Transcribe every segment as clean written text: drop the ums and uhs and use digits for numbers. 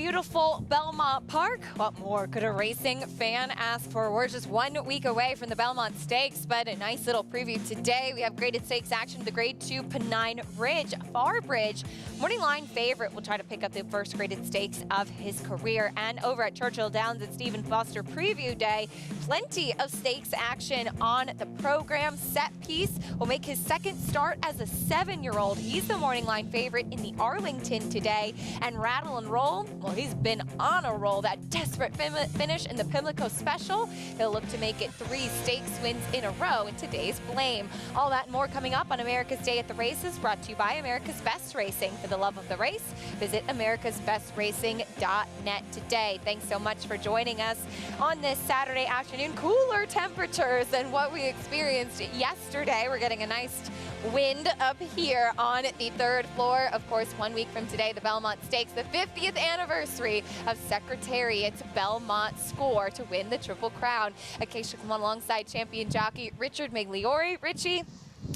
beautiful Belmont Park. What more could a racing fan ask for? We're just 1 week away from the Belmont Stakes, but a nice little preview today. We have graded stakes action, the Grade 2 Pennine Ridge. Farbridge, morning line favorite, will try to pick up the first graded stakes of his career. And over at Churchill Downs at Stephen Foster Preview Day, plenty of stakes action on the program. Set Piece will make his second start as a 7-year-old. He's the morning line favorite in the Arlington today. And Rattle and Roll, well, he's been on a roll. That desperate finish in the Pimlico Special. He'll look to make it 3 stakes wins in a row in today's Blame. All that and more coming up on America's Day at the Races, brought to you by America's Best Racing. For the love of the race, visit americasbestracing.net today. Thanks so much for joining us on this Saturday afternoon. Cooler temperatures than what we experienced yesterday. We're getting a nice wind up here on the 3rd floor. Of course, 1 week from today, the Belmont Stakes, the 50th anniversary of Secretariat's Belmont score to win the Triple Crown. Acacia come on alongside champion jockey Richard Migliore. Richie,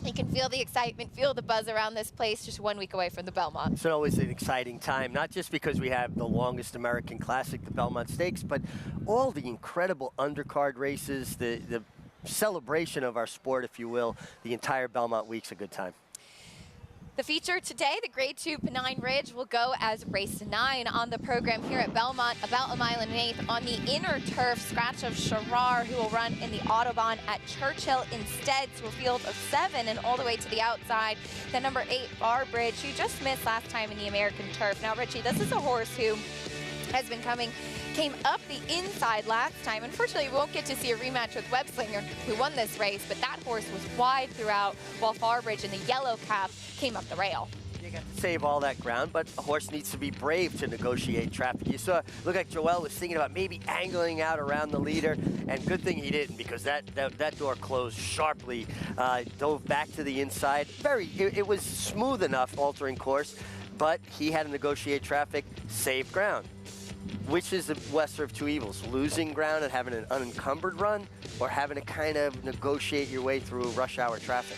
you can feel the excitement, feel the buzz around this place just 1 week away from the Belmont. It's always an exciting time, not just because we have the longest American classic, the Belmont Stakes, but all the incredible undercard races, the celebration of our sport, if you will. The entire Belmont week's a good time. The feature today, the Grade 2 Pennine Ridge, will go as race 9 on the program here at Belmont, about 1 1/8 miles on the inner turf. Scratch of Sherrar, who will run in the Autobahn at Churchill instead, to a field of 7 and all the way to the outside. The number 8, Farbridge, who just missed last time in the American turf. Now, Richie, this is a horse who has been came up the inside last time. Unfortunately, we won't get to see a rematch with Webslinger, who won this race, but that horse was wide throughout, while Farbridge in the yellow cap came up the rail. You got to save all that ground, but a horse needs to be brave to negotiate traffic. You saw, look like Joel was thinking about maybe angling out around the leader, and good thing he didn't, because that door closed sharply, dove back to the inside. It was smooth enough, altering course, but he had to negotiate traffic, save ground. Which is the lesser of two evils, losing ground and having an unencumbered run, or having to kind of negotiate your way through rush hour traffic?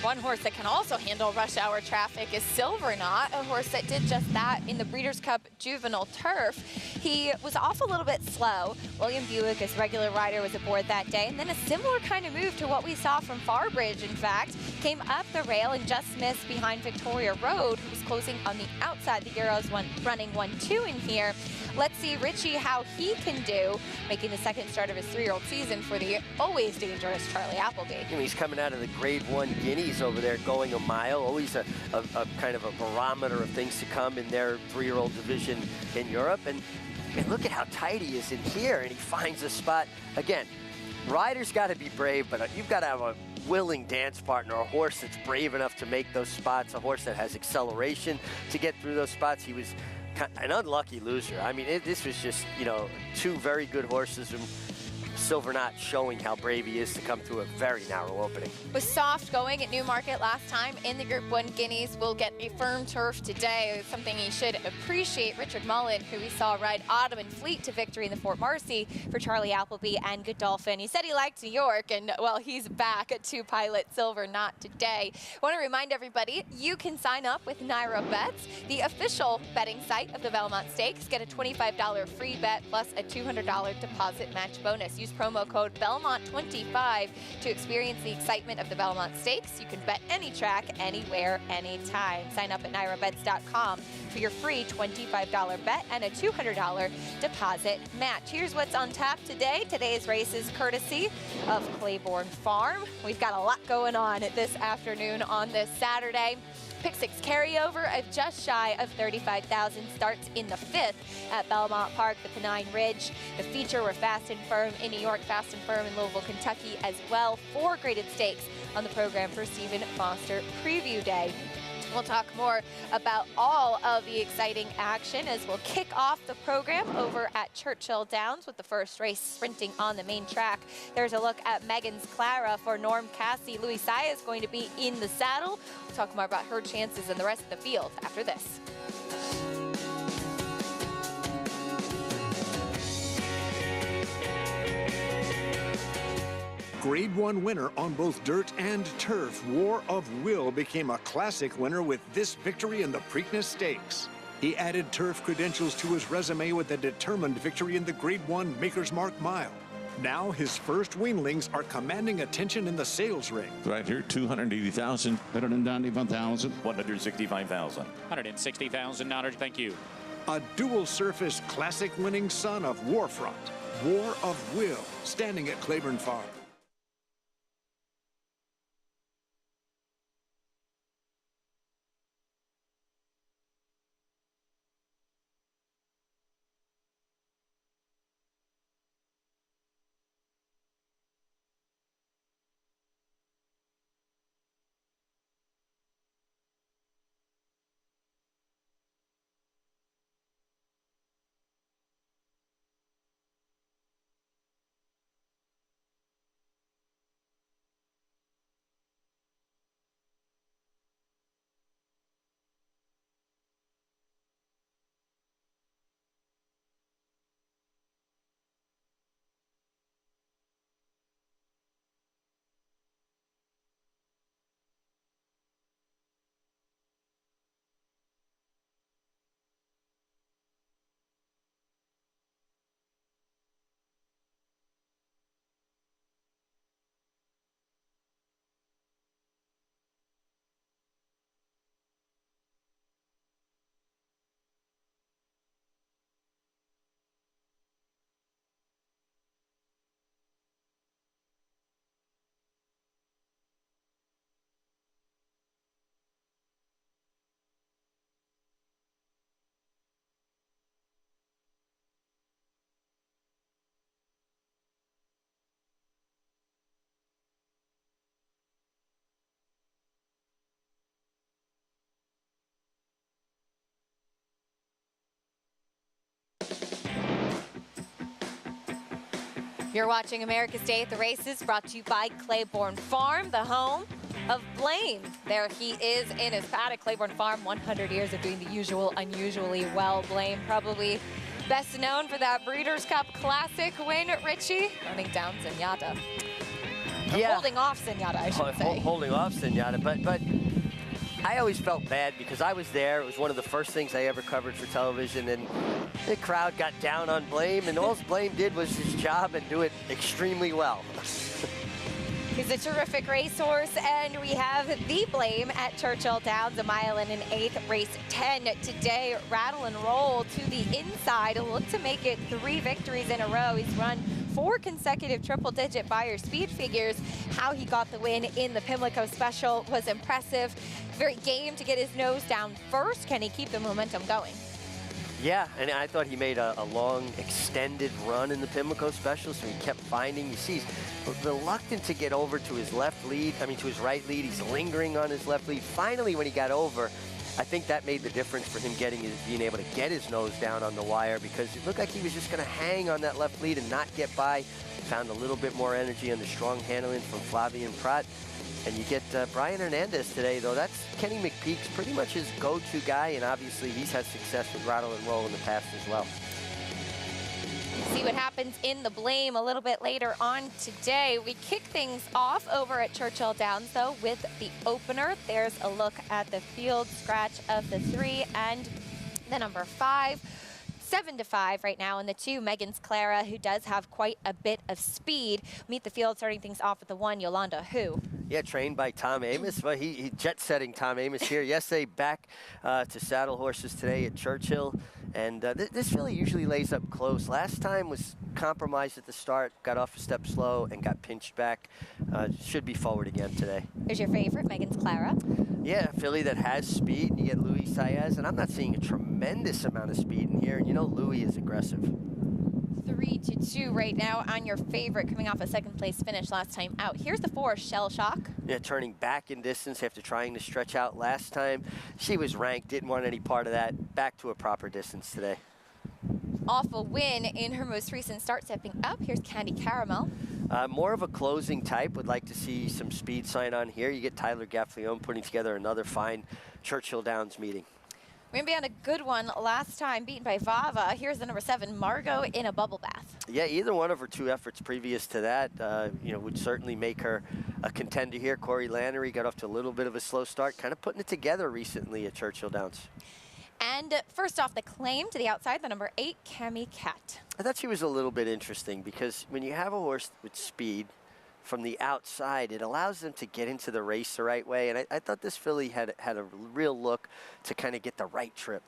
One horse that can also handle rush hour traffic is Silver Knot, a horse that did just that in the Breeders' Cup Juvenile Turf. He was off a little bit slow. William Buick, his regular rider, was aboard that day, and then a similar kind of move to what we saw from Farbridge, in fact, came up the rail and just missed behind Victoria Road, who was closing on the outside. The Euros running 1-2 in here. Let's see, Richie, how he can do, making the second start of his 3-year-old season for the always dangerous Charlie Appleby. He's coming out of the Grade 1 Guineas over there, going a mile, always a kind of a barometer of things to come in their 3-year-old division in Europe. And look at how tight he is in here, and he finds a spot. Again, riders got to be brave, but you've got to have a willing dance partner, a horse that's brave enough to make those spots, a horse that has acceleration to get through those spots. He was an unlucky loser. I mean, this was just, 2 very good horses, and Silver Knot showing how brave he is to come through a very narrow opening. Was soft going at Newmarket last time in the Group 1 Guineas. Will get a firm turf today. It's something he should appreciate. Richard Mullen, who we saw ride Ottoman Fleet to victory in the Fort Marcy for Charlie Appleby and Godolphin. He said he liked New York, and, well, he's back at 2 Pilot Silver Knot today. I want to remind everybody, you can sign up with Naira Bets, the official betting site of the Belmont Stakes. Get a $25 free bet plus a $200 deposit match bonus. Use promo code Belmont25 to experience the excitement of the Belmont Stakes. You can bet any track, anywhere, anytime. Sign up at NairaBets.com for your free $25 bet and a $200 deposit match. Here's what's on tap today. Today's race is courtesy of Claiborne Farm. We've got a lot going on this afternoon on this Saturday. Pick 6 carryover of just shy of 35,000 starts in the 5th at Belmont Park, the Pennine Ridge. The feature, we're Fast and Firm in New York, Fast and Firm in Louisville, Kentucky as well. 4 graded stakes on the program for Stephen Foster Preview Day. We'll talk more about all of the exciting action as we'll kick off the program over at Churchill Downs with the first race sprinting on the main track. There's a look at Megan's Clara for Norm Cassie. Louis Saya is going to be in the saddle. We'll talk more about her chances and the rest of the field after this. Grade 1 winner on both dirt and turf, War of Will became a classic winner with this victory in the Preakness Stakes. He added turf credentials to his resume with a determined victory in the Grade 1 Maker's Mark Mile. Now his first weanlings are commanding attention in the sales ring. Right here, 280,000. 191,000. 165,000. $160,000, thank you. A dual-surface classic winning son of Warfront, War of Will, standing at Claiborne Farm. You're watching America's Day at the Races, brought to you by Claiborne Farm, the home of Blame. There he is in his paddock, Claiborne Farm, 100 years of doing the usual, unusually well. Blame probably best known for that Breeders' Cup Classic win, Richie, running down Zenyatta. Yeah. Holding off Zenyatta, I should say. Holding off Zenyatta, but I always felt bad because I was there. It was one of the first things I ever covered for television, and the crowd got down on Blame, and all Blame did was his job and do it extremely well. He's a terrific racehorse, and we have the Blame at Churchill Downs, a mile and an eighth, race 10 today. Rattle and roll to the inside, look to make it 3 victories in a row. He's run 4 consecutive triple-digit Beyer speed figures. How he got the win in the Pimlico Special was impressive. Very game to get his nose down first. Can he keep the momentum going? Yeah, and I thought he made a long, extended run in the Pimlico Special, so he kept finding. You see, he's reluctant to get over to his left lead, to his right lead. He's lingering on his left lead. Finally, when he got over, I think that made the difference for him being able to get his nose down on the wire, because it looked like he was just going to hang on that left lead and not get by. Found a little bit more energy on the strong handling from Flavien Prat. And you get Brian Hernandez today, though. That's Kenny McPeek's pretty much his go-to guy, and obviously he's had success with Rattle and Roll in the past as well. See what happens in the Blame a little bit later on today. We kick things off over at Churchill Downs, though, with the opener. There's a look at the field scratch of the 3 and the number 5. 7-5 right now in the 2, Megan's Clara, who does have quite a bit of speed. Meet the field, starting things off with the 1, Yolanda Who. Yeah, trained by Tom Amos. Well, he jet-setting Tom Amos here yesterday, back to saddle horses today at Churchill. And this filly usually lays up close. Last time was compromised at the start, got off a step slow, and got pinched back. Should be forward again today. Who's your favorite, Megan's Clara? Yeah, a filly that has speed. You get Louis Saez, and I'm not seeing a tremendous amount of speed in here. And you know Louis is aggressive. 3-2 right now on your favorite, coming off a second-place finish last time out. Here's the 4, Shell Shock. Yeah, turning back in distance after trying to stretch out last time. She was ranked, didn't want any part of that. Back to a proper distance today. Off a win in her most recent start, stepping up. Here's Candy Caramel. More of a closing type. Would like to see some speed sign on here. You get Tyler Gaffalione putting together another fine Churchill Downs meeting. We're going to be on a good one last time, beaten by Vava. Here's the number 7, Margot in a Bubble Bath. Yeah, either one of her 2 efforts previous to that, would certainly make her a contender here. Corey Lannery got off to a little bit of a slow start, kind of putting it together recently at Churchill Downs. And first off the claim to the outside, the number 8, Cami Cat. I thought she was a little bit interesting because when you have a horse with speed from the outside, it allows them to get into the race the right way. And I thought this filly had a real look to kind of get the right trip.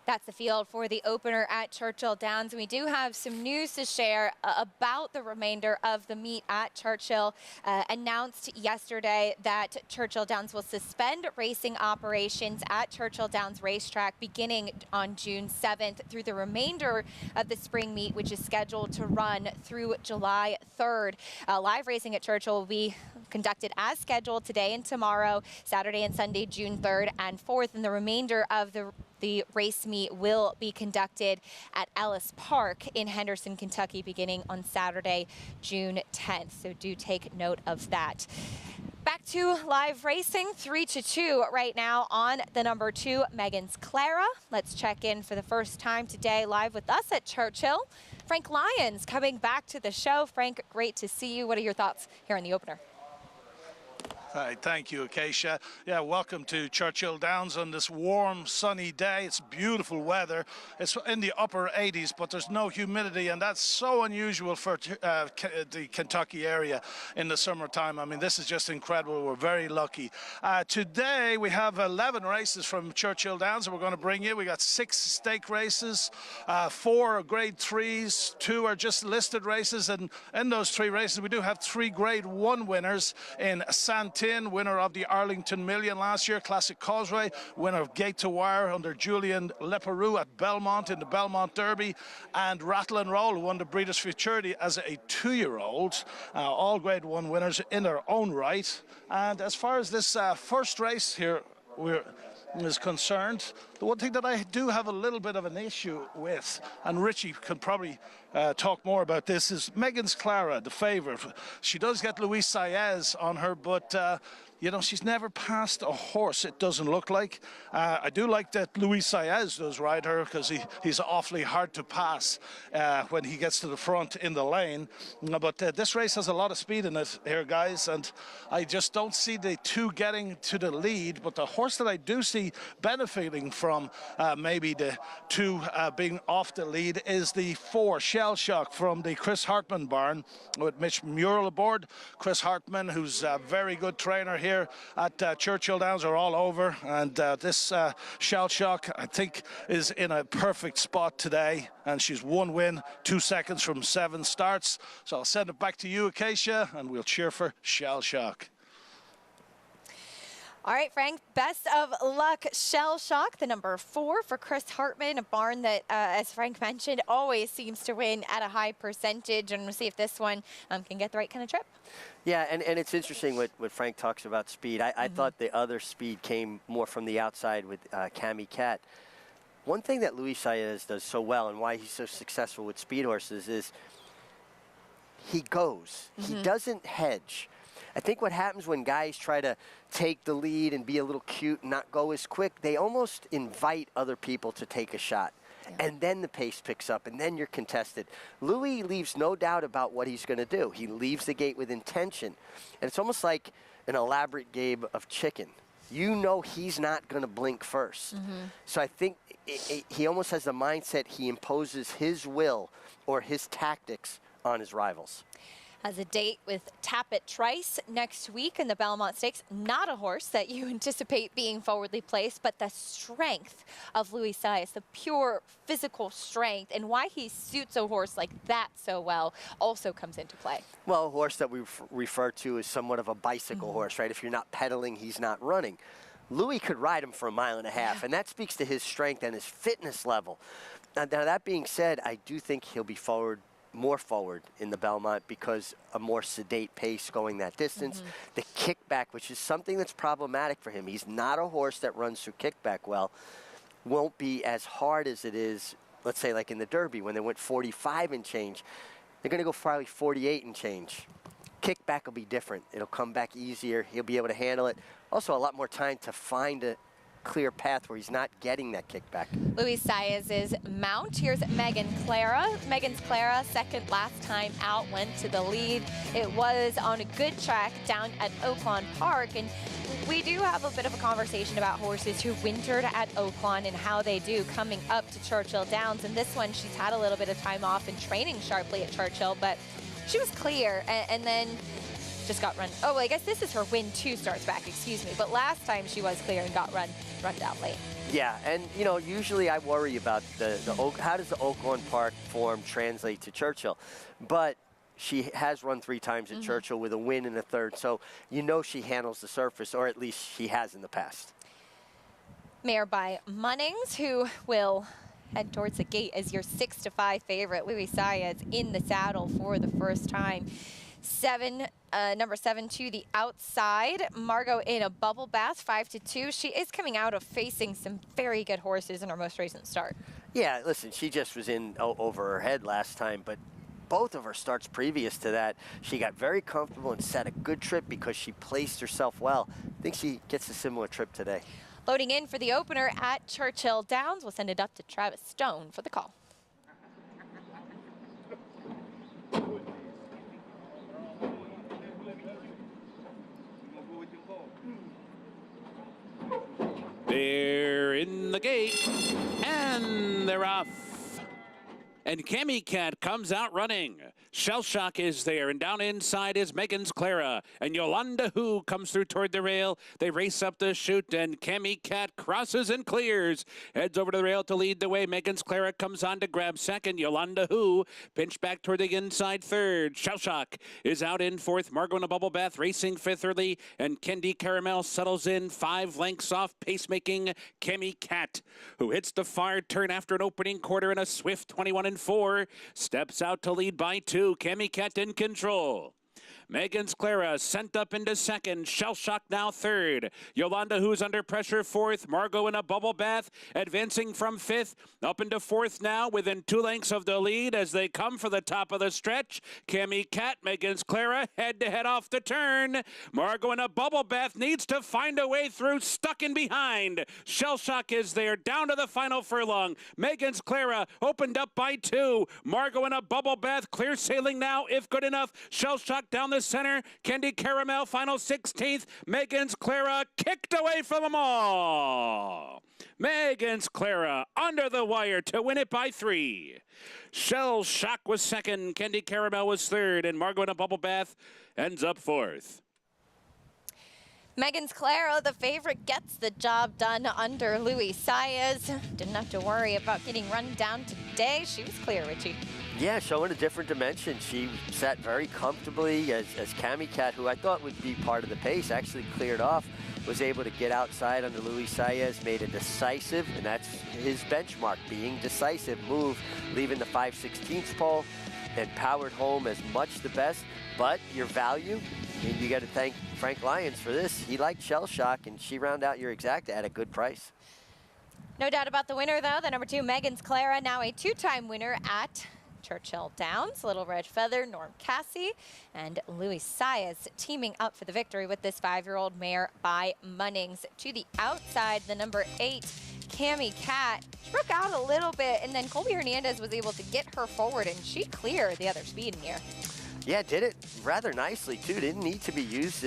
That's the field for the opener at Churchill Downs. And we do have some news to share about the remainder of the meet at Churchill. Announced yesterday that Churchill Downs will suspend racing operations at Churchill Downs Racetrack beginning on June 7th through the remainder of the spring meet, which is scheduled to run through July 3rd. Live racing at Churchill will be conducted as scheduled today and tomorrow, Saturday and Sunday, June 3rd and 4th, and the remainder of the race meet will be conducted at Ellis Park in Henderson, Kentucky, beginning on Saturday, June 10th. So do take note of that. Back to live racing, 3-2 right now on the number 2, Megan's Clara. Let's check in for the first time today live with us at Churchill. Frank Lyons coming back to the show. Frank, great to see you. What are your thoughts here on the opener? Right, thank you, Acacia. Yeah, welcome to Churchill Downs on this warm, sunny day. It's beautiful weather. It's in the upper 80s, but there's no humidity, and that's so unusual for the Kentucky area in the summertime. I mean, this is just incredible. We're very lucky. Today, we have 11 races from Churchill Downs that we're going to bring you. We got 6 stake races, 4 are grade 3s, 2 are just listed races, and in those 3 races, we do have 3 grade 1 winners in Santee, winner of the Arlington Million last year, Classic Causeway, winner of Gate to Wire under Julian Leperoux at Belmont in the Belmont Derby, and Rattle and Roll, who won the Breeders' Futurity as a 2-year-old. All grade 1 winners in their own right. And as far as this first race here is concerned, the one thing that I do have a little bit of an issue with, and Richie can probably talk more about this, is Megan's Clara, the favourite. She does get Luis Saez on her, but you know, she's never passed a horse, it doesn't look like. I do like that Luis Saez does ride her, because he's awfully hard to pass when he gets to the front in the lane. But this race has a lot of speed in it here, guys, and I just don't see the 2 getting to the lead. But the horse that I do see benefiting from maybe the 2 being off the lead is the 4, Shell Shock, from the Chris Hartman barn with Mitch Murrell aboard. Chris Hartman, who's a very good trainer here at Churchill Downs, are all over, and this Shell Shock, I think, is in a perfect spot today, and she's 1 win, 2 seconds from 7 starts. So I'll send it back to you, Acacia, and we'll cheer for Shell Shock. All right, Frank, best of luck. Shell Shock, the number 4 for Chris Hartman, a barn that, as Frank mentioned, always seems to win at a high percentage. And we'll see if this one can get the right kind of trip. Yeah, and it's interesting what Frank talks about speed. I thought the other speed came more from the outside with Cami Cat. One thing that Luis Saez does so well, and why he's so successful with speed horses, is he goes. He doesn't hedge. I think what happens when guys try to take the lead and be a little cute and not go as quick, they almost invite other people to take a shot. Yeah. And then the pace picks up, and then you're contested. Louis leaves no doubt about what he's going to do. He leaves the gate with intention. And it's almost like an elaborate game of chicken. You know he's not going to blink first. So I think he almost has the mindset he imposes his will or his tactics on his rivals. Has a date with Tappet Trice next week in the Belmont Stakes. Not a horse that you anticipate being forwardly placed, but the strength of Luis Saez, the pure physical strength, and why he suits a horse like that so well also comes into play. Well, a horse that we refer to as somewhat of a bicycle horse, right? If you're not pedaling, he's not running. Louis could ride him for 1.5 miles, and that speaks to his strength and his fitness level. Now that being said, I do think he'll be more forward in the Belmont because a more sedate pace going that distance. The kickback, which is something that's problematic for him. He's not a horse that runs through kickback well. Won't be as hard as it is, let's say, like in the Derby when they went 45 and change. They're going to go probably 48 and change. Kickback will be different. It'll come back easier. He'll be able to handle it. Also, a lot more time to find a clear path where he's not getting that kickback. Luis Saez's mount. Here's Megan Clara. Megan's Clara, second last time out, went to the lead. It was on a good track down at Oaklawn Park, and We do have a bit of a conversation about horses who wintered at Oaklawn and how they do coming up to Churchill Downs. And this one, she's had a little bit of time off and training sharply at Churchill, but she was clear and then just got run. Oh, I guess this is her win 2 starts back, excuse me. But last time she was clear and got run down late. Yeah, and you know, usually I worry about how does the Oaklawn Park form translate to Churchill, but she has run 3 times at Churchill with a win in the 3rd, so you know she handles the surface, or at least she has in the past. Mare by Munnings, who will head towards the gate as your 6-5 favorite. Louis Saez in the saddle for the first time. Number 7 to the outside. Margot in a bubble bath, 5-2. She is coming out of facing some very good horses in her most recent start. Yeah, listen, she just was in over her head last time, but both of her starts previous to that, she got very comfortable and set a good trip because she placed herself well. I think she gets a similar trip today. Loading in for the opener at Churchill Downs. We'll send it up to Travis Stone for the call. They're in the gate, and they're off. And Cammy Cat comes out running. Shell Shock is there, and down inside is Megan's Clara. And Yolanda Who comes through toward the rail. They race up the chute, and Cammy Cat crosses and clears. Heads over to the rail to lead the way. Megan's Clara comes on to grab second. Yolanda Who pinched back toward the inside third. Shell Shock is out in fourth. Margot in a bubble bath racing fifth early, and Candy Caramel settles in 5 lengths off pacemaking Cammy Cat, who hits the far turn after an opening quarter in a swift 21-4. Steps out to lead by 2. Cammy Cat in control. Megan's Clara sent up into second. Shell Shock now third. Yolanda Who's under pressure fourth. Margot in a bubble bath advancing from fifth. Up into fourth now within 2 lengths of the lead as they come for the top of the stretch. Cammy Cat, Megan's Clara head to head off the turn. Margot in a bubble bath needs to find a way through, stuck in behind. Shell Shock is there down to the final furlong. Megan's Clara opened up by 2. Margot in a bubble bath clear sailing now if good enough. Shell Shock down the center. Candy Caramel final 16th. Megan's Clara kicked away from them all. Megan's Clara under the wire to win it by 3. Shell Shock was second. Candy Caramel was third. And Margot in a bubble bath ends up fourth. Megan's Clara, the favorite, gets the job done under Louis Saez. Didn't have to worry about getting run down today. She was clear, Richie. Yeah, showing a different dimension. She sat very comfortably as Cammy Cat, who I thought would be part of the pace, actually cleared off, was able to get outside under Louis Saez, made a decisive, and that's his benchmark, being decisive move, leaving the 5/16 pole, and powered home as much the best. But your value, and you got to thank Frank Lyons for this. He liked Shell Shock, and she rounded out your exacta at a good price. No doubt about the winner, though. The number 2, Megan's Clara, now a 2-time winner at Churchill Downs. Little Red Feather, Norm Cassie, and Louis Saez teaming up for the victory with this 5-year-old mare by Munnings. To the outside, the number 8, Cammy Cat. She broke out a little bit, and then Colby Hernandez was able to get her forward, and she cleared the other speed in here. Yeah, did it rather nicely, too. Didn't need to be used,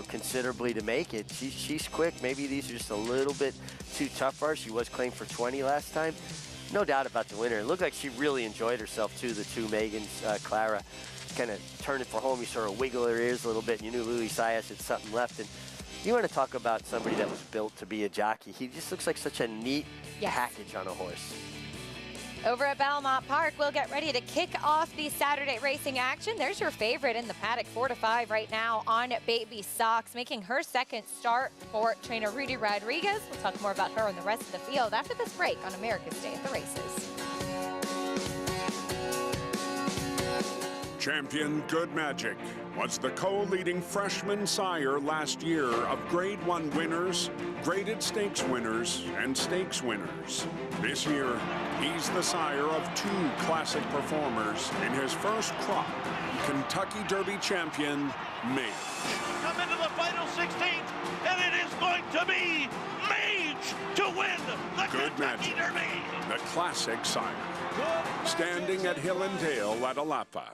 considerably to make it. She's quick. Maybe these are just a little bit too tough for her. She was claimed for 20 last time. No doubt about the winner. It looked like she really enjoyed herself, too, the 2 Megan's Clara. Kind of turned it for home. You saw her wiggle her ears a little bit, and you knew Louis Saez had something left. And you want to talk about somebody that was built to be a jockey. He just looks like such a neat package on a horse. Over at Belmont Park, we'll get ready to kick off the Saturday racing action. There's your favorite in the paddock, 4-5 right now on Baby Socks, making her second start for trainer Rudy Rodriguez. We'll talk more about her and the rest of the field after this break on America's Day at the Races. Champion Good Magic was the co-leading freshman sire last year of Grade 1 winners, graded stakes winners, and stakes winners. This year, he's the sire of 2 classic performers in his first crop, Kentucky Derby champion, Mage. Come into the final 16th, and it is going to be Mage to win the Good Kentucky Magic, Derby. the classic sire, standing at Hill and Dale at Alapa.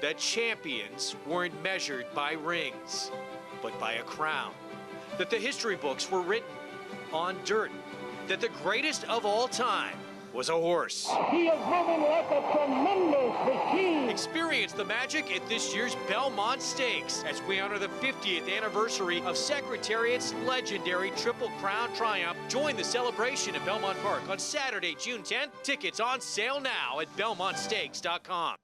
that champions weren't measured by rings, but by a crown. That the history books were written on dirt. That the greatest of all time was a horse. He is moving like a tremendous machine. Experience the magic at this year's Belmont Stakes as we honor the 50th anniversary of Secretariat's legendary Triple Crown triumph. Join the celebration at Belmont Park on Saturday, June 10th. Tickets on sale now at BelmontStakes.com.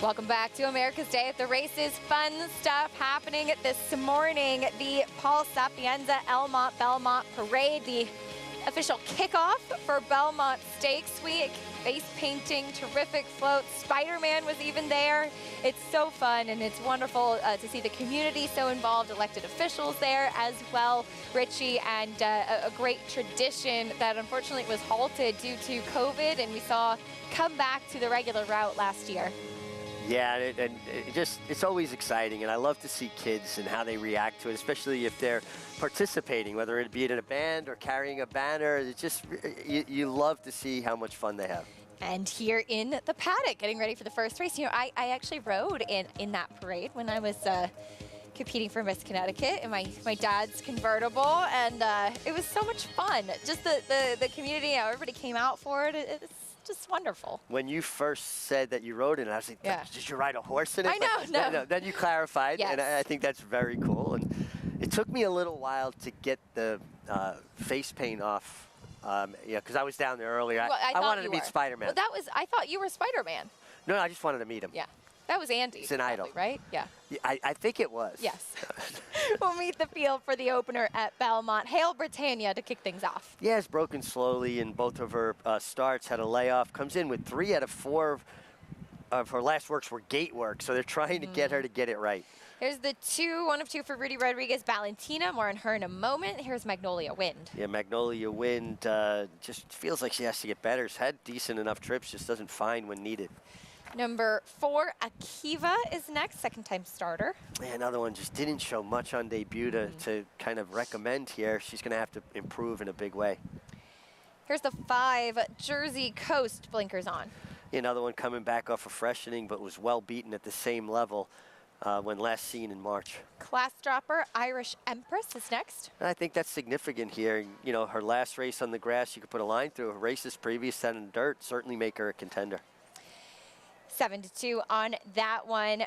Welcome back to America's Day at the Races. Fun stuff happening this morning. The Paul Sapienza Elmont Belmont Parade, the official kickoff for Belmont Stakes Week. Face painting, terrific floats. Spider-Man was even there. It's so fun, and it's wonderful to see the community so involved, elected officials there as well, Richie, and a great tradition that unfortunately was halted due to COVID, and we saw come back to the regular route last year. Yeah, and it's always exciting, and I love to see kids and how they react to it, especially if they're participating, whether it be in a band or carrying a banner. It's just, you love to see how much fun they have. And here in the paddock, getting ready for the first race. You know, I actually rode in that parade when I was competing for Miss Connecticut in my dad's convertible, and it was so much fun. Just the community, how everybody came out for it. It's just wonderful. When you first said that you rode in it, I was like, yeah. Did you ride a horse in it? I know, no. Then you clarified, yes. And I think that's very cool. And it took me a little while to get the face paint off, because I was down there earlier. Well, I wanted to meet Spider-Man. Well, I thought you were Spider-Man. No, I just wanted to meet him. Yeah. That was Andy. He's an idol. Right? Yeah. I think it was. Yes. We'll meet the field for the opener at Belmont. Hail Britannia to kick things off. Yeah, it's broken slowly in both of her starts, had a layoff, comes in with 3 out of 4 of her last works were gate work, so they're trying to get her to get it right. Here's the 1 of 2 for Rudy Rodriguez. Valentina, more on her in a moment. Here's Magnolia Wind. Yeah, Magnolia Wind just feels like she has to get better. She's had decent enough trips, just doesn't find when needed. Number 4, Akiva is next, second-time starter. Yeah, another one just didn't show much on debut to kind of recommend here. She's going to have to improve in a big way. Here's the 5, Jersey Coast, blinkers on. Yeah, another one coming back off a freshening, but was well beaten at the same level when last seen in March. Class dropper, Irish Empress is next. And I think that's significant here. You know, her last race on the grass, you could put a line through. Her races previous set in dirt certainly make her a contender. 7-2 on that one.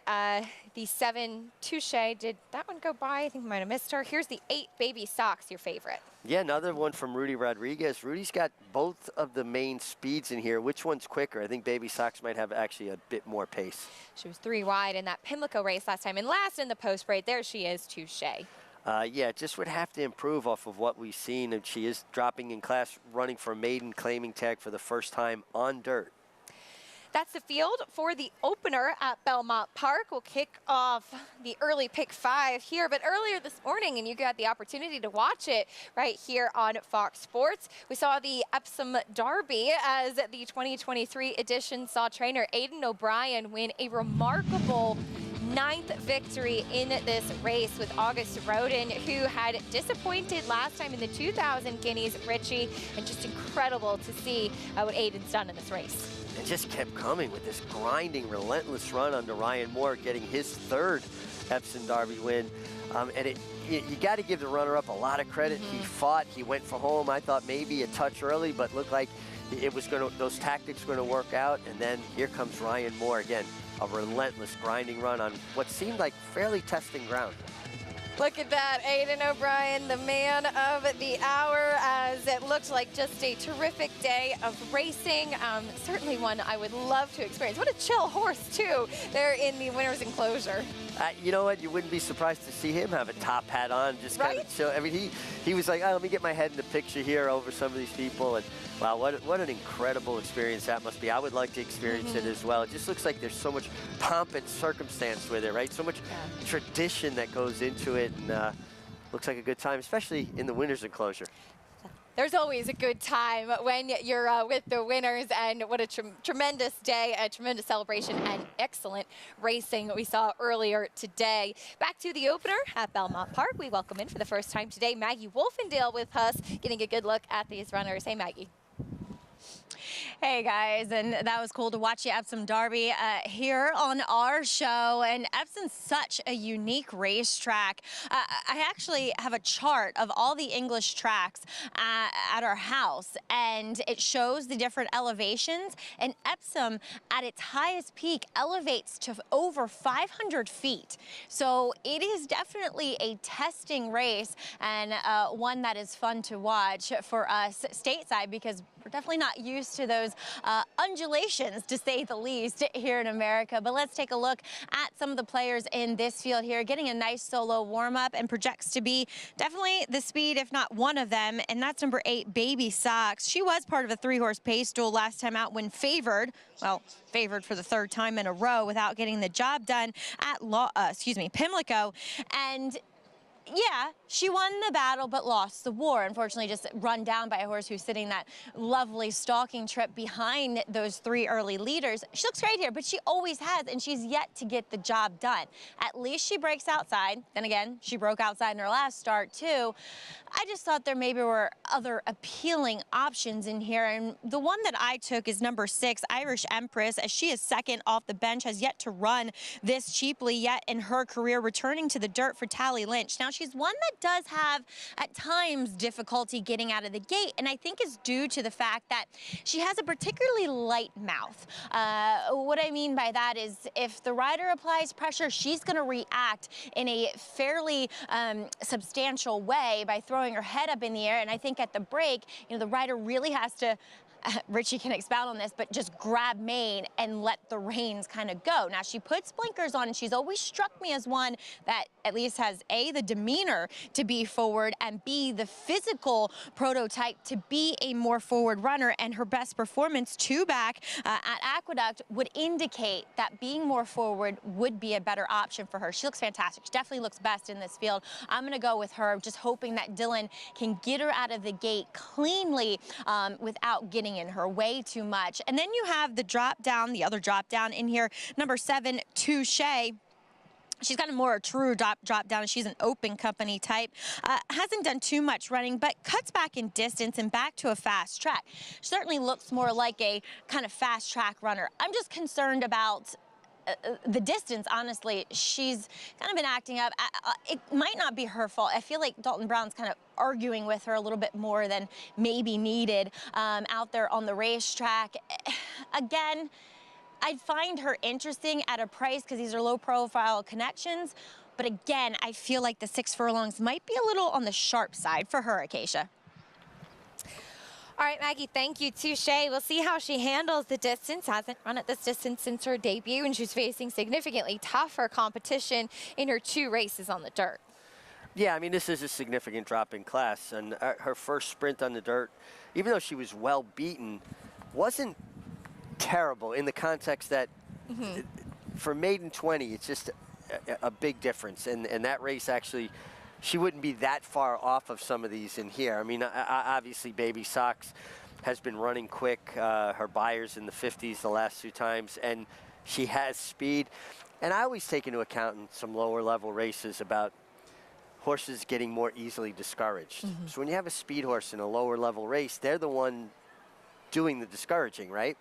The 7, Touche, did that one go by? I think we might have missed her. Here's the 8, Baby Socks, your favorite. Yeah, another one from Rudy Rodriguez. Rudy's got both of the main speeds in here. Which one's quicker? I think Baby Socks might have actually a bit more pace. She was 3 wide in that Pimlico race last time. And last in the post break, there she is, Touche. Yeah, just would have to improve off of what we've seen. And she is dropping in class, running for a maiden claiming tag for the first time on dirt. That's the field for the opener at Belmont Park. We'll kick off the early pick 5 here. But earlier this morning, and you got the opportunity to watch it right here on Fox Sports, we saw the Epsom Derby as the 2023 edition saw trainer Aidan O'Brien win a remarkable 9th victory in this race with August Rodin, who had disappointed last time in the 2000 Guineas, Richie, and just incredible to see what Aidan's done in this race. And just kept coming with this grinding, relentless run under Ryan Moore, getting his 3rd Epsom Derby win. And you got to give the runner-up a lot of credit. He fought, he went for home. I thought maybe a touch early, but looked like it was those tactics were going to work out. And then here comes Ryan Moore again, a relentless grinding run on what seemed like fairly testing ground. Look at that, Aidan O'Brien, the man of the hour, as it looked like just a terrific day of racing. Certainly one I would love to experience. What a chill horse, too, there in the winner's enclosure. You know what? You wouldn't be surprised to see him have a top hat on, just kind of chill. I mean, he was like, oh, let me get my head in the picture here over some of these people. And wow, what an incredible experience that must be. I would like to experience it as well. It just looks like there's so much pomp and circumstance with it, right? So much tradition that goes into it, and looks like a good time, especially in the winner's enclosure. There's always a good time when you're with the winners, and what a tremendous day, a tremendous celebration, and excellent racing we saw earlier today. Back to the opener at Belmont Park. We welcome in for the first time today Maggie Wolfendale with us, getting a good look at these runners. Hey, Maggie. Hey guys, and that was cool to watch the Epsom Derby here on our show. And Epsom's such a unique racetrack. I actually have a chart of all the English tracks at our house, and it shows the different elevations. And Epsom, at its highest peak, elevates to over 500 feet. So it is definitely a testing race, and one that is fun to watch for us stateside, because we're definitely not used to those undulations, to say the least, here in America. But let's take a look at some of the players in this field here, getting a nice solo warm-up, and projects to be definitely the speed, if not one of them, and that's number 8, Baby Sox. She was part of a 3-horse pace duel last time out when favored for the 3rd time in a row without getting the job done at Pimlico. And yeah, she won the battle but lost the war. Unfortunately, just run down by a horse who's sitting that lovely stalking trip behind those 3 early leaders. She looks great here, but she always has, and she's yet to get the job done. At least she breaks outside. Then again, she broke outside in her last start too. I just thought there maybe were other appealing options in here, and the one that I took is number 6, Irish Empress, as she is 2nd off the bench, has yet to run this cheaply yet in her career, returning to the dirt for Tally Lynch. Now, she's one that does have, at times, difficulty getting out of the gate, and I think is due to the fact that she has a particularly light mouth. What I mean by that is if the rider applies pressure, she's going to react in a fairly substantial way by throwing her head up in the air, and I think at the break, the rider really has to, Richie can expound on this, but just grab mane and let the reins kind of go. Now, she puts blinkers on, and she's always struck me as one that at least has A, the demeanor to be forward, and B, the physical prototype to be a more forward runner, and her best performance 2 back at Aqueduct would indicate that being more forward would be a better option for her. She looks fantastic. She definitely looks best in this field. I'm going to go with her, just hoping that Dylan can get her out of the gate cleanly without getting in her way too much. And then you have the drop down, the other drop down in here, number 7, Touche. She's got a more true drop down. She's an open company type. Hasn't done too much running, but cuts back in distance and back to a fast track. She certainly looks more like a kind of fast track runner. I'm just concerned about the distance, honestly. She's kind of been acting up. It might not be her fault. I feel like Dalton Brown's kind of arguing with her a little bit more than maybe needed out there on the racetrack. Again, I'd find her interesting at a price because these are low-profile connections. But again, I feel like the 6 furlongs might be a little on the sharp side for her, Acacia. All right, Maggie, thank you. Touche. We'll see how she handles the distance. Hasn't run at this distance since her debut, and she's facing significantly tougher competition in her 2 races on the dirt. Yeah, I mean, this is a significant drop in class, and her first sprint on the dirt, even though she was well beaten, wasn't terrible in the context that for maiden 20, it's just a big difference, and that race actually, she wouldn't be that far off of some of these in here. I mean, obviously, Baby Sox has been running quick. Her buyer's in the 50s the last 2 times, and she has speed. And I always take into account in some lower level races about horses getting more easily discouraged. So when you have a speed horse in a lower level race, they're the one doing the discouraging, right?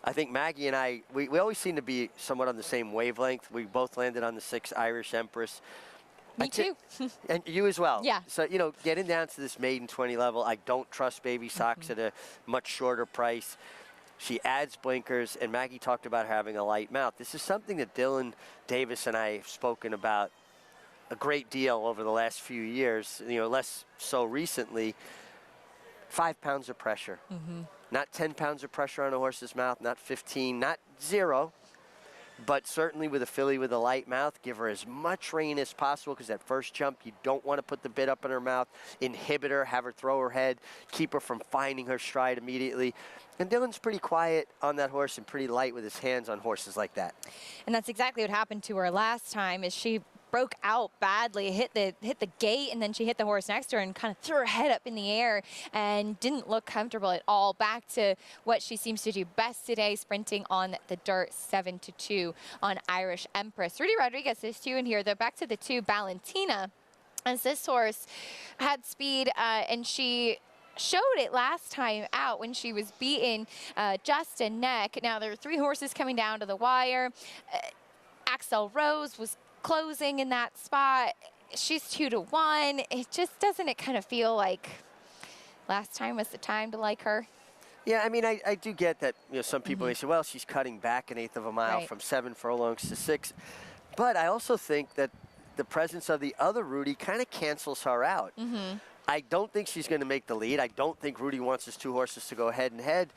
I think Maggie and I, we always seem to be somewhat on the same wavelength. We both landed on the 6 Irish Empress. Me too. And you as well. Yeah. So, getting down to this maiden 20 level, I don't trust Baby Sox at a much shorter price. She adds blinkers, and Maggie talked about having a light mouth. This is something that Dylan Davis and I have spoken about a great deal over the last few years, less so recently. 5 pounds of pressure. Not 10 pounds of pressure on a horse's mouth, not 15, not 0. But certainly with a filly with a light mouth, give her as much rein as possible, because that first jump, you don't want to put the bit up in her mouth, inhibit her, have her throw her head, keep her from finding her stride immediately. And Dylan's pretty quiet on that horse and pretty light with his hands on horses like that. And that's exactly what happened to her last time, is she broke out badly, hit the gate, and then she hit the horse next to her and kind of threw her head up in the air and didn't look comfortable at all. Back to what she seems to do best today, sprinting on the dirt, 7-2 on Irish Empress. Rudy Rodriguez is 2 in here, though. Back to the 2, Valentina, as this horse had speed and she showed it last time out when she was beating Justin Neck. Now there are 3 horses coming down to the wire. Axel Rose was closing in that spot. She's 2-1. It just doesn't it kind of feel like last time was the time to like her? Yeah, I mean, I do get that, you know, some people may say, well, she's cutting back 1/8 of a mile from 7 furlongs to 6. But I also think that the presence of the other Rudy kind of cancels her out. I don't think she's going to make the lead. I don't think Rudy wants his 2 horses to go head and head.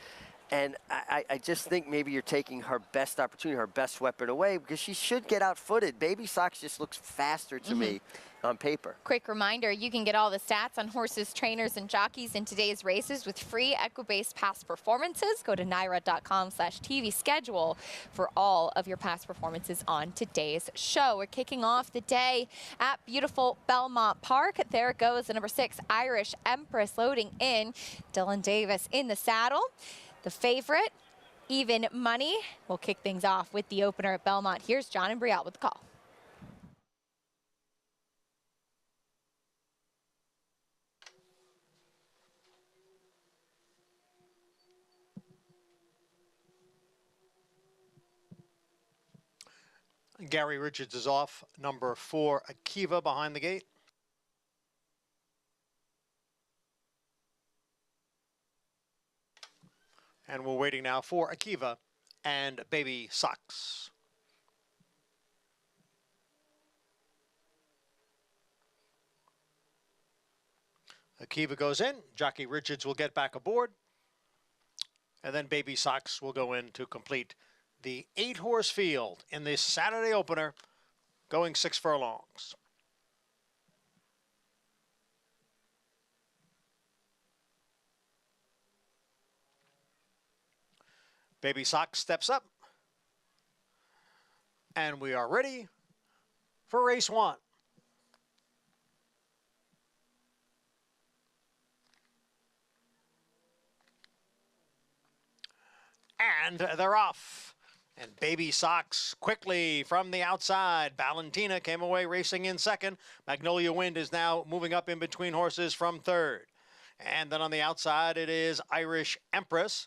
And I just think maybe you're taking her best opportunity, her best weapon away, because she should get out-footed. Baby Sox just looks faster to me on paper. Quick reminder, you can get all the stats on horses, trainers, and jockeys in today's races with free Equibase past performances. Go to NYRA.com/TV schedule for all of your past performances on today's show. We're kicking off the day at beautiful Belmont Park. There it goes, the number 6 Irish Empress loading in. Dylan Davis in the saddle. The favorite, Even Money, will kick things off with the opener at Belmont. Here's John and Brielle with the call. Gary Richards is off. Number 4, Akiva behind the gate. And we're waiting now for Akiva and Baby Sox. Akiva goes in. Jockey Richards will get back aboard. And then Baby Sox will go in to complete the 8-horse field in this Saturday opener, going 6 furlongs. Baby Sox steps up. And we are ready for race 1. And they're off. And Baby Sox quickly from the outside. Valentina came away racing in 2nd. Magnolia Wind is now moving up in between horses from 3rd. And then on the outside it is Irish Empress.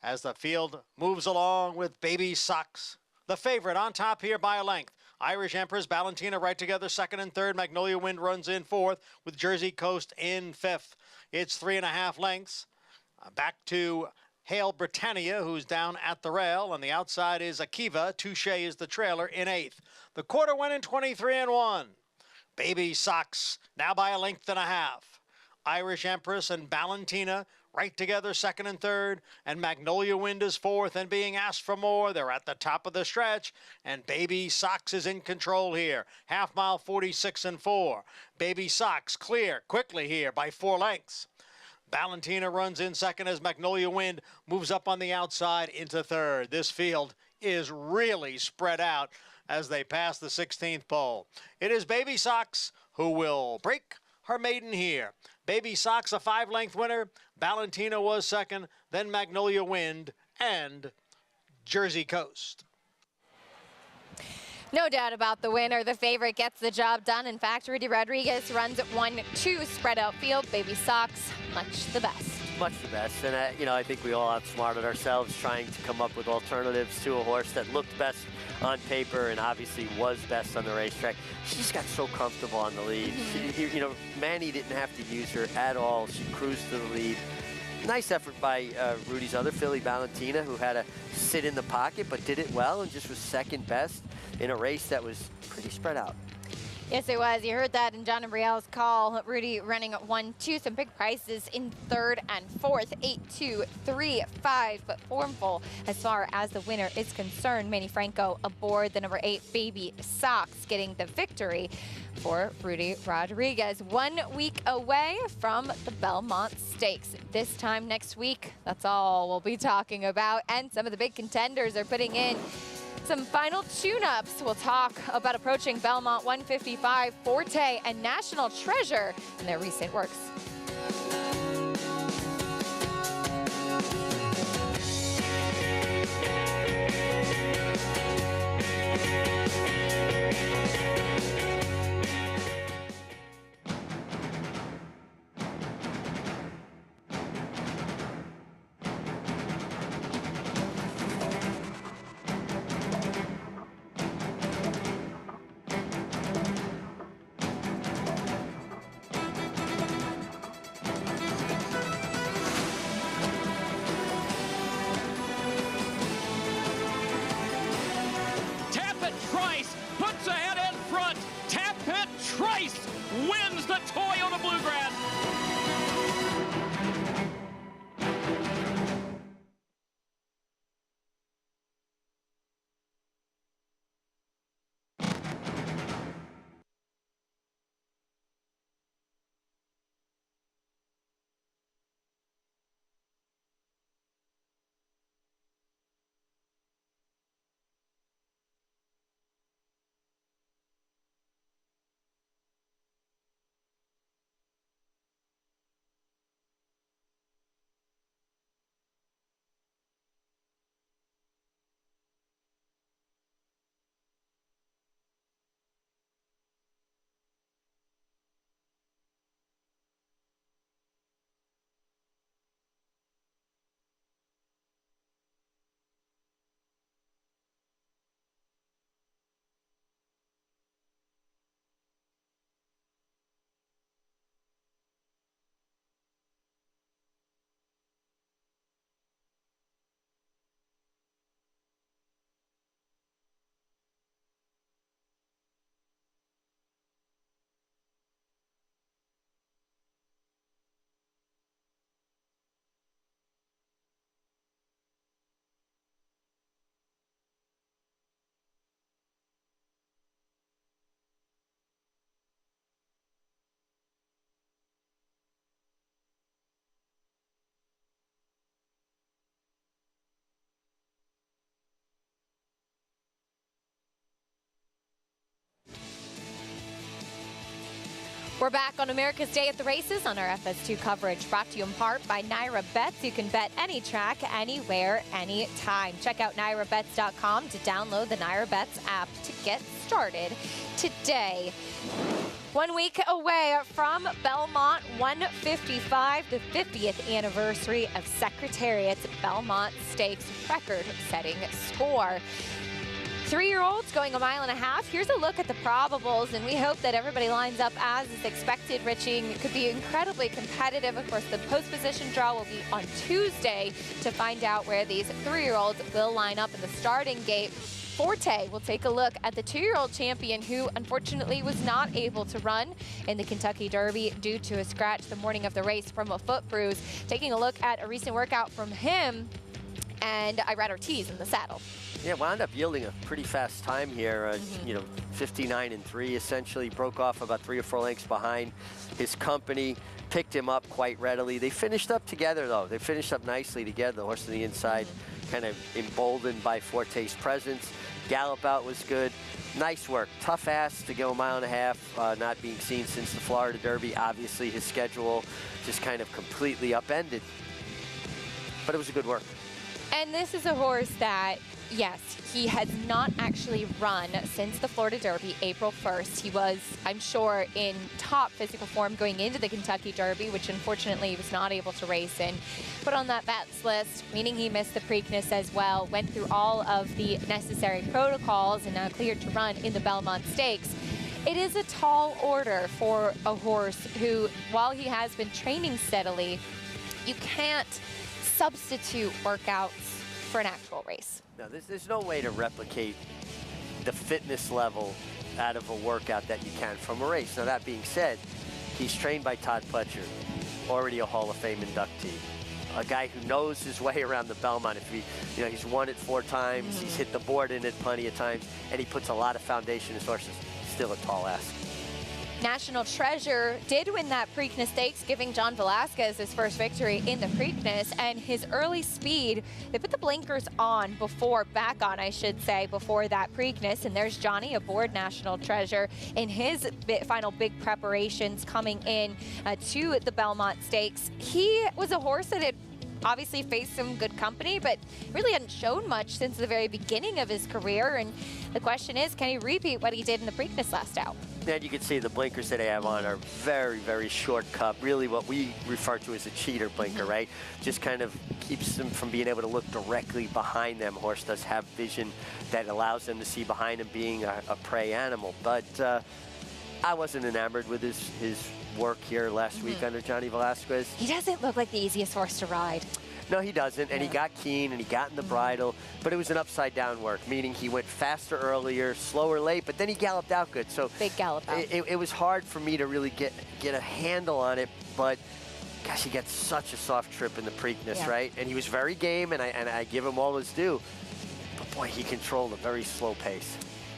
As the field moves along with Baby Sox, the favorite on top here by a length. Irish Empress, Valentina right together, 2nd and 3rd. Magnolia Wind runs in 4th with Jersey Coast in 5th. It's 3.5 lengths. Back to Hail Britannia, who's down at the rail. On the outside is Akiva. Touche is the trailer in 8th. The quarter went in 23-1. Baby Sox now by a length and a half. Irish Empress and Valentina right together, 2nd and 3rd, and Magnolia Wind is 4th and being asked for more. They're at the top of the stretch, and Baby Sox is in control here. Half mile, 46-4. Baby Sox clear quickly here by 4 lengths. Valentina runs in 2nd as Magnolia Wind moves up on the outside into 3rd. This field is really spread out as they pass the 16th pole. It is Baby Sox who will break her maiden here. Baby Sox, a 5-length winner. Valentina was 2nd, then Magnolia Wind and Jersey Coast. No doubt about the winner. The favorite gets the job done. In fact, Rudy Rodriguez runs at 1-2 spread out field. Baby Sox, much the best. Much the best. And, you know, I think we all outsmarted ourselves trying to come up with alternatives to a horse that looked best on paper and obviously was best on the racetrack. She just got so comfortable on the lead. You know, Manny didn't have to use her at all. She cruised to the lead. Nice effort by Rudy's other filly, Valentina, who had to sit in the pocket but did it well and just was 2nd best in a race that was pretty spread out. Yes, it was. You heard that in John and Brielle's call. Rudy running at 1-2. Some big prices in 3rd and 4th. 8-2, 3-5, but formful as far as the winner is concerned. Manny Franco aboard the number 8 Baby Sox, getting the victory for Rudy Rodriguez. 1 week away from the Belmont Stakes. This time next week, that's all we'll be talking about. And some of the big contenders are putting in some final tune-ups. We'll talk about approaching Belmont 155, Forte, and National Treasure in their recent works. We're back on America's Day at the Races on our FS2 coverage, brought to you in part by Naira Bets. You can bet any track, anywhere, anytime. Check out NairaBets.com to download the Naira Bets app to get started today. 1 week away from Belmont 155, the 50th anniversary of Secretariat's Belmont Stakes record-setting score. 3-year-olds going 1.5 miles. Here's a look at the probables, and we hope that everybody lines up as is expected. Riching could be incredibly competitive. Of course, the post position draw will be on Tuesday to find out where these 3-year-olds will line up in the starting gate. Forte will take a look at the 2-year-old champion who unfortunately was not able to run in the Kentucky Derby due to a scratch the morning of the race from a foot bruise. Taking a look at a recent workout from him and Irad Ortiz in the saddle. Yeah, wound up yielding a pretty fast time here, you know, 59-3, essentially. Broke off about 3 or 4 lengths behind his company, picked him up quite readily. They finished up together, though. They finished up nicely together, the horse on the inside, kind of emboldened by Forte's presence. Gallop out was good. Nice work. Tough ass to go 1.5 miles, not being seen since the Florida Derby. Obviously, his schedule just kind of completely upended. But it was a good work. And this is a horse that, yes, he has not actually run since the Florida Derby, April 1st. He was, I'm sure, in top physical form going into the Kentucky Derby, which unfortunately he was not able to race in. Put on that VATS list, meaning he missed the Preakness as well, went through all of the necessary protocols and now cleared to run in the Belmont Stakes. It is a tall order for a horse who, while he has been training steadily, you can't substitute workouts for an actual race. No, there's no way to replicate the fitness level out of a workout that you can from a race. Now, that being said, he's trained by Todd Pletcher, already a Hall of Fame inductee. A guy who knows his way around the Belmont. If he, you know, he's won it 4 times, he's hit the board in it plenty of times, and he puts a lot of foundation in his horses. Still a tall ask. National Treasure did win that Preakness Stakes, giving John Velasquez his first victory in the Preakness, and his early speed, they put the blinkers on back on, I should say, before that Preakness, and there's Johnny aboard National Treasure in his final big preparations coming in to the Belmont Stakes. He was a horse that had obviously faced some good company, but really hadn't shown much since the very beginning of his career, and the question is, can he repeat what he did in the Preakness last out? And you can see the blinkers that I have on are very, very short cup, really what we refer to as a cheater blinker, right? Just kind of keeps them from being able to look directly behind them. Horse does have vision that allows them to see behind him, being a prey animal. But I wasn't enamored with his work here last week under Johnny Velasquez. He doesn't look like the easiest horse to ride. No, he doesn't, and he got keen, and he got in the bridle, but it was an upside-down work, meaning he went faster earlier, slower late, but then he galloped out good. So big gallop out. It was hard for me to really get a handle on it, but gosh, he got such a soft trip in the Preakness, right? And he was very game, and I give him all his due, but boy, he controlled a very slow pace.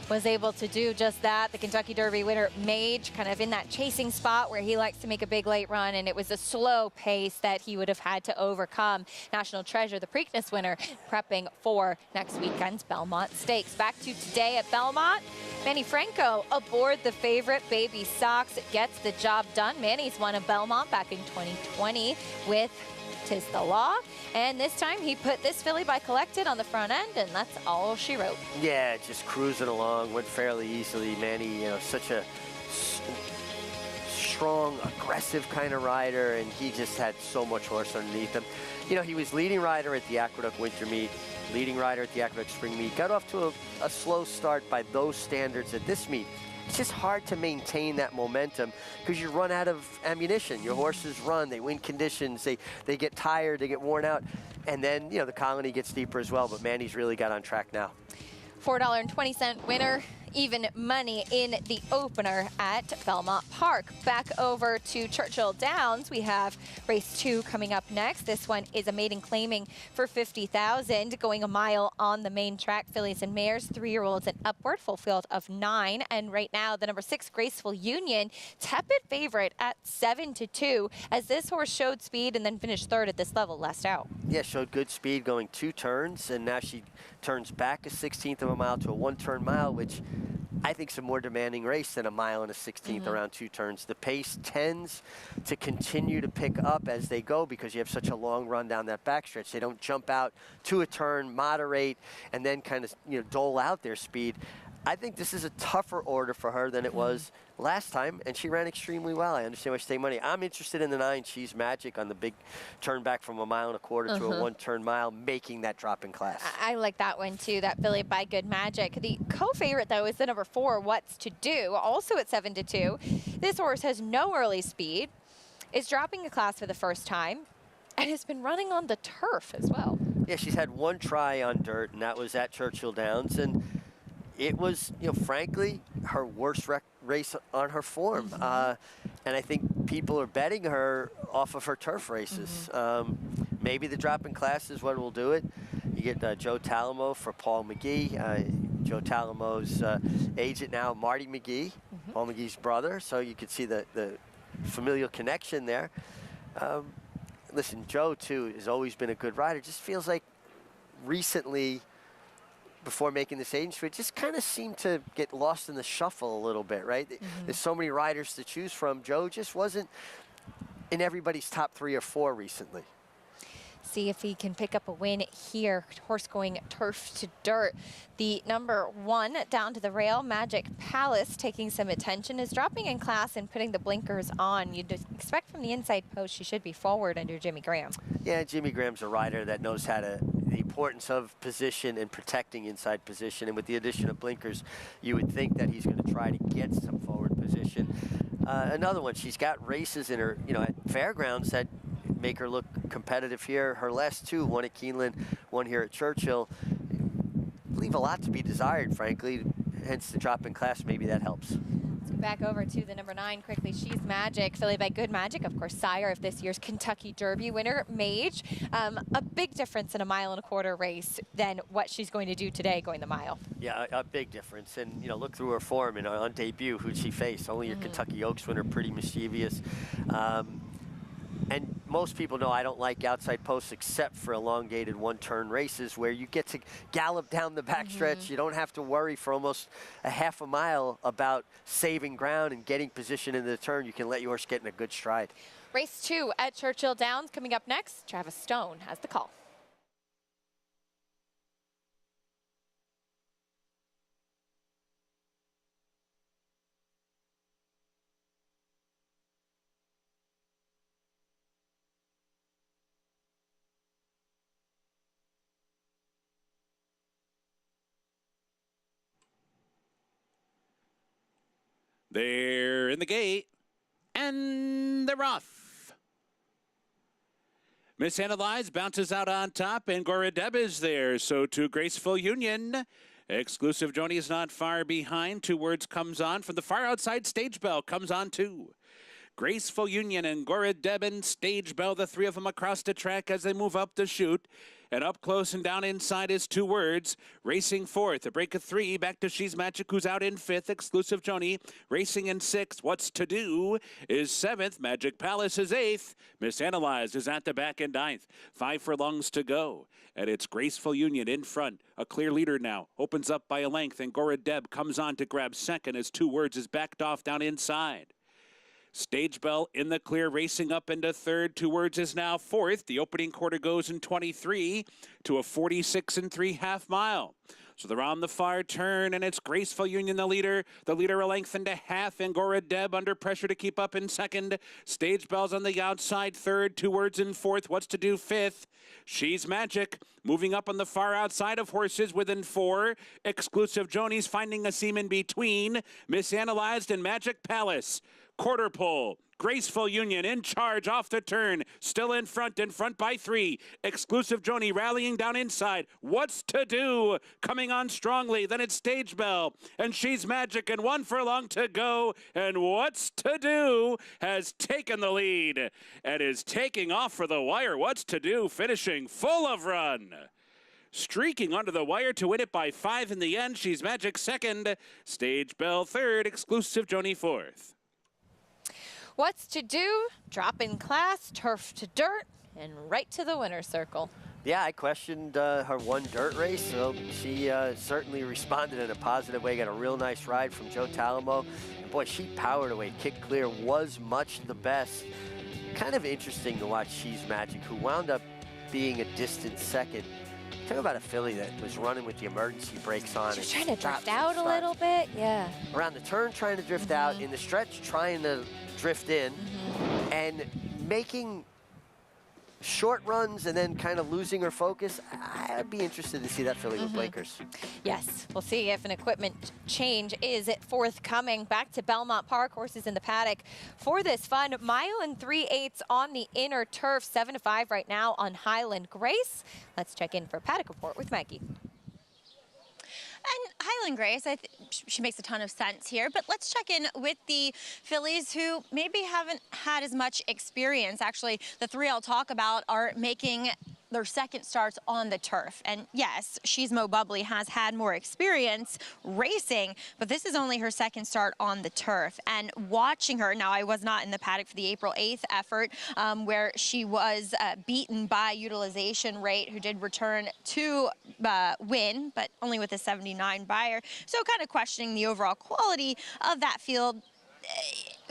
Was able to do just that. The Kentucky Derby winner, Mage, kind of in that chasing spot where he likes to make a big late run, and it was a slow pace that he would have had to overcome. National Treasure, the Preakness winner, prepping for next weekend's Belmont Stakes. Back to today at Belmont. Manny Franco aboard the favorite Baby Sox, gets the job done. Manny's won a Belmont back in 2020 with Tis the Law, and this time he put this filly by Collected on the front end, and that's all she wrote. Yeah, just cruising along, went fairly easily. Manny, you know, such a strong, aggressive kind of rider, and he just had so much horse underneath him. You know, he was leading rider at the Aqueduct Winter Meet, leading rider at the Aqueduct Spring Meet, got off to a slow start by those standards at this meet. It's just hard to maintain that momentum because you run out of ammunition. Your horses run, they win conditions, they get tired, they get worn out, and then, you know, the colony gets deeper as well, but Manny's really got on track now. $4.20 winner, even money in the opener at Belmont Park. Back over to Churchill Downs. We have race 2 coming up next. This one is a maiden claiming for $50,000, going 1 mile on the main track. Fillies and mares, 3-year-olds and upward, full field of 9. And right now, the number 6 Graceful Union, tepid favorite at 7-2, as this horse showed speed and then finished 3rd at this level last out. Yeah, showed good speed going 2 turns, and now she turns back a 1/16 of a mile to a 1-turn mile, which I think, it's a more demanding race than a mile and a 16th around 2 turns. The pace tends to continue to pick up as they go because you have such a long run down that backstretch. They don't jump out to a turn, moderate, and then kind of dole out their speed. I think this is a tougher order for her than it was last time, and she ran extremely well. I understand why she's taking money. I'm interested in the 9, She's Magic, on the big turn back from a 1.25 miles to a 1-turn mile, making that drop in class. I like that one too, that filly by Good Magic. The co-favorite, though, is the number 4, What's to Do, also at 7-2. This horse has no early speed, is dropping a class for the first time, and has been running on the turf as well. Yeah, she's had 1 try on dirt, and that was at Churchill Downs, and it was, frankly, her worst race on her form. And I think people are betting her off of her turf races. Maybe the drop in class is what will do it. You get Joe Talamo for Paul McGee. Joe Talamo's agent now, Marty McGee, Paul McGee's brother. So you could see the familial connection there. Listen, Joe, too, has always been a good rider. Just feels like recently, before making this agency, it just kind of seemed to get lost in the shuffle a little bit, right? There's so many riders to choose from. Joe just wasn't in everybody's top 3 or 4 recently. See if he can pick up a win here. Horse going turf to dirt. The number 1 down to the rail, Magic Palace, taking some attention, is dropping in class and putting the blinkers on. You'd expect from the inside post she should be forward under Jimmy Graham. Yeah, Jimmy Graham's a rider that knows how to, the importance of position and protecting inside position. And with the addition of blinkers, you would think that he's going to try to get some forward position. Another one, she's got races in her, at fairgrounds that make her look competitive here. Her last 2, one at Keeneland, one here at Churchill, leave a lot to be desired, frankly. Hence the drop in class, maybe that helps. Let's go back over to the number 9 quickly. She's Magic, filly by Good Magic, of course, sire of this year's Kentucky Derby winner, Mage. A big difference in a 1.25 mile race than what she's going to do today going the mile. Yeah, a big difference. And, look through her form and on debut, who'd she face? Only your Kentucky Oaks winner, pretty mischievous. And most people know I don't like outside posts except for elongated 1-turn races where you get to gallop down the backstretch. You don't have to worry for almost a half a mile about saving ground and getting position in the turn. You can let your horse get in a good stride. Race 2 at Churchill Downs coming up next. Travis Stone has the call. They're in the gate, and they're off. Miss Analyze bounces out on top, and Gora Deb is there. So to Graceful Union. Exclusive Joni is not far behind. 2 words comes on from the far outside. Stage Bell comes on too. Graceful Union and Gora Deb and Stage Bell, the 3 of them across the track as they move up the chute. And up close and down inside is 2 words. Racing 4th, a break of 3. Back to She's Magic, who's out in 5th. Exclusive Joni racing in 6th. What's to Do is 7th. Magic Palace is 8th. Miss Analyzed is at the back in 9th. 5 furlongs to go. And it's Graceful Union in front. A clear leader now. Opens up by a length. And Gora Deb comes on to grab 2nd as 2 words is backed off down inside. Stage Bell in the clear, racing up into 3rd. 2 words is now 4th. The opening quarter goes in 23 to a 46 3/2 mile. So they're on the far turn, and it's Graceful Union, the leader. The leader a length and a half, and Gora Deb under pressure to keep up in 2nd. Stage Bell's on the outside 3rd. 2 words in 4th. What's to Do 5th. She's Magic moving up on the far outside of horses within 4. Exclusive Joni's finding a seam in between. Miss Analyzed and Magic Palace. Quarter pole. Graceful Union in charge off the turn. Still in front by 3. Exclusive Joni rallying down inside. What's to Do coming on strongly. Then it's Stage Bell. And She's Magic and 1 furlong to go. And What's to Do has taken the lead and is taking off for the wire. What's to Do finishing full of run. Streaking onto the wire to win it by 5 in the end. She's Magic 2nd. Stage Bell 3rd. Exclusive Joni 4th. What's to Do? Drop in class, turf to dirt, and right to the winner's circle. Yeah, I questioned her one dirt race, so she certainly responded in a positive way. Got a real nice ride from Joe Talamo. And boy, she powered away. Kick Clear was much the best. Kind of interesting to watch She's Magic, who wound up being a distant second. Talk about a filly that was running with the emergency brakes on. She was trying to drift out a little bit, yeah. Around the turn, trying to drift out. In the stretch, trying to drift in. And making short runs and then kind of losing her focus. I'd be interested to see that filly with blinkers. Yes, we'll see if an equipment change is forthcoming. Back to Belmont Park, horses in the paddock for this fun. 1 3/8 on the inner turf, 7-5 right now on Highland Grace. Let's check in for a paddock report with Maggie. And Highland Grace, she makes a ton of sense here, but let's check in with the fillies who maybe haven't had as much experience. Actually, the three I'll talk about are making their second starts on the turf. And yes, She's Mo Bubbly has had more experience racing, but this is only her second start on the turf. And watching her, now I was not in the paddock for the April 8th effort, where she was beaten by Utilization Rate, who did return to win, but only with a 79 buyer. So kind of questioning the overall quality of that field.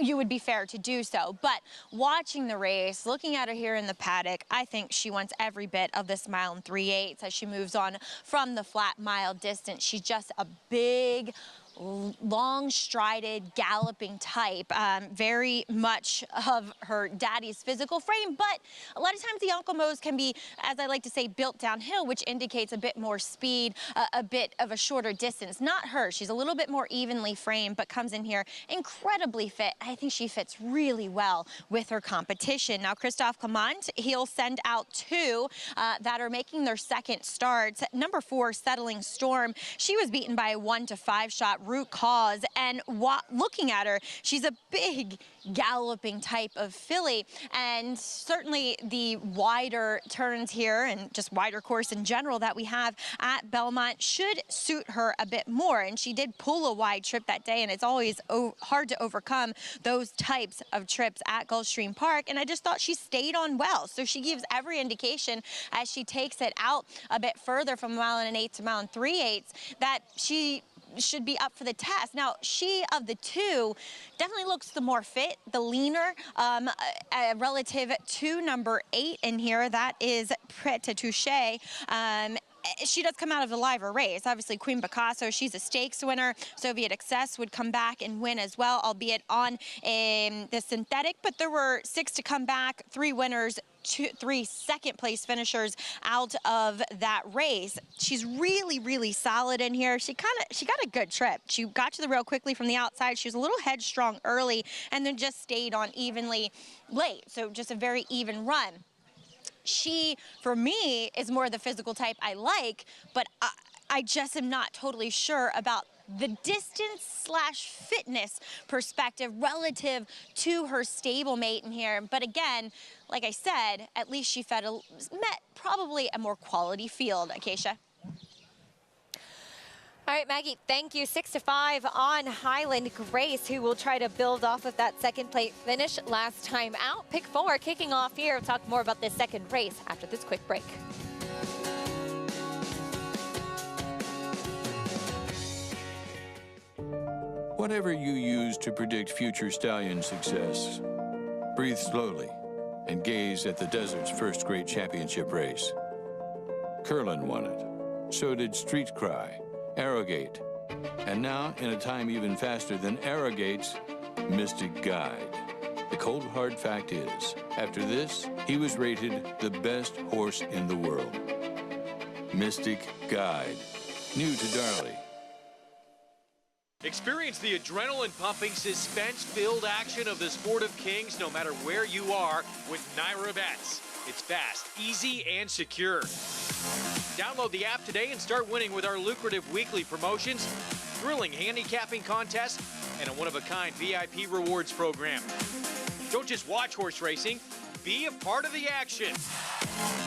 You would be fair to do so, but watching the race, looking at her here in the paddock, I think she wants every bit of this 1 3/8 as she moves on from the flat mile distance. She's just a big, long-strided, galloping type, very much of her daddy's physical frame, but a lot of times the Uncle Mo's can be, as I like to say, built downhill, which indicates a bit more speed, a bit of a shorter distance. Not her. She's a little bit more evenly framed, but comes in here incredibly fit. I think she fits really well with her competition. Now, Christophe Clement, he'll send out two that are making their second starts. Number 4, Settling Storm. She was beaten by a 1-5 shot Root Cause, and looking at her, she's a big galloping type of filly, and certainly the wider turns here and just wider course in general that we have at Belmont should suit her a bit more. And she did pull a wide trip that day, and it's always hard to overcome those types of trips at Gulfstream Park, and I just thought she stayed on well. So she gives every indication as she takes it out a bit further from 1 1/8 to 1 3/8 that she should be up for the test. Now, she of the two definitely looks the more fit, the leaner, relative to number 8 in here. That is Prêt à Toucher. She does come out of a liver race. Obviously, Queen Picasso, she's a stakes winner. Soviet Excess would come back and win as well, albeit on the synthetic. But there were 6 to come back, 3 winners, 3 second-place finishers out of that race. She's really, really solid in here. She got a good trip. She got to the rail quickly from the outside. She was a little headstrong early and then just stayed on evenly late. So just a very even run. She, for me, is more the physical type I like, but I just am not totally sure about the distance/fitness perspective relative to her stablemate in here. But again, like I said, at least she met probably a more quality field. Acacia. All right, Maggie, thank you. 6-5 on Highland Grace, who will try to build off of that second place finish last time out. Pick 4 kicking off here. We'll talk more about this second race after this quick break. Whatever you use to predict future stallion success, breathe slowly and gaze at the desert's first great championship race. Curlin won it. So did Street Cry, Arrogate, and now, in a time even faster than Arrogate's, Mystic Guide. The cold hard fact is, after this, he was rated the best horse in the world. Mystic Guide. New to Darley. Experience the adrenaline-pumping, suspense-filled action of the Sport of Kings no matter where you are with Naira Bets. It's fast, easy, and secure. Download the app today and start winning with our lucrative weekly promotions, thrilling handicapping contests, and a one-of-a-kind VIP rewards program. Don't just watch horse racing, be a part of the action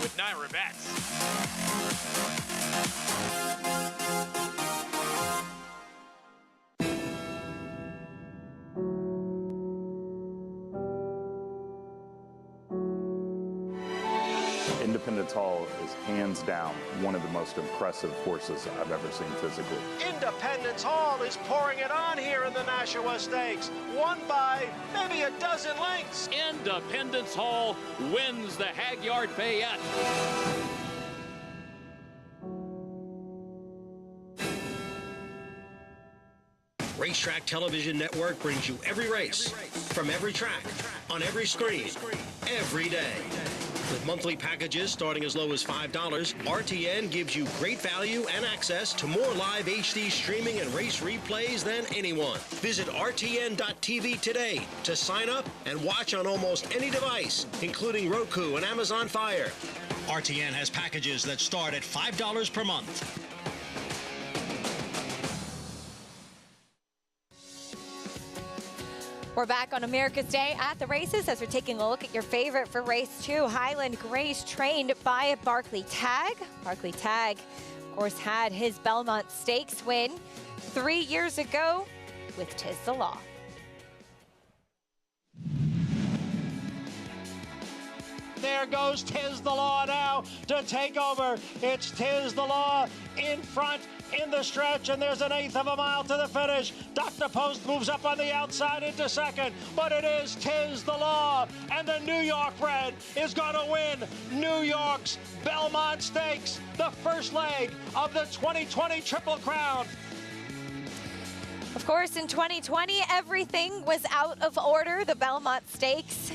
with Naira Bets. Independent Independence Hall is hands down one of the most impressive horses I've ever seen physically. Independence Hall is pouring it on here in the Nashua Stakes. Won by maybe a dozen lengths. Independence Hall wins the Hagyard Fayette. Racetrack Television Network brings you every race, from every track, on every screen, every day. With monthly packages starting as low as $5, RTN gives you great value and access to more live HD streaming and race replays than anyone. Visit RTN.tv today to sign up and watch on almost any device, including Roku and Amazon Fire. RTN has packages that start at $5 per month. We're back on America's Day at the races as we're taking a look at your favorite for race 2, Highland Grace, trained by Barclay Tagg. Barclay Tagg, of course, had his Belmont Stakes win 3 years ago with 'Tis the Law. There goes 'Tis the Law now to take over. It's 'Tis the Law in front in the stretch, and there's an eighth of a mile to the finish. Dr. Post moves up on the outside into second, but it is 'Tis the Law, and the New York bred is going to win New York's Belmont Stakes, the first leg of the 2020 Triple Crown. Of course, in 2020, everything was out of order. The Belmont Stakes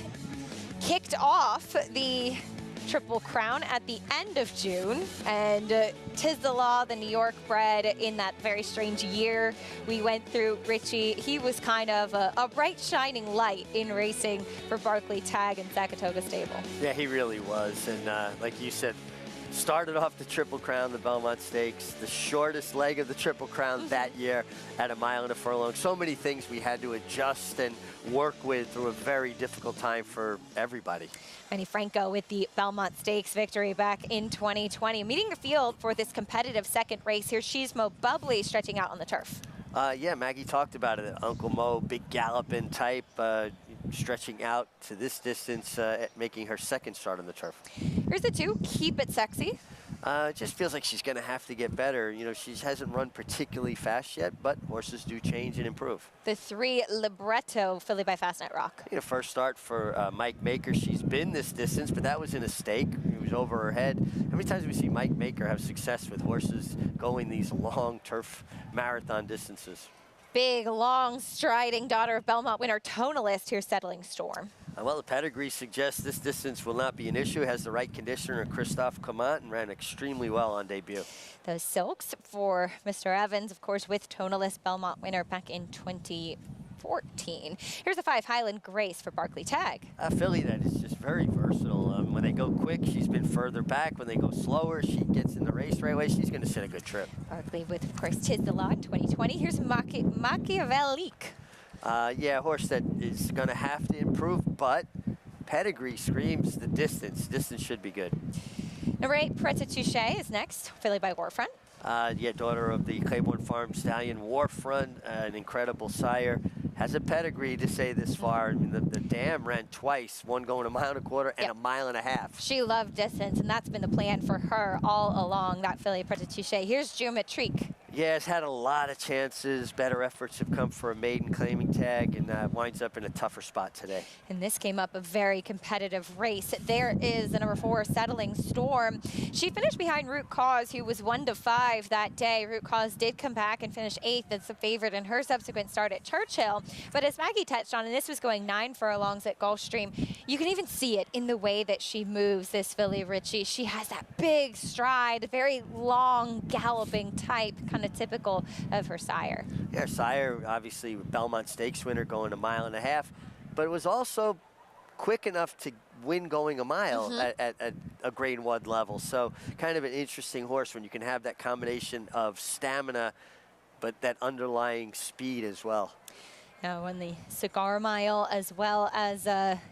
kicked off the Triple Crown at the end of June, and 'Tis the Law, the New York bred, in that very strange year we went through, Richie, he was kind of a bright shining light in racing for Barclay Tagg and Zacatoga Stable. Yeah, he really was, and like you said, started off the Triple Crown, the Belmont Stakes, the shortest leg of the Triple Crown that year at 1 mile and a furlong. So many things we had to adjust and work with through a very difficult time for everybody. Manny Franco with the Belmont Stakes victory back in 2020. Meeting the field for this competitive second race here, She's Mo Bubbly stretching out on the turf. Yeah, Maggie talked about it. Uncle Mo, big galloping type, stretching out to this distance, making her second start on the turf. Here's the 2, Keep It Sexy. It just feels like she's going to have to get better. You know, she hasn't run particularly fast yet, but horses do change and improve. The 3, Libretto, filly by Fastnet Rock. You know, first start for Mike Maker. She's been this distance, but that was in a stake. It was over her head. How many times do we see Mike Maker have success with horses going these long turf marathon distances? Big, long, striding daughter of Belmont winner Tonalist here settling Storm. Well, the pedigree suggests this distance will not be an issue. Has the right conditioner, Christophe Comant, and ran extremely well on debut. Those silks for Mr. Evans, of course, with Tonalist, Belmont winner back in 2014. Here's the 5, Highland Grace for Barclay Tagg. A filly that is just very versatile. When they go quick, she's been further back. When they go slower, she gets in the race right away. She's going to set a good trip. Barclay with, of course, 'Tis the Law in 2020. Here's Machiavellique. Yeah, a horse that is going to have to improve, but pedigree screams the distance. Distance should be good. Number 8, Preta Touche is next, filly by Warfront. Yeah, daughter of the Claiborne Farm stallion Warfront, an incredible sire. Has a pedigree to say this far. I mean, the dam ran twice, one going 1.25 miles and 1.5 miles. She loved distance, and that's been the plan for her all along, that filly Preta Touche. Here's Geometrique. Yeah, it's had a lot of chances. Better efforts have come for a maiden claiming Tag, and winds up in a tougher spot today. And this came up a very competitive race. There is the number 4, Settling Storm. She finished behind Root Cause, who was 1-5 that day. Root Cause did come back and finish 8th as the favorite in her subsequent start at Churchill. But as Maggie touched on, and this was going 9 furlongs at Gulfstream, you can even see it in the way that she moves, this filly, Richie. She has that big stride, very long galloping type, kind of typical of her sire. Yeah, her sire, obviously Belmont Stakes winner, going 1.5 miles, but it was also quick enough to win going 1 mile at a grade 1 level. So kind of an interesting horse when you can have that combination of stamina, but that underlying speed as well. won the Cigar Mile as well as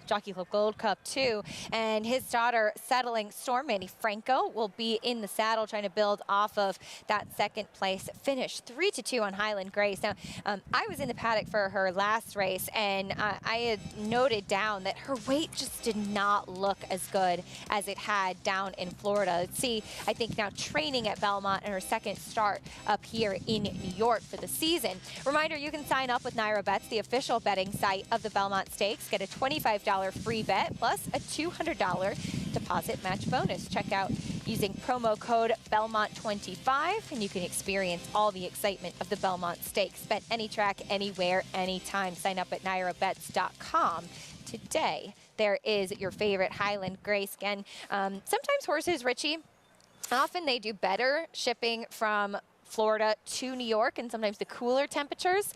Jockey Club Gold Cup too. And his daughter settling Storm, Manny Franco, will be in the saddle trying to build off of that second place finish. 3-2 on Highland Grace. Now, I was in the paddock for her last race, and I had noted down that her weight just did not look as good as it had down in Florida. Let's see, I think now training at Belmont and her second start up here in New York for the season. Reminder, you can sign up with Naira Bets, the official betting site of the Belmont Stakes. Get a $25 free bet plus a $200 deposit match bonus. Check out using promo code Belmont25 and you can experience all the excitement of the Belmont Stakes. Bet any track, anywhere, anytime. Sign up at NairaBets.com today. There is your favorite Highland Grace. Again, sometimes horses, Richie, often they do better shipping from Florida to New York and sometimes the cooler temperatures.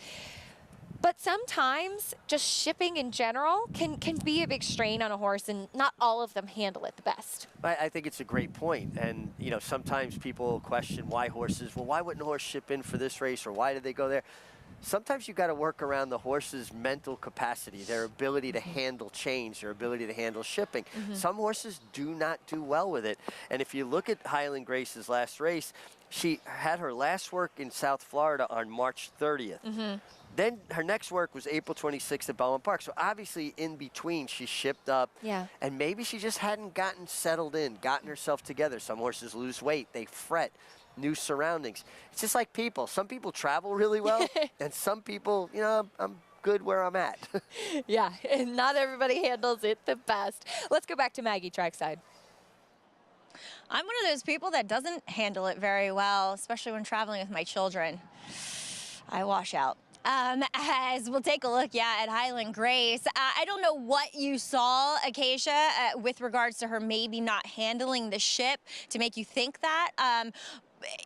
But sometimes just shipping in general can be a big strain on a horse, and not all of them handle it the best. I think it's a great point. And, you know, sometimes people question why horses, well, why wouldn't a horse ship in for this race, or why did they go there? Sometimes you got to work around the horse's mental capacity, their ability to handle change, their ability to handle shipping. Some horses do not do well with it. And if you look at Highland Grace's last race, she had her last work in South Florida on March 30th. Then her next work was April 26th at Belmont Park. So obviously in between she shipped up. And maybe she just hadn't gotten settled in, gotten herself together. Some horses lose weight, they fret. New surroundings. It's just like people. Some people travel really well, and some people, you know, I'm good where I'm at. Yeah, and not everybody handles it the best. Let's go back to Maggie trackside. I'm one of those people that doesn't handle it very well, especially when traveling with my children. I wash out. As we'll take a look, at Highland Grace. I don't know what you saw, Acacia, with regards to her maybe not handling the ship to make you think that.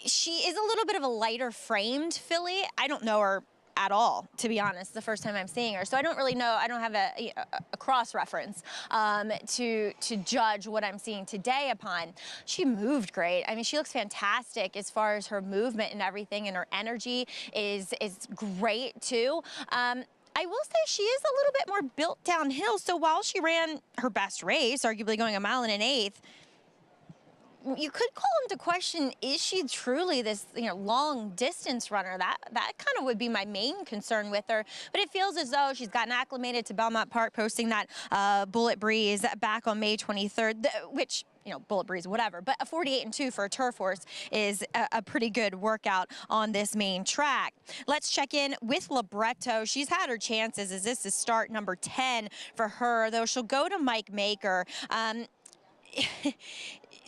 She is a little bit of a lighter framed filly. I don't know her at all, to be honest, the first time I'm seeing her. So I don't really know, I don't have a cross-reference to judge what I'm seeing today upon. She moved great. I mean, she looks fantastic as far as her movement and everything, and her energy is great too. I will say she is a little bit more built downhill. So while she ran her best race, arguably going 1 1/8 miles, you could call into question, is she truly this, long distance runner? That kind of would be my main concern with her. But it feels as though she's gotten acclimated to Belmont Park, posting that Bullet Breeze back on May 23rd, which, Bullet Breeze, whatever. But a 48-2 for a turf horse is a pretty good workout on this main track. Let's check in with Libretto. She's had her chances as this is start number 10 for her, though she'll go to Mike Maker.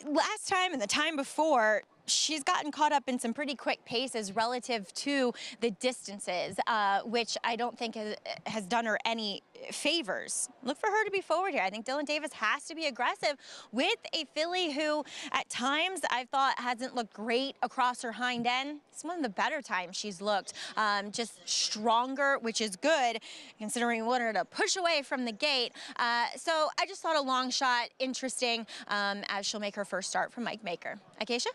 Last time and the time before, she's gotten caught up in some pretty quick paces relative to the distances, which I don't think has done her any favors. Look for her to be forward here. I think Dylan Davis has to be aggressive with a filly who at times I've thought hasn't looked great across her hind end. It's one of the better times she's looked, just stronger, which is good considering we wanted her to push away from the gate. So I just thought a long shot interesting as she'll make her first start from Mike Maker. Acacia?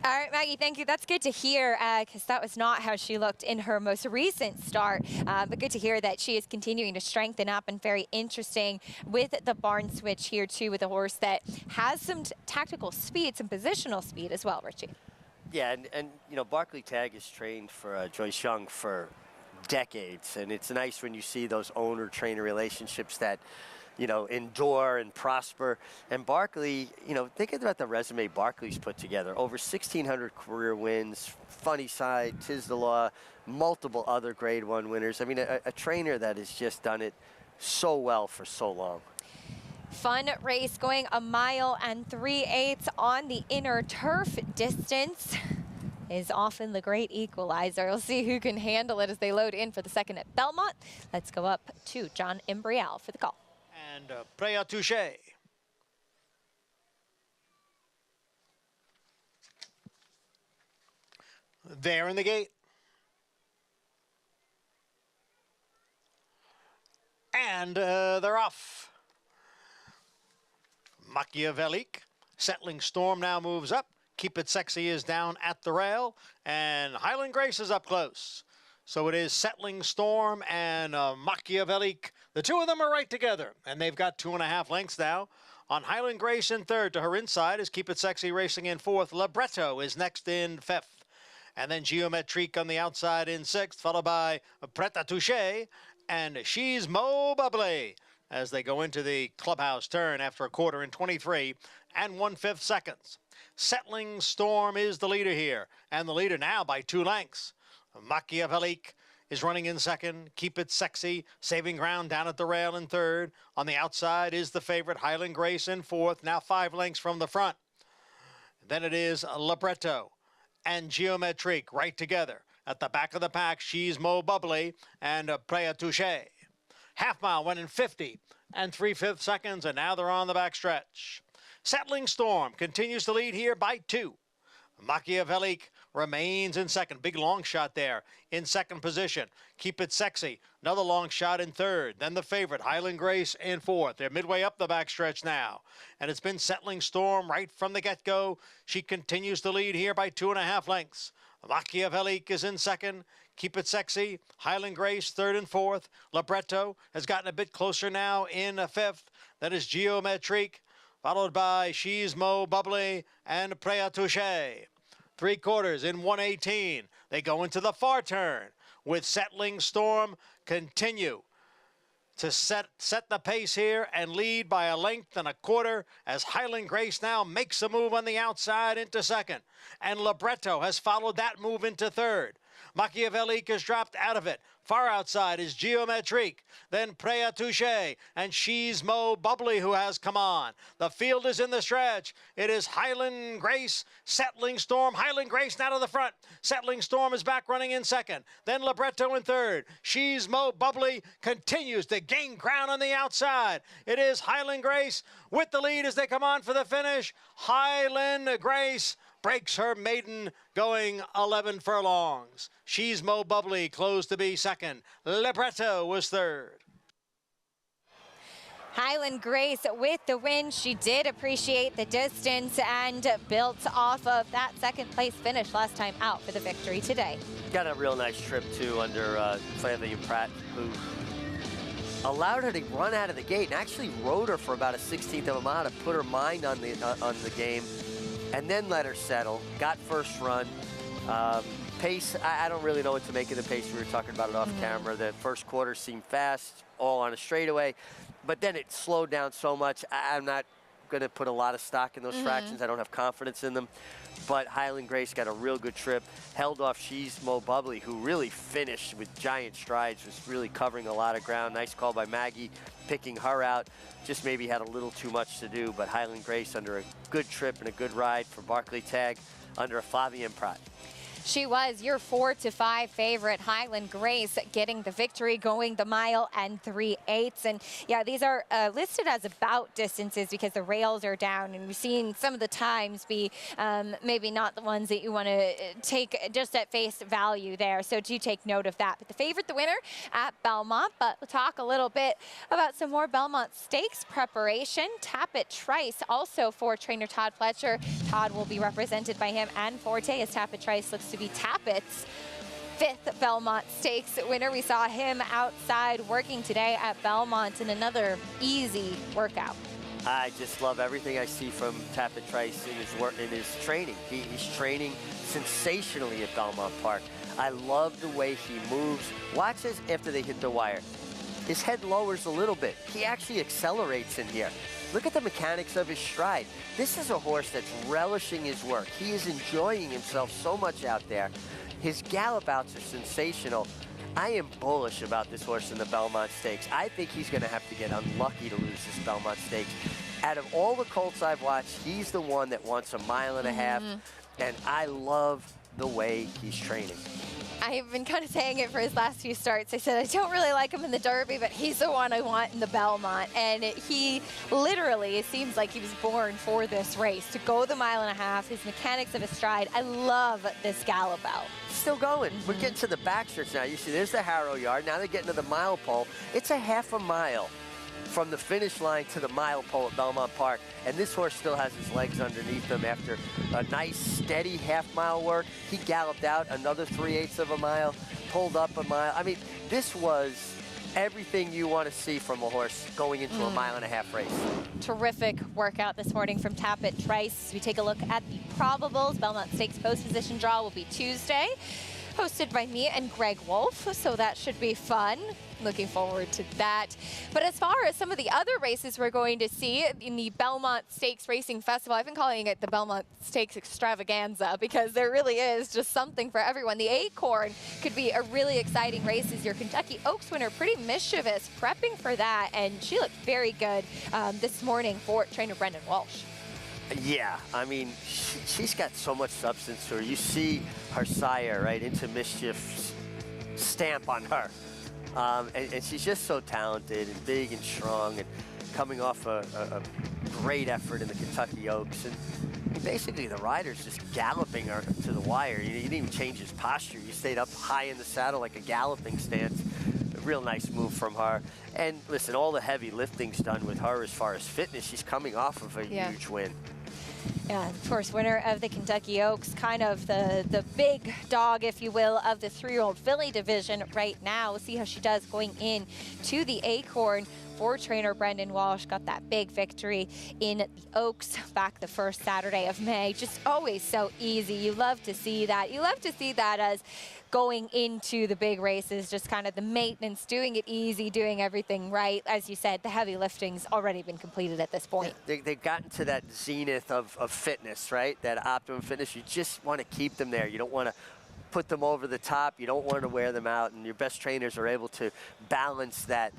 All right, Maggie, thank you. That's good to hear because that was not how she looked in her most recent start. But good to hear that she is continuing to strengthen up, and very interesting with the barn switch here too, with a horse that has some tactical speed, some positional speed as well, Richie. Yeah, and Barclay Tagg has trained for Joyce Young for decades, and it's nice when you see those owner-trainer relationships that endure and prosper. And Barclay, think about the resume Barclay's put together. Over 1,600 career wins, Funny Side, Tiz the Law, multiple other Grade 1 winners. I mean, a trainer that has just done it so well for so long. Fun race going 1 3/8 miles on the inner turf. Distance is often the great equalizer. We'll see who can handle it as they load in for the second at Belmont. Let's go up to John Imbrial for the call. And Preya Touche. There in the gate. And they're off. Machiavellic. Settling Storm now moves up. Keep It Sexy is down at the rail. And Highland Grace is up close. So it is Settling Storm and Machiavellique. The two of them are right together, and they've got 2.5 lengths now. On Highland Grace in third, to her inside is Keep It Sexy racing in fourth. Libretto is next in fifth. And then Geometrique on the outside in sixth, followed by Prêt à Toucher and She's Mo Bubbly as they go into the clubhouse turn after a quarter in 23 and 1/5 seconds. Settling Storm is the leader here, and the leader now by 2 lengths. Machiavellique is running in second. Keep It Sexy, saving ground down at the rail in third. On the outside is the favorite Highland Grace in fourth, now 5 lengths from the front. Then it is Libretto and Geometrique right together. At the back of the pack, She's Mo Bubbly and Prêt à Toucher. Half mile went in 50 and 3/5 seconds, and now they're on the back stretch. Settling Storm continues to lead here by 2. Machiavellique remains in second. Big long shot there in second position. Keep It Sexy, another long shot in third. Then the favorite, Highland Grace, in fourth. They're midway up the backstretch now. And it's been Settling Storm right from the get-go. She continues to lead here by 2.5 lengths. Machiavellique is in second. Keep It Sexy, Highland Grace, third and fourth. Libretto has gotten a bit closer now in fifth. That is Geometrique, followed by She's Mo Bubbly and Prêt à Toucher. 3/4 in 1:18. They go into the far turn with Settling Storm continue to set the pace here and lead by 1.25 lengths as Highland Grace now makes a move on the outside into second. And Libretto has followed that move into third. Machiavellique has dropped out of it. Far outside is Geometrique, then Prêt à Toucher, and She's Mo Bubbly who has come on. The field is in the stretch. It is Highland Grace, Settling Storm. Highland Grace now to the front. Settling Storm is back running in second. Then Libretto in third. She's Mo Bubbly continues to gain ground on the outside. It is Highland Grace with the lead as they come on for the finish. Highland Grace breaks her maiden going 11 furlongs. She's Mo Bubbly closed to be second. Libretto was third. Highland Grace with the win. She did appreciate the distance and built off of that second place finish last time out for the victory today. Got a real nice trip too under Flavia Pratt, who allowed her to run out of the gate and actually rode her for about a 1/16 of a mile to put her mind on the game, and then let her settle. Got first run. Pace, I don't really know what to make of the pace. We were talking about it off camera. The first quarter seemed fast, all on a straightaway, but then it slowed down so much. I'm not going to put a lot of stock in those fractions. I don't have confidence in them. But Highland Grace got a real good trip, held off She's Mo Bubbly, who really finished with giant strides, was really covering a lot of ground. Nice call by Maggie, picking her out. Just maybe had a little too much to do, but Highland Grace under a good trip and a good ride for Barclay Tagg under a Flavien Prat. She was your 4-5 favorite, Highland Grace, getting the victory, going the mile and 3/8. And yeah, these are listed as about distances because the rails are down, and we've seen some of the times be maybe not the ones that you want to take just at face value there. So do take note of that. But the favorite, the winner at Belmont. But we'll talk a little bit about some more Belmont Stakes preparation. Tappet Trice also for trainer Todd Fletcher. Todd will be represented by him and Forte as Tappet Trice looks to be Tappet's 5th Belmont Stakes winner. We saw him outside working today at Belmont in another easy workout. I just love everything I see from Tappet Trice in his work, in his training. He's training sensationally at Belmont Park. I love the way he moves. Watch as after they hit the wire. His head lowers a little bit. He actually accelerates in here. Look at the mechanics of his stride. This is a horse that's relishing his work. He is enjoying himself so much out there. His gallop outs are sensational. I am bullish about this horse in the Belmont Stakes. I think he's going to have to get unlucky to lose this Belmont Stakes. Out of all the colts I've watched, he's the one that wants a mile and a half, and I love the way he's training. I've been kind of saying it for his last few starts. I said I don't really like him in the Derby, but he's the one I want in the Belmont. And he literally, it seems like he was born for this race, to go the mile and a half, his mechanics of his stride. I love this gallop out. Still going. We're getting to the backstretch now. You see, there's the Harrow Yard. Now they're getting to the mile pole. It's a half a mile from the finish line to the mile pole at Belmont Park. And this horse still has his legs underneath him after a nice, steady half-mile work. He galloped out another 3/8 of a mile. pulled up a mile. I mean, this was everything you want to see from a horse going into a mile-and-a-half race. Terrific workout this morning from Tapit Trice. We take a look at the probables. Belmont Stakes post position draw will be Tuesday, hosted by me and Greg Wolf, so that should be fun. Looking forward to that. But as far as some of the other races we're going to see in the Belmont Stakes Racing Festival, I've been calling it the Belmont Stakes Extravaganza because there really is just something for everyone. The Acorn could be a really exciting race as your Kentucky Oaks winner, pretty mischievous, prepping for that, and she looked very good this morning for trainer Brendan Walsh. Yeah, I mean, she's got so much substance to her. You see her sire, right, Into Mischief's stamp on her. And she's just so talented and big and strong and coming off a great effort in the Kentucky Oaks. And basically the rider's just galloping her to the wire. You didn't even change his posture. You stayed up high in the saddle like a galloping stance. A real nice move from her. And listen, all the heavy lifting's done with her as far as fitness. She's coming off of a huge win. Yeah, of course, winner of the Kentucky Oaks, kind of the big dog, if you will, of the 3-year-old filly division right now. We'll see how she does going in to the Acorn for trainer Brendan Walsh. Got that big victory in the Oaks back the first Saturday of May. Just always so easy. You love to see that. You love to see that as going into the big races, just kind of the maintenance, doing it easy, doing everything right. As you said, the heavy lifting's already been completed at this point. They've gotten to that zenith of fitness, right? That optimum fitness. You just want to keep them there. You don't want to put them over the top. You don't want to wear them out. And your best trainers are able to balance that,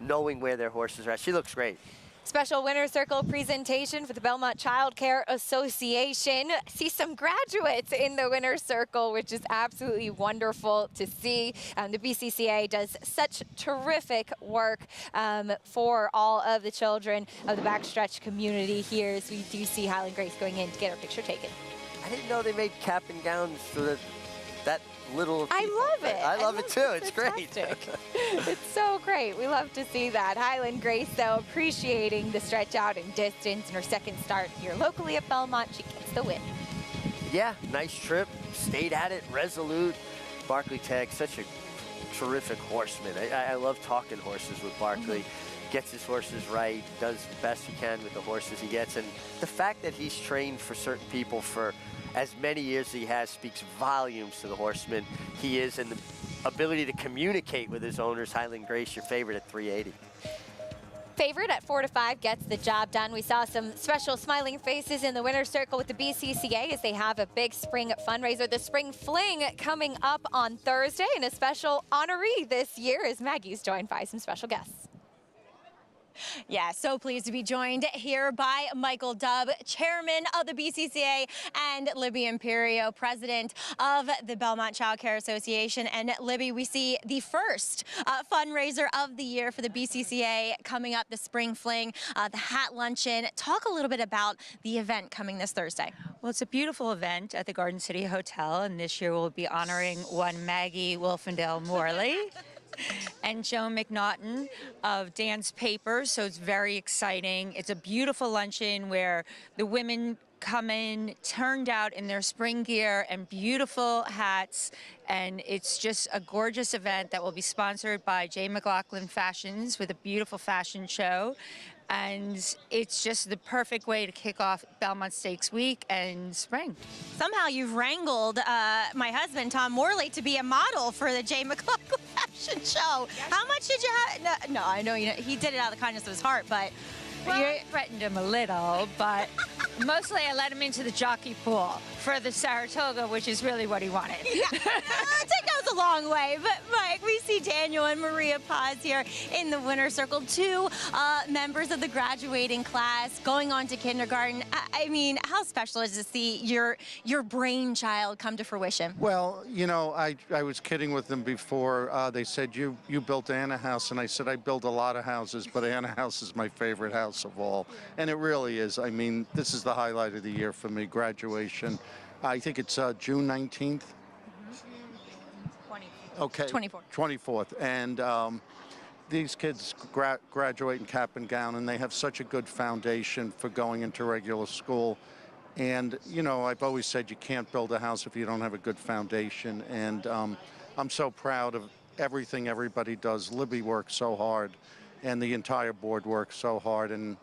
knowing where their horses are at. She looks great. Special winner's circle presentation for the Belmont Child Care Association. See some graduates in the winner's circle, which is absolutely wonderful to see. The BCCA does such terrific work for all of the children of the backstretch community here. So we do see Highland Grace going in to get her picture taken. I didn't know they made cap and gowns for that little. I love it. I love it too. It's great. It's so great. We love to see that. Highland Grace, though, appreciating the stretch out in distance in her second start here locally at Belmont. She gets the win. Yeah, nice trip. Stayed at it, resolute. Barclay Tagg, such a terrific horseman. I love talking horses with Barclay. Gets his horses right, does the best he can with the horses he gets. And the fact that he's trained for certain people for as many years as he has speaks volumes to the horseman he is and the ability to communicate with his owners. Highland Grace, your favorite at 380. Favorite at 4-5 gets the job done. We saw some special smiling faces in the winner's circle with the BCCA as they have a big spring fundraiser. The Spring Fling coming up on Thursday, and a special honoree this year as Maggie's joined by some special guests. Yeah, so pleased to be joined here by Michael Dubb, chairman of the BCCA, and Libby Imperio, president of the Belmont Child Care Association. And Libby, we see the first fundraiser of the year for the BCCA coming up, the Spring Fling, the Hat Luncheon. Talk a little bit about the event coming this Thursday. Well, it's a beautiful event at the Garden City Hotel, and this year we'll be honoring one Maggie Wolfendale Morley. And Joan McNaughton of Dance Papers, so it's very exciting. It's a beautiful luncheon where the women come in turned out in their spring gear and beautiful hats, and it's just a gorgeous event that will be sponsored by J. McLaughlin Fashions with a beautiful fashion show. And it's just the perfect way to kick off Belmont Stakes Week and spring. Somehow you've wrangled my husband, Tom Morley, to be a model for the J. McLaughlin Fashion Show. How much did you have? No, I know he did it out of the kindness of his heart, but... Well, you threatened him a little, but mostly I let him into the jockey pool for the Saratoga, which is really what he wanted. Yeah, it goes a long way. But, Mike, we see Daniel and Maria Paz here in the winner's circle, two members of the graduating class going on to kindergarten. I mean, how special is to see your brainchild come to fruition? Well, you know, I was kidding with them before. They said, you built Anna House, and I said, I built a lot of houses, but Anna House is my favorite house of all, and it really is. I mean, this is the highlight of the year for me, graduation. I think it's June 19th. 24th. Okay. 24th. And these kids graduate in cap and gown, and they have such a good foundation for going into regular school. And, you know, I've always said you can't build a house if you don't have a good foundation. And I'm so proud of everything everybody does. Libby works so hard, and the entire board works so hard. And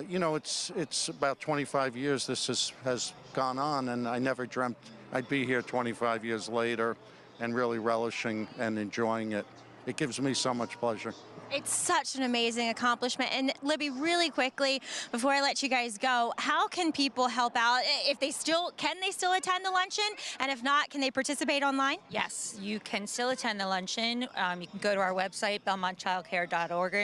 you know, it's about 25 years this has gone on, and I never dreamt I'd be here 25 years later and really relishing and enjoying it. It gives me so much pleasure. It's such an amazing accomplishment. And Libby, really quickly, before I let you guys go, how can people help out? If they still, can they still attend the luncheon? And if not, can they participate online? Yes, you can still attend the luncheon. You can go to our website, belmontchildcare.org,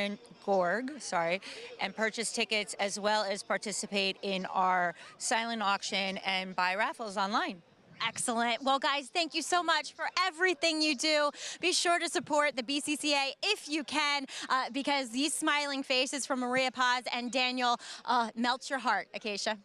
and purchase tickets, as well as participate in our silent auction and buy raffles online. Excellent. Well, guys, thank you so much for everything you do. Be sure to support the BCCA if you can, because these smiling faces from Maria Paz and Daniel melt your heart, Acacia.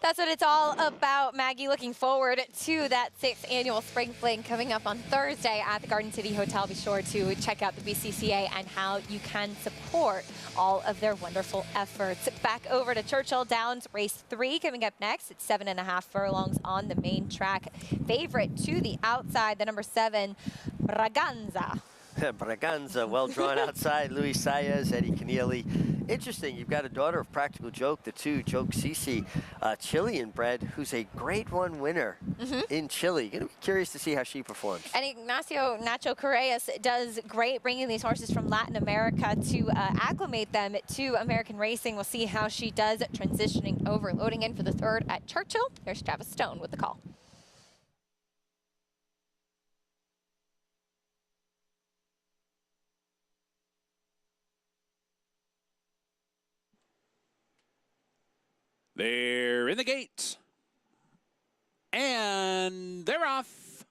That's what it's all about, Maggie. Looking forward to that 6th annual Spring Fling coming up on Thursday at the Garden City Hotel. Be sure to check out the BCCA and how you can support all of their wonderful efforts. Back over to Churchill Downs, race 3 coming up next. It's 7.5 furlongs on the main track. Favorite to the outside, the number 7, Braganza. Braganza, well drawn outside. Luis Saez, Eddie Keneally. Interesting, you've got a daughter of Practical Joke, the 2, Joke Cece, Chilean bred, who's a Grade 1 winner in Chile. Gonna be curious to see how she performs. And Ignacio Nacho Correas does great bringing these horses from Latin America to acclimate them to American racing. We'll see how she does transitioning over. Loading in for the 3rd at Churchill. Here's Travis Stone with the call. They're in the gates. And they're off.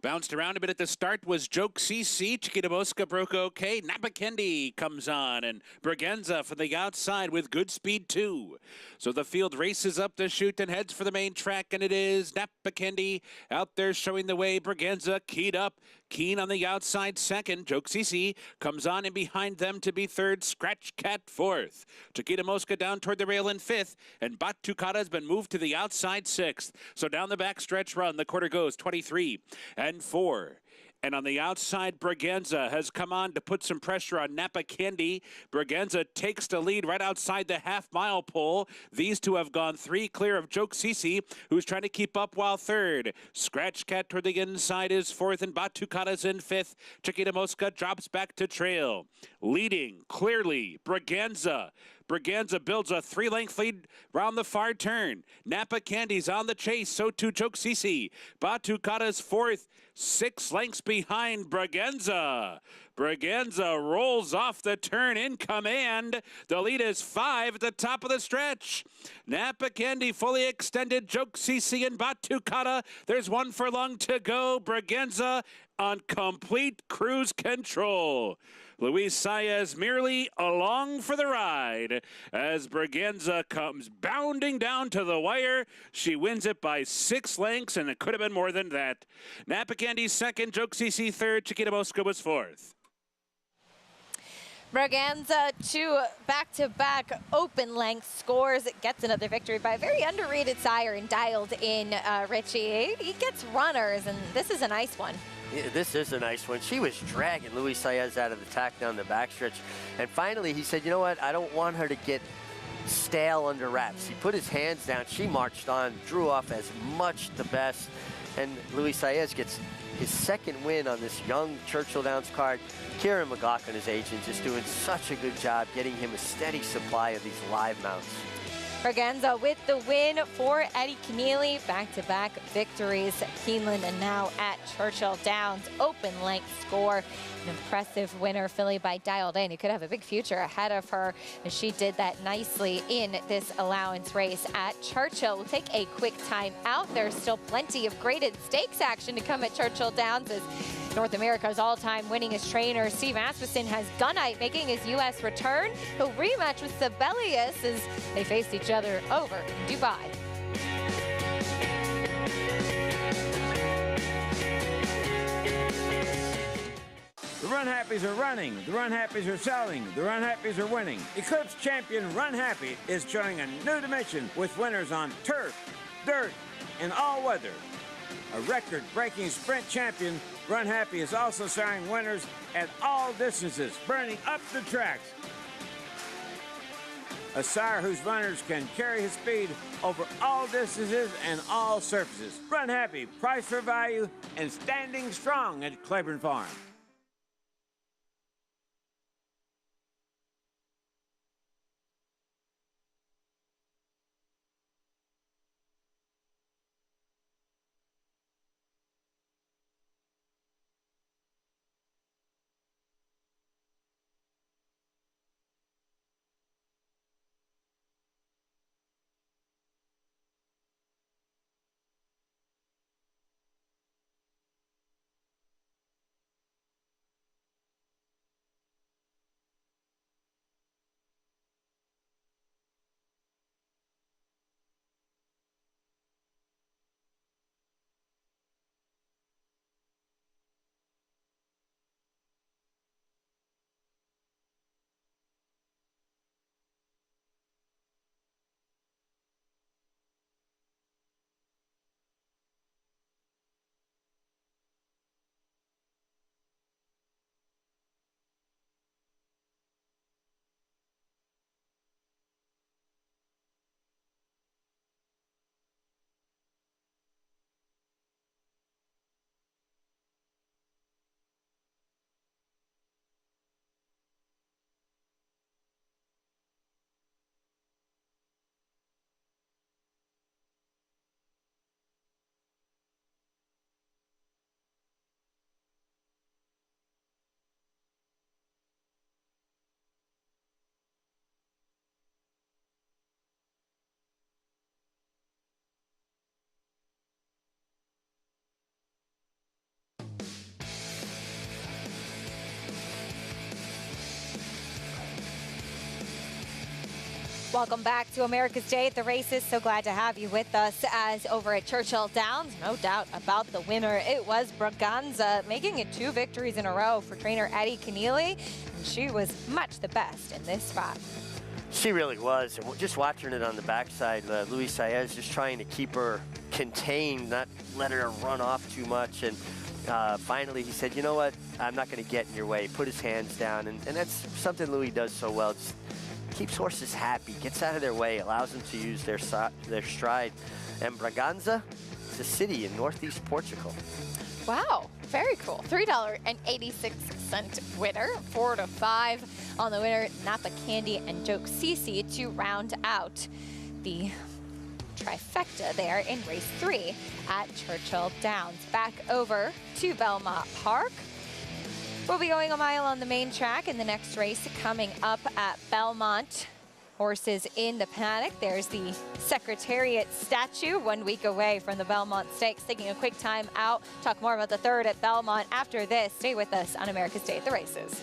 Bounced around a bit at the start was Joke CC. Chiquita Mosca broke okay. Napa Kendi comes on, and Braganza from the outside with good speed too. So the field races up the chute and heads for the main track, and it is Napa Kendi out there showing the way. Braganza keyed up. Keen on the outside 2nd. Joke CC comes on in behind them to be 3rd. Scratch Cat 4th. Chiquita Mosca down toward the rail in 5th. And Batucada has been moved to the outside 6th. So down the back stretch run, the quarter goes 23 and 4. And on the outside, Braganza has come on to put some pressure on Napa Kendi. Braganza takes the lead right outside the half-mile pole. These two have gone 3 clear of Joke Cece, who's trying to keep up while 3rd. Scratch Cat toward the inside is 4th, and Batucada's in 5th. Chiquita Mosca drops back to trail. Leading clearly, Braganza. Braganza builds a 3-length lead round the far turn. Napa Kendi's on the chase, so too Joke Cece. Batucada's 4th, 6 lengths behind Braganza. Braganza rolls off the turn in command. The lead is 5 at the top of the stretch. Napa Kendi fully extended. Joke Cece and Batucada. There's 1 furlong to go. Braganza on complete cruise control. Luis Saez merely along for the ride as Braganza comes bounding down to the wire. She wins it by 6 lengths, and it could have been more than that. Napa Kendi's 2nd, Joke Cece 3rd, Chiquita Mosca was 4th. Braganza, 2 back-to-back open length scores. It gets another victory by a very underrated sire and dialed in Richie. He gets runners, and this is a nice one. Yeah, this is a nice one. She was dragging Luis Saez out of the tack down the backstretch. And finally, he said, you know what? I don't want her to get stale under wraps. He put his hands down. She marched on, drew off as much the best. And Luis Saez gets his 2nd win on this young Churchill Downs card. Kieran McLaughlin, his agent, just doing such a good job getting him a steady supply of these live mounts. Braganza with the win for Eddie Keneally. Back-to-back victories at Keeneland and now at Churchill Downs. Open length score. An impressive winner, filly by Dialed In. You could have a big future ahead of her, and she did that nicely in this allowance race at Churchill. We'll take a quick time out. There's still plenty of graded stakes action to come at Churchill Downs as North America's all-time winningest trainer, Steve Asmussen, has Gunite making his U.S. return. He'll rematch with Sibelius as they faced each other over in Dubai. The Run Happies are running, the Run Happies are selling, the Run Happies are winning. Eclipse champion Run Happy is showing a new dimension with winners on turf, dirt, and all weather. A record-breaking sprint champion, Run Happy is also siring winners at all distances, burning up the tracks. A sire whose runners can carry his speed over all distances and all surfaces. Run Happy, price for value, and standing strong at Claiborne Farm. Welcome back to America's Day at the Races. So glad to have you with us as over at Churchill Downs. No doubt about the winner. It was Braganza, making it 2 victories in a row for trainer Eddie Kenneally. And she was much the best in this spot. She really was. And just watching it on the backside, Luis Saez just trying to keep her contained, not let her run off too much. And finally he said, you know what, I'm not going to get in your way. Put his hands down. And that's something Luis does so well. Just keeps horses happy, gets out of their way, allows them to use their stride. And Braganza is a city in northeast Portugal. Wow, very cool. $3.86 winner, 4 to 5 on the winner, Napa Candy and Joke Cici to round out the trifecta there in race 3 at Churchill Downs. Back over to Belmont Park. We'll be going a mile on the main track in the next race coming up at Belmont. Horses in the paddock. There's the Secretariat statue 1 week away from the Belmont Stakes. Taking a quick time out. Talk more about the 3rd at Belmont after this. Stay with us on America's Day at the Races.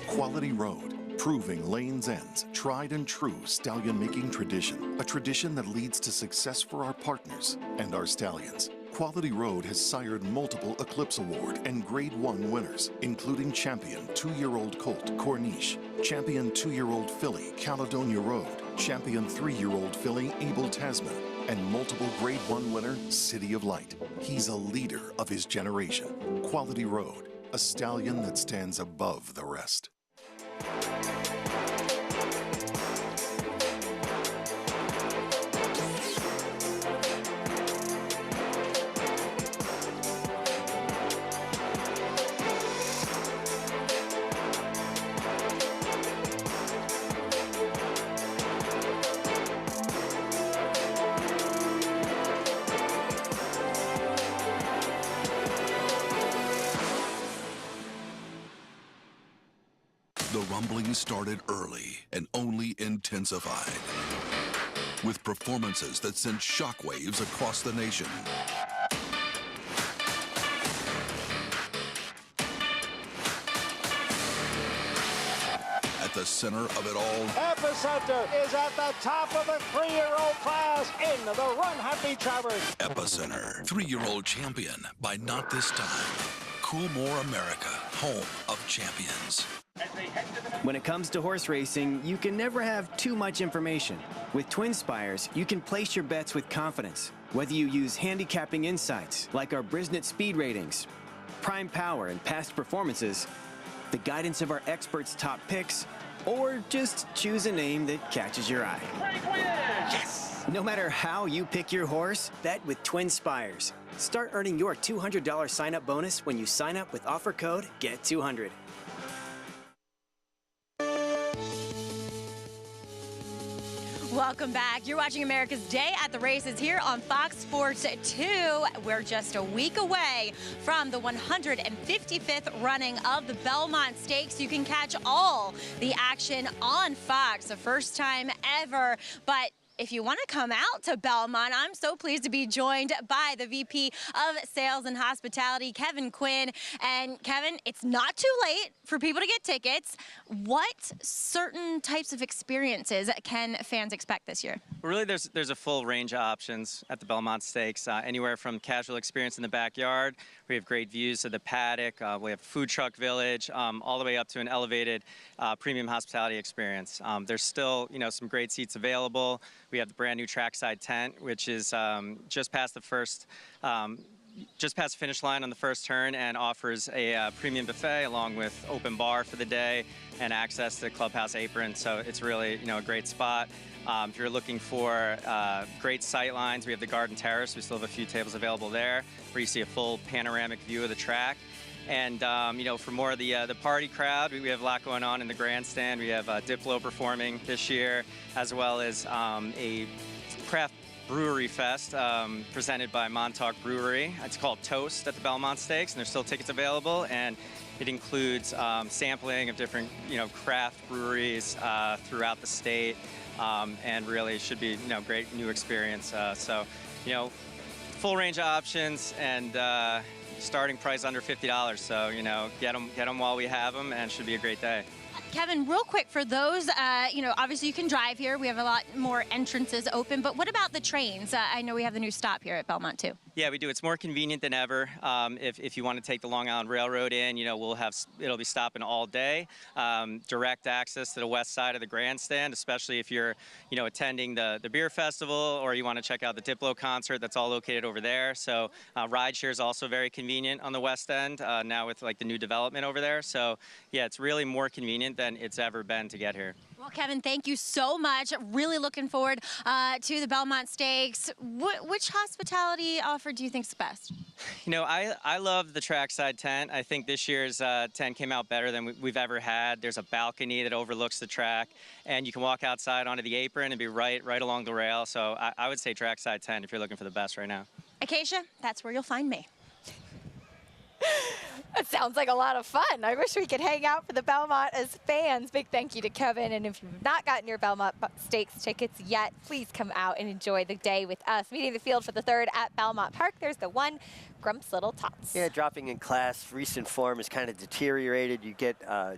Quality Road. Proving Lane's End's tried and true stallion making tradition, a tradition that leads to success for our partners and our stallions. Quality Road has sired multiple Eclipse Award and Grade 1 winners, including champion 2-year-old colt Corniche, champion 2-year-old filly Caledonia Road, champion 3-year-old filly Abel Tasman, and multiple Grade 1 winner City of Light. He's a leader of his generation. Quality Road, a stallion that stands above the rest. The rumbling started early and only intensified, with performances that sent shockwaves across the nation. At the center of it all, Epicenter is at the top of the 3-year-old class in the Run Happy Travers. Epicenter, 3-year-old champion by Not This Time. Coolmore America, home of champions. As they head to the When it comes to horse racing, you can never have too much information. With TwinSpires, you can place your bets with confidence. Whether you use handicapping insights, like our Brisnet speed ratings, prime power, and past performances, the guidance of our experts' top picks, or just choose a name that catches your eye. Yes! No matter how you pick your horse, bet with TwinSpires. Start earning your $200 sign-up bonus when you sign up with offer code GET200. Welcome back. You're watching America's Day at the Races here on Fox Sports 2. We're just a week away from the 155th running of the Belmont Stakes. You can catch all the action on Fox, the first time ever. But if you want to come out to Belmont, I'm so pleased to be joined by the VP of Sales and Hospitality, Kevin Quinn. And Kevin, it's not too late for people to get tickets. What certain types of experiences can fans expect this year? Really, there's a full range of options at the Belmont Stakes, anywhere from casual experience in the backyard. We have great views of the paddock. We have food truck village, all the way up to an elevated premium hospitality experience. There's still, some great seats available. We have the brand new trackside tent, which is just past the finish line on the first turn, and offers a premium buffet along with open bar for the day and access to the clubhouse apron. So it's really, a great spot. If you're looking for great sight lines, we have the Garden Terrace. We still have a few tables available there where you see a full panoramic view of the track. And, for more of the party crowd, we have a lot going on in the grandstand. We have Diplo performing this year, as well as a craft brewery fest presented by Montauk Brewery. It's called Toast at the Belmont Stakes, and there's still tickets available. And it includes sampling of different, craft breweries throughout the state, and really should be, great new experience. Full range of options, and starting price under $50. So, get them while we have them, and it should be a great day. Kevin, real quick, for those, obviously you can drive here. We have a lot more entrances open, but what about the trains? I know we have the new stop here at Belmont, too. Yeah, we do. It's more convenient than ever. If you want to take the Long Island Railroad in, it'll be stopping all day. Direct access to the west side of the grandstand, especially if you're, attending the beer festival, or you want to check out the Diplo concert. That's all located over there. So rideshare is also very convenient on the west end now with the new development over there. So yeah, it's really more convenient than it's ever been to get here. Well, Kevin, thank you so much. Really looking forward to the Belmont Stakes. Which hospitality offer do you think is the best? I love the trackside tent. I think this year's tent came out better than we've ever had. There's a balcony that overlooks the track, and you can walk outside onto the apron and be right along the rail. So I would say trackside tent if you're looking for the best right now. Acacia, that's where you'll find me. It sounds like a lot of fun. I wish we could hang out for the Belmont as fans. Big thank you to Kevin. And if you've not gotten your Belmont Stakes tickets yet, please come out and enjoy the day with us. Meeting the field for the third at Belmont Park, there's the one, Grump's Little Tots. Yeah, dropping in class. Recent form has kind of deteriorated. You get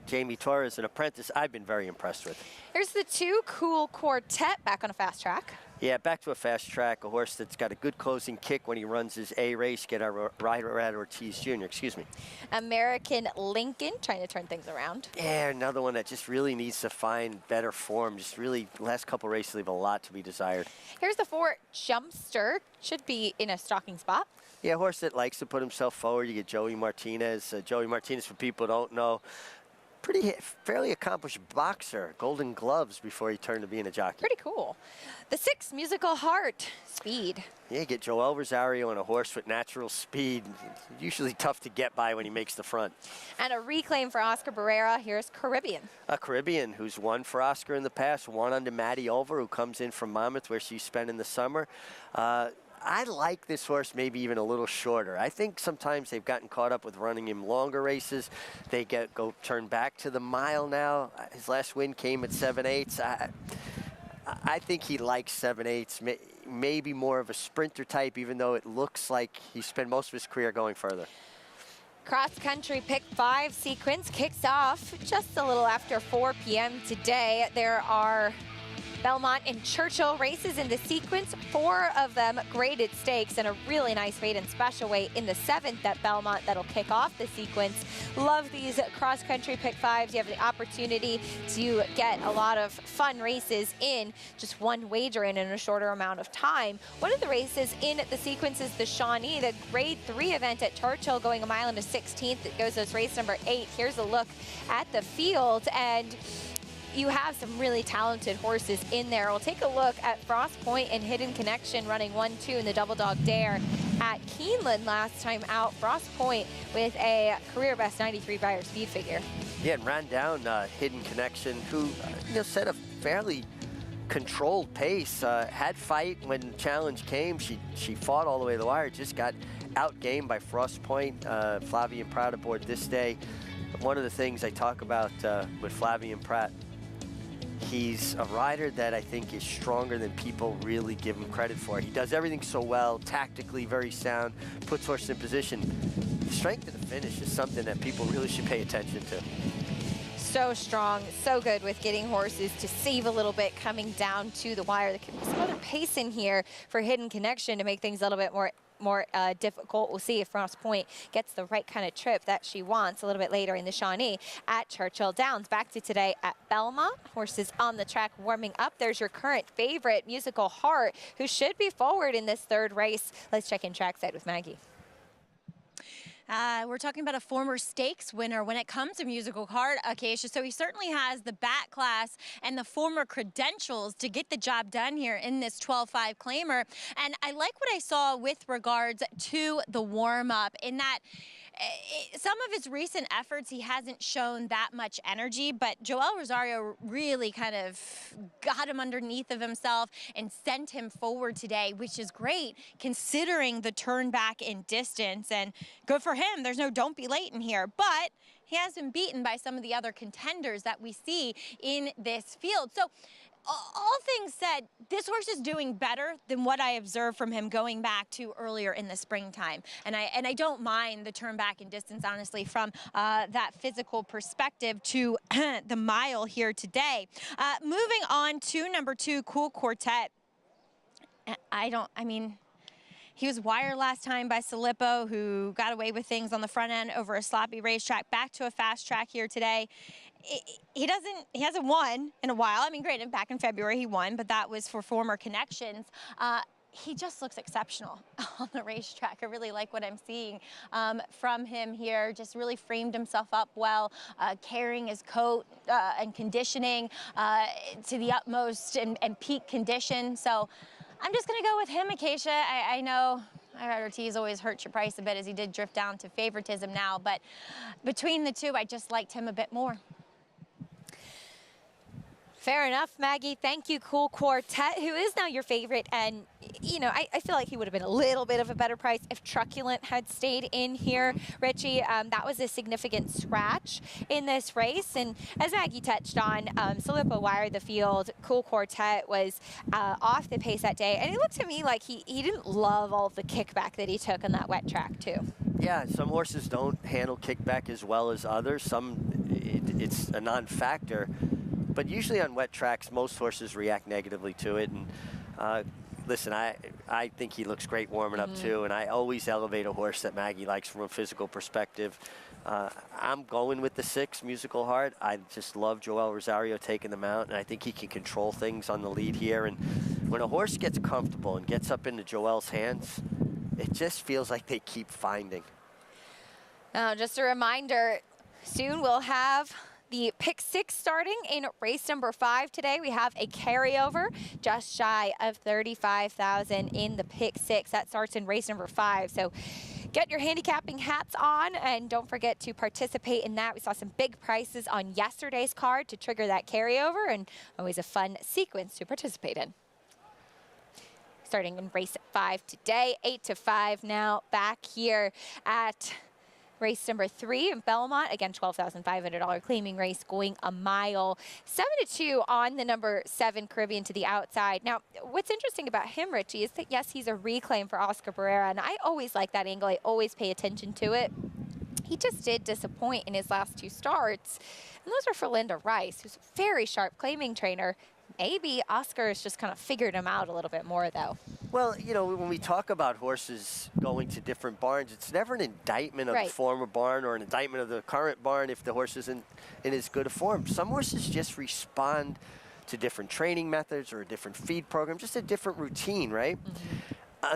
Jamie Torres, an apprentice I've been very impressed with. Here's the Two Cool Quartet back on a fast track. Yeah, back to a fast track, a horse that's got a good closing kick when he runs his A race. Get our rider at Ortiz Jr., excuse me. American Lincoln trying to turn things around. Yeah, another one that just really needs to find better form. Just really, last couple races leave a lot to be desired. Here's the 4, Jumpster. Should be in a stalking spot. Yeah, a horse that likes to put himself forward. You get Joey Martinez. Joey Martinez, for people who don't know, fairly accomplished boxer, Golden Gloves before he turned to being a jockey. Pretty cool. The 6, Musical Heart, Speed. Yeah, you get Joel Rosario on a horse with natural speed. Usually tough to get by when he makes the front. And a reclaim for Oscar Barrera. Here's Caribbean. A Caribbean who's won for Oscar in the past, won under Maddie Ulver, who comes in from Monmouth, where she's spending the summer. I like this horse maybe even a little shorter. I think sometimes they've gotten caught up with running him longer races. They turn back to the mile now. His last win came at 7/8. I think he likes 7/8, maybe more of a sprinter type, even though it looks like he spent most of his career going further. Cross country pick 5 sequence kicks off just a little after 4 p.m. today. There are Belmont and Churchill races in the sequence, 4 of them graded stakes, and a really nice maiden special weight in the 7th at Belmont that'll kick off the sequence. Love these cross-country pick 5s. You have the opportunity to get a lot of fun races in just one wager in a shorter amount of time. One of the races in the sequence is the Shawnee, the grade 3 event at Churchill, going a mile into 16th. It goes as race number 8. Here's a look at the field, and you have some really talented horses in there. We'll take a look at Frost Point and Hidden Connection running 1-2 in the Double Dog Dare at Keeneland last time out. Frost Point with a career best 93 Beyer speed figure. Yeah, and ran down Hidden Connection, who set a fairly controlled pace. Had fight when challenge came. She fought all the way to the wire. Just got outgamed by Frost Point. Flavien Prat aboard this day. One of the things I talk about with Flavien Prat, he's a rider that I think is stronger than people really give him credit for. He does everything so well, tactically very sound, puts horses in position. The strength of the finish is something that people really should pay attention to. So strong, so good with getting horses to save a little bit coming down to the wire. There could be some other pace in here for Hidden Connection to make things a little bit more difficult. We'll see if Frost Point gets the right kind of trip that she wants a little bit later in the Shawnee at Churchill Downs. Back to today at Belmont. Horses on the track warming up. There's your current favorite, Musical Heart, who should be forward in this 3rd race. Let's check in trackside with Maggie. We're talking about a former stakes winner when it comes to Musical Heart, Acacia. So he certainly has the bat class and the former credentials to get the job done here in this 12-5 claimer. And I like what I saw with regards to the warm-up in that some of his recent efforts, he hasn't shown that much energy, but Joel Rosario really kind of got him underneath of himself and sent him forward today, which is great considering the turn back in distance, and good for him. There's no don't be late in here, but he has been beaten by some of the other contenders that we see in this field. So all things said, this horse is doing better than what I observed from him going back to earlier in the springtime. And I don't mind the turn back in distance, honestly, from that physical perspective to the mile here today. Moving on to number 2, Cool Quartet. He was wired last time by Salippo, who got away with things on the front end over a sloppy racetrack. Back to a fast track here today. He hasn't won in a while. I mean, granted, back in February he won, but that was for former connections. He just looks exceptional on the racetrack. I really like what I'm seeing from him here. Just really framed himself up well, carrying his coat and conditioning to the utmost and peak condition. So I'm just going to go with him, Acacia. I know Irad Ortiz always hurts your price a bit as he did drift down to favoritism now, but between the two, I just liked him a bit more. Fair enough, Maggie. Thank you, Cool Quartet, who is now your favorite. And, I feel like he would have been a little bit of a better price if Truculent had stayed in here. Richie, that was a significant scratch in this race. And as Maggie touched on, Salippo wired the field. Cool Quartet was off the pace that day. And it looked to me like he didn't love all of the kickback that he took on that wet track, too. Yeah, some horses don't handle kickback as well as others. It's a non-factor. But usually on wet tracks, most horses react negatively to it. And listen, I think he looks great warming up too. And I always elevate a horse that Maggie likes from a physical perspective. I'm going with the 6, Musical Heart. I just love Joel Rosario taking them out, and I think he can control things on the lead here. And when a horse gets comfortable and gets up into Joel's hands, it just feels like they keep finding. Just a reminder, soon we'll have the pick 6 starting in race number 5 today. We have a carryover just shy of 35,000 in the pick 6. That starts in race number 5. So get your handicapping hats on and don't forget to participate in that. We saw some big prices on yesterday's card to trigger that carryover, and always a fun sequence to participate in. Starting in race 5 today, 8 to 5 now back here at race number 3 in Belmont. Again, $12,500 claiming race going a mile. 7-2 on the number 7 Caribbean to the outside. Now, what's interesting about him, Richie, is that yes, he's a reclaim for Oscar Barrera, and I always like that angle. I always pay attention to it. He just did disappoint in his last 2 starts, and those are for Linda Rice, who's a very sharp claiming trainer. maybe Oscar's just kind of figured him out a little bit more, though. Well, you know, when we talk about horses going to different barns, it's never an indictment of the former barn or an indictment of the current barn if the horse isn't in as good a form. Some horses just respond to different training methods or a different feed program, just a different routine, right?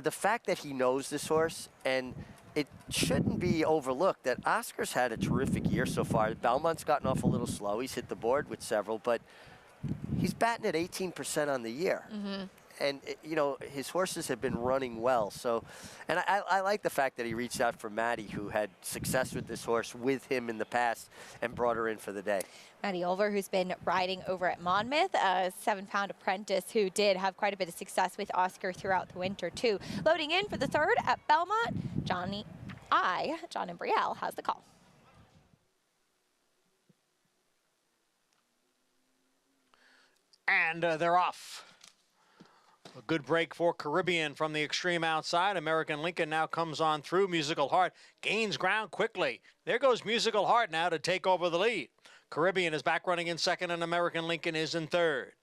The fact that he knows this horse, and it shouldn't be overlooked that Oscar's had a terrific year so far. Belmont's gotten off a little slow. He's hit the board with several, but he's batting at 18% on the year. And, you know, his horses have been running well. So, and I like the fact that he reached out for Maddie, who had success with this horse with him in the past and brought her in for the day. Maddie Olver, who's been riding over at Monmouth, a 7-pound apprentice who did have quite a bit of success with Oscar throughout the winter, too. Loading in for the third at Belmont, John Embriel has the call. And they're off. A good break for Caribbean from the extreme outside. American Lincoln now comes on through. Musical Heart gains ground quickly. There goes Musical Heart now to take over the lead. Caribbean is back running in second, and American Lincoln is in third.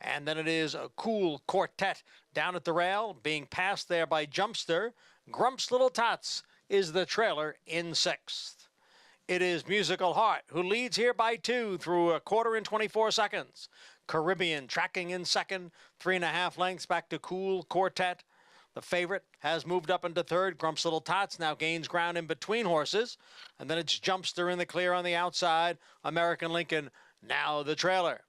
And then it is a Cool Quartet down at the rail, being passed there by Jumpster. Grumps Little Tots is the trailer in sixth. It is Musical Heart who leads here by 2 through a quarter and 24 seconds. Caribbean tracking in second, 3.5 lengths back to Cool Quartet. The favorite has moved up into third. Grumps Little Tots now gains ground in between horses. And then it's Jumpster in the clear on the outside. American Lincoln now the trailer.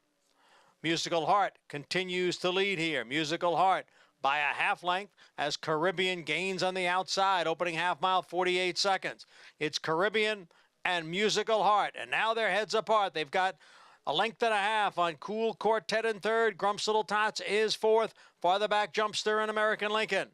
Musical Heart continues to lead here. Musical Heart by a half length as Caribbean gains on the outside. Opening half mile, 48 seconds. It's Caribbean and Musical Heart. And now they're heads apart. They've got a length and a half on Cool Quartet in third. Grumps Little Tots is fourth. Farther back, Jumpster and American Lincoln.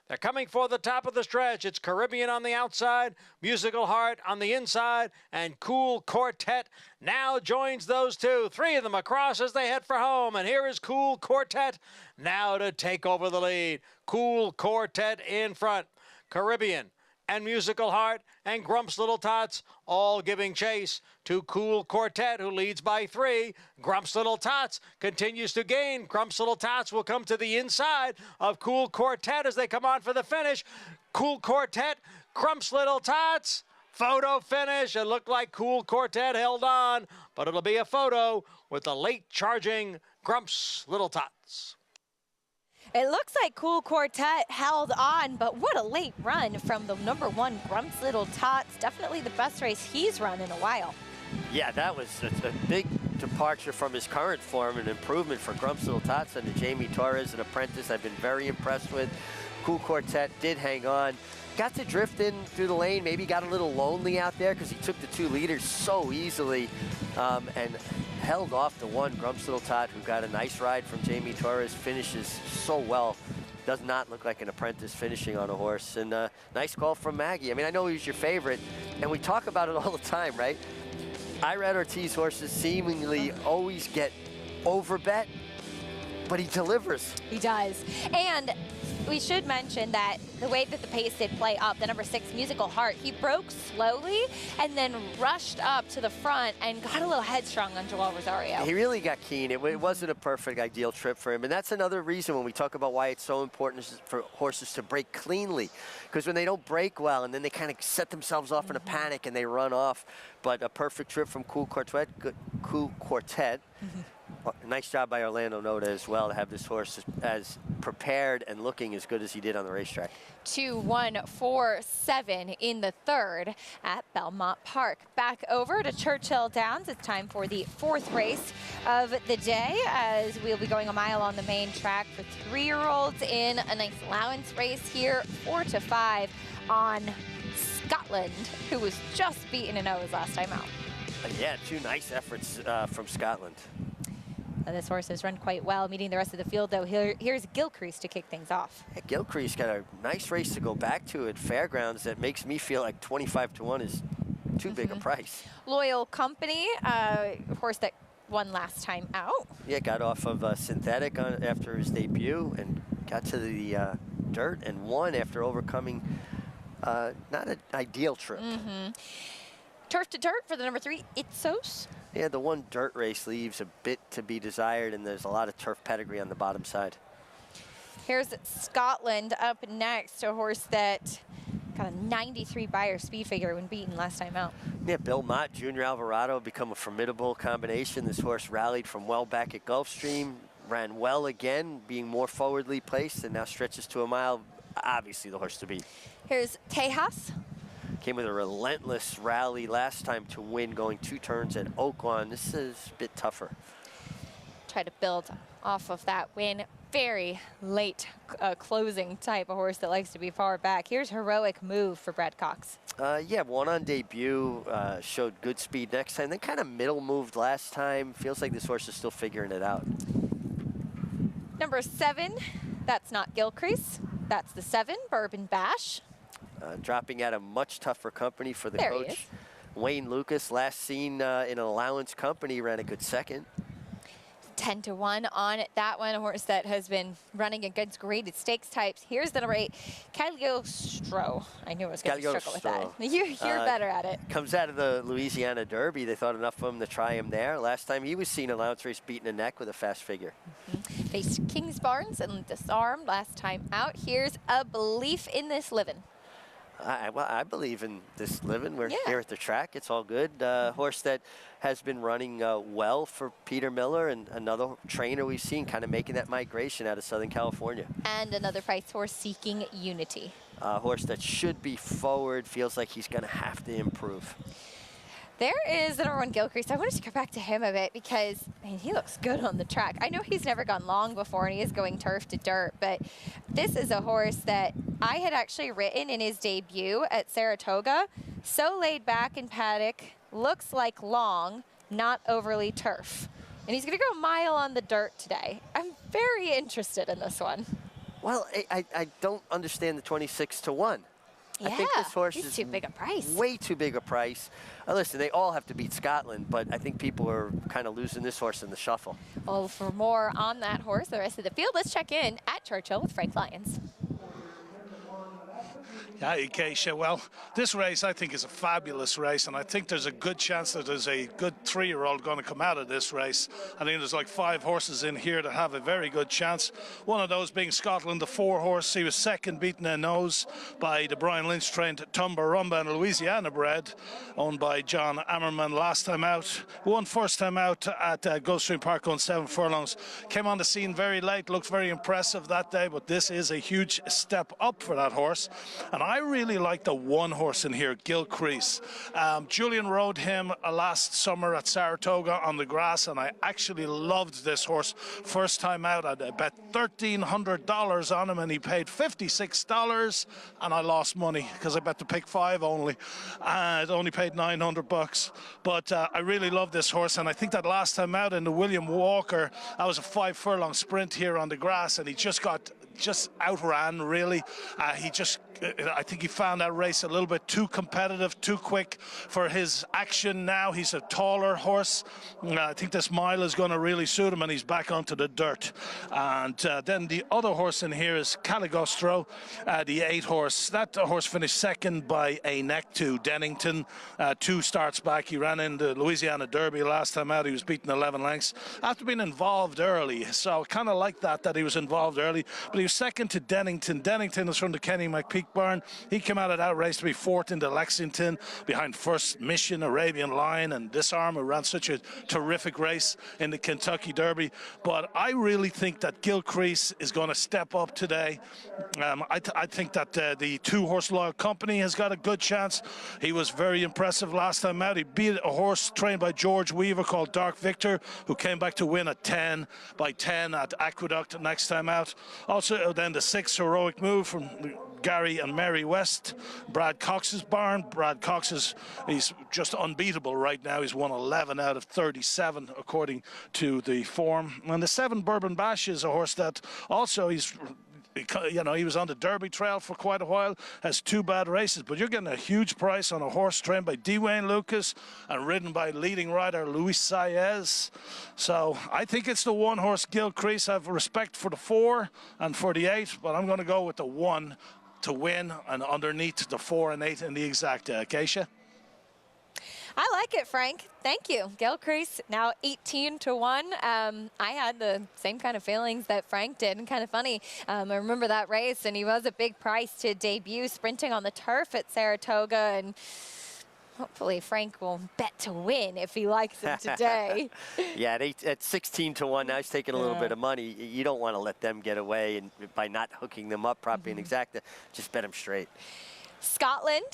They're coming for the top of the stretch. It's Caribbean on the outside, Musical Heart on the inside, and Cool Quartet now joins those two. 3 of them across as they head for home. And here is Cool Quartet now to take over the lead. Cool Quartet in front. Caribbean and Musical Heart and Grumps Little Tots all giving chase to Cool Quartet, who leads by 3. Grumps Little Tots continues to gain. Grumps Little Tots will come to the inside of Cool Quartet as they come on for the finish. Cool Quartet, Grumps Little Tots, photo finish. It looked like Cool Quartet held on, but it'll be a photo with the late charging Grumps Little Tots. It looks like Cool Quartet held on, but what a late run from the #1 Grumps Little Tots. Definitely the best race he's run in a while. Yeah, that was a big departure from his current form, an improvement for Grumps Little Tots and Jamie Torres, an apprentice I've been very impressed with. Cool Quartet did hang on. Got to drift in through the lane, maybe got a little lonely out there because he took the 2 leaders so easily and held off the 1 Grumps Little Tot, who got a nice ride from Jamie Torres, finishes so well. Does not look like an apprentice finishing on a horse. And nice call from Maggie. I mean, I know he's your favorite, and we talk about it all the time, right? Irad Ortiz horses seemingly always get overbet, but he delivers. He does. And we should mention that the way that the pace did play up, the #6 Musical Heart, he broke slowly and then rushed up to the front and got a little headstrong on Joel Rosario. He really got keen. It wasn't a perfect, ideal trip for him. And that's another reason when we talk about why it's so important for horses to break cleanly. Because when they don't break well and then they kind of set themselves off in a panic and they run off. But a perfect trip from Cool Quartet. Nice job by Orlando Noda as well to have this horse as prepared and looking as good as he did on the racetrack. 2-1-4-7 in the third at Belmont Park. Back over to Churchill Downs. It's time for the 4th race of the day as we'll be going a mile on the main track for 3-year-olds in a nice allowance race here. 4-5 on Scotland, who was just beaten in O's last time out. Yeah, 2 nice efforts from Scotland. This horse has run quite well, meeting the rest of the field, though. Here's Gilcrease to kick things off. Yeah, Gilcrease got a nice race to go back to at Fairgrounds that makes me feel like 25-1 is too big a price. Loyal Company, a horse that won last time out. Yeah, got off of Synthetic after his debut and got to the dirt and won after overcoming not an ideal trip. Turf to Dirt for the #3, Itsos. Yeah, the one dirt race leaves a bit to be desired, and there's a lot of turf pedigree on the bottom side. Here's Scotland up next, a horse that got a 93 Beyer speed figure when beaten last time out. Yeah, Bill Mott, Junior Alvarado become a formidable combination. This horse rallied from well back at Gulfstream, ran well again, being more forwardly placed, and now stretches to a mile. Obviously the horse to beat. Here's Tejas. Came with a relentless rally last time to win, going 2 turns at Oaklawn. This is a bit tougher. Try to build off of that win. Very late closing type of horse that likes to be far back. Here's Heroic Move for Brad Cox. Yeah, won on debut, showed good speed next time, then kind of middle moved last time. Feels like this horse is still figuring it out. Number 7, that's not Gilcrease. That's the 7, Bourbon Bash. Dropping out of much tougher company for the coach. Wayne Lucas, last seen in an allowance company, ran a good second. 10-1 on that one, a horse that has been running against graded stakes types. Here's the number 8, Cagliostro. I knew I was going to struggle with that. You're better at it. Comes out of the Louisiana Derby. They thought enough of him to try him there. Last time he was seen allowance race beating a neck with a fast figure. Faced Kings Barnes and disarmed last time out. Here's A Belief in This Livin'. Well, I believe in this living. We're here at the track. It's all good. Horse that has been running well for Peter Miller, and another trainer we've seen kind of making that migration out of Southern California. And another price horse, Seeking Unity. Horse that should be forward, feels like he's going to have to improve. There is the number 1, Gilcrease. I wanted to go back to him a bit because, I mean, he looks good on the track. I know he's never gone long before and he is going turf to dirt, but this is a horse that I had actually written in his debut at Saratoga. So laid back in paddock, looks like long, not overly turf. And he's going to go a mile on the dirt today. I'm very interested in this one. Well, I don't understand the 26-1. Yeah, I think this horse is too big a price. Way too big a price. Listen, they all have to beat Scotland, but I think people are kind of losing this horse in the shuffle. Well, for more on that horse, the rest of the field, let's check in at Churchill with Frank Lyons. Yeah, Acacia. Well, this race I think is a fabulous race, and I think there's a good chance that there's a good 3-year-old going to come out of this race. I think there's like 5 horses in here that have a very good chance. One of those being Scotland, the 4 horse. He was second, beaten a nose by the Brian Lynch trained Tumbarumba, and Louisiana bred, owned by John Ammerman last time out. Won first time out at Gulfstream Park on 7 furlongs. Came on the scene very late, looked very impressive that day, but this is a huge step up for that horse. And I really like the 1 horse in here, Gilcrease. Julian rode him last summer at Saratoga on the grass, and I actually loved this horse. First time out, I bet $1,300 on him, and he paid $56, and I lost money because I bet the pick 5 only. It only paid $900, but I really love this horse, and I think that last time out in the William Walker, that was a 5 furlong sprint here on the grass, and he just outran, really. I think he found that race a little bit too competitive, too quick for his action now. He's a taller horse. I think this mile is going to really suit him, and he's back onto the dirt. And then the other horse in here is Caligostro, the 8 horse. That horse finished second by a neck to Dennington. 2 starts back. He ran in the Louisiana Derby last time out. He was beaten 11 lengths after being involved early. So kind of like that he was involved early. But he was second to Dennington. Dennington is from the Kenny McPeak barn. He came out of that race to be 4th into Lexington behind First Mission, Arabian Lion, and Disarm, who ran such a terrific race in the Kentucky Derby. But I really think that Gilcrease is going to step up today. I think that the 2 horse Loyal Company has got a good chance. He was very impressive last time out. He beat a horse trained by George Weaver called Dark Victor, who came back to win at 10 by 10 at Aqueduct next time out. Also then the 6 Heroic Move from Gary and Mary West, Brad Cox's barn. Brad Cox he's just unbeatable right now. He's won 11 out of 37 according to the form. And the 7 Bourbon Bash is a horse that also he was on the Derby trail for quite a while, has 2 bad races, but you're getting a huge price on a horse trained by D. Wayne Lucas and ridden by leading rider Luis Saez. So I think it's the 1 horse Gilcrease. I have respect for the 4 and for the 8, but I'm going to go with the 1 to win, and underneath the 4 and 8 in the exact. Acacia? I like it, Frank. Thank you. Gilcrease now 18-1. I had the same kind of feelings that Frank did, and kind of funny. I remember that race, and he was a big price to debut sprinting on the turf at Saratoga, and hopefully Frank will bet to win if he likes him today. Yeah, at 16-1, now he's taking a little bit of money. You don't want to let them get away, and by not hooking them up properly and exacta, just bet them straight. Scotland,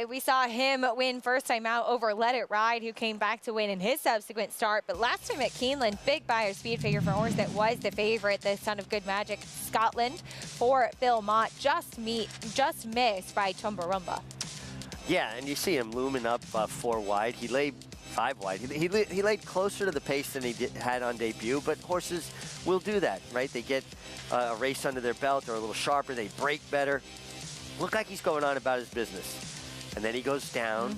we saw him win first time out over Let It Ride, who came back to win in his subsequent start. But last time at Keeneland, big buyer speed figure for a horse that was the favorite, the Son of Good Magic. Scotland for Bill Mott, just missed by Tumbarumba. Yeah, and you see him looming up 4 wide. He laid 5 wide. He laid closer to the pace than he had on debut, but horses will do that, right? They get a race under their belt. They're a little sharper. They break better. Look like he's going on about his business. And then he goes down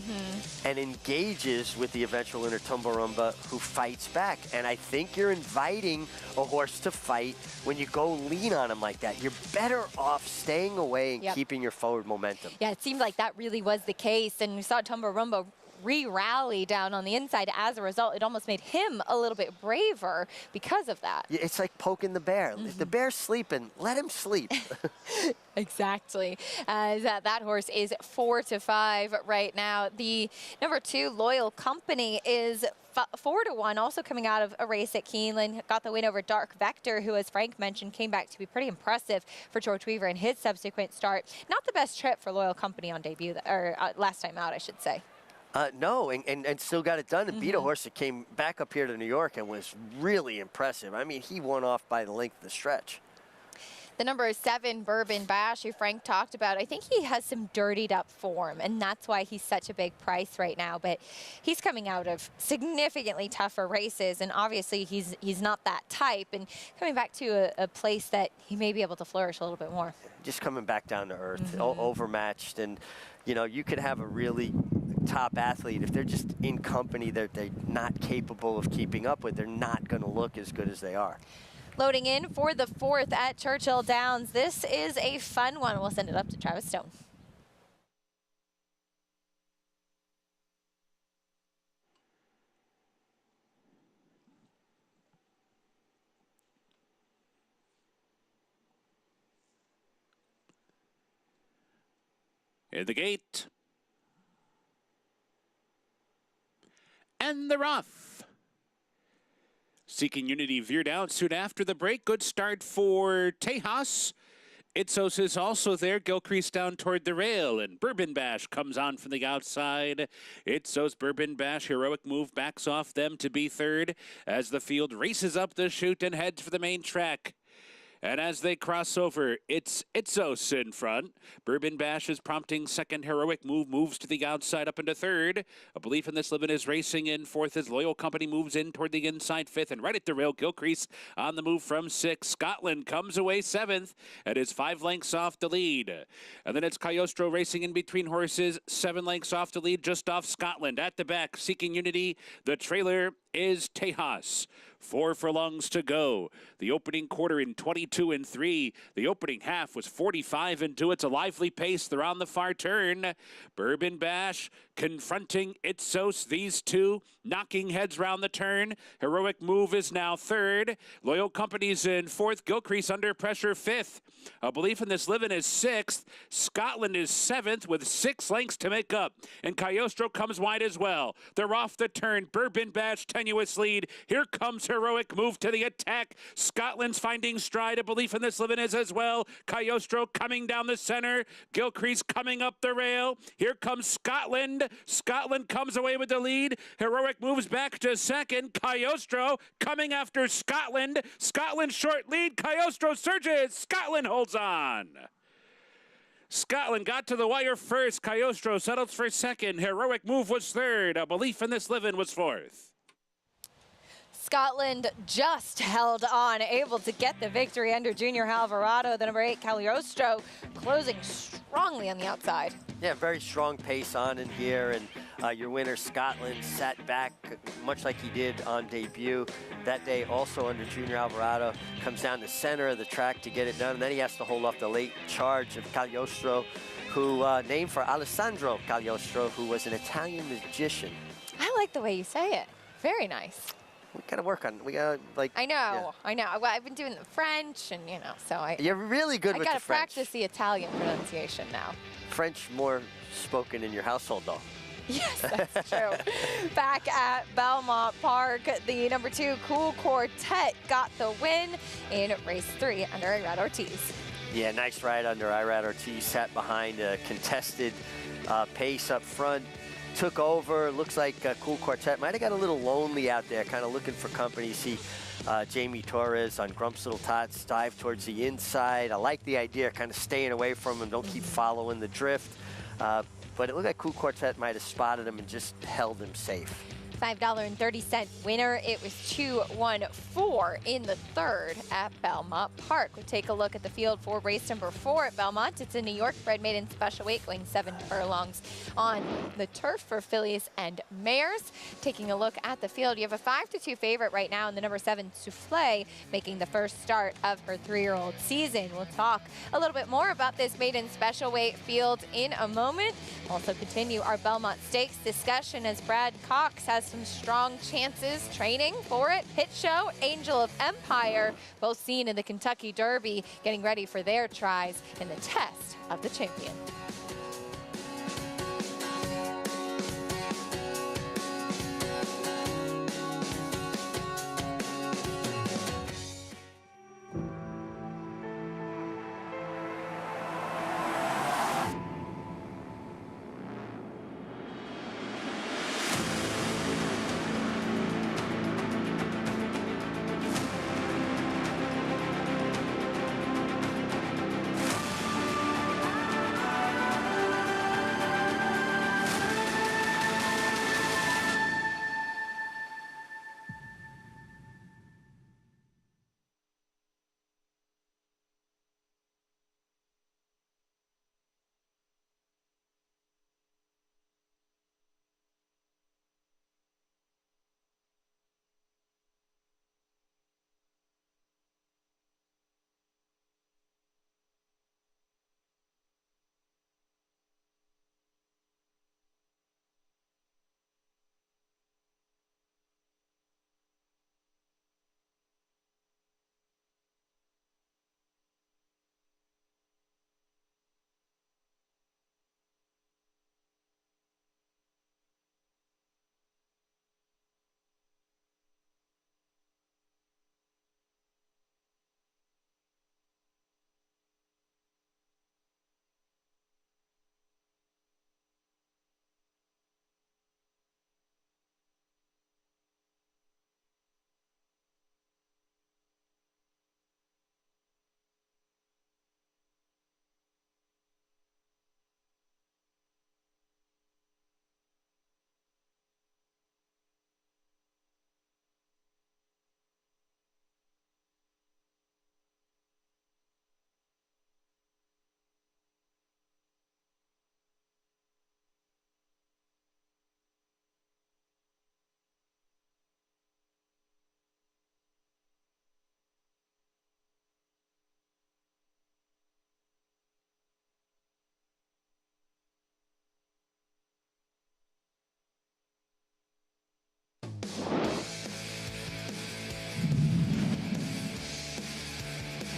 and engages with the eventual winner, Tumbarumba, who fights back. And I think you're inviting a horse to fight when you go lean on him like that. You're better off staying away and keeping your forward momentum. Yeah, it seemed like that really was the case. And we saw Tumbarumba re-rally down on the inside. As a result, it almost made him a little bit braver because of that. It's like poking the bear. If the bear's sleeping, let him sleep. Exactly. As that horse is 4-5 right now. The number 2, Loyal Company, is 4-1, also coming out of a race at Keeneland. Got the win over Dark Vector, who, as Frank mentioned, came back to be pretty impressive for George Weaver in his subsequent start. Not the best trip for Loyal Company on debut, or last time out, I should say. No, and still got it done and beat a horse that came back up here to New York and was really impressive. I mean, he won off by the length of the stretch. The number 7, Bourbon Bash, who Frank talked about, I think he has some dirtied up form, and that's why he's such a big price right now. But he's coming out of significantly tougher races, and obviously he's not that type, and coming back to a place that he may be able to flourish a little bit more. Just coming back down to earth, overmatched, and you know, you could have a really top athlete, if they're just in company that they're not capable of keeping up with, they're not going to look as good as they are. Loading in for the 4th at Churchill Downs. This is a fun one. We'll send it up to Travis Stone. At the gate. And they're off. Seeking Unity veered out soon after the break. Good start for Tejas. Itzos is also there. Gilcrease down toward the rail, and Bourbon Bash comes on from the outside. Itzos, Bourbon Bash, heroic move, backs off them to be 3rd as the field races up the chute and heads for the main track. And as they cross over, it's Itzos in front. Bourbon Bash is prompting 2nd. Heroic move moves to the outside up into 3rd. A Belief in This Living is racing in 4th as Loyal Company moves in toward the inside 5th. And right at the rail, Gilcrease on the move from 6th. Scotland comes away 7th and is 5 lengths off the lead. And then it's Cagliostro racing in between horses, 7 lengths off the lead, just off Scotland. At the back, Seeking Unity. The trailer is Tejas. 4 furlongs to go. The opening quarter in 22-3. The opening half was 45-2. It's a lively pace. They're on the far turn. Bourbon Bash confronting Itzos. These two knocking heads round the turn. Heroic move is now 3rd. Loyal Company's in 4th. Gilcrease under pressure 5th. A Belief in This Living is 6th. Scotland is 7th with 6 lengths to make up. And Cagliostro comes wide as well. They're off the turn. Bourbon Bash tenuous lead. Here comes Heroic move to the attack. Scotland's finding stride. A Belief in This Living is as well. Cagliostro coming down the center. Gilcrease coming up the rail. Here comes Scotland. Scotland comes away with the lead. Heroic moves back to 2nd. Cagliostro coming after Scotland. Scotland short lead. Cagliostro surges. Scotland holds on. Scotland got to the wire first. Cagliostro settles for 2nd. Heroic move was 3rd. A Belief in This Living was 4th. Scotland just held on, able to get the victory under Junior Alvarado. The number 8, Cagliostro, closing strongly on the outside. Yeah, very strong pace on in here, and your winner, Scotland, sat back much like he did on debut. That day, also under Junior Alvarado, comes down the center of the track to get it done, and then he has to hold off the late charge of Cagliostro, who named for Alessandro Cagliostro, who was an Italian magician. I like the way you say it. Very nice. We gotta work on. We gotta like. I know. yeah. I know. Well, I've been doing the French, and so I. You're really good with the I gotta French. practice the Italian pronunciation now. French more spoken in your household, though. Yes, that's true. Back at Belmont Park, the number 2 Cool Quartet got the win in race 3 under Irad Ortiz. Yeah, nice ride under Irad Ortiz. Sat behind a contested pace up front. Took over. Looks like Cool Quartet might have got a little lonely out there, kind of looking for company. See Jamie Torres on Grump's Little Tots dive towards the inside. I like the idea, kind of staying away from him. Don't keep following the drift. But it looked like Cool Quartet might have spotted him and just held him safe. $5.30 winner. It was 2-1-4 in the third at Belmont Park. We'll take a look at the field for race number 4 at Belmont. It's a New York bred maiden special weight, going 7 furlongs on the turf for fillies and mares. Taking a look at the field, you have a 5-2 favorite right now in the number 7 Soufflé, making the first start of her 3-year-old season. We'll talk a little bit more about this maiden special weight field in a moment. Also continue our Belmont Stakes discussion as Brad Cox has some strong chances training for it. Hit Show, Angel of Empire, both seen in the Kentucky Derby, getting ready for their tries in the test of the champion.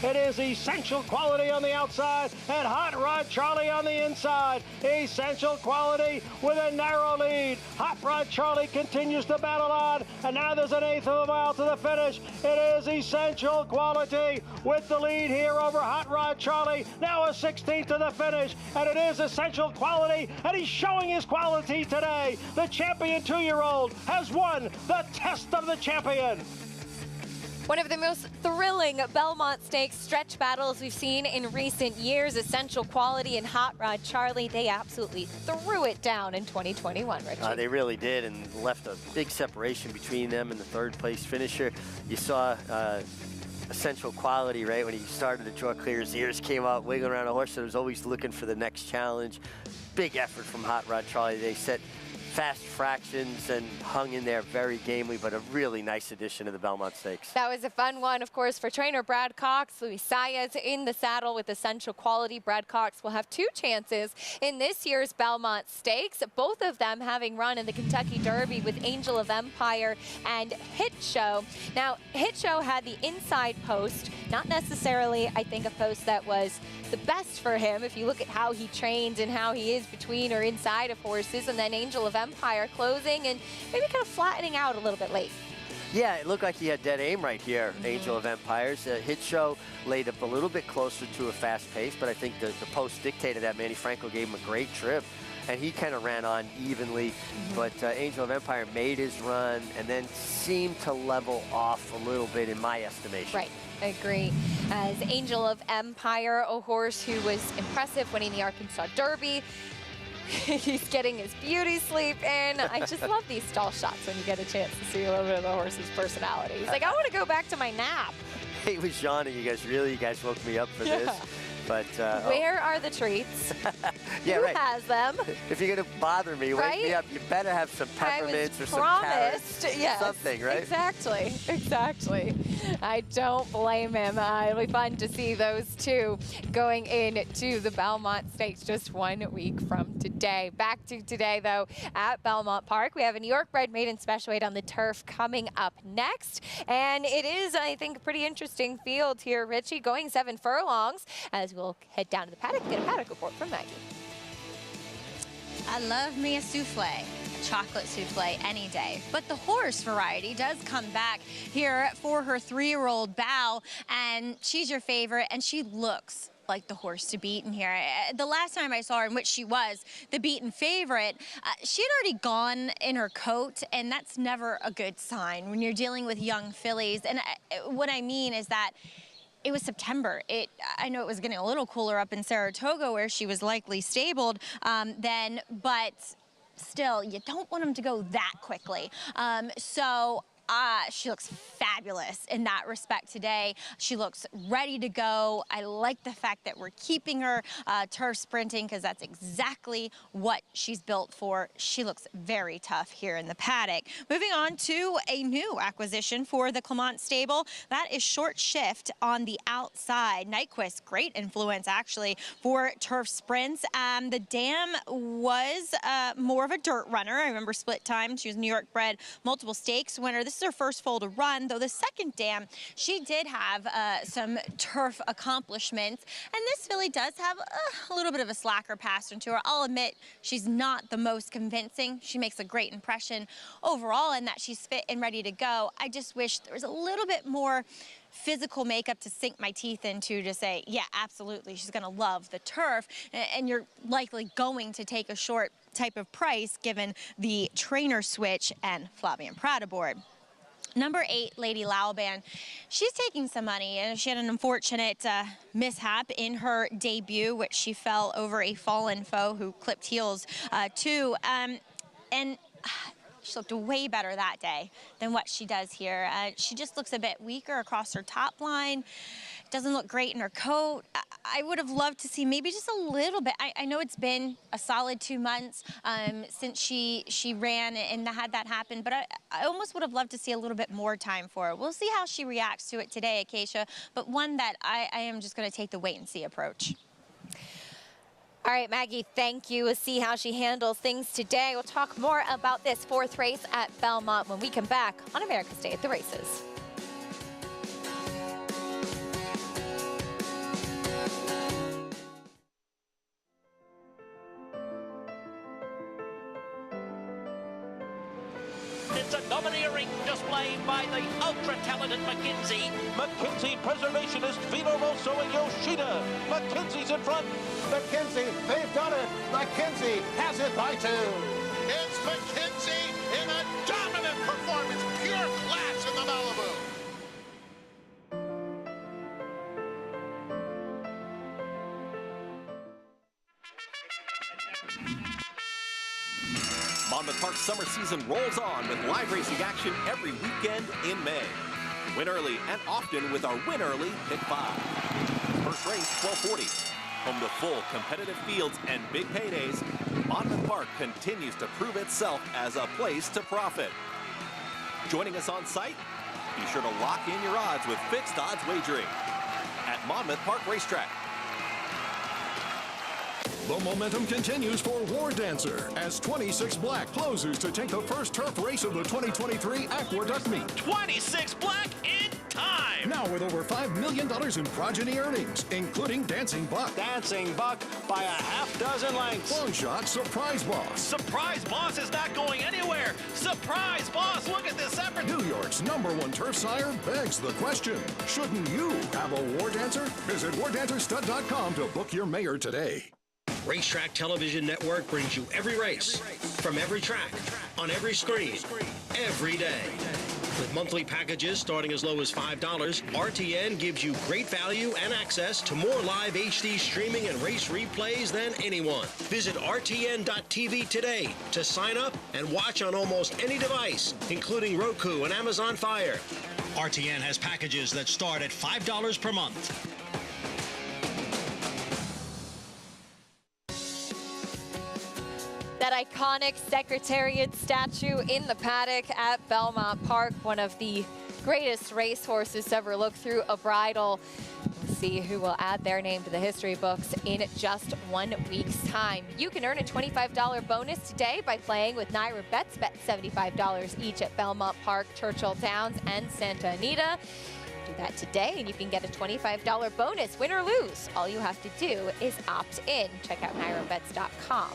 It is Essential Quality on the outside and Hot Rod Charlie on the inside. Essential Quality with a narrow lead. Hot Rod Charlie continues to battle on, and now there's an 1/8 of a mile to the finish. It is Essential Quality with the lead here over Hot Rod Charlie. Now a 16th to the finish, and it is Essential Quality, and he's showing his quality today. The champion 2-year-old has won the Test of the Champion. One of the most thrilling Belmont Stakes stretch battles we've seen in recent years. Essential Quality and Hot Rod Charlie, they absolutely threw it down in 2021, Richie. They really did, and left a big separation between them and the third-place finisher. You saw Essential Quality, right, when he started to draw clear, his ears came out, wiggling around a horse that was always looking for the next challenge. Big effort from Hot Rod Charlie. They set fast fractions and hung in there very gamely, but a really nice addition to the Belmont Stakes. That was a fun one, of course, for trainer Brad Cox. Luis Saez in the saddle with Essential Quality. Brad Cox will have 2 chances in this year's Belmont Stakes, both of them having run in the Kentucky Derby with Angel of Empire and Hit Show. Now, Hit Show had the inside post, not necessarily, I think, a post that was the best for him if you look at how he trains and how he is between or inside of horses, and then Angel of Empire closing and maybe kind of flattening out a little bit late. Yeah, it looked like he had dead aim right here, Angel of Empires. Hit Show laid up a little bit closer to a fast pace, but I think the post dictated that. Manny Franco gave him a great trip, and he kind of ran on evenly. But Angel of Empire made his run and then seemed to level off a little bit in my estimation. Right. I agree. As Angel of Empire, a horse who was impressive winning the Arkansas Derby. He's getting his beauty sleep in. I just love these stall shots when you get a chance to see a little bit of the horse's personality. He's like, I want to go back to my nap. He was yawning. You guys woke me up for this. But where are the treats? Yeah, Who right. has them? If you're gonna bother me, wake me up. You better have some peppermints or some carrots, yes, something, right? Exactly, exactly. I don't blame him. It'll be fun to see those two going into the Belmont Stakes just 1 week from today. Back to today, though, at Belmont Park, we have a New York bred maiden special weight on the turf coming up next, and it is, I think, a pretty interesting field here, Richie, going 7 furlongs as we'll head down to the paddock and get a paddock report from Maggie. I love me a souffle, a chocolate souffle any day. But the horse variety does come back here for her 3-year-old Bow, and she's your favorite, and she looks like the horse to beat in here. The last time I saw her, in which she was the beaten favorite, she had already gone in her coat, and that's never a good sign when you're dealing with young fillies. And what I mean is that it was September. I know it was getting a little cooler up in Saratoga where she was likely stabled then, but still, you don't want them to go that quickly. She looks fabulous in that respect today. She looks ready to go. I like the fact that we're keeping her turf sprinting because that's exactly what she's built for. She looks very tough here in the paddock. Moving on to a new acquisition for the Clement stable. That is Short Shift on the outside. Nyquist, great influence actually for turf sprints. The dam was more of a dirt runner. I remember split time. She was New York bred, multiple stakes winner. This is her first foal to run, though the second dam, she did have some turf accomplishments. And this filly does have a little bit of a slacker pattern to her. I'll admit she's not the most convincing. She makes a great impression overall in that she's fit and ready to go. I just wish there was a little bit more physical makeup to sink my teeth into to say, yeah, absolutely, she's going to love the turf. And you're likely going to take a short type of price given the trainer switch and Flavien Prat aboard. Number 8, Lady Laoban, she's taking some money, and she had an unfortunate mishap in her debut, which she fell over a fallen foe who clipped heels too. And she looked way better that day than what she does here. She just looks a bit weaker across her top line. Doesn't look great in her coat. I would have loved to see maybe just a little bit. I know it's been a solid 2 months since she ran and had that happen, but I almost would have loved to see a little bit more time for her. We'll see how she reacts to it today, Acacia, but one that I am just going to take the wait-and-see approach. All right, Maggie, thank you. We'll see how she handles things today. We'll talk more about this 4th race at Belmont when we come back on America's Day at the Races. It's a domineering display by the ultra-talented McKinsey. McKinsey Preservationist Vito Rosso and Yoshida. McKinsey's in front. McKinsey, they've done it. McKinsey has it by 2. It's McKinsey in a dominant performance. Pure class in the Malibu. Monmouth Park's summer season rolls on with live racing action every weekend in May. Win early and often with our Win Early Pick 5. First race, 12:40. Home to full competitive fields and big paydays, Monmouth Park continues to prove itself as a place to profit. Joining us on site? Be sure to lock in your odds with fixed odds wagering at Monmouth Park Racetrack. The momentum continues for War Dancer as 26 Black closes to take the first turf race of the 2023 Aqueduct Meet. 26 Black in time! Now with over $5 million in progeny earnings, including Dancing Buck. Dancing Buck by a half dozen lengths. Long shot Surprise Boss. Surprise Boss is not going anywhere! Surprise Boss, look at this effort! New York's #1 turf sire begs the question, shouldn't you have a War Dancer? Visit wardancerstud.com to book your mayor today. Racetrack Television Network brings you every race, from every track, on every screen, every day. With monthly packages starting as low as $5, RTN gives you great value and access to more live HD streaming and race replays than anyone. Visit RTN.tv today to sign up and watch on almost any device, including Roku and Amazon Fire. RTN has packages that start at $5 per month. That iconic Secretariat statue in the paddock at Belmont Park, one of the greatest racehorses to ever look through a bridle. We'll see who will add their name to the history books in just 1 week's time. You can earn a $25 bonus today by playing with Naira Bets. Bet $75 each at Belmont Park, Churchill Downs, and Santa Anita. Do that today and you can get a $25 bonus, win or lose. All you have to do is opt in. Check out NairaBets.com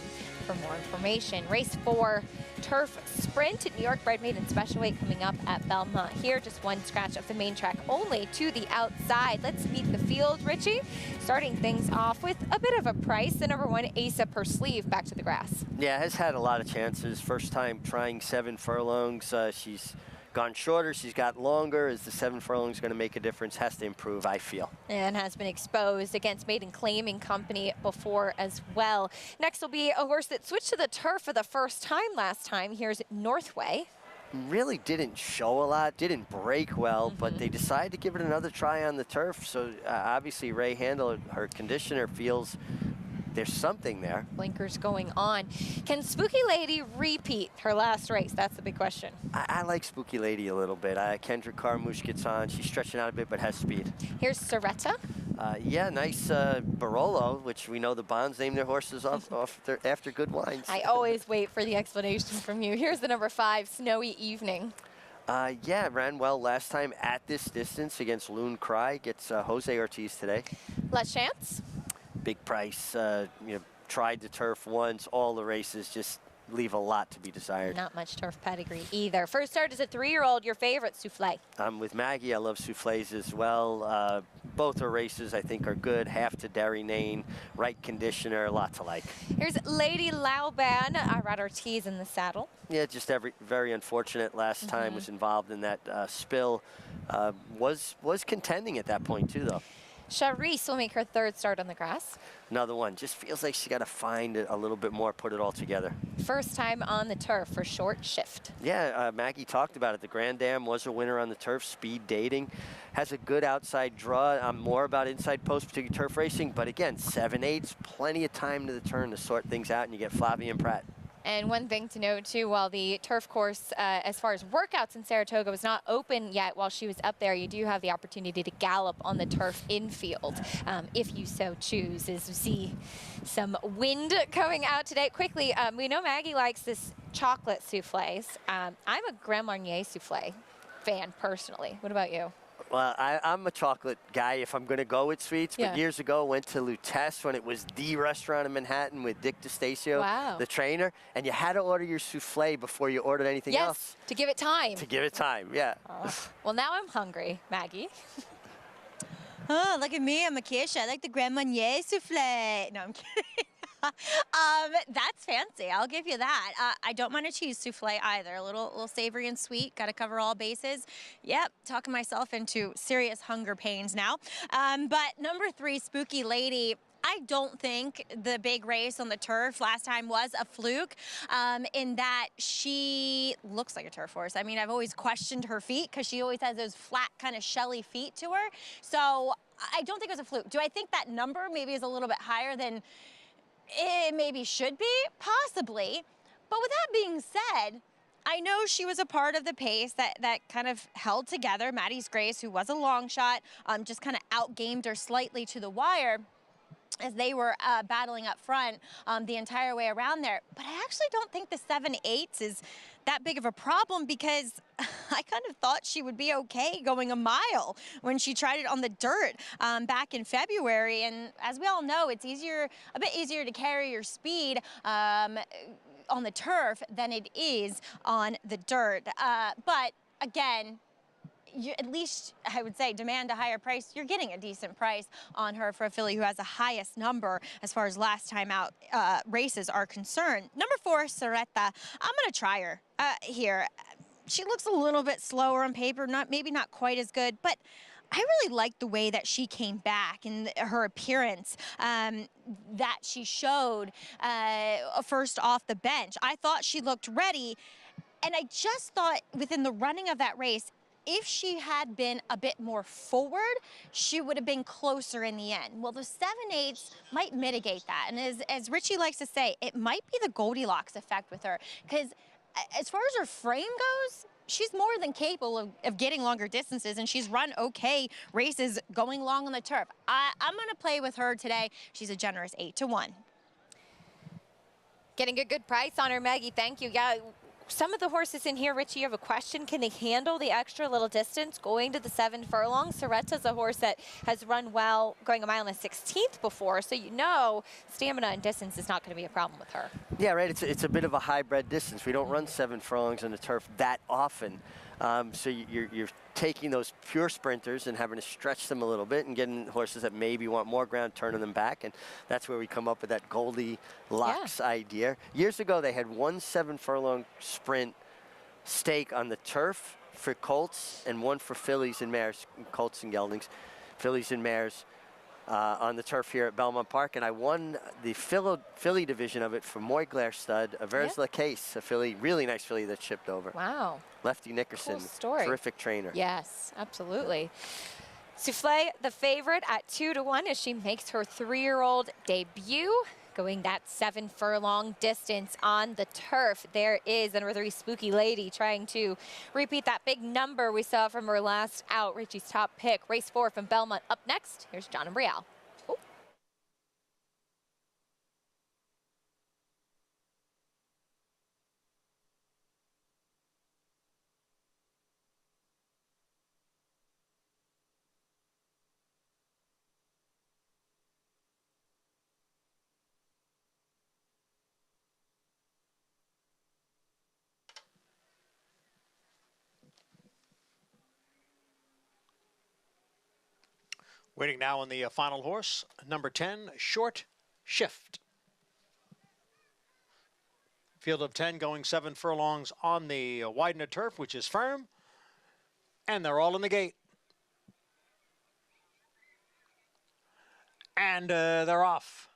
for more information. Race 4 Turf Sprint at New York Bred Maiden Special Weight coming up at Belmont here. Just one scratch of the main track only to the outside. Let's meet the field, Richie. Starting things off with a bit of a price. The #1 Asa Per Sleeve back to the grass. Yeah, has had a lot of chances. First time trying 7 furlongs. She's gone shorter, she's got longer. Is the 7 furlongs going to make a difference? Has to improve, I feel. And has been exposed against Maiden Claiming Company before as well. Next will be a horse that switched to the turf for the first time last time. Here's Northway. Really didn't show a lot, didn't break well, but they decided to give it another try on the turf. So obviously Ray Handel, her conditioner, feels there's something there. Blinkers going on. Can Spooky Lady repeat her last race? That's the big question. I like Spooky Lady a little bit. Kendra Carmouche gets on. She's stretching out a bit, but has speed. Here's Soretta. Yeah, nice Barolo, which we know the Bonds name their horses after good wines. I always wait for the explanation from you. Here's the #5, Snowy Evening. Yeah, ran well last time at this distance against Loon Cry. Gets Jose Ortiz today. Last Chance. Big price. Tried the turf once. All the races just leave a lot to be desired. Not much turf pedigree either. First start is a 3-year-old, your favorite, Souffle. I'm with Maggie. I love Souffles as well. Both her races, I think, are good. Half to Derry Nane, right conditioner, a lot to like. Here's Lady Lauban. Rod Ortiz in the saddle. Yeah, just very unfortunate. Last time was involved in that spill. Was contending at that point too, though. Charisse will make her 3rd start on the grass. Another one. Just feels like she's got to find it a little bit more, put it all together. First time on the turf for Short Shift. Yeah, Maggie talked about it. The Grand Dam was a winner on the turf. Speed dating. Has a good outside draw. I'm more about inside post, particularly turf racing. But again, 7/8, plenty of time to the turn to sort things out, and you get Flavien Prat. And one thing to note, too, while the turf course, as far as workouts in Saratoga, was not open yet while she was up there, you do have the opportunity to gallop on the turf infield if you so choose. As we see some wind coming out today. Quickly, we know Maggie likes this chocolate souffles. I'm a Grand Marnier souffle fan, personally. What about you? Well, I'm a chocolate guy if I'm going to go with sweets, but Yeah. years ago went to Lutece when it was the restaurant in Manhattan with Dick DeStacio, Wow. the trainer, and you had to order your souffle before you ordered anything Yes, else. to give it time. To give it time, yeah. Well, now I'm hungry, Maggie. Oh, look at me, I'm Acacia. I like the Grand Marnier souffle. No, I'm kidding. That's fancy. I'll give you that. I don't mind a cheese souffle either. A little savory and sweet. Got to cover all bases. Yep, talking myself into serious hunger pains now. But #3, Spooky Lady. I don't think the big race on the turf last time was a fluke in that she looks like a turf horse. I mean, I've always questioned her feet because she always has those flat kind of shelly feet to her. So I don't think it was a fluke. Do I think that number maybe is a little bit higher than it maybe should be? Possibly. But with that being said, I know she was a part of the pace that kind of held together Maddie's Grace, who was a long shot, just kind of outgamed her slightly to the wire as they were battling up front the entire way around there. But I actually don't think the 7/8 is that big of a problem, because I kind of thought she would be okay going a mile when she tried it on the dirt back in February. And as we all know, it's a bit easier to carry your speed on the turf than it is on the dirt. But again, you, at least I would say, demand a higher price. You're getting a decent price on her for a filly who has the highest number as far as last time out races are concerned. Number 4, Soretta. I'm going to try her here. She looks a little bit slower on paper, maybe not quite as good, but I really liked the way that she came back and her appearance that she showed first off the bench. I thought she looked ready, and I just thought within the running of that race, if she had been a bit more forward, she would have been closer in the end. Well, the 7/8 might mitigate that. And as Richie likes to say, it might be the Goldilocks effect with her. Because as far as her frame goes, she's more than capable of getting longer distances, and she's run okay races going long on the turf. I'm going to play with her today. She's a generous 8-1. Getting a good price on her, Maggie. Thank you. Yeah. Some of the horses in here, Richie, you have a question. Can they handle the extra little distance going to the 7 furlongs? Soretta's a horse that has run well going a mile and a 16th before, so you know stamina and distance is not going to be a problem with her. Yeah, right. It's a bit of a hybrid distance. We don't run 7 furlongs on the turf that often. So you're taking those pure sprinters and having to stretch them a little bit and getting horses that maybe want more ground, turning them back. And that's where we come up with that Goldilocks idea. Years ago, they had 1 7 furlong sprint stake on the turf for colts and 1 for fillies and mares, colts and geldings, fillies and mares. On the turf here at Belmont Park, and I won the filly division of it for Moyglare stud, Vers La Case, a filly, really nice filly that shipped over. Wow. Lefty Nickerson, cool story. Terrific trainer. Yes, absolutely. Soufflé, the favorite at 2-1 as she makes her 3-year-old debut, going that 7 furlong distance on the turf. There is the number 3 Spooky Lady trying to repeat that big number we saw from her last out. Richie's top pick, race 4 from Belmont. Up next, here's John and Brielle. Waiting now on the final horse, number 10, Short Shift. Field of 10 going 7 furlongs on the Widener turf, which is firm. And they're all in the gate. And they're off.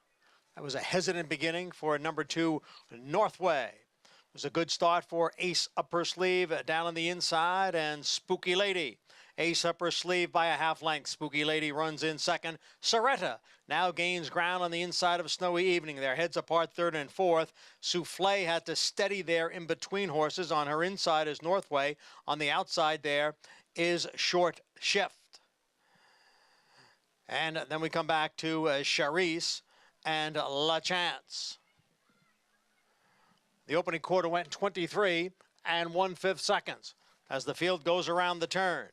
That was a hesitant beginning for number 2, Northway. It was a good start for Ace Upper Sleeve down on the inside, and Spooky Lady. Ace Upper Sleeve by a half length. Spooky Lady runs in second. Soretta now gains ground on the inside of Snowy Evening. Their heads apart 3rd and 4th. Soufflé had to steady there in between horses. On her inside is Northway. On the outside there is Short Shift. And then we come back to Charisse and La Chance. The opening quarter went 23 and 1/5 seconds as the field goes around the turn.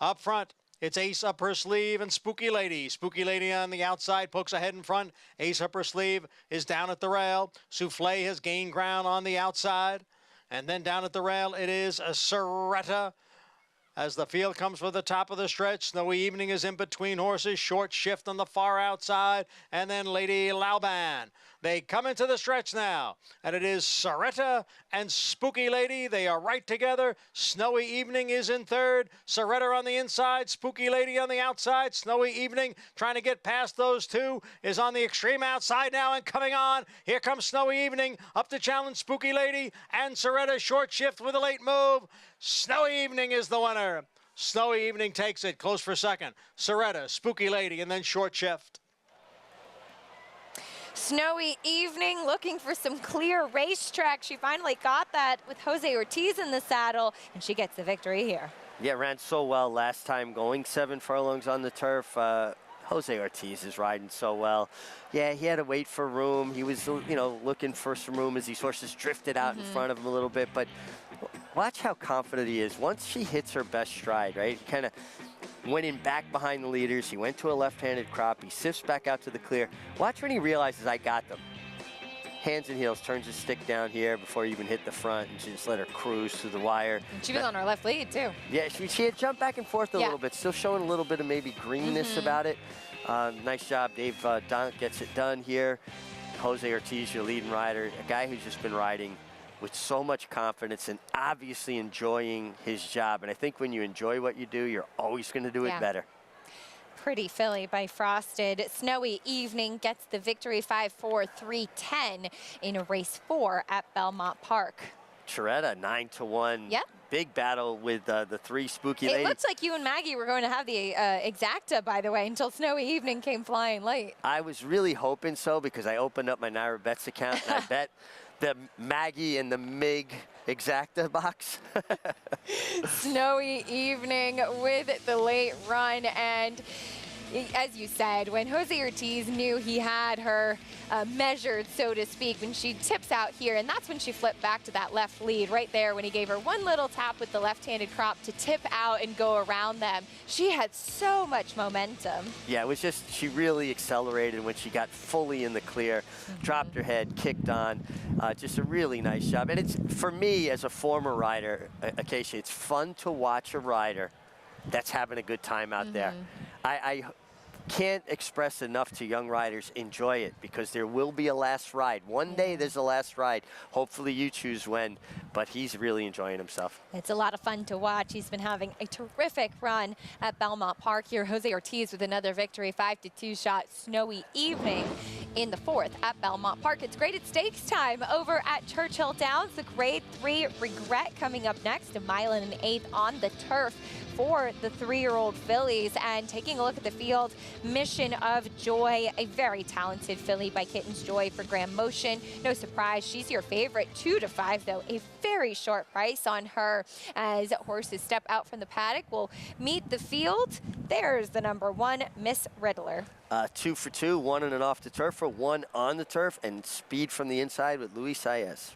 Up front, it's Ace Up Her Sleeve and Spooky Lady. Spooky Lady on the outside pokes ahead in front. Ace Up Her Sleeve is down at the rail. Soufflé has gained ground on the outside. And then down at the rail, it is Soretta. As the field comes for the top of the stretch, Snowy Evening is in between horses. Short Shift on the far outside, and then Lady Lauban. They come into the stretch now, and it is Soretta and Spooky Lady. They are right together. Snowy Evening is in 3rd. Soretta on the inside, Spooky Lady on the outside. Snowy Evening trying to get past those two is on the extreme outside now and coming on. Here comes Snowy Evening up to challenge Spooky Lady and Soretta. Short Shift with a late move. Snowy Evening is the winner. Snowy Evening takes it, close for second. Soretta, Spooky Lady, and then Short Shift. Snowy Evening looking for some clear racetrack. She finally got that with Jose Ortiz in the saddle, and she gets the victory here. Yeah, ran so well last time, going 7 furlongs on the turf. Jose Ortiz is riding so well. Yeah, he had to wait for room. He was, you know, looking for some room as these horses drifted out in front of him a little bit. But watch how confident he is. Once she hits her best stride, right, kind of went in back behind the leaders. He went to a left-handed crop. He sifts back out to the clear. Watch when he realizes, I got them. Hands and heels, turns his stick down here before he even hit the front, and she just let her cruise through the wire. And she was on her left lead, too. Yeah, she had jumped back and forth a little bit, still showing a little bit of maybe greenness about it. Nice job. Dave Donk gets it done here. Jose Ortiz, your leading rider, a guy who's just been riding with so much confidence and obviously enjoying his job. And I think when you enjoy what you do, you're always going to do it better. Pretty filly by Frosted. Snowy Evening gets the victory, 5-4, 3-10 in race 4 at Belmont Park. Choretta, 9-1. Yep. Big battle with the 3 Spooky Ladies. It looks like you and Maggie were going to have the exacta, by the way, until Snowy Evening came flying late. I was really hoping so because I opened up my Naira Bets account and I bet the Maggie and the Mig exacta box. Snowy Evening with the late run, and as you said, when Jose Ortiz knew he had her measured, so to speak, when she tips out here, and that's when she flipped back to that left lead right there when he gave her one little tap with the left-handed crop to tip out and go around them. She had so much momentum. Yeah, it was just, she really accelerated when she got fully in the clear, dropped her head, kicked on. Just a really nice job. And it's, for me, as a former rider, Acacia, it's fun to watch a rider that's having a good time out there. I can't express enough to young riders, enjoy it, because there will be a last ride. One day there's a last ride. Hopefully you choose when, but he's really enjoying himself. It's a lot of fun to watch. He's been having a terrific run at Belmont Park here. Jose Ortiz with another victory, 5-2 shot. Snowy Evening in the 4th at Belmont Park. It's graded stakes time over at Churchill Downs. The Grade 3 Regret coming up next, a mile and an eighth on the turf for the 3-year-old fillies. And taking a look at the field, Mission of Joy, a very talented filly by Kitten's Joy for Graham Motion. No surprise, she's your favorite, 2-5 though, a very short price on her as horses step out from the paddock. Will meet the field. There's the number 1, Miss Riddler. 2 for 2, 1 in and off the turf for 1 on the turf, and speed from the inside with Luis Saez.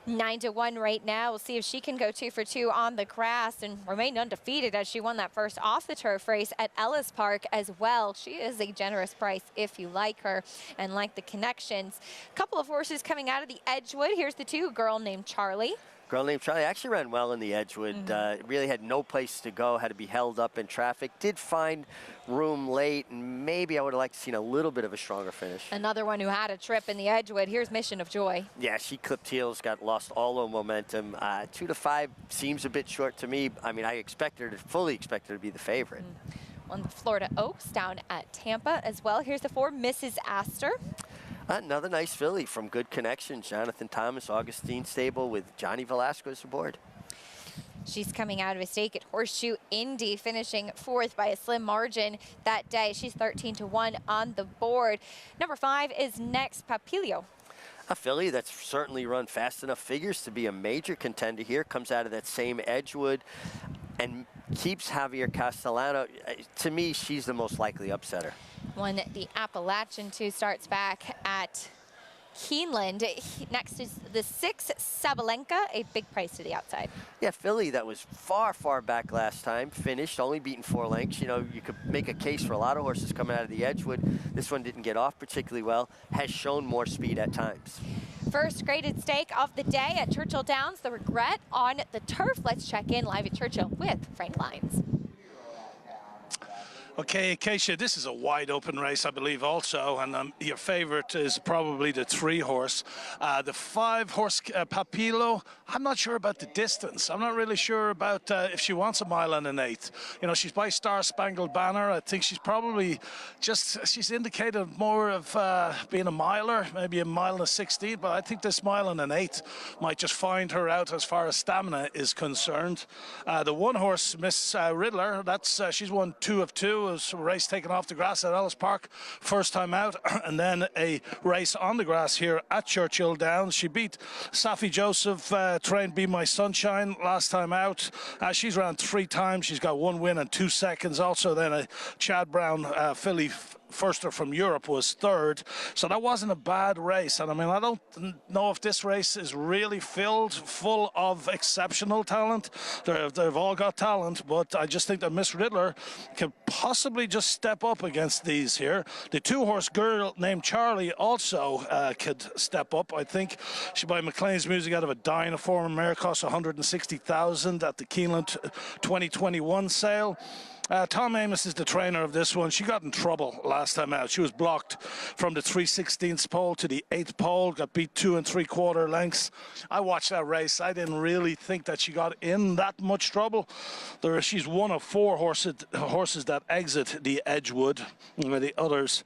9-1 right now. We'll see if she can go 2 for 2 on the grass and remain undefeated as she won that first off the turf race at Ellis Park as well. She is a generous price if you like her and like the connections. A couple of horses coming out of the Edgewood. Here's the 2, Girl Named Charlie. Girl Named Charlie actually ran well in the Edgewood. Really had no place to go, had to be held up in traffic. Did find room late, and maybe I would have liked to seen a little bit of a stronger finish. Another one who had a trip in the Edgewood. Here's Mission of Joy. Yeah, she clipped heels, got lost all her momentum. 2-5 seems a bit short to me. I mean, I expected her to, fully expected her to be the favorite. Won the Florida Oaks down at Tampa as well. Here's the 4, Mrs. Astor. Another nice filly from Good Connections. Jonathan Thomas, Augustine Stable with Johnny Velasquez aboard. She's coming out of a stake at Horseshoe Indy, finishing 4th by a slim margin that day. She's 13-1 on the board. Number 5 is Next Papilio. A filly that's certainly run fast enough, figures to be a major contender here, comes out of that same Edgewood and keeps Javier Castellano. To me, she's the most likely upsetter. Won the Appalachian 2, starts back at Keeneland. Next is the 6, Sabalenka, a big price to the outside. Yeah, filly that was far, far back last time, finished, only beaten 4 lengths. You know, you could make a case for a lot of horses coming out of the Edgewood. This one didn't get off particularly well, has shown more speed at times. First graded stake of the day at Churchill Downs, the Regret on the turf. Let's check in live at Churchill with Frank Lyons. Okay, Acacia, this is a wide open race, I believe, also, and your favorite is probably the 3-horse. The 5-horse Papilo, I'm not sure about the distance. I'm not really sure about if she wants a mile and an eighth. You know, she's by Star Spangled Banner. I think she's probably she's indicated more of being a miler, maybe a mile and a 16, but I think this mile and an eighth might just find her out as far as stamina is concerned. The 1-horse Miss Riddler, she's won 2 of 2. A race taken off the grass at Ellis Park, first time out, and then a race on the grass here at Churchill Downs. She beat Safi Joseph, trained Be My Sunshine, last time out. She's ran 3 times. She's got 1 win and 2 seconds. Also then a Chad Brown filly firster from Europe was 3rd, so that wasn't a bad race. And I mean, I don't know if this race is really full of exceptional talent. They've all got talent, but I just think that Miss Riddler could possibly just step up against these here. The 2-horse girl named Charlie also could step up. I think she by McLean's Music out of a Dynaform mare, cost $160,000 at the Keeneland 2021 sale. Tom Amos is the trainer of this one. She got in trouble last time out. She was blocked from the 3/16 pole to the 8th pole, got beat 2 3/4 lengths. I watched that race. I didn't really think that she got in that much trouble. She's one of 4 horses that exit the Edgewood, the others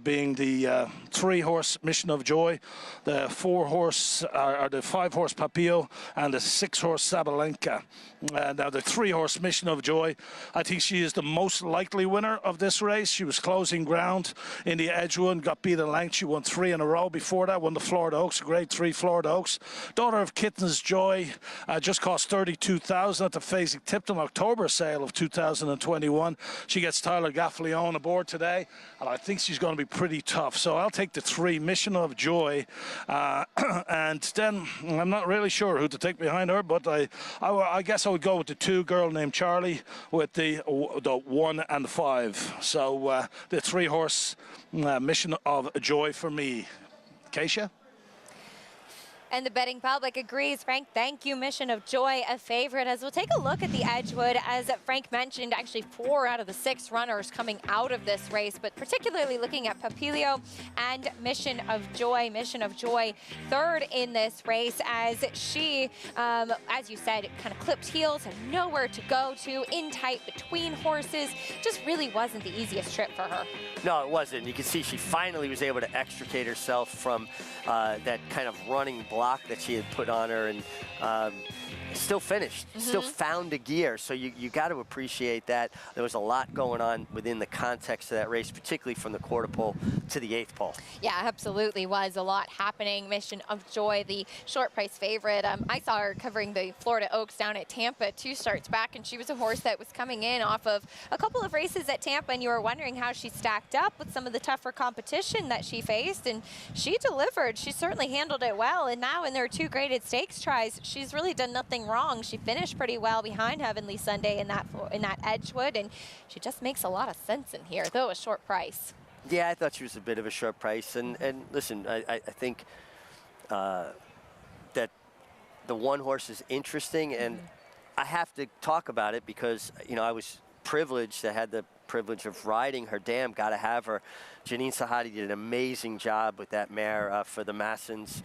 being the 3-horse Mission of Joy, the 4-horse or the 5-horse Papillo, and the 6-horse Sabalenka. Now the 3-horse Mission of Joy, I think she is the most likely winner of this race. She was closing ground in the Edgewood, got beat a length. She won 3 in a row before that, won the Florida Oaks, Grade 3 Florida Oaks. Daughter of Kitten's Joy, just cost $32,000 at the Fasig-Tipton October sale of 2021. She gets Tyler Gaffalione aboard today, and I think she's going to be pretty tough. So I'll take the 3, Mission of Joy, and then I'm not really sure who to take behind her, but I guess I would go with the 2, girl named Charlie, with the 1 and 5. So the 3-horse Mission of Joy for me. Keisha? And the betting public agrees. Frank, thank you. Mission of Joy, a favorite. As we'll take a look at the Edgewood, as Frank mentioned, actually 4 out of the 6 runners coming out of this race, but particularly looking at Papilio and Mission of Joy. Mission of Joy 3rd in this race, as she, as you said, kind of clipped heels, had nowhere to go to, in tight between horses. Just really wasn't the easiest trip for her. No, it wasn't. You can see she finally was able to extricate herself from that kind of running block that she had put on her, and still finished, still found a gear. So you got to appreciate that. There was a lot going on within the context of that race, particularly from the 1/4 pole to the 8th pole. Yeah, absolutely was a lot happening. Mission of Joy, the short price favorite. I saw her covering the Florida Oaks down at Tampa 2 starts back, and she was a horse that was coming in off of a couple of races at Tampa, and you were wondering how she stacked up with some of the tougher competition that she faced, and she delivered. She certainly handled it well, and now in their 2 graded stakes tries, she's really done nothing wrong. She finished pretty well behind Heavenly Sunday in that Edgewood, and she just makes a lot of sense in here, though a short price. Yeah, I thought she was a bit of a short price, and listen, I think that the 1 horse is interesting, and I have to talk about it because, you know, I was privileged. I had the privilege of riding her dam. Got to have her. Janine Sahadi did an amazing job with that mare for the Massens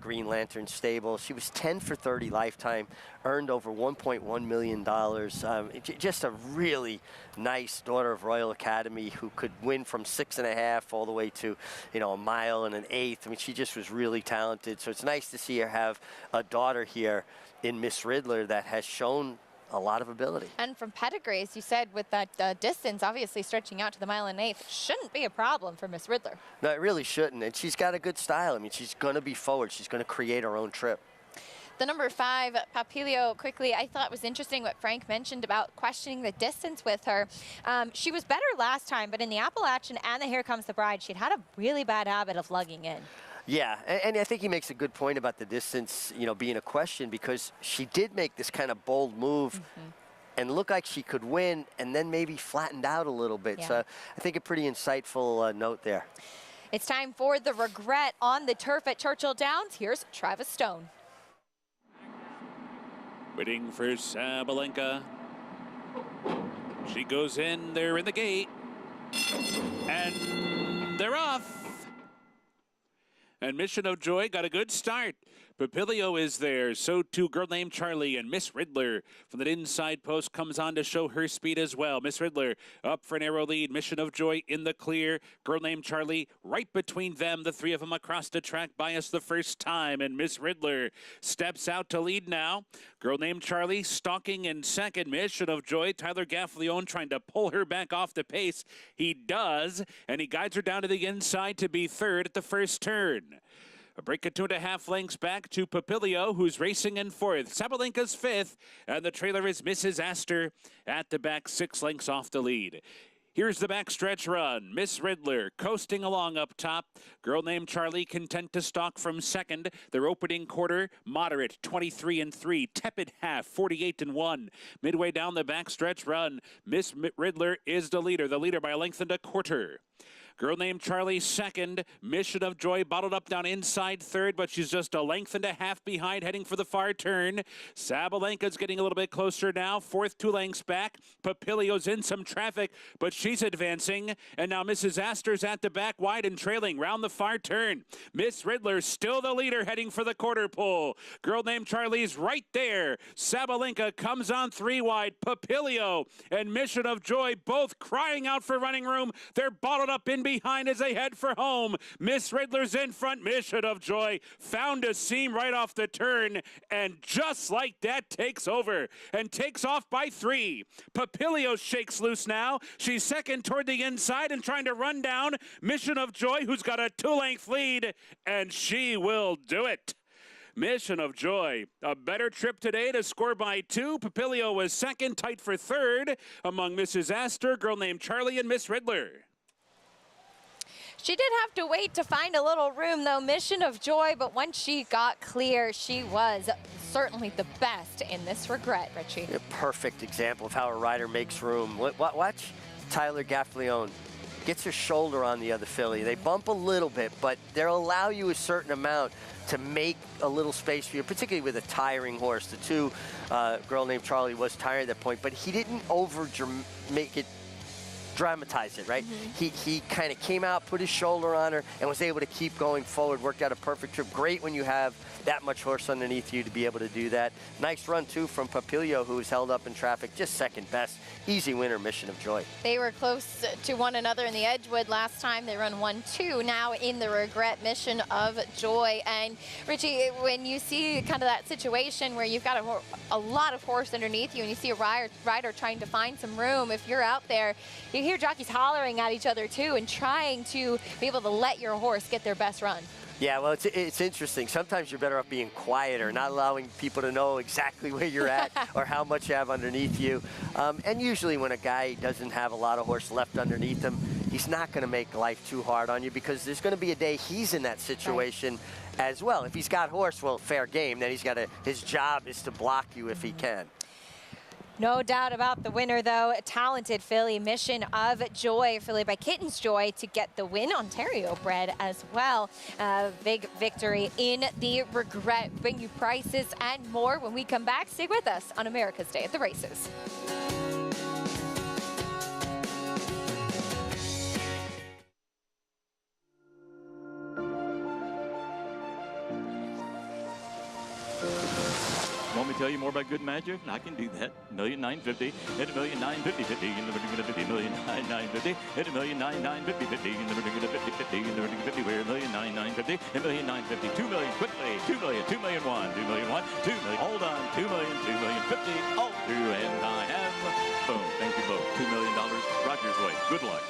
Green Lantern stable. She was 10 for 30 lifetime, earned over $1.1 million. Just a really nice daughter of Royal Academy who could win from 6.5 all the way to, you know, a mile and an eighth. I mean, she just was really talented. So it's nice to see her have a daughter here in Miss Riddler that has shown a lot of ability. And from pedigree, as you said, with that distance obviously stretching out to the mile and eighth, shouldn't be a problem for Miss Riddler. No, it really shouldn't. And she's got a good style. I mean, she's going to be forward. She's going to create her own trip. The number 5, Papilio, quickly, I thought was interesting what Frank mentioned about questioning the distance with her. She was better last time, but in the Appalachian and the Here Comes the Bride, she'd had a really bad habit of lugging in. Yeah, and I think he makes a good point about the distance, you know, being a question, because she did make this kind of bold move and looked like she could win, and then maybe flattened out a little bit. Yeah. So I think a pretty insightful note there. It's time for the regret on the turf at Churchill Downs. Here's Travis Stone. Waiting for Sabalenka. She goes in there in the gate. And they're off. And Mission of Joy got a good start. Papilio is there. So too, girl named Charlie, and Miss Riddler from the inside post comes on to show her speed as well. Miss Riddler up for an arrow lead. Mission of Joy in the clear. Girl named Charlie right between them. The three of them across the track by us the first time. And Miss Riddler steps out to lead now. Girl named Charlie stalking in second. Mission of Joy. Tyler Gaffalione trying to pull her back off the pace. He does, and he guides her down to the inside to be third at the first turn. A break of 2.5 lengths back to Papilio, who's racing in fourth. Sabalenka's fifth, and the trailer is Mrs. Astor at the back, 6 lengths off the lead. Here's the backstretch run. Miss Riddler coasting along up top. Girl named Charlie content to stalk from second. Their opening quarter, moderate, 23-3. Tepid half, 48-1. Midway down the backstretch run, Miss Riddler is the leader by a length and a quarter. Girl named Charlie second. Mission of Joy bottled up down inside third, but she's just a length and a half behind, heading for the far turn. Sabalenka's getting a little bit closer now. Fourth, 2 lengths back. Papilio's in some traffic, but she's advancing. And now Mrs. Astor's at the back, wide and trailing, round the far turn. Miss Riddler still the leader, heading for the quarter pole. Girl named Charlie's right there. Sabalenka comes on 3 wide. Papilio and Mission of Joy both crying out for running room. They're bottled up in behind as they head for home. Miss Riddler's in front. Mission of Joy found a seam right off the turn, and just like that takes over and takes off by 3. Papilio shakes loose now. She's second toward the inside and trying to run down Mission of Joy, who's got a 2-length lead, and she will do it. Mission of Joy, a better trip today to score by 2. Papilio was second, tight for third among Mrs. Astor, girl named Charlie, and Miss Riddler. She did have to wait to find a little room, though, Mission of Joy, but once she got clear, she was certainly the best in this regret, Richie. A perfect example of how a rider makes room. Watch Tyler Gaffalione. Gets her shoulder on the other filly. They bump a little bit, but they'll allow you a certain amount to make a little space for you, particularly with a tiring horse. The two, girl named Charlie was tired at that point, but he didn't make it dramatize it, right? He kind of came out, put his shoulder on her, and was able to keep going forward. Worked out a perfect trip. Great when you have that much horse underneath you to be able to do that. Nice run, too, from Papilio, who was held up in traffic. Just second best. Easy winner, Mission of Joy. They were close to one another in the Edgewood last time. They run 1-2 now in the regret, Mission of Joy. And, Richie, when you see kind of that situation where you've got a lot of horse underneath you and you see a rider trying to find some room, if you're out there, you hear jockeys hollering at each other, too, and trying to be able to let your horse get their best run. Yeah, well, it's interesting. Sometimes you're better off being quieter, not allowing people to know exactly where you're at or how much you have underneath you. And usually when a guy doesn't have a lot of horse left underneath him, he's not going to make life too hard on you, because there's going to be a day he's in that situation as well. If he's got horse, well, fair game. Then his job is to block you if he can. No doubt about the winner, though. A talented filly, Mission of Joy, filly by Kitten's Joy, to get the win. Ontario bred as well. Big victory in the regret. Bring you prices and more when we come back. Stay with us on America's Day at the Races. Want me to tell you more about good magic? I can do that. $1,950,000, hit $1,950,000, and then we're going to $1,950,000, hit $1,950,000, 50, and then we're going to 50, and then we're going to 50. We're $1,950,000, and $1,950,000, $2 million quickly, $2 million, $2 million, $2 million, $2 million, hold on, $2 million, $2,050,000, all through, and I have, boom, thank you both, $2 million, Rogers Way. Good luck.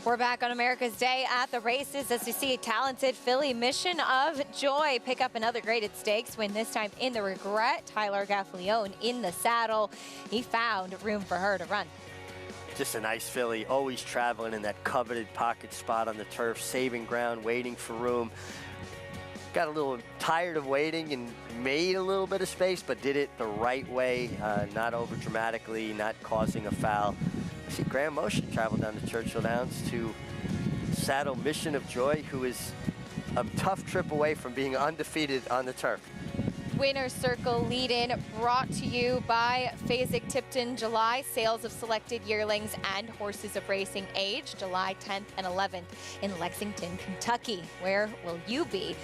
We're back on America's Day at the races as we see a talented filly, Mission of Joy, pick up another graded stakes win, this time in the Regret. Tyler Gaffalione in the saddle. He found room for her to run. Just a nice filly, always traveling in that coveted pocket spot on the turf, saving ground, waiting for room. Got a little tired of waiting and made a little bit of space, but did it the right way, not over dramatically, not causing a foul. See Graham Motion travel down to Churchill Downs to saddle Mission of Joy, who is a tough trip away from being undefeated on the turf. Winner's Circle lead-in brought to you by Fasig Tipton July. Sales of selected yearlings and horses of racing age, July 10th and 11th in Lexington, Kentucky. Where will you be?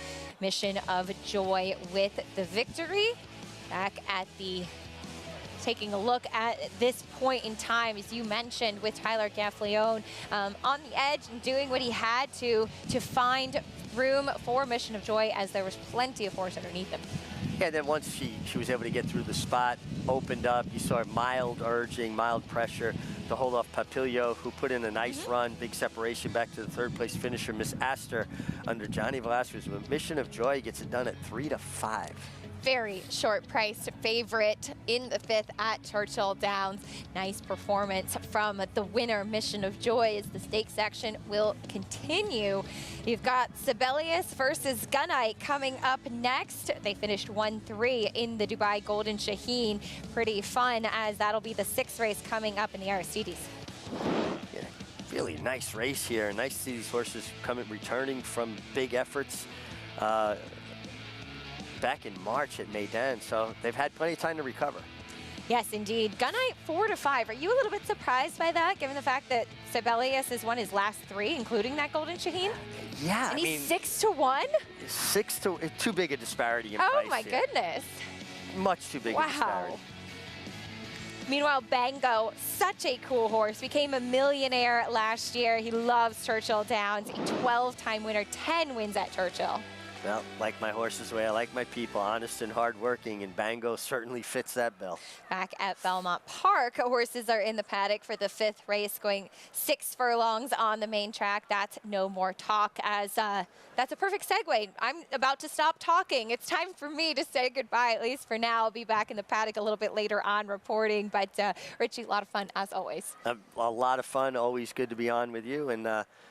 Mission of Joy with the victory. Back at the taking a look at this point in time, as you mentioned, with Tyler Gaffalione on the edge and doing what he had to find room for Mission of Joy, as there was plenty of force underneath him. Yeah, then once she was able to get through the spot, opened up, you saw mild urging, mild pressure to hold off Papilio, who put in a nice run, big separation back to the third place finisher, Miss Astor, under Johnny Velasquez. Mission of Joy gets it done at 3-5. Very short price favorite in the 5th at Churchill Downs. Nice performance from the winner, Mission of Joy, as the stakes action will continue. You've got Sibelius versus Gunite coming up next. They finished 1-3 in the Dubai Golden Shaheen. Pretty fun, as that'll be the 6th race coming up in the Aristides. Yeah, really nice race here. Nice to see these horses returning from big efforts. Back in March at Meydan, so they've had plenty of time to recover. Yes, indeed. Gunite 4-5. Are you a little bit surprised by that, given the fact that Sibelius has won his last 3, including that Golden Shaheen? Yeah, and I mean, he's 6-1. 6 to too big a disparity in Oh price my here. goodness! Much too big a disparity. Meanwhile, Bango, such a cool horse, became a millionaire last year. He loves Churchill Downs, a 12-time winner, 10 wins at Churchill. Well, like my horses the way I like my people, honest and hardworking, and Bango certainly fits that bill. Back at Belmont Park, horses are in the paddock for the 5th race, going 6 furlongs on the main track. That's No More Talk, as that's a perfect segue. I'm about to stop talking. It's time for me to say goodbye, at least for now. I'll be back in the paddock a little bit later on reporting, but Richie, a lot of fun as always. A lot of fun, always good to be on with you, and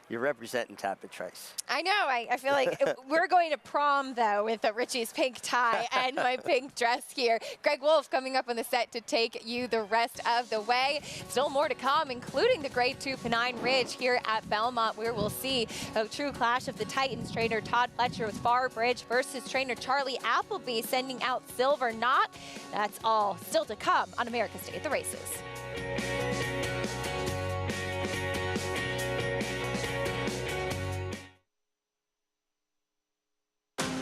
you're representing Tapit Trice. I know, I feel like we're going to prom, though, with Richie's pink tie and my pink dress here. Greg Wolf coming up on the set to take you the rest of the way. Still more to come, including the Grade 2 Pennine Ridge here at Belmont, where we'll see a true clash of the Titans. Trainer Todd Fletcher with Far Bridge versus trainer Charlie Appleby sending out Silver Knot. That's all still to come on America's Day at the Races.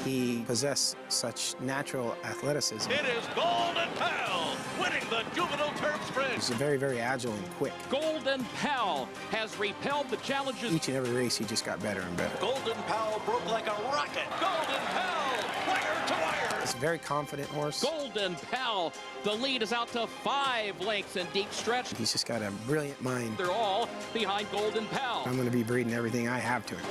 He possessed such natural athleticism. It is Golden Pal winning the Juvenile Turf Sprint. He's very, very agile and quick. Golden Pal has repelled the challenges. Each and every race, he just got better and better. Golden Pal broke like a rocket. Golden Pal, wire to wire. It's a very confident horse. Golden Pal, the lead is out to 5 lengths in deep stretch. He's just got a brilliant mind. They're all behind Golden Pal. I'm going to be breeding everything I have to him.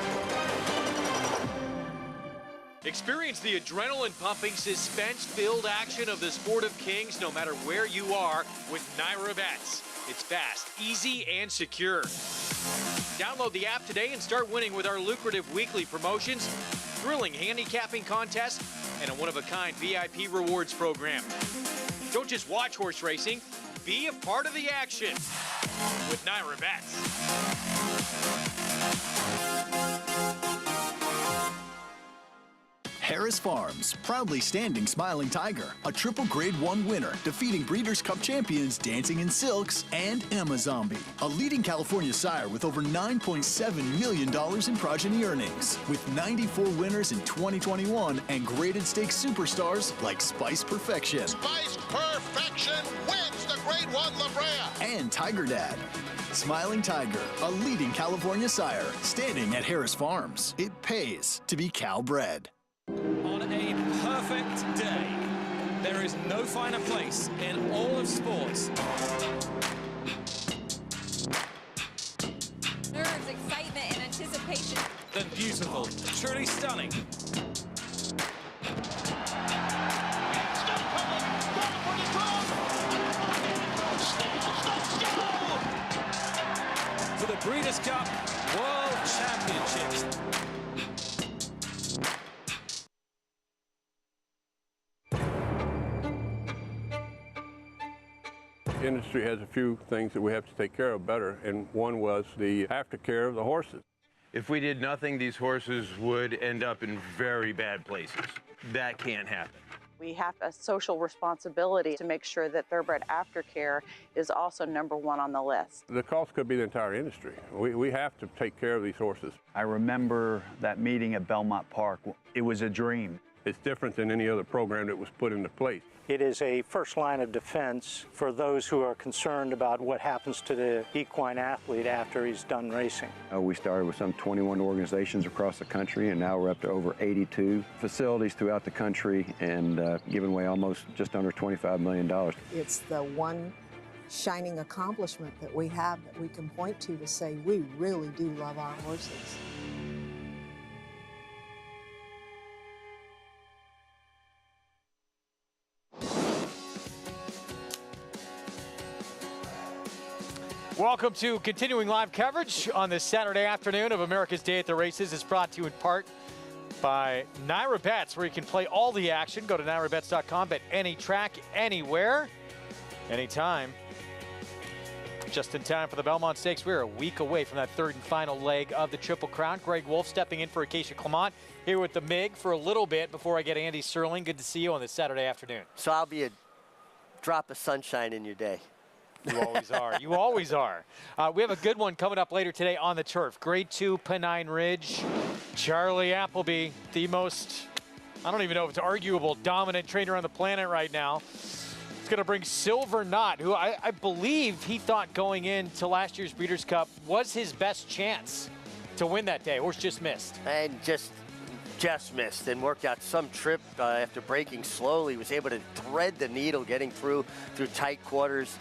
Experience the adrenaline-pumping, suspense-filled action of the Sport of Kings no matter where you are with Naira Bets. It's fast, easy, and secure. Download the app today and start winning with our lucrative weekly promotions, thrilling handicapping contests, and a one-of-a-kind VIP rewards program. Don't just watch horse racing, be a part of the action with Naira Bets. Harris Farms, proudly standing Smiling Tiger, a triple Grade 1 winner, defeating Breeders' Cup champions Dancing in Silks and Amazombie, a leading California sire with over $9.7 million in progeny earnings, with 94 winners in 2021 and graded stakes superstars like Spice Perfection. Spice Perfection wins the Grade 1 La Brea. And Tiger Dad. Smiling Tiger, a leading California sire, standing at Harris Farms. It pays to be Cal-bred. On a perfect day, there is no finer place in all of sports. Nerves, excitement, field. Truly stunning. For the Breeders' Cup World Championships. The industry has a few things that we have to take care of better, and one was the aftercare of the horses. If we did nothing, these horses would end up in very bad places. That can't happen. We have a social responsibility to make sure that thoroughbred aftercare is also #1 on the list. The cost could be the entire industry. We have to take care of these horses. I remember that meeting at Belmont Park. It was a dream. It's different than any other program that was put into place. It is a first line of defense for those who are concerned about what happens to the equine athlete after he's done racing. We started with some 21 organizations across the country, and now we're up to over 82 facilities throughout the country and giving away almost just under $25 million. It's the one shining accomplishment that we have that we can point to say we really do love our horses. Welcome to continuing live coverage on this Saturday afternoon of America's Day at the Races. It's brought to you in part by NYRA Bets, where you can play all the action. Go to NYRABets.com, bet any track, anywhere, anytime. Just in time for the Belmont Stakes. We're a week away from that third and final leg of the Triple Crown. Greg Wolf stepping in for Acacia Clement here with the MIG for a little bit before I get Andy Serling. Good to see you on this Saturday afternoon. So I'll be a drop of sunshine in your day. You always are. You always are. We have a good one coming up later today on the turf. Grade 2 Pennine Ridge. Charlie Appleby, the most, I don't even know if it's arguable, dominant trainer on the planet right now. It's going to bring Silver Knot, who I believe he thought going into last year's Breeders' Cup was his best chance to win that day. Horse just missed. And just missed and worked out some trip after breaking slowly. Was able to thread the needle getting through tight quarters.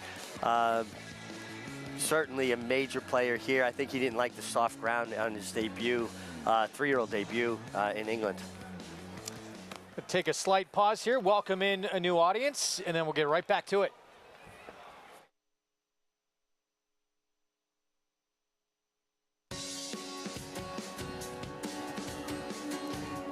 Certainly a major player here. I think he didn't like the soft ground on his debut, 3-year-old debut in England. Take a slight pause here, welcome in a new audience, and then we'll get right back to it.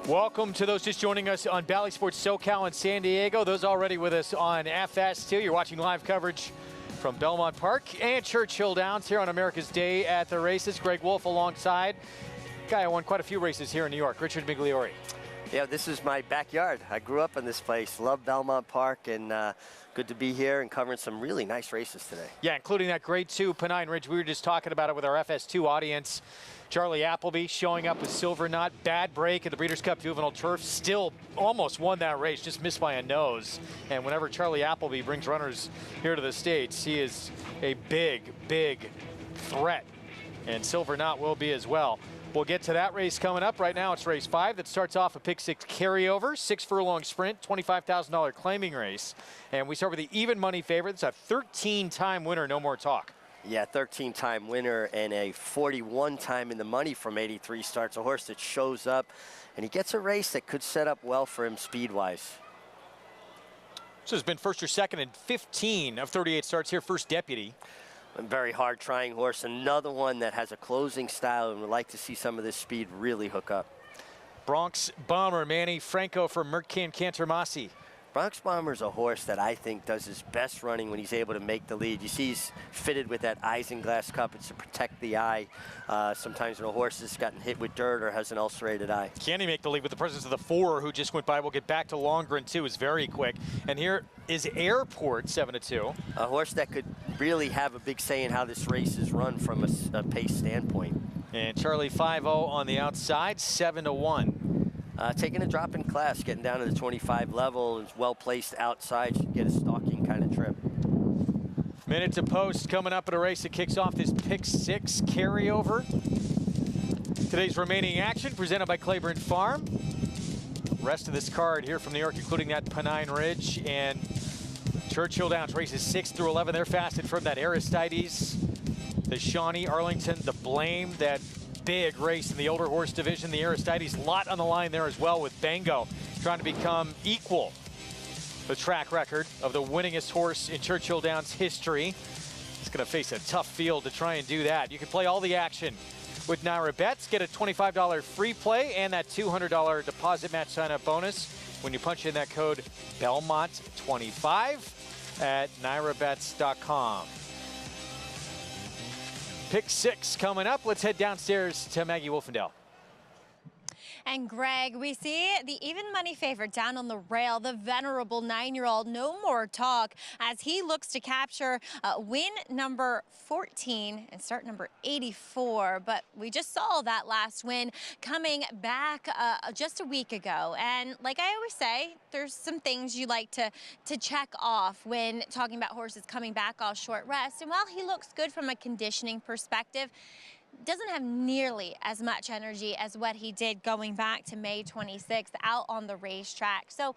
Welcome to those just joining us on Bally Sports SoCal and San Diego. Those already with us on FS2. You're watching live coverage from Belmont Park and Churchill Downs here on America's Day at the Races. Greg Wolf alongside. Guy who won quite a few races here in New York, Richard Migliori. Yeah, this is my backyard. I grew up in this place. Love Belmont Park, and good to be here and covering some really nice races today. Yeah, including that Grade 2 Pennine Ridge. We were just talking about it with our FS2 audience. Charlie Appleby showing up with Silver Knot. Bad break at the Breeders' Cup Juvenile Turf. Still almost won that race, just missed by a nose. And whenever Charlie Appleby brings runners here to the States, he is a big, big threat. And Silver Knot will be as well. We'll get to that race coming up. Right now it's race 5 that starts off a pick 6 carryover, 6 furlong sprint, $25,000 claiming race. And we start with the even money favorite. It's a 13-time winner, no more talk. Yeah, 13-time winner and a 41 time in the money from 83 starts. A horse that shows up, and he gets a race that could set up well for him speed-wise. So has been first or second in 15 of 38 starts here, first deputy. A very hard trying horse. Another one that has a closing style and would like to see some of this speed really hook up. Bronx Bomber, Manny Franco for Mercan Cantermasi. Bronx Bomber's a horse that I think does his best running when he's able to make the lead. You see he's fitted with that isinglass cup. It's to protect the eye. Sometimes when a horse has gotten hit with dirt or has an ulcerated eye. Can he make the lead with the presence of the 4 who just went by? We'll get back to Longren too. Is very quick. And here is Airport 7-2. A horse that could really have a big say in how this race is run from a pace standpoint. And Charlie 5-0 on the outside, 7-1. Taking a drop in class, getting down to the 25 level, is well placed outside, should get a stalking kind of trip. Minute to post coming up at a race that kicks off this pick 6 carryover. Today's remaining action presented by Claiborne Farm. Rest of this card here from New York, including that Pennine Ridge and Churchill Downs. Races 6 through 11, they're fasted from that Aristides, the Shawnee, Arlington, the Blame, that big race in the older horse division. The Aristides lot on the line there as well with Bango trying to become equal the track record of the winningest horse in Churchill Downs history. He's going to face a tough field to try and do that. You can play all the action with NYRA Bets. Get a $25 free play and that $200 deposit match sign-up bonus when you punch in that code Belmont25 at nyrabets.com. Pick 6 coming up. Let's head downstairs to Maggie Wolfendale. And Greg, we see the even money favorite down on the rail, the venerable 9-year-old No More Talk, as he looks to capture win number 14 and start number 84. But we just saw that last win coming back just a week ago. And like I always say, there's some things you like to check off when talking about horses coming back off short rest. And while he looks good from a conditioning perspective, doesn't have nearly as much energy as what he did going back to May 26th out on the racetrack. So,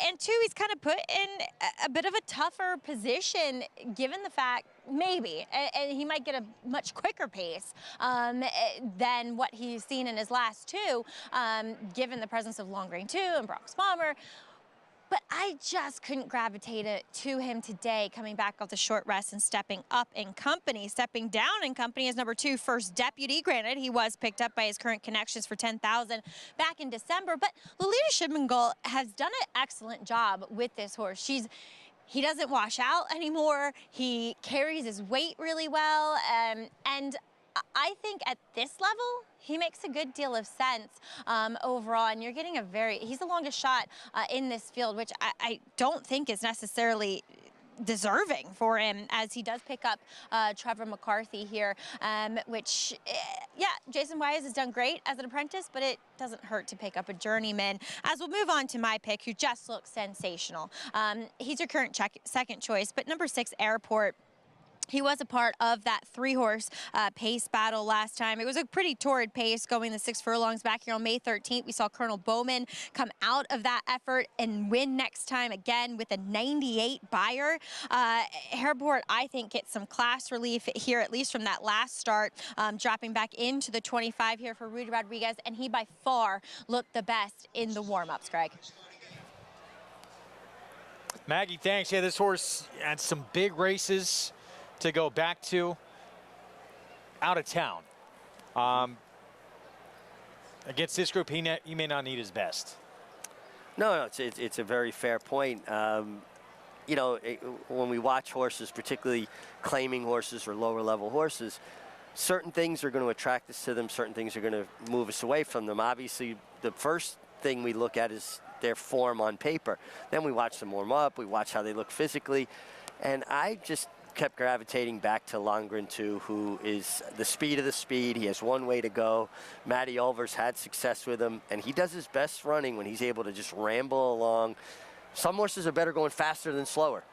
and two, he's kind of put in a bit of a tougher position given the fact, maybe, and he might get a much quicker pace than what he's seen in his last two, given the presence of Long Green 2 and Bronx Bomber. But I just couldn't gravitate it to him today, coming back off the short rest and stepping up in company. Stepping down in company is number 2, First Deputy. Granted, he was picked up by his current connections for $10,000 back in December, but Lolita Schimmingold has done an excellent job with this horse. He doesn't wash out anymore. He carries his weight really well, and I think at this level, he makes a good deal of sense overall, and you're getting he's the longest shot in this field, which I don't think is necessarily deserving for him, as he does pick up Trevor McCarthy here, which, yeah, Jason Wise has done great as an apprentice, but it doesn't hurt to pick up a journeyman. As we'll move on to my pick, who just looks sensational. He's your current second choice, but number 6, Airport. He was a part of that 3-horse pace battle last time. It was a pretty torrid pace going the 6 furlongs back here on May 13th. We saw Colonel Bowman come out of that effort and win next time again with a 98 buyer. Airport, I think, gets some class relief here, at least from that last start, dropping back into the 25 here for Rudy Rodriguez, and he by far looked the best in the warm-ups, Greg. Maggie, thanks. Yeah, this horse had some big races to go back to out of town. Against this group, he may not need his best. No, it's a very fair point. You know, when we watch horses, particularly claiming horses or lower level horses, certain things are going to attract us to them, certain things are going to move us away from them. Obviously, the first thing we look at is their form on paper. Then we watch them warm up, we watch how they look physically, and I just kept gravitating back to Longren 2, who is the speed of the speed. He has one way to go. Matty Olvers had success with him, and he does his best running when he's able to just ramble along. Some horses are better going faster than slower.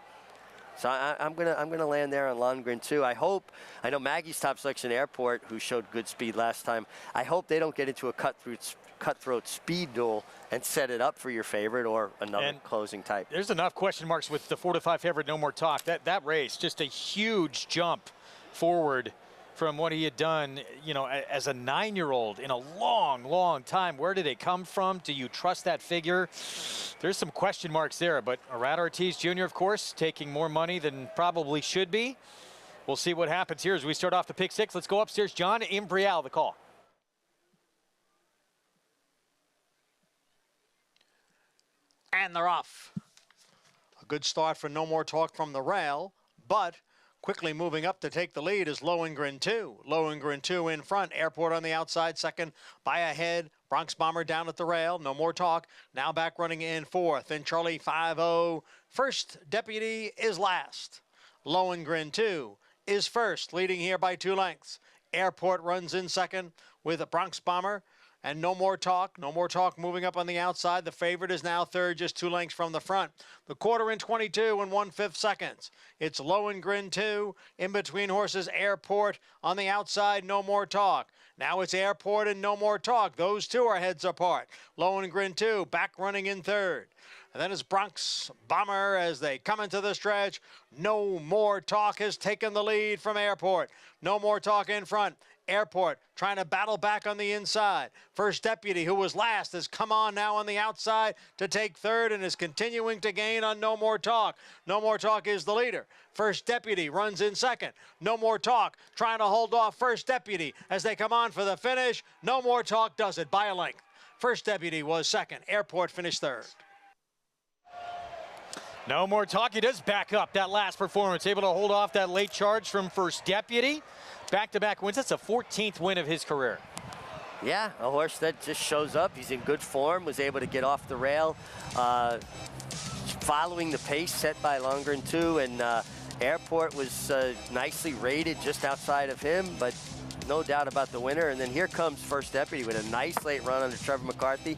So I'm gonna land there on Longren 2. I know Maggie's top selection, Airport, who showed good speed last time. I hope they don't get into a cutthroat speed duel and set it up for your favorite or another closing type. There's enough question marks with the 4-5 favorite, No More Talk. That race, just a huge jump forward from what he had done, you know, as a 9-year-old in a long, long time. Where did it come from? Do you trust that figure? There's some question marks there, but Arad Ortiz Jr., of course, taking more money than probably should be. We'll see what happens here as we start off the pick 6. Let's go upstairs. John Imbrial, the call. And they're off. A good start for No More Talk from the rail, but quickly moving up to take the lead is Lohengrin 2. Lohengrin 2 in front. Airport on the outside, second by ahead. Bronx Bomber down at the rail. No More Talk now back running in fourth. And Charlie 5-0. First Deputy is last. Lohengrin 2 is first, leading here by 2 lengths. Airport runs in second with a Bronx Bomber. And No More Talk. No More Talk moving up on the outside. The favorite is now third, just 2 lengths from the front. The quarter in 22 and 1/5 seconds. It's Lohengrin 2. In between horses, Airport on the outside. No More Talk. Now it's Airport and No More Talk. Those two are heads apart. Lohengrin 2 back running in third. And then it's Bronx Bomber as they come into the stretch. No More Talk has taken the lead from Airport. No More Talk in front. Airport trying to battle back on the inside. First Deputy, who was last, has come on now on the outside to take third and is continuing to gain on No More Talk. No More Talk is the leader. First Deputy runs in second. No More Talk trying to hold off First Deputy as they come on for the finish. No More Talk does it by a length. First Deputy was second. Airport finished third. No More Talk. He does back up that last performance, able to hold off that late charge from First Deputy. Back-to-back wins. That's a 14th win of his career. Yeah, a horse that just shows up. He's in good form, was able to get off the rail, following the pace set by Longren too, and Airport was nicely rated just outside of him, but no doubt about the winner. And then here comes First Deputy with a nice late run under Trevor McCarthy,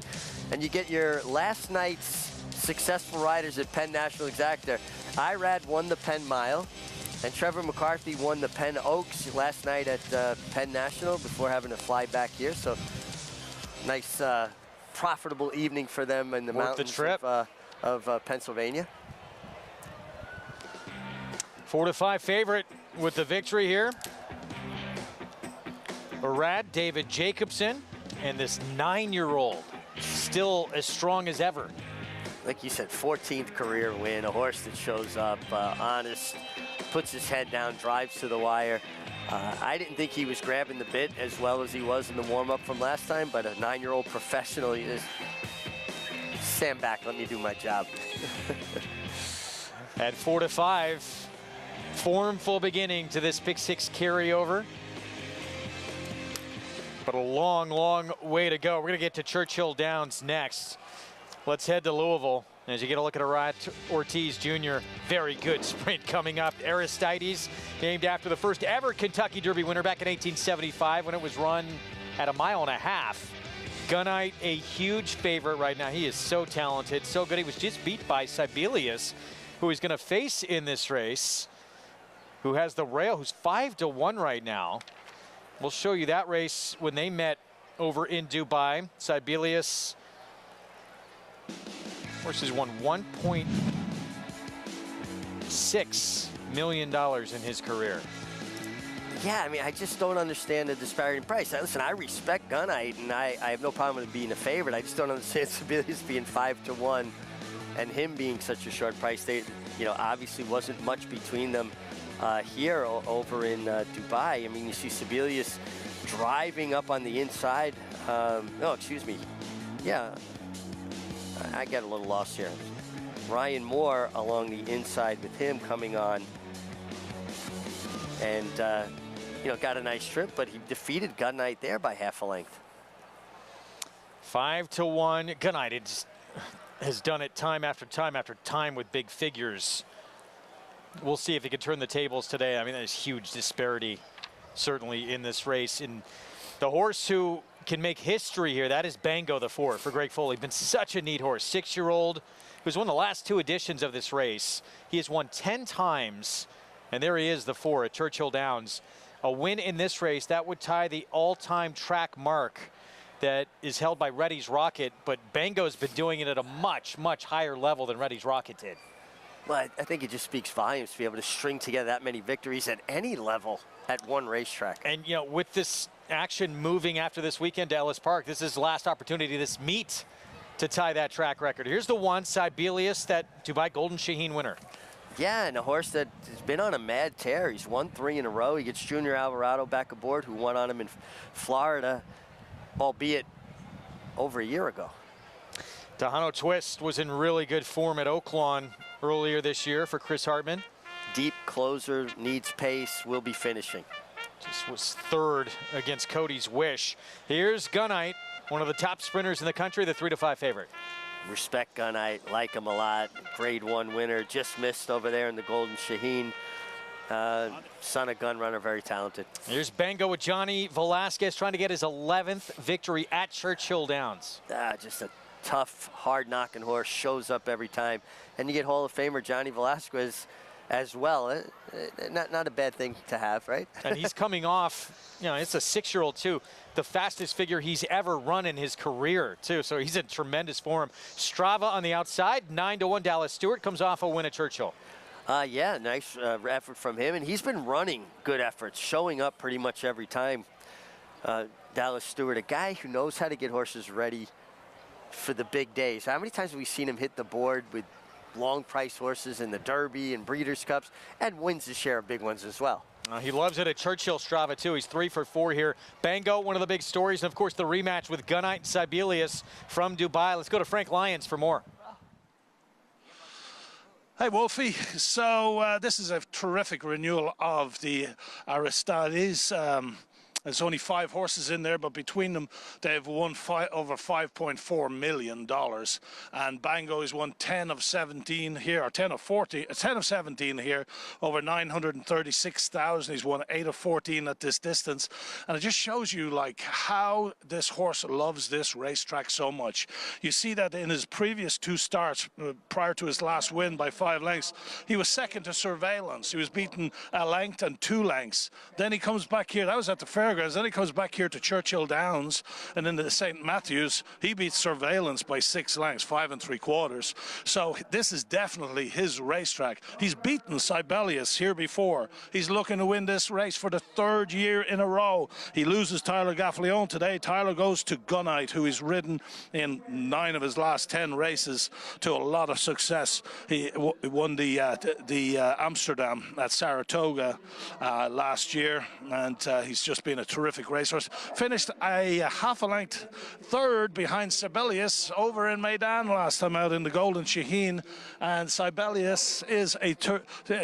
and you get your last night's successful riders at Penn National Exacta. Irad won the Penn Mile, and Trevor McCarthy won the Penn Oaks last night at Penn National before having to fly back here. So nice, profitable evening for them in the mountains of Pennsylvania. 4-5 favorite with the victory here. Irad, David Jacobson, and this 9-year-old still as strong as ever. Like you said, 14th career win, a horse that shows up, honest, puts his head down, drives to the wire. I didn't think he was grabbing the bit as well as he was in the warm-up from last time, but a 9-year-old professional, he is, stand back, let me do my job. At 4-5, formful beginning to this Pick 6 carryover. But a long, long way to go. We're gonna get to Churchill Downs next. Let's head to Louisville as you get a look at Irad Ortiz Jr. Very good sprint coming up. Aristides, named after the first ever Kentucky Derby winner back in 1875 when it was run at 1.5 miles. Gunite, a huge favorite right now. He is so talented, so good. He was just beat by Sibelius, who he's gonna face in this race, who has the rail, who's 5-1 right now. We'll show you that race when they met over in Dubai. Sibelius, horses won $1.6 million in his career. Yeah, I mean, I just don't understand the disparity in price. Listen, I respect Gunite, and I have no problem with it being a favorite. I just don't understand Sibelius being 5-1 and him being such a short price. They, obviously wasn't much between them here over in Dubai. I mean, you see Sibelius driving up on the inside. No, excuse me. Yeah, I got a little lost here. Ryan Moore along the inside with him coming on. And, got a nice trip, but he defeated Gunite there by half a length. 5-1. Gunite has done it time after time after time with big figures. We'll see if he can turn the tables today. I mean, there's huge disparity, certainly, in this race. And the horse who can make history here, that is Bango the Four for Greg Foley. Been such a neat horse, 6-year-old, who's won the last 2 editions of this race. He has won 10 times, and there he is, the 4 at Churchill Downs. A win in this race, that would tie the all-time track mark that is held by Reddy's Rocket, but Bango's been doing it at a much, much higher level than Reddy's Rocket did. Well, I think it just speaks volumes to be able to string together that many victories at any level at one racetrack. And, with this action moving after this weekend to Ellis Park, this is the last opportunity, this meet, to tie that track record. Here's the one, Sibelius, that Dubai Golden Shaheen winner. Yeah, and a horse that has been on a mad tear. He's won 3 in a row. He gets Junior Alvarado back aboard, who won on him in Florida, albeit over a year ago. Tejano Twist was in really good form at Oaklawn earlier this year for Chris Hartman. Deep closer, needs pace, will be finishing. Just was 3rd against Cody's Wish. Here's Gunite, one of the top sprinters in the country, the 3-5 favorite. Respect Gunite, like him a lot. Grade 1 winner, just missed over there in the Golden Shaheen. Son of gun runner, very talented. Here's Bango with Johnny Velasquez trying to get his 11th victory at Churchill Downs. Just a tough, hard-knocking horse, shows up every time. And you get Hall of Famer Johnny Velasquez as well. Not a bad thing to have, right? And he's coming off, it's a 6-year-old too. The fastest figure he's ever run in his career too. So he's in tremendous form. Strava on the outside, 9-1. Dallas Stewart comes off a win at Churchill. Yeah, nice effort from him. And he's been running good efforts, showing up pretty much every time. Dallas Stewart, a guy who knows how to get horses ready for the big days. How many times have we seen him hit the board with long price horses in the Derby and Breeders' Cups, and wins his share of big ones as well? He loves it at Churchill Strava, too. He's 3 for 4 here. Bango, one of the big stories, and of course the rematch with Gunite and Sibelius from Dubai. Let's go to Frank Lyons for more. Hey, Wolfie. So this is a terrific renewal of the Aristides. There's only 5 horses in there, but between them, they've won over $5.4 million. And Bango has won 10 of 17 here, or 10 of 17 here, over 936,000. He's won 8 of 14 at this distance. And it just shows you, like, how this horse loves this racetrack so much. You see that in his previous 2 starts, prior to his last win by 5 lengths, he was second to Surveillance. He was beaten a length and 2 lengths. Then he comes back here. That was at the Fairgrounds. Then he comes back here to Churchill Downs, and in the St. Matthews, he beats Surveillance by 6 lengths, 5 3/4. So this is definitely his racetrack. He's beaten Sibelius here before. He's looking to win this race for the 3rd year in a row. He loses Tyler Gaffalione today. Tyler goes to Gunite, who he's ridden in 9 of his last 10 races to a lot of success. He won the Amsterdam at Saratoga last year, and he's just been a terrific racehorse. Finished a half a length 3rd behind Sibelius over in Meydan last time out in the Golden Shaheen. And Sibelius is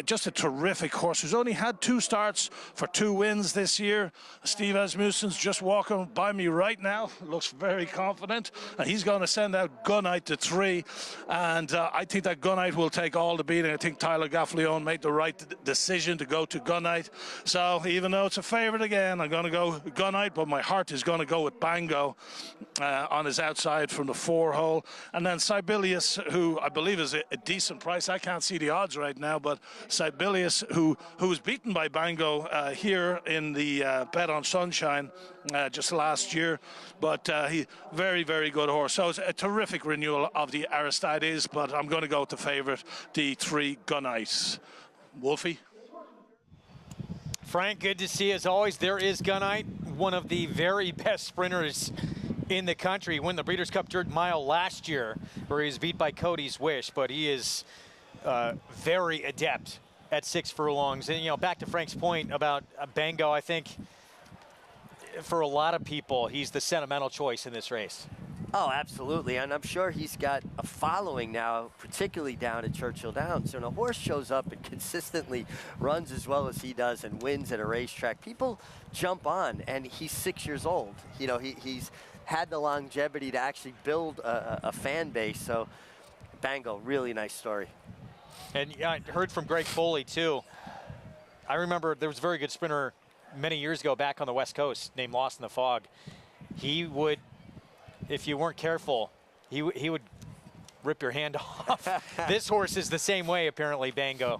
just a terrific horse who's only had 2 starts for 2 wins this year. Steve Asmussen's just walking by me right now. Looks very confident. And he's going to send out Gunite to 3. And I think that Gunite will take all the beating. I think Tyler Gaffalione made the right decision to go to Gunite. So even though it's a favorite again, I'm going to go Gunite, but my heart is going to go with Bango on his outside from the 4 hole. And then Sibelius, who I believe is a decent price. I can't see the odds right now, but Sibelius, who was beaten by Bango here in the Bet on Sunshine just last year. But he very, very good horse. So it's a terrific renewal of the Aristides, but I'm going to go with the favorite, the 3 Gunite. Wolfie? Frank, good to see as always. There is Gunite, one of the very best sprinters in the country. He won the Breeders' Cup Dirt Mile last year, where he was beat by Cody's Wish, but he is very adept at 6 furlongs. And, you know, back to Frank's point about Bango, I think for a lot of people, he's the sentimental choice in this race. Oh, absolutely, and I'm sure he's got a following now, particularly down at Churchill Downs. When a horse shows up and consistently runs as well as he does and wins at a racetrack, people jump on, and he's 6 years old. You know, he's had the longevity to actually build a fan base, so Bango, really nice story. And I heard from Greg Foley, too. I remember there was a very good sprinter many years ago back on the West Coast named Lost in the Fog. He would, if you weren't careful, he would rip your hand off. This horse is the same way, apparently, Bango.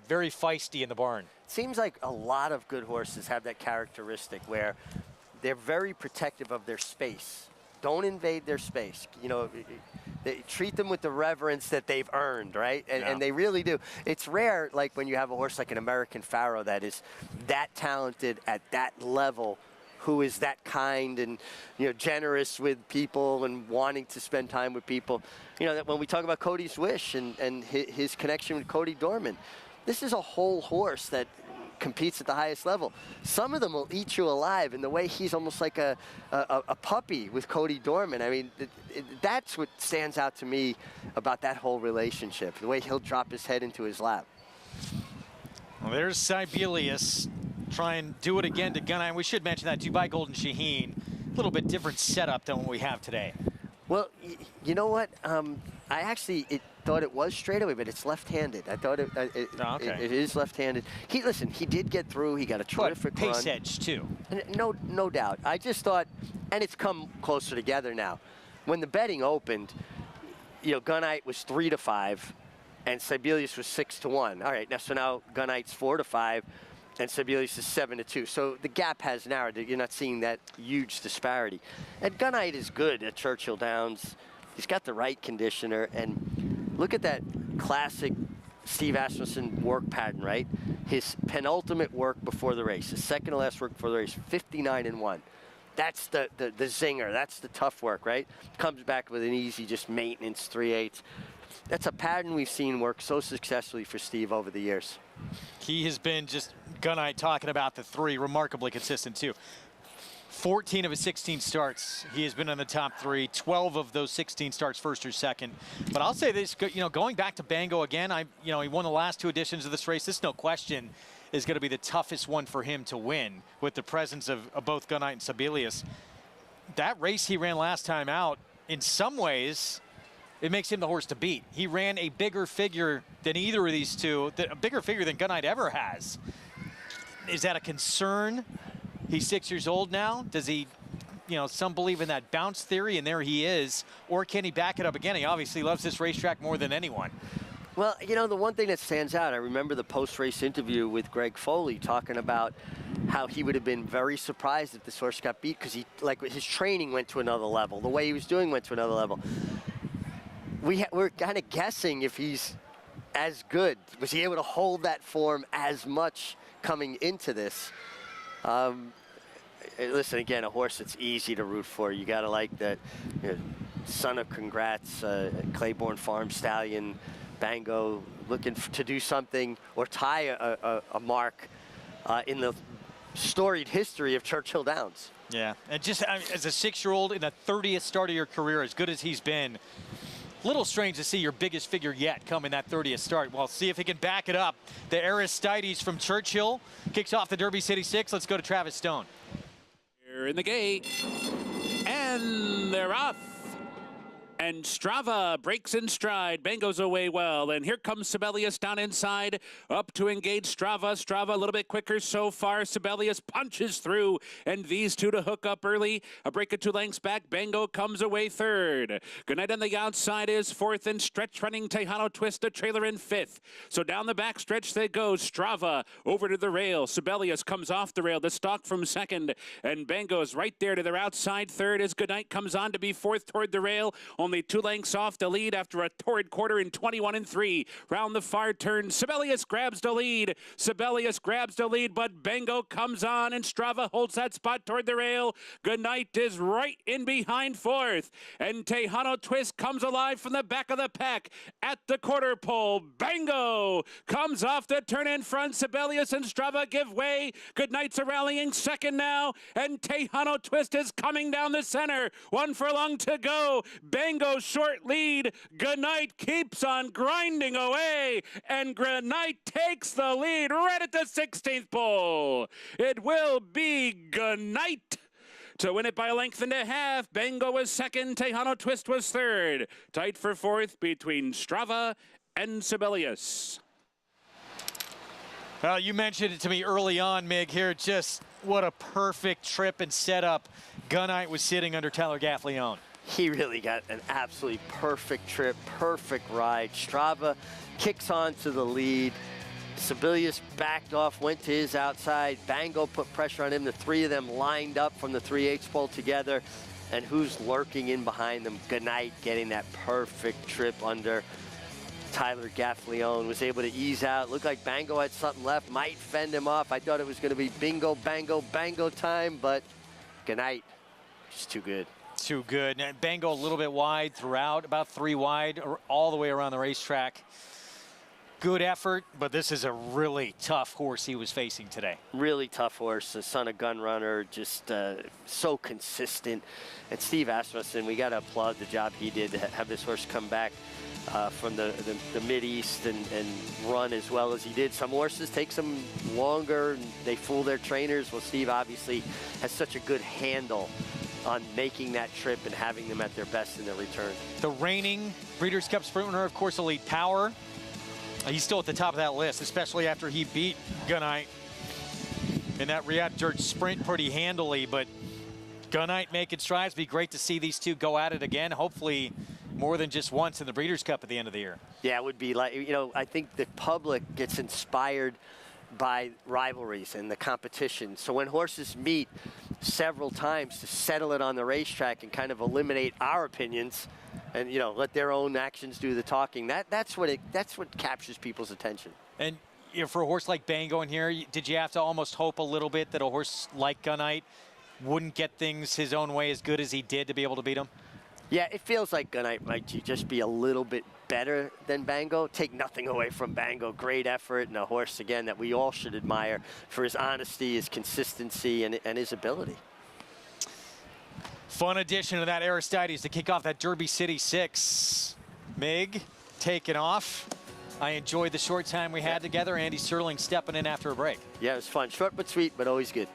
Very feisty in the barn. Seems like a lot of good horses have that characteristic where they're very protective of their space. Don't invade their space. You know, they treat them with the reverence that they've earned, right? And they really do. It's rare, like when you have a horse like an American Pharoah that is that talented at that level, who is that kind and, you know, generous with people and wanting to spend time with people. You know, that when we talk about Cody's Wish and his connection with Cody Dorman, this is a whole horse that competes at the highest level. Some of them will eat you alive, and the way he's almost like a puppy with Cody Dorman. I mean, that's what stands out to me about that whole relationship, the way he'll drop his head into his lap. Well, there's Sibelius. Try and do it again to Gunite. We should mention that Dubai Golden Shaheen, a little bit different setup than what we have today. Well, you know what? I actually thought it was straightaway, but it's left-handed. I thought it is left-handed. Listen, he did get through. He got a terrific run. Pace edge, too. No doubt. I just thought, and it's come closer together now. When the betting opened, you know, Gunite was 3-5, and Sibelius was 6-1. All right, so now Gunite's 4-5. And Sibelius is 7-2. So the gap has narrowed. You're not seeing that huge disparity. And Gunite is good at Churchill Downs. He's got the right conditioner. And look at that classic Steve Asmussen work pattern, right? His penultimate work before the race, his second to last work before the race, 59-1. That's the zinger. That's the tough work, right? Comes back with an easy, just maintenance 3/8. That's a pattern we've seen work so successfully for Steve over the years. He has been, just Gunite talking about the 3, remarkably consistent too. 14 of his 16 starts, he has been in the top 3. 12 of those 16 starts, first or second. But I'll say this, going back to Bango again, he won the last 2 editions of this race. This, no question, is going to be the toughest one for him to win with the presence of both Gunite and Sebelius. That race he ran last time out, in some ways, it makes him the horse to beat. He ran a bigger figure than either of these two, a bigger figure than Gunite ever has. Is that a concern? He's 6 years old now. Does he, some believe in that bounce theory, and there he is. Or can he back it up again? He obviously loves this racetrack more than anyone. Well, the one thing that stands out, I remember the post-race interview with Greg Foley talking about how he would have been very surprised if this horse got beat because his training went to another level. The way he was doing went to another level. We're kind of guessing if he's as good. Was he able to hold that form as much coming into this? Listen, again, a horse that's easy to root for. You got to like that son of Congrats, Claiborne Farm Stallion, Bango, looking to do something or tie a mark in the storied history of Churchill Downs. Yeah, and just as a 6-year-old in the 30th start of your career, as good as he's been, little strange to see your biggest figure yet come in that 30th start. Well, see if he can back it up. The Aristides from Churchill kicks off the Derby City 6. Let's go to Travis Stone. Here in the gate, and they're off. And Strava breaks in stride. Bango's away well. And here comes Sebelius down inside, up to engage Strava. Strava a little bit quicker so far. Sebelius punches through, and these two to hook up early. A break of 2 lengths back. Bango comes away third. Goodnight on the outside is fourth, and stretch running Tejano Twist, a trailer in 5th. So down the back stretch they go. Strava over to the rail. Sebelius comes off the rail. The stalk from second, and Bango's right there to their outside third as Goodnight comes on to be 4th toward the rail. Only 2 lengths off the lead after a torrid quarter in 21-3. Round the far turn, Sebelius grabs the lead. Sebelius grabs the lead, but Bango comes on, and Strava holds that spot toward the rail. Goodnight is right in behind 4th, and Tejano Twist comes alive from the back of the pack at the quarter pole. Bango comes off the turn in front. Sebelius and Strava give way. Goodnight's a rallying second now, and Tejano Twist is coming down the center. 1 furlong to go. Bango short lead. Goodnight keeps on grinding away, and Goodnight takes the lead right at the 16th pole. It will be Goodnight to win it by 1.5 lengths. Bango was second. Tejano Twist was third. Tight for 4th between Strava and Sebelius. Well, you mentioned it to me early on, Mig, here. Just what a perfect trip and setup Goodnight was sitting under Tyler Gaffalione. He really got an absolutely perfect trip, perfect ride. Strava kicks on to the lead. Sebelius backed off, went to his outside. Bango put pressure on him. The 3 of them lined up from the 3/8 pole together. And who's lurking in behind them? Goodnight getting that perfect trip under Tyler Gaffalione. Was able to ease out. Looked like Bango had something left. Might fend him off. I thought it was going to be bingo, bango, bango time. But Goodnight, just too good. Too good. And Bango a little bit wide throughout, about 3 wide, all the way around the racetrack. Good effort, but this is a really tough horse he was facing today. Really tough horse, the son of Gun Runner, just so consistent. And Steve Asmussen, we got to applaud the job he did to have this horse come back from the Mid-East and run as well as he did. Some horses take some longer, and they fool their trainers. Well, Steve obviously has such a good handle on making that trip and having them at their best in their return. The reigning Breeders' Cup Sprint winner, of course, Elite Power. He's still at the top of that list, especially after he beat Goodnight in that Riyadh Dirt Sprint pretty handily. But Goodnight making strides. Be great to see these two go at it again, hopefully more than just once in the Breeders' Cup at the end of the year. Yeah, it would be like, I think the public gets inspired by rivalries and the competition. So when horses meet several times to settle it on the racetrack and kind of eliminate our opinions, and you know, let their own actions do the talking. That's what captures people's attention. And you know, for a horse like Bango in here, did you have to almost hope a little bit that a horse like Gunite wouldn't get things his own way as good as he did to be able to beat him? Yeah, it feels like Gunite might just be a little bit better than Bango. Take nothing away from Bango. Great effort, and a horse, again, that we all should admire for his honesty, his consistency, and his ability. Fun addition to that Aristides to kick off that Derby City 6. Mig taking off. I enjoyed the short time we had together. Andy Serling stepping in after a break. Yeah, it was fun. Short but sweet, but always good.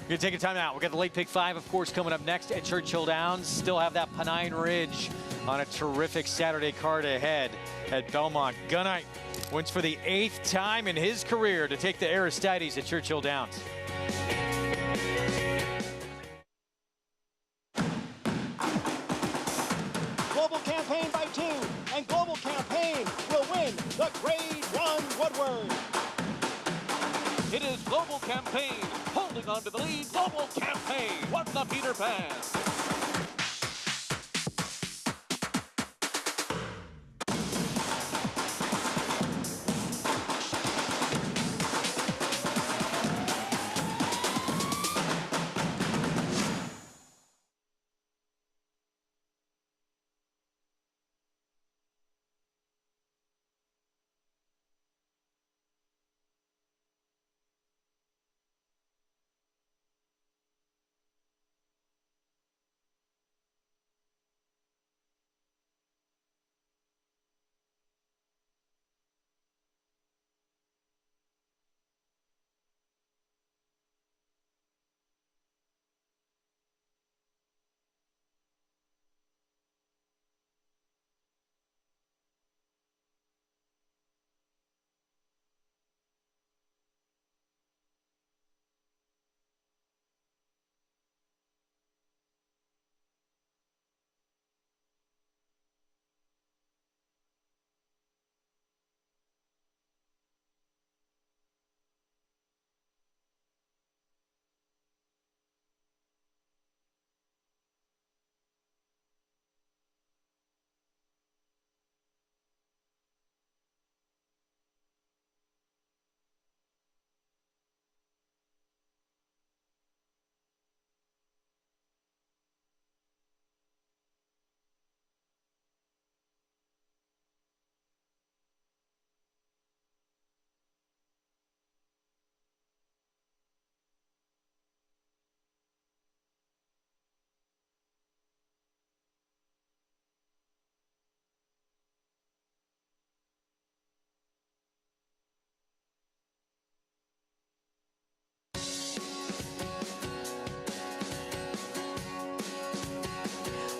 We're going to take a time out. We've got the late pick 5, of course, coming up next at Churchill Downs. Still have that Pennine Ridge on a terrific Saturday card ahead at Belmont. Gunite wins for the 8th time in his career to take the Aristides at Churchill Downs. Global Campaign by 2, and Global Campaign will win the Grade 1 Woodward. It is Global Campaign holding on to the lead. Global Campaign won the Peter Pan.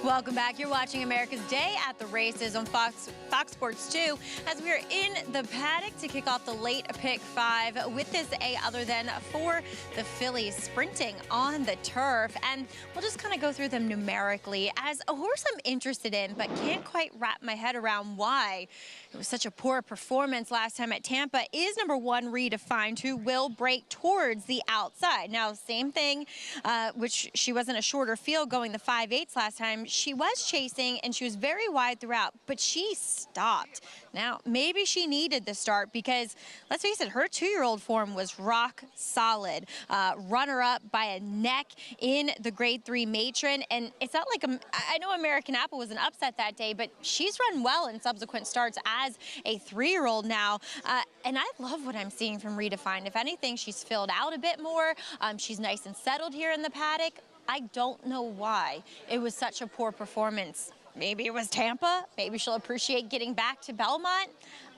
Welcome back. You're watching America's Day at the Races on Fox Sports 2 as we are in the paddock to kick off the late pick 5 with this A other than for the fillies sprinting on the turf. And we'll just kind of go through them numerically. As a horse I'm interested in but can't quite wrap my head around why it was such a poor performance last time at Tampa is number 1 Redefined, who will break towards the outside. Now, same thing, which she was in a shorter field going the 5/8 last time. She was chasing and she was very wide throughout, but she stopped. Now, maybe she needed the start because, let's face it, her 2-year-old form was rock solid. Runner-up by a neck in the Grade 3 Matron, and it's not like, I know American Apple was an upset that day, but she's run well in subsequent starts as a 3-year-old now, and I love what I'm seeing from Redefined. If anything, she's filled out a bit more. She's nice and settled here in the paddock. I don't know why it was such a poor performance. Maybe it was Tampa. Maybe she'll appreciate getting back to Belmont.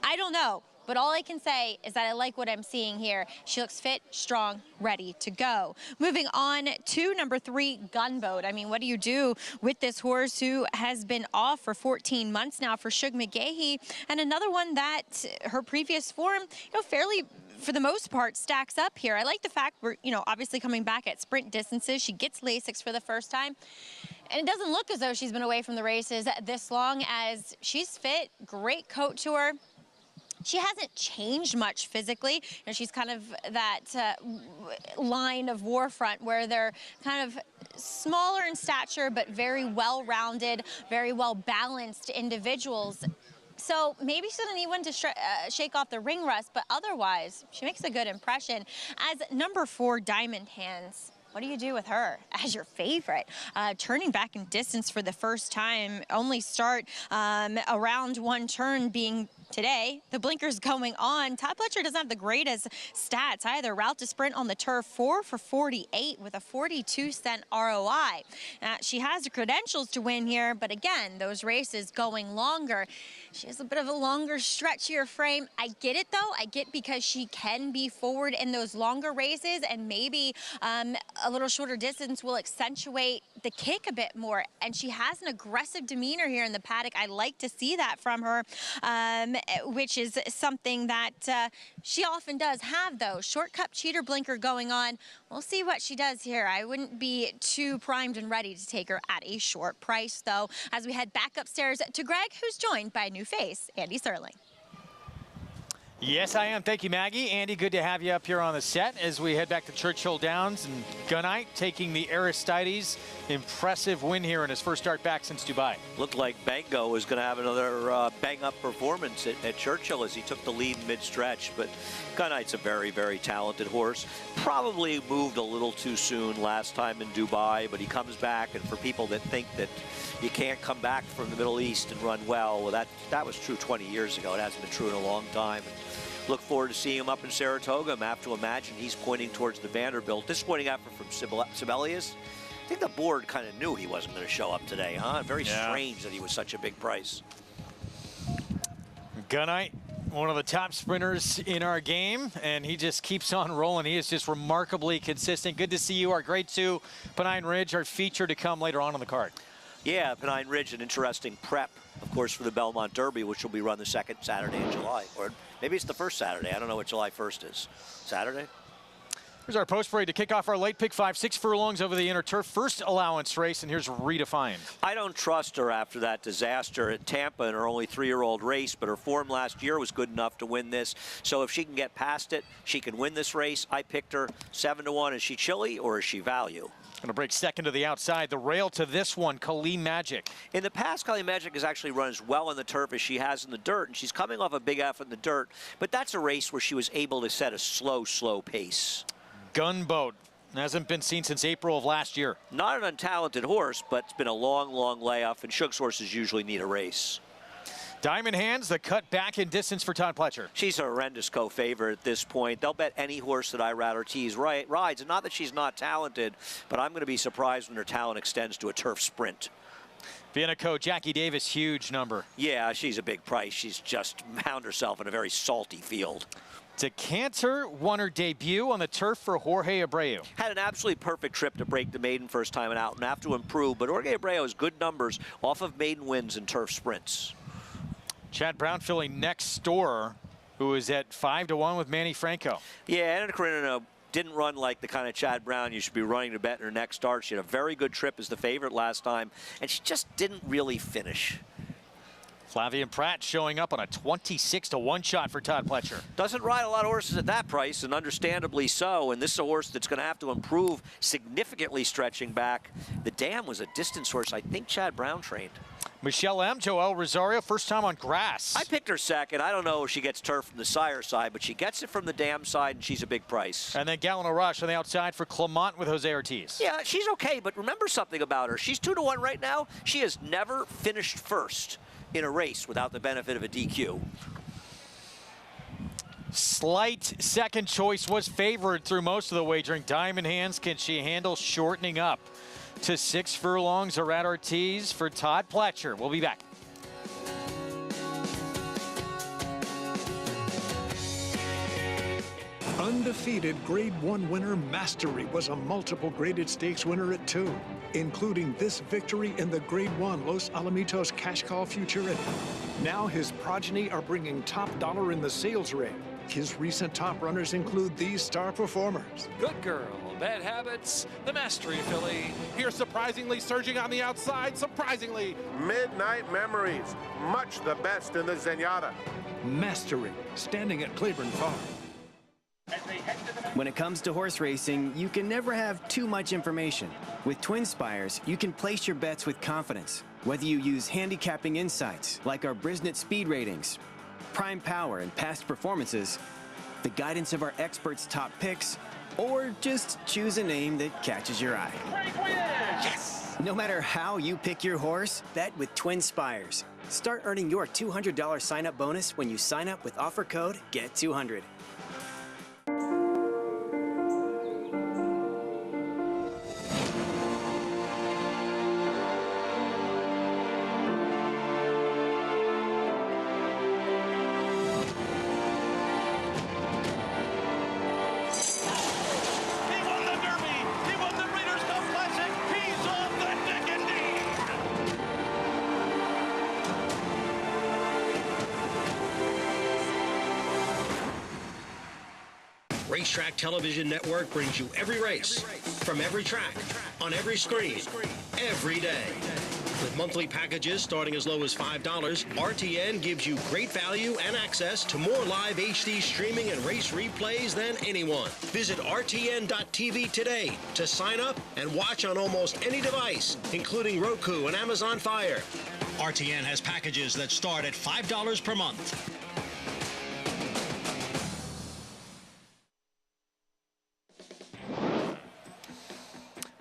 I don't know. But all I can say is that I like what I'm seeing here. She looks fit, strong, ready to go. Moving on to number 3, Gunboat. I mean, what do you do with this horse who has been off for 14 months now for Shug McGahee, and another one that her previous form, fairly, for the most part, stacks up here. I like the fact we're, obviously coming back at sprint distances. She gets Lasix for the first time. And it doesn't look as though she's been away from the races this long, as she's fit, great coat to her. she hasn't changed much physically. You know, she's kind of that line of War Front where they're kind of smaller in stature, but very well-rounded, very well-balanced individuals. So maybe she doesn't need one to shake off the ring rust, but otherwise, she makes a good impression. As number 4, Diamond Hands, what do you do with her as your favorite? Turning back in distance for the first time, only start around one turn being today. The blinker's going on. Todd Pletcher doesn't have the greatest stats either. Route to sprint on the turf, 4 for 48 with a 42-cent ROI. She has the credentials to win here, but again, those races going longer. She has a bit of a longer, stretchier frame. I get it, though. I get because she can be forward in those longer races, and maybe a little shorter distance will accentuate the kick a bit more. And she has an aggressive demeanor here in the paddock. I like to see that from her, which is something that she often does have, though. Short cup cheater blinker going on. We'll see what she does here. I wouldn't be too primed and ready to take her at a short price, though, as we head back upstairs to Greg, who's joined by a new face, Andy Serling. Yes, I am. Thank you, Maggie. Andy, good to have you up here on the set as we head back to Churchill Downs, and Gunite taking the Aristides. Impressive win here in his first start back since Dubai. Looked like Bango was going to have another bang-up performance at Churchill as he took the lead mid-stretch, but Gunite's a very, very talented horse. Probably moved a little too soon last time in Dubai, but he comes back, and for people that think that you can't come back from the Middle East and run well, that was true 20 years ago. It hasn't been true in a long time. Look forward to seeing him up in Saratoga. I have to imagine he's pointing towards the Vanderbilt. Disappointing effort from Sibelius. I think the board kind of knew he wasn't going to show up today, huh? Very strange that he was such a big price. Gunite, one of the top sprinters in our game, and he just keeps on rolling. He is just remarkably consistent. Good to see you. Our grade 2 Pennine Ridge, our feature to come later on the card. Yeah, Pennine Ridge, an interesting prep, of course, for the Belmont Derby, which will be run the second Saturday in July. Or maybe it's the first Saturday. I don't know what July 1st is. Saturday? Here's our post parade to kick off our late pick 5, 6 furlongs over the inner turf. First allowance race, and here's Redefined. I don't trust her after that disaster at Tampa in her only 3-year-old race, but her form last year was good enough to win this. So if she can get past it, she can win this race. I picked her 7-1. Is she chilly or is she value? Going to break second to the outside. The rail to this one, Kali Magic. In the past, Kali Magic has actually run as well in the turf as she has in the dirt, and she's coming off a big F in the dirt. But that's a race where she was able to set a slow pace. Gunboat hasn't been seen since April of last year. Not an untalented horse, but it's been a long layoff, and Shug's horses usually need a race. Diamond Hands, the cut back in distance for Todd Pletcher. She's a horrendous co-favorite at this point. They'll bet any horse that Irad Ortiz rides, and not that she's not talented, but I'm going to be surprised when her talent extends to a turf sprint. Vienna Co, Jackie Davis, huge number. Yeah, she's a big price. She's just found herself in a very salty field. Decanter won her debut on the turf for Jorge Abreu. Had an absolutely perfect trip to break the maiden first time out and have to improve, but Jorge Abreu has good numbers off of maiden wins and turf sprints. Chad Brown filling next door, who is at 5-1 with Manny Franco. Yeah, Anna Karenina didn't run like the kind of Chad Brown you should be running to bet in her next start. She had a very good trip as the favorite last time, and she just didn't really finish. Flavien Prat showing up on a 26-1 shot for Todd Pletcher. Doesn't ride a lot of horses at that price, and understandably so. And this is a horse that's going to have to improve significantly stretching back. The Dam was a distance horse I think Chad Brown trained. Michelle M, Joel Rosario, first time on grass. I picked her second. I don't know if she gets turf from the sire side, but she gets it from the Dam side, and she's a big price. And then Galano Rush on the outside for Clement with Jose Ortiz. Yeah, she's okay, but remember something about her. She's 2-1 right now. She has never finished first in a race without the benefit of a DQ. Slight second choice was favored through most of the wagering. Diamond Hands, can she handle shortening up to 6 furlongs? Irad Ortiz for Todd Pletcher. We'll be back. Undefeated Grade 1 winner Mastery was a multiple graded stakes winner at 2, including this victory in the Grade 1 Los Alamitos Cash Call Futurity. Now his progeny are bringing top dollar in the sales ring. His recent top runners include these star performers. Good Girl, Bad Habits, the Mastery filly. Here surprisingly surging on the outside, surprisingly. Midnight Memories, much the best in the Zenyatta. Mastery, standing at Claiborne Farm. When it comes to horse racing, you can never have too much information. With Twin Spires, you can place your bets with confidence. Whether you use handicapping insights, like our Brisnet speed ratings, prime power and past performances, the guidance of our experts' top picks, or just choose a name that catches your eye. Yes! No matter how you pick your horse, bet with Twin Spires. Start earning your $200 sign-up bonus when you sign up with offer code GET200. Racetrack Television Network brings you every race, from every track, on every screen, every day. With monthly packages starting as low as $5, RTN gives you great value and access to more live HD streaming and race replays than anyone. Visit RTN.tv today to sign up and watch on almost any device, including Roku and Amazon Fire. RTN has packages that start at $5 per month.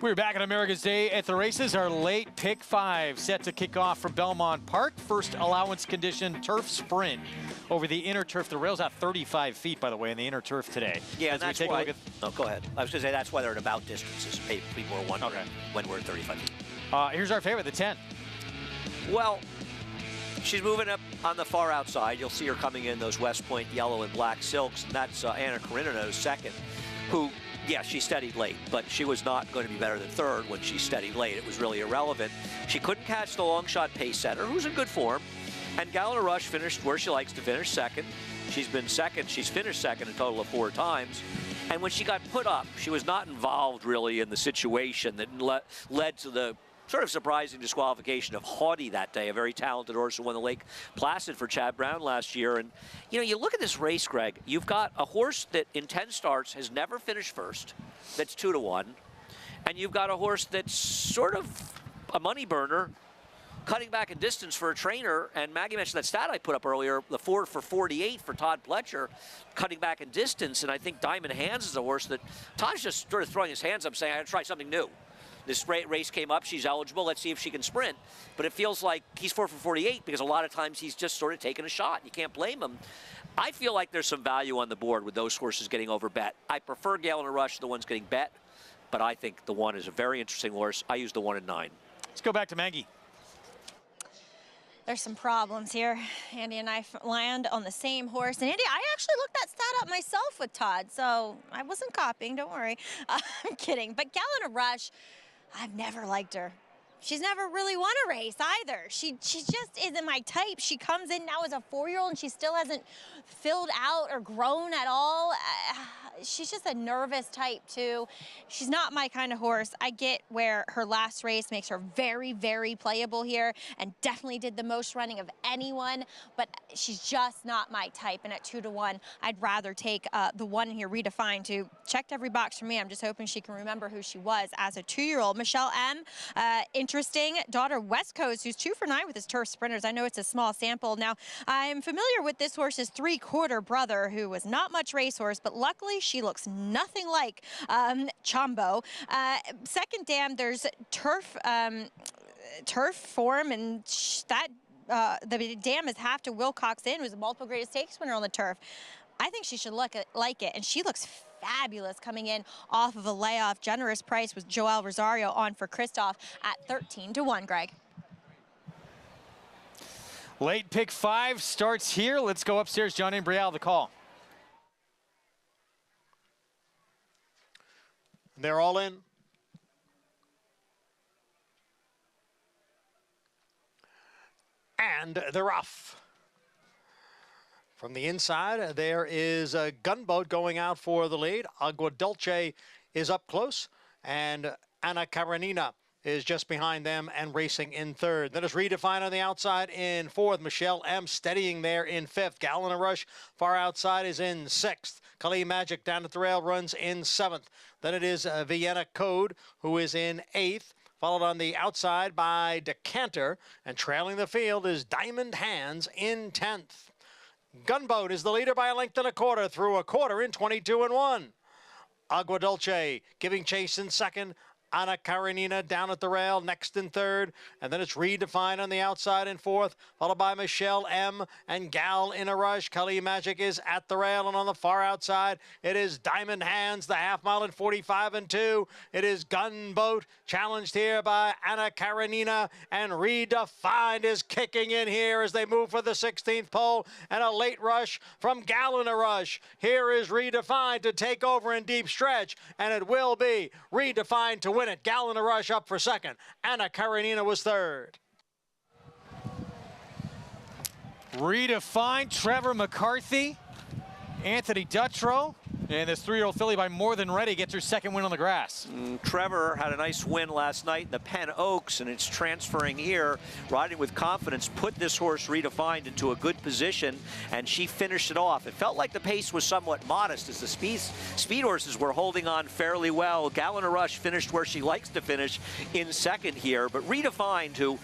We're back on America's Day at the Races. Our late pick 5 set to kick off from Belmont Park. First allowance condition turf sprint over the inner turf. The rail's out 35 feet, by the way, in the inner turf today. Yeah, As that's we take why. a look at, Go ahead. I was going to say that's why they're at about distances. People are wondering when we're at 35 feet. here's our favorite, the 10. Well, she's moving up on the far outside. You'll see her coming in those West Point yellow and black silks, and that's Anna Karenina's second, who, yeah, she steadied late, but she was not going to be better than third when she steadied late. It was really irrelevant. She couldn't catch the long shot pace setter, who's in good form, and Galina Rush finished where she likes to finish, second. She's been second. She's finished second a total of 4 times. And when she got put up, she was not involved really in the situation that led to the sort of surprising disqualification of Haughty that day, a very talented horse who won the Lake Placid for Chad Brown last year. And, you know, you look at this race, Greg, you've got a horse that in 10 starts has never finished first, that's 2-1. And you've got a horse that's sort of a money burner, cutting back in distance for a trainer. And Maggie mentioned that stat I put up earlier, the 4 for 48 for Todd Pletcher, cutting back in distance. And I think Diamond Hands is a horse that Todd's just sort of throwing his hands up saying, I gotta try something new. This race came up, she's eligible, let's see if she can sprint. But it feels like he's 4 for 48 because a lot of times he's just sort of taking a shot. You can't blame him. I feel like there's some value on the board with those horses getting over bet. I prefer Galina Rush to the ones getting bet, but I think the 1 is a very interesting horse. I use the 1 and 9. Let's go back to Maggie. There's some problems here. Andy and I land on the same horse. And Andy, I actually looked that stat up myself with Todd, so I wasn't copying, don't worry. I'm kidding. But Galina Rush, I've never liked her. She's never really won a race either. She just isn't my type. She comes in now as a 4-year-old and she still hasn't filled out or grown at all. She's just a nervous type too. She's not my kind of horse. I get where her last race makes her very, very playable here and definitely did the most running of anyone, but she's just not my type. And at 2-1, I'd rather take the 1 here, Redefined, who checked every box for me. I'm just hoping she can remember who she was as a 2-year-old. Michelle M, interesting. Daughter West Coast, who's 2 for 9 with his turf sprinters. I know it's a small sample. Now, I'm familiar with this horse's 3-quarter brother, who was not much racehorse, but luckily she looks nothing like Chombo. Second dam, there's turf form, and that the dam is half to Wilcox Inn, who's a multiple greatest stakes winner on the turf. I think she should look like it, and she looks fabulous coming in off of a layoff. Generous price with Joel Rosario on for Christoph at 13-1, Greg. Late pick 5 starts here. Let's go upstairs. John Imbrial, the call. They're all in. And they're off. From the inside, there is a Gunboat going out for the lead. Agua Dulce is up close, and Anna Karenina is just behind them and racing in third. Then it's Redefined on the outside in fourth. Michelle M. steadying there in fifth. Gallon Rush far outside is in sixth. Kali Magic down at the rail runs in seventh. Then it is Vienna Code who is in eighth. Followed on the outside by Decanter, and trailing the field is Diamond Hands in 10th. Gunboat is the leader by a length and a quarter through a quarter in 22-1. Agua Dulce giving chase in second. Anna Karenina down at the rail, next in third. And then it's Redefined on the outside in fourth, followed by Michelle M. and Gal in a rush. Kali Magic is at the rail, and on the far outside, it is Diamond Hands, the half mile in 45-2. It is Gunboat, challenged here by Anna Karenina, and Redefined is kicking in here as they move for the 16th pole, and a late rush from Gal in a rush. Here is Redefined to take over in deep stretch, and it will be Redefined to win it. Gal in a rush up for second. Anna Karenina was third. Redefined, Trevor McCarthy, Anthony Dutrow, and this 3-year-old filly by More Than Ready gets her second win on the grass. Trevor had a nice win last night in the Penn Oaks, and it's transferring here, riding with confidence, put this horse Redefined into a good position, and she finished it off. It felt like the pace was somewhat modest as the speed horses were holding on fairly well. Gallon Rush finished where she likes to finish in second here, but Redefined, who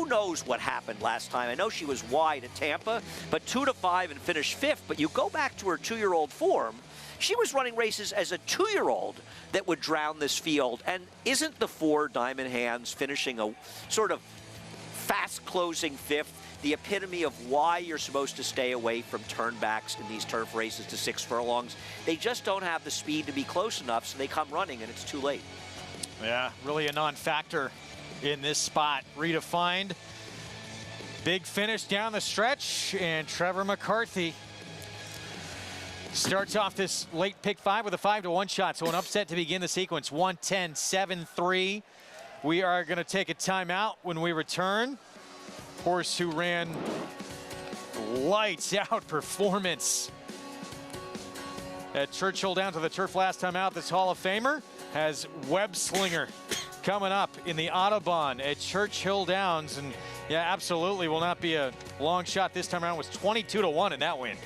knows what happened last time? I know she was wide at Tampa, but 2-5 and finished fifth. But you go back to her 2-year-old form, she was running races as a 2-year-old that would drown this field. And isn't the 4 Diamond Hands finishing a sort of fast closing fifth the epitome of why you're supposed to stay away from turnbacks in these turf races to 6 furlongs? They just don't have the speed to be close enough, so they come running and it's too late. Yeah, really a non-factor in this spot. Redefined, big finish down the stretch, and Trevor McCarthy starts off this late pick 5 with a 5-1 shot, so an upset to begin the sequence. 110-7-3. We are going to take a timeout. When we return, horse who ran lights out performance at Churchill Downs to the turf last time out. This Hall of Famer has Web Slinger coming up in the Autobahn at Churchill Downs, and yeah, absolutely will not be a long shot this time around. It was 22-1 in that win.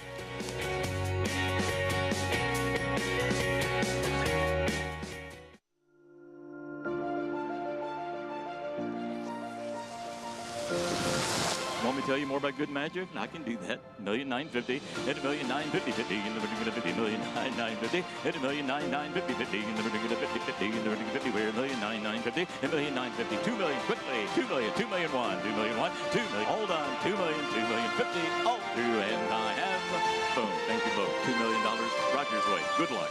Want me to tell you more about good magic? I can do that. $1,950,000, hit $1,950,000, and the $1,950,000, hit $1,950,000, and the $50,000, we're $1,950,000, and $1,950,000, $2 million quickly, $2 million, $2 million, $1 million, $2 million, hold on, $2 million, $2,050,000, all through, and I have, boom, thank you both, $2 million, Rogers way, good luck.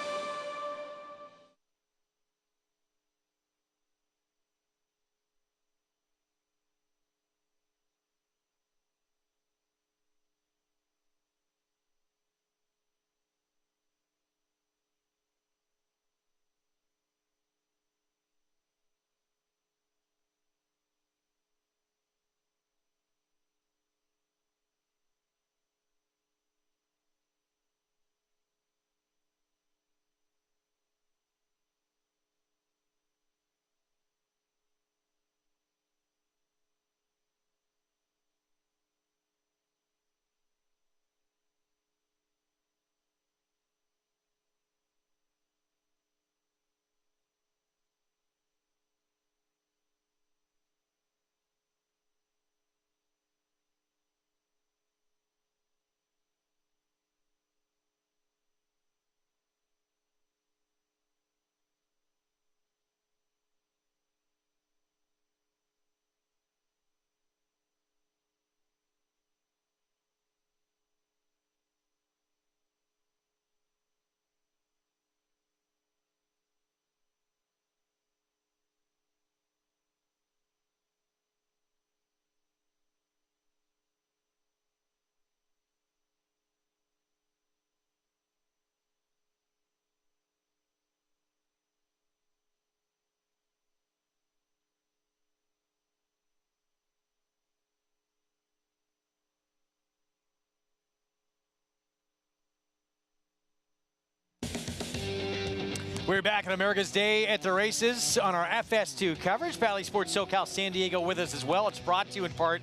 We're back on America's Day at the Races on our FS2 coverage. Bally Sports SoCal San Diego with us as well. It's brought to you in part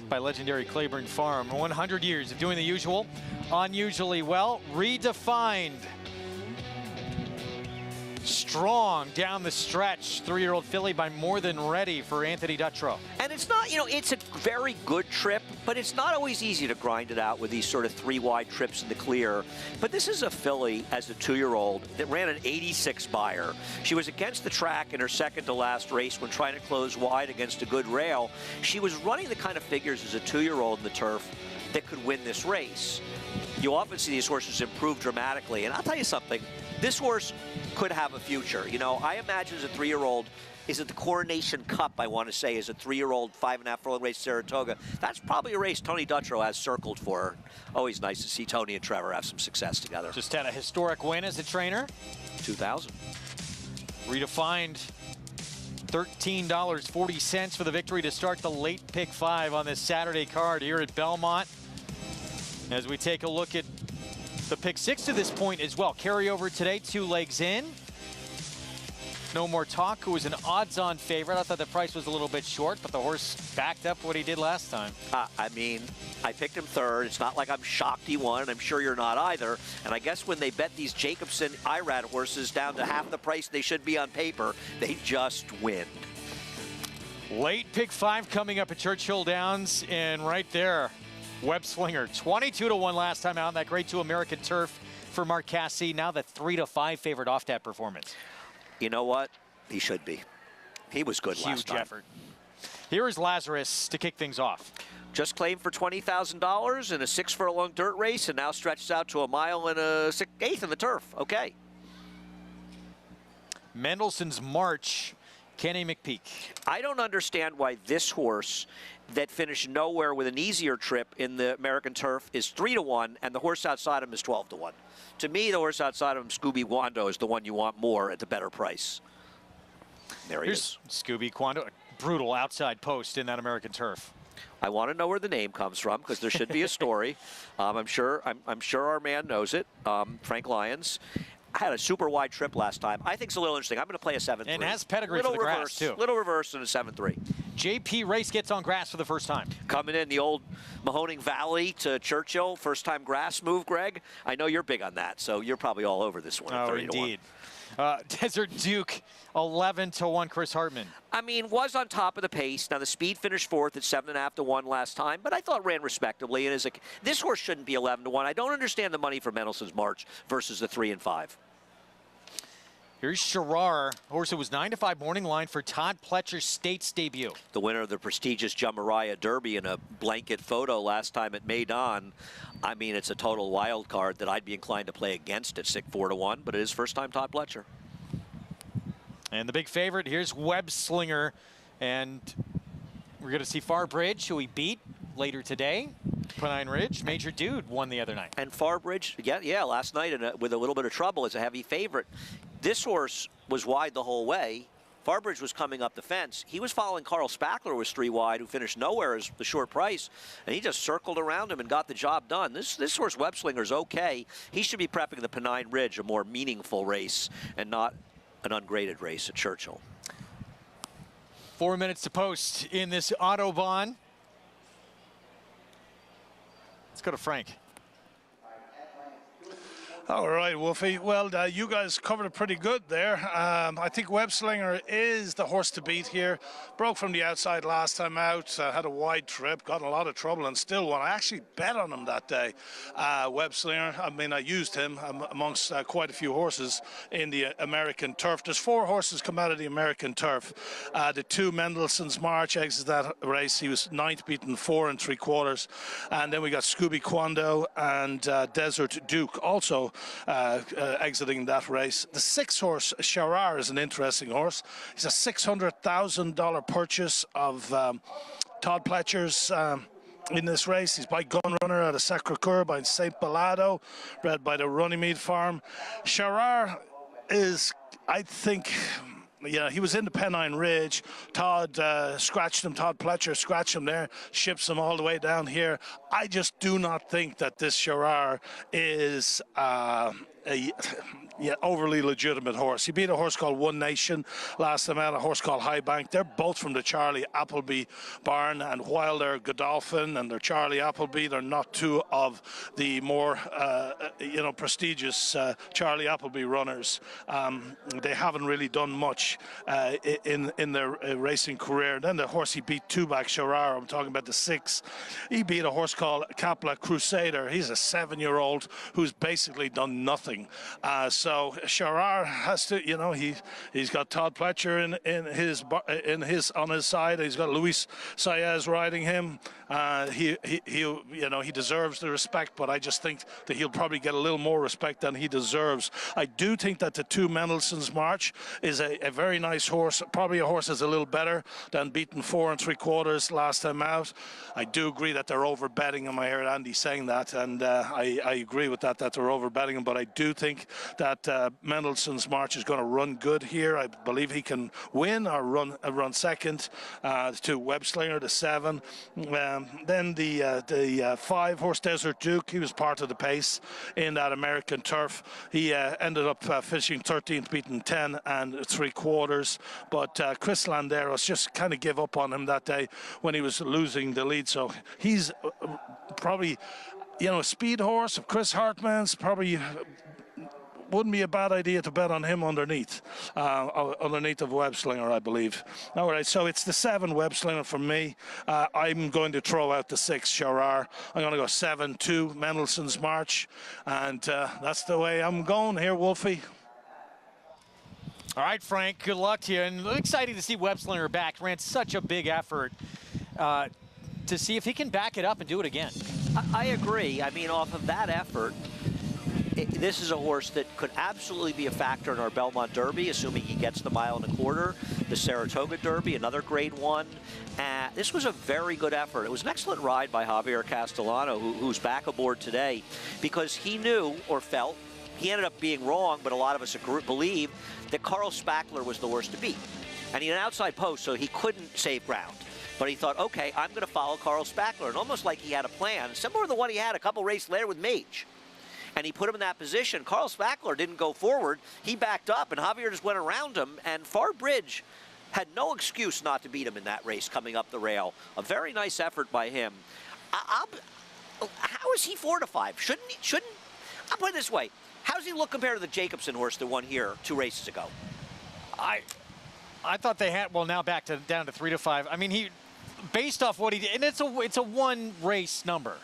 by legendary Claiborne Farm. 100 years of doing the usual, unusually well, redefined. Strong down the stretch. 3-year-old filly by More Than Ready for Anthony Dutrow. And it's not, it's a very good trip, but it's not always easy to grind it out with these sort of 3-wide trips in the clear. But this is a filly, as a 2-year-old, that ran an 86 Beyer. She was against the track in her second to last race when trying to close wide against a good rail. She was running the kind of figures as a 2-year-old in the turf that could win this race. You often see these horses improve dramatically, and I'll tell you something, this horse could have a future. I imagine as a 3-year-old, is it the Coronation Cup, I want to say, as a 3-year-old, 5.5-year-old race, Saratoga. That's probably a race Tony Dutrow has circled for her. Always nice to see Tony and Trevor have some success together. Just had a historic win as a trainer. 2000. Redefined $13.40 for the victory to start the late pick 5 on this Saturday card here at Belmont. As we take a look at the pick 6 to this point as well. Carryover today, 2 legs in. No More Talk, who was an odds-on favorite. I thought the price was a little bit short, but the horse backed up what he did last time. I picked him third. It's not like I'm shocked he won, and I'm sure you're not either. And I guess when they bet these Jacobson Irad horses down to half the price they should be on paper, they just win. Late pick 5 coming up at Churchill Downs, and right there, Web Slinger, 22-1 last time out in that Grade 2 American Turf for Mark Casse. Now the 3-5 favorite off that performance. You know what? He should be. He was good last time. Huge effort. Here is Lazarus to kick things off. Just claimed for $20,000 in a 6-furlong dirt race, and now stretches out to a mile and a 1/8 in the turf. Okay. Mendelssohn's March, Kenny McPeak. I don't understand why this horse that finished nowhere with an easier trip in the American Turf is 3-1, and the horse outside him is 12-1. To me, the horse outside of him, Scooby Quando, is the one you want more at the better price. There he is. Scooby Quando, a brutal outside post in that American Turf. I want to know where the name comes from because there should be a story. I'm sure our man knows it. Frank Lyons. I had a super wide trip last time. I think it's a little interesting. I'm going to play a 7-3. And has pedigree for the grass, too. Little reverse and a 7-3. JP Race gets on grass for the first time. Coming in the old Mahoning Valley to Churchill. First time grass move, Greg. I know you're big on that, so you're probably all over this one. Oh, indeed. Desert Duke, 11-1, Chris Hartman. Was on top of the pace. Now, the speed finished 4th at 7.5-1 last time, but I thought ran respectably. And this horse shouldn't be 11-1. I don't understand the money for Mendelssohn's March versus the 3 and 5. Here's Sherrar, horse that was 9-5 morning line for Todd Pletcher's States debut. The winner of the prestigious Jamariah Derby in a blanket photo last time at Maidan. It's a total wild card that I'd be inclined to play against at 4-1, but it is first time Todd Pletcher. And the big favorite, here's Web Slinger, and we're going to see Farbridge, who he beat later today. Pennine Ridge, Major Dude won the other night. And Farbridge, yeah, last night with a little bit of trouble as a heavy favorite. This horse was wide the whole way. Farbridge was coming up the fence. He was following Carl Spackler, who was 3 wide, who finished nowhere as the short price, and he just circled around him and got the job done. This horse, Web Slinger's okay. He should be prepping the Pennine Ridge, a more meaningful race, and not an ungraded race at Churchill. 4 minutes to post in this Autobahn. Let's go to Frank. All right, Wolfie. Well, you guys covered it pretty good there. I think Web Slinger is the horse to beat here. Broke from the outside last time out, had a wide trip, got in a lot of trouble, and still won. I actually bet on him that day. Web Slinger, I used him amongst quite a few horses in the American Turf. There's 4 horses come out of the American Turf. The 2 Mendelssohn's March exits that race. He was 9th, beaten 4 3/4. And then we got Scooby Quando and Desert Duke also exiting that race. The 6 horse, Sherrar, is an interesting horse. He's a $600,000 purchase of Todd Pletcher's in this race. He's by Gunrunner out of Sacré-Cœur by St. Bellado, bred by the Runnymede Farm. Sherrar is, I think, he was in the Pennine Ridge. Todd scratched him. Todd Pletcher scratched him there, ships him all the way down here. I just do not think that this Sherrar is a overly legitimate horse. He beat a horse called One Nation last time out, a horse called High Bank. They're both from the Charlie Appleby barn, and while they're Godolphin and they're Charlie Appleby, they're not two of the more prestigious Charlie Appleby runners. They haven't really done much in their racing career. Then the horse he beat, Two Back Sherrar, I'm talking about the 6. He beat a horse called Capla Crusader. He's a 7-year-old who's basically done nothing. So Sherrar has to, he's got Todd Pletcher on his side. He's got Luis Saez riding him. He deserves the respect, but I just think that he'll probably get a little more respect than he deserves. I do think that the 2 Mendelssohn's March is a very nice horse, probably a horse that's a little better than beaten 4 3/4 last time out. I do agree that they're over betting him. I heard Andy saying that, and I agree with that they're over betting him, but I do think that Mendelssohn's March is going to run good here. I believe he can win or run second to Webslinger, the 7. Then the 5 horse Desert Duke, he was part of the pace in that American turf. He ended up finishing 13th, beating 10 3/4. But Chris Landeros just kind of gave up on him that day when he was losing the lead. So he's probably, a speed horse of Chris Hartman's probably wouldn't be a bad idea to bet on him underneath of Webslinger, I believe. All right, so it's the 7 Webslinger for me. I'm going to throw out the 6 Sherrar. I'm going to go 7-2 Mendelssohn's March, and that's the way I'm going here, Wolfie. All right, Frank, good luck to you. And exciting to see Webslinger back. Ran such a big effort to see if he can back it up and do it again. I agree. I mean, off of that effort, this is a horse that could absolutely be a factor in our Belmont Derby, assuming he gets the 1 1/4. The Saratoga Derby, another Grade 1. This was a very good effort. It was an excellent ride by Javier Castellano, who's back aboard today, because he knew or felt, he ended up being wrong, but a lot of us believe that Carl Spackler was the horse to beat. And he had an outside post, so he couldn't save ground. But he thought, okay, I'm going to follow Carl Spackler. And almost like he had a plan, similar to the one he had a couple races later with Mage. And he put him in that position. Carl Spackler didn't go forward. He backed up, and Javier just went around him. And Farbridge had no excuse not to beat him in that race coming up the rail. A very nice effort by him. How is he 4-5? I'll put it this way. How does he look compared to the Jacobson horse that won here 2 races ago? I thought they had, well, now back to down to 3-5. I mean, he, based off what he did, and it's a 1 race number.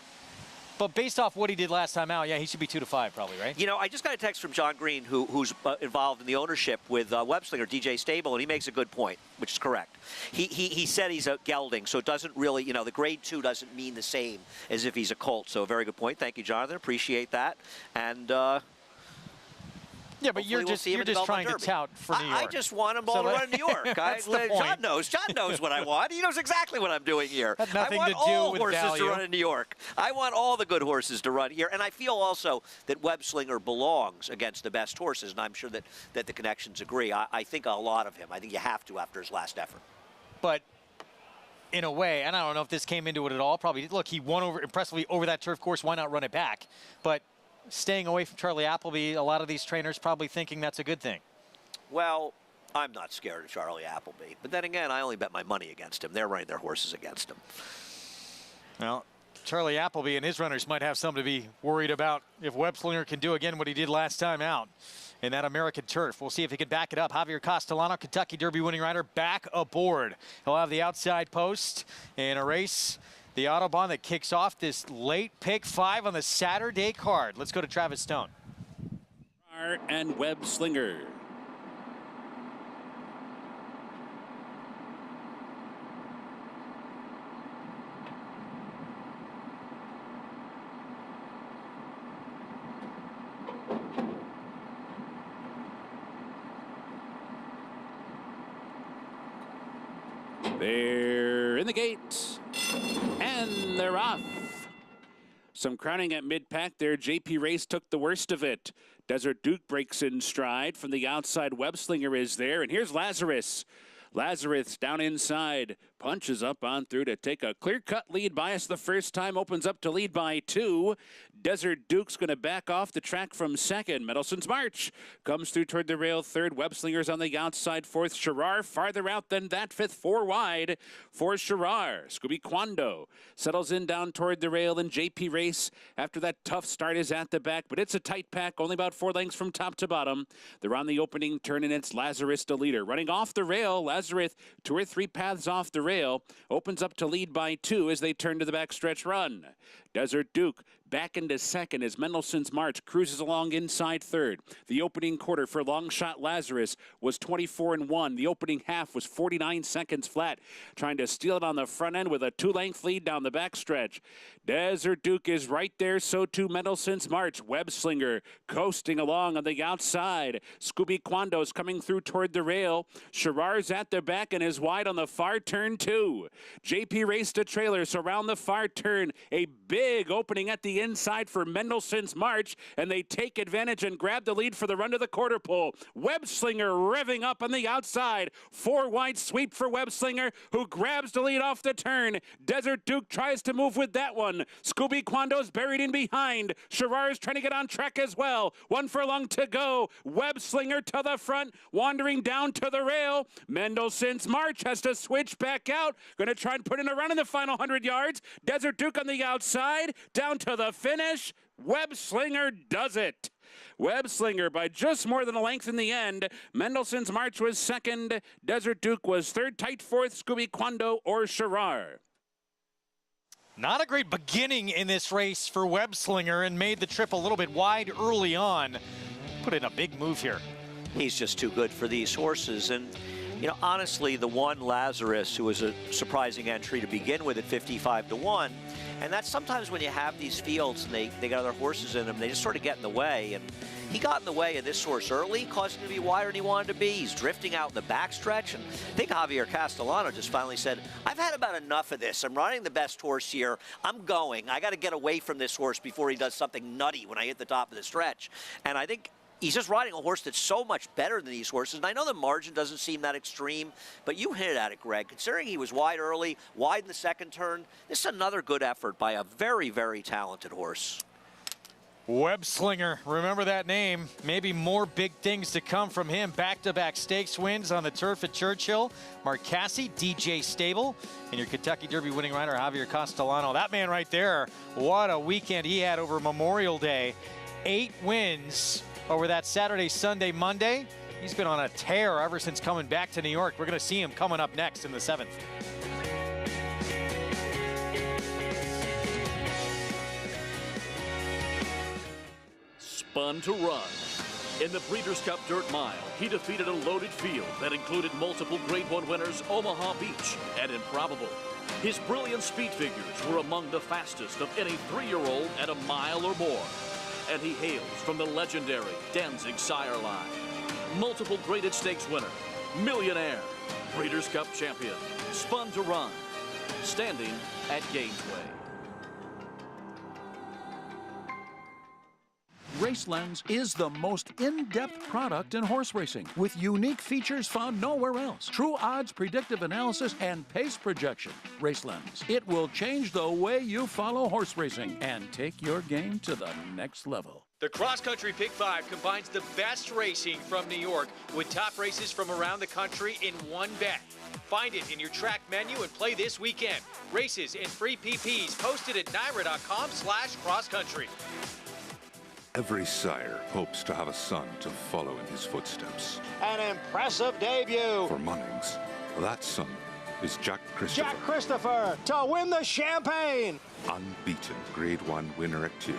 But based off what he did last time out, yeah, he should be 2-5 probably, right? I just got a text from John Green, who's involved in the ownership with Webslinger, DJ Stable, and he makes a good point, which is correct. He said he's a gelding, so it doesn't really, the Grade 2 doesn't mean the same as if he's a colt. So a very good point. Thank you, Jonathan. Appreciate that. And yeah, but you're just trying to tout for New York. I just want them all to run in New York. John knows what I want. He knows exactly what I'm doing here. I want all horses to run in New York. I want all the good horses to run here. And I feel also that Webslinger belongs against the best horses, and I'm sure that the connections agree. I think a lot of him. I think you have to after his last effort. But in a way, and I don't know if this came into it at all, probably, look, he won impressively over that turf course. Why not run it back? But staying away from Charlie Appleby, a lot of these trainers probably thinking that's a good thing. Well, I'm not scared of Charlie Appleby. But then again, I only bet my money against him. They're running their horses against him. Well, Charlie Appleby and his runners might have something to be worried about if Webslinger can do again what he did last time out in that American turf. We'll see if he can back it up. Javier Castellano, Kentucky Derby winning rider, back aboard. He'll have the outside post in a race, the Autobahn, that kicks off this late pick 5 on the Saturday card. Let's go to Travis Stone. And Webslinger. They're in the gate, and they're off. Some crowning at mid-pack there. JP Race took the worst of it. Desert Duke breaks in stride. From the outside, Webslinger is there, and here's Lazarus. Lazarus down inside. punches up on through to take a clear-cut lead by us the first time. Opens up to lead by 2. Desert Duke's going to back off the track from second. Mendelssohn's March comes through toward the rail third. Webslinger's on the outside fourth. Sherrar farther out than that fifth. 4 wide for Sherrar. Scooby Quando settles in down toward the rail, and JP Race after that tough start is at the back, but it's a tight pack, only about 4 lengths from top to bottom. They're on the opening turn, and it's Lazarus the leader. Running off the rail, Lazarus 2 or 3 paths off the rail, opens up to lead by 2 as they turn to the backstretch run. Desert Duke back into second as Mendelssohn's March cruises along inside third. The opening quarter for long shot Lazarus was 24-1. The opening half was 49 seconds flat, trying to steal it on the front end with a 2-length lead down the backstretch. Desert Duke is right there, so too Mendelssohn's March. Webslinger coasting along on the outside. Scooby Quando's coming through toward the rail. Sherrar's at the back and is wide on the far turn too. JP Race to trailer, so around the far turn, a big opening at the inside for Mendelssohn's March, and they take advantage and grab the lead for the run to the quarter pole. Webslinger revving up on the outside. 4 wide sweep for Webslinger, who grabs the lead off the turn. Desert Duke tries to move with that one. Scooby Quando's buried in behind. Sherrar's trying to get on track as well. 1 furlong to go. Webslinger to the front, wandering down to the rail. Mendelssohn's March has to switch back out. Going to try and put in a run in the final 100 yards. Desert Duke on the outside, down to the finish. Webslinger does it. Webslinger by just more than a length in the end. Mendelssohn's March was second. Desert Duke was third. Tight fourth, Scooby Quando or Sherrar. Not a great beginning in this race for Webslinger, and made the trip a little bit wide early on. Put in a big move here. He's just too good for these horses. And, you know, honestly, the one Lazarus, who was a surprising entry to begin with at 55-1, and that's sometimes when you have these fields and they got other horses in them, they just sort of get in the way. And he got in the way of this horse early, caused him to be wider than he wanted to be. He's drifting out in the backstretch, and I think Javier Castellano just finally said, I've had about enough of this. I'm riding the best horse here. I'm going. I got to get away from this horse before he does something nutty when I hit the top of the stretch. And I think he's just riding a horse that's so much better than these horses. And I know the margin doesn't seem that extreme, but you hinted at it, Greg. Considering he was wide early, wide in the second turn, this is another good effort by a very, very talented horse. Webslinger, remember that name. Maybe more big things to come from him. Back-to-back stakes wins on the turf at Churchill. Mark Casse, DJ Stable, and your Kentucky Derby winning rider, Javier Castellano. That man right there, what a weekend he had over Memorial Day. 8 wins over that Saturday, Sunday, Monday. He's been on a tear ever since coming back to New York. We're going to see him coming up next in the 7th. Spun to Run. In the Breeders' Cup Dirt Mile, he defeated a loaded field that included multiple Grade 1 winners Omaha Beach and Improbable. His brilliant speed figures were among the fastest of any 3-year-old at a mile or more. And he hails from the legendary Danzig sire line. Multiple graded stakes winner, millionaire, Breeders' Cup champion, Spun to Run, standing at Gageway. RaceLens is the most in-depth product in horse racing, with unique features found nowhere else. True odds, predictive analysis, and pace projection. RaceLens. It will change the way you follow horse racing and take your game to the next level. The Cross Country Pick 5 combines the best racing from New York with top races from around the country in one bet. Find it in your track menu and play this weekend. Races and free PPs posted at NYRA.com/crosscountry. Every sire hopes to have a son to follow in his footsteps. An impressive debut. For Munnings, that son is Jack Christopher. Jack Christopher to win the Champagne. Unbeaten Grade 1 winner at 2.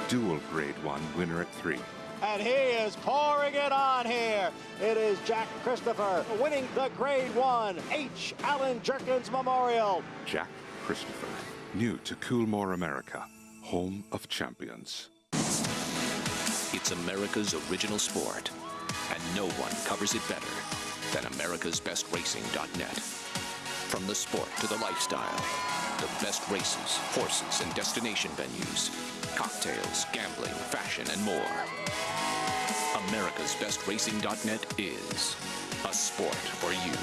Dual Grade 1 winner at 3. And he is pouring it on here. It is Jack Christopher winning the Grade 1 H. Allen Jerkins Memorial. Jack Christopher, new to Coolmore, America, home of champions. It's America's original sport, and no one covers it better than americasbestracing.net. From the sport to the lifestyle, the best races, horses, and destination venues, cocktails, gambling, fashion, and more. Americasbestracing.net is a sport for you.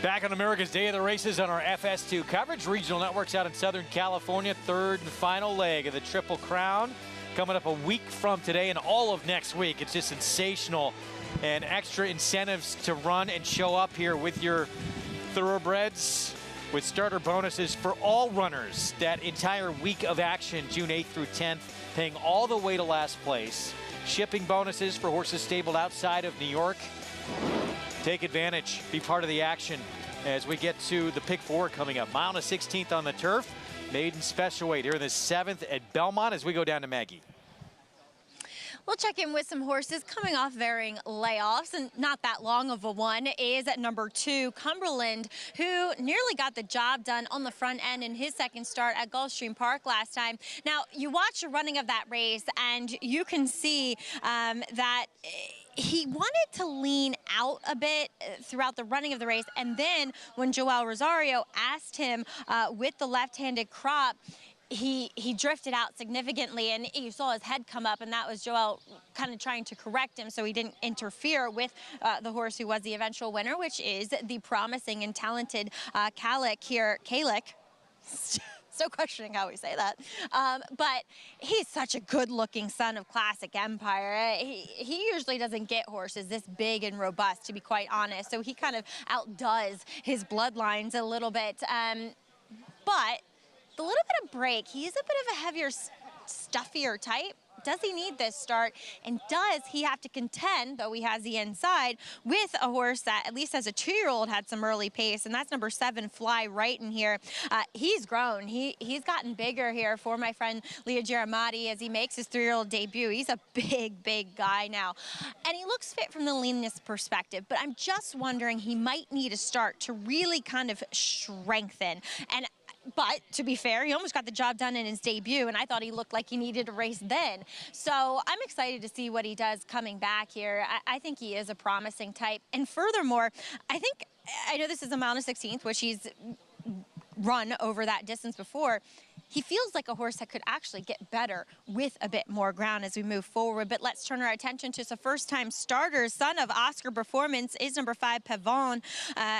Back on America's Day of the Races on our FS2 coverage. Regional networks out in Southern California. Third and final leg of the Triple Crown. Coming up a week from today and all of next week. It's just sensational. And extra incentives to run and show up here with your thoroughbreds, with starter bonuses for all runners. That entire week of action, June 8th through 10th, paying all the way to last place. Shipping bonuses for horses stabled outside of New York. Take advantage, be part of the action as we get to the pick 4 coming up. Mile and a 16th on the turf. Maiden special weight here in the 7th at Belmont as we go down to Maggie. We'll check in with some horses coming off varying layoffs, and not that long of a one is at number 2, Cumberland, who nearly got the job done on the front end in his second start at Gulfstream Park last time. Now, you watch the running of that race, and you can see that he wanted to lean out a bit throughout the running of the race, and then when Joel Rosario asked him with the left-handed crop, he drifted out significantly, and you saw his head come up, and that was Joel kind of trying to correct him so he didn't interfere with the horse who was the eventual winner, which is the promising and talented Kalick. Still questioning how we say that. But he's such a good-looking son of Classic Empire. He usually doesn't get horses this big and robust, to be quite honest. So he kind of outdoes his bloodlines a little bit. But the little bit of break, he's a bit of a heavier, stuffier type. Does he need this start? And does he have to contend, though he has the inside, with a horse that, at least as a 2-year-old, had some early pace? And that's number 7, Fly Right in here. He's grown. He's gotten bigger here for my friend Leah Giramati as he makes his 3-year-old debut. He's a big, big guy now. And he looks fit from the leanness perspective, but I'm just wondering he might need a start to really kind of strengthen. But to be fair, he almost got the job done in his debut, and I thought he looked like he needed a race then. So I'm excited to see what he does coming back here. I think he is a promising type. And furthermore, I know this is a mile and a 16th, which he's run over that distance before. He feels like a horse that could actually get better with a bit more ground as we move forward. But let's turn our attention to some first-time starters. Son of Oscar Performance is number 5, Pavon.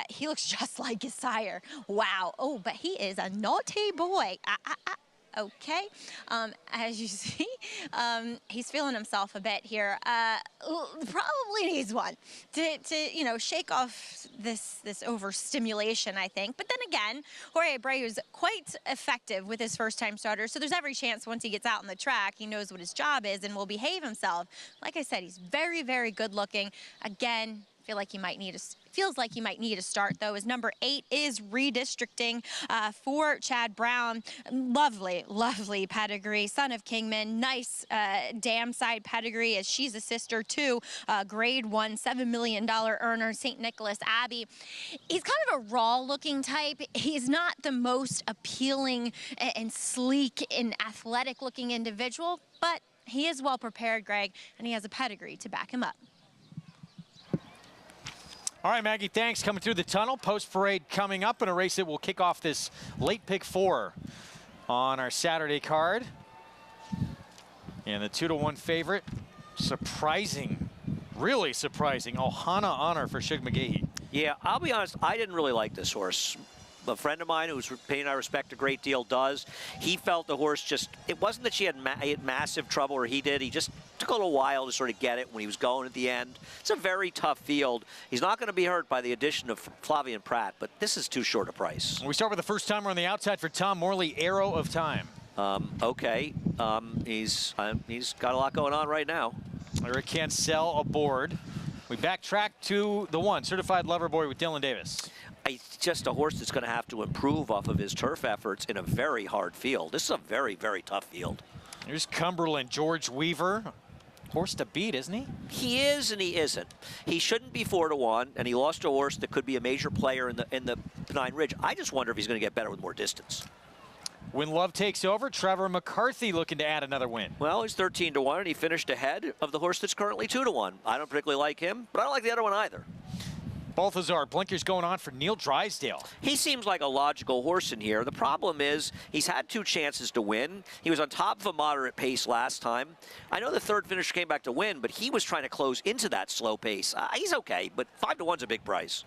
He looks just like his sire. Wow. Oh, but he is a naughty boy. Okay, as you see, he's feeling himself a bit here. Probably needs one to shake off this overstimulation, I think. But then again, Jorge Abreu is quite effective with his first-time starter, so there's every chance once he gets out on the track, he knows what his job is and will behave himself. Like I said, he's very, very good-looking. Again, feels like he might need a start, though, as number 8 is Redistricting for Chad Brown. Lovely, lovely pedigree. Son of Kingman. Nice dam side pedigree, as she's a sister to grade 1, $7 million earner, St. Nicholas Abbey. He's kind of a raw-looking type. He's not the most appealing and sleek and athletic-looking individual, but he is well prepared, Greg, and he has a pedigree to back him up. All right, Maggie, thanks. Coming through the tunnel. Post-parade coming up in a race that will kick off this late pick 4 on our Saturday card. And the 2-to-1 favorite, surprising, really surprising, Ohana Honor for Shug McGahee. Yeah, I'll be honest, I didn't really like this horse. A friend of mine who's paying I respect a great deal does. He felt the horse just, it wasn't that he had massive trouble, or he did. He just took a little while to sort of get it when he was going at the end. It's a very tough field. He's not going to be hurt by the addition of Flavien Prat, but this is too short a price. We start with the first timer on the outside for Tom Morley, Arrow of Time. Okay, he's got a lot going on right now. Eric Cancel aboard. We backtrack to the 1, Certified Lover Boy with Dylan Davis. It's just a horse that's going to have to improve off of his turf efforts in a very hard field. This is a very, very tough field. Here's Cumberland, George Weaver. Horse to beat, isn't he? He is and he isn't. He shouldn't be 4-to-1, and he lost a horse that could be a major player in the Pennine Ridge. I just wonder if he's going to get better with more distance. When Love takes over, Trevor McCarthy looking to add another win. Well, he's 13-to-1, and he finished ahead of the horse that's currently 2-to-1. I don't particularly like him, but I don't like the other one either. Balthazar, blinkers going on for Neil Drysdale. He seems like a logical horse in here. The problem is he's had 2 chances to win. He was on top of a moderate pace last time. I know the third finisher came back to win, but he was trying to close into that slow pace. He's okay, but 5-to-1's a big price.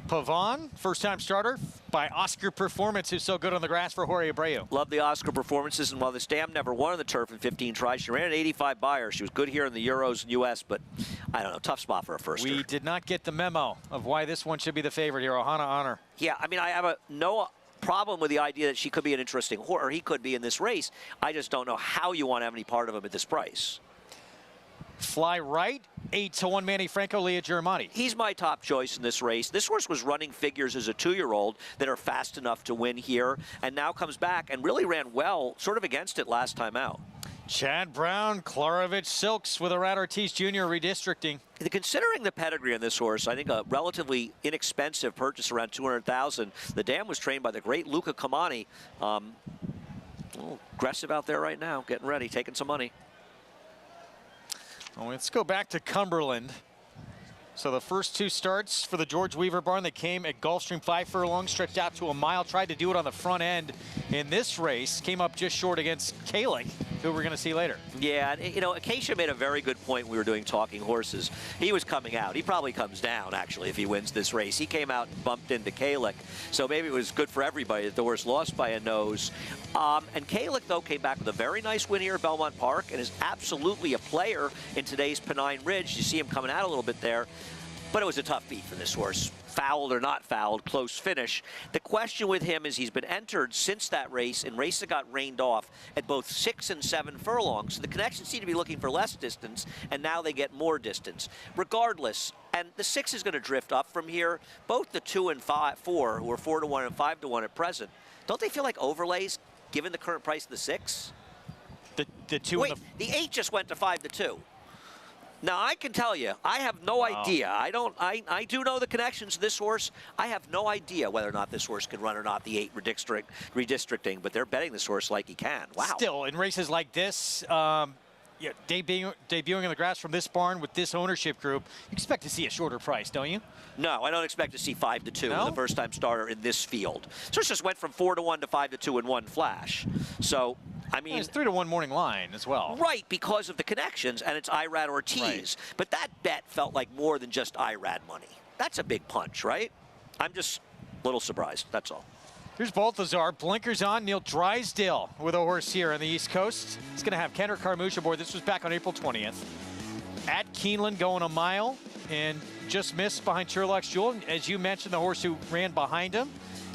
Pavon, first-time starter by Oscar Performance, who's so good on the grass for Jorge Abreu. Love the Oscar performances, and while this dam never won on the turf in 15 tries, she ran an 85 by her. She was good here in the Euros and U.S., but I don't know, tough spot for a firster. We did not get the memo of why this one should be the favorite here. Ohana Honor. Yeah, I mean, I have no problem with the idea that she could be an interesting horse, or he could be in this race. I just don't know how you want to have any part of him at this price. Fly Right, 8-1 Manny Franco, Leah Germani. He's my top choice in this race. This horse was running figures as a 2-year-old that are fast enough to win here, and now comes back and really ran well, sort of against it last time out. Chad Brown, Klarovich Silks with Arad Ortiz Jr. redistricting. Considering the pedigree on this horse, I think a relatively inexpensive purchase around $200,000. The dam was trained by the great Luca Kamani. A little aggressive out there right now, getting ready, taking some money. Well, let's go back to Cumberland. So the first 2 starts for the George Weaver barn, they came at Gulfstream 5 furlongs, stretched out to a mile, tried to do it on the front end in this race, came up just short against Kalik, who we're going to see later. Yeah, and, you know, Acacia made a very good point when we were doing Talking Horses. He was coming out. He probably comes down, actually, if he wins this race. He came out and bumped into Kalik, so maybe it was good for everybody that the horse lost by a nose. And Kalik, though, came back with a very nice win here at Belmont Park and is absolutely a player in today's Pennine Ridge. You see him coming out a little bit there. But it was a tough beat for this horse. Fouled or not fouled, close finish. The question with him is he's been entered since that race in races that got rained off at both 6 and 7 furlongs. So the connections seem to be looking for less distance, and now they get more distance. Regardless, and the 6 is going to drift up from here. Both the 2 and 4, who are 4-1 and 5-1 at present, don't they feel like overlays given the current price of the 6? The 2 Wait, the 8 just went to 5-2. Now, I can tell you, I have no idea. I do know the connections to this horse. I have no idea whether or not this horse can run or not, the 8 redistricting, but they're betting this horse like he can. Wow. Still, in races like this, yeah, debuting on the grass from this barn with this ownership group, you expect to see a shorter price, don't you? No, I don't expect to see 5-2 no? the first-time starter in this field. So it just went from 4-1 to 5-2 in one flash. So, I mean, it's 3-1 morning line as well. Right, because of the connections, and it's Irad Ortiz. Right. But that bet felt like more than just Irad money. That's a big punch, right? I'm just a little surprised, that's all. Here's Balthazar, blinkers on, Neil Drysdale with a horse here on the East Coast. He's going to have Kendrick Carmouche aboard. This was back on April 20th. At Keeneland going a mile and just missed behind Sherlock's Jewel. As you mentioned, the horse who ran behind him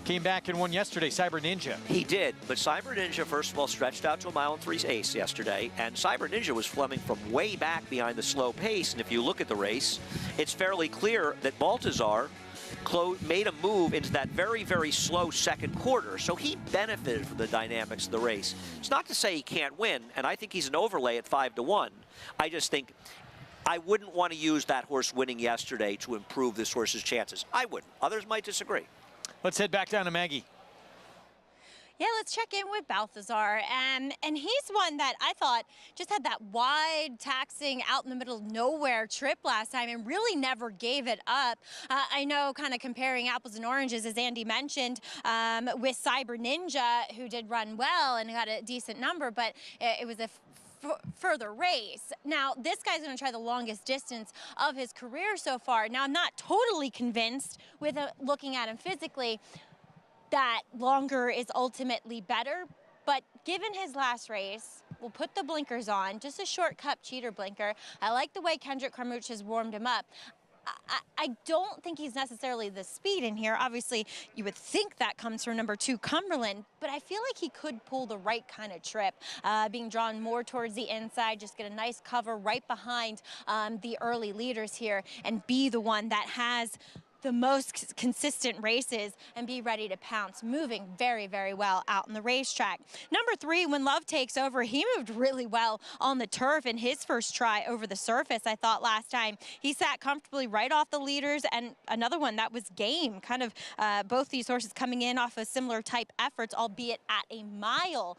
came back and won yesterday, Cyber Ninja. He did, but Cyber Ninja, first of all, stretched out to a 1:03 ace yesterday, and Cyber Ninja was fleming from way back behind the slow pace, and if you look at the race, it's fairly clear that Balthazar made a move into that very, very slow second quarter, so he benefited from the dynamics of the race. It's not to say he can't win, and I think he's an overlay at 5-1. I just think I wouldn't want to use that horse winning yesterday to improve this horse's chances. I wouldn't. Others might disagree. Let's head back down to Maggie. Yeah, let's check in with Balthazar. And he's one that I thought just had that wide, taxing, out in the middle of nowhere trip last time and really never gave it up. I know, kind of comparing apples and oranges, as Andy mentioned, with Cyber Ninja, who did run well and got a decent number, but it was a further race. Now, this guy's going to try the longest distance of his career so far. Now, I'm not totally convinced with looking at him physically that longer is ultimately better, but given his last race, we'll put the blinkers on, just a short cup cheater blinker. I like the way Kendrick Carmouche has warmed him up. I don't think he's necessarily the speed in here. Obviously, you would think that comes from number 2, Cumberland, but I feel like he could pull the right kind of trip, being drawn more towards the inside, just get a nice cover right behind the early leaders here and be the one that has the most consistent races and be ready to pounce, moving very, very well out on the racetrack. Number 3, When Love Takes Over, he moved really well on the turf in his first try over the surface, I thought, last time. He sat comfortably right off the leaders, and another one that was game. Kind of both these horses coming in off of similar type efforts, albeit at a mile.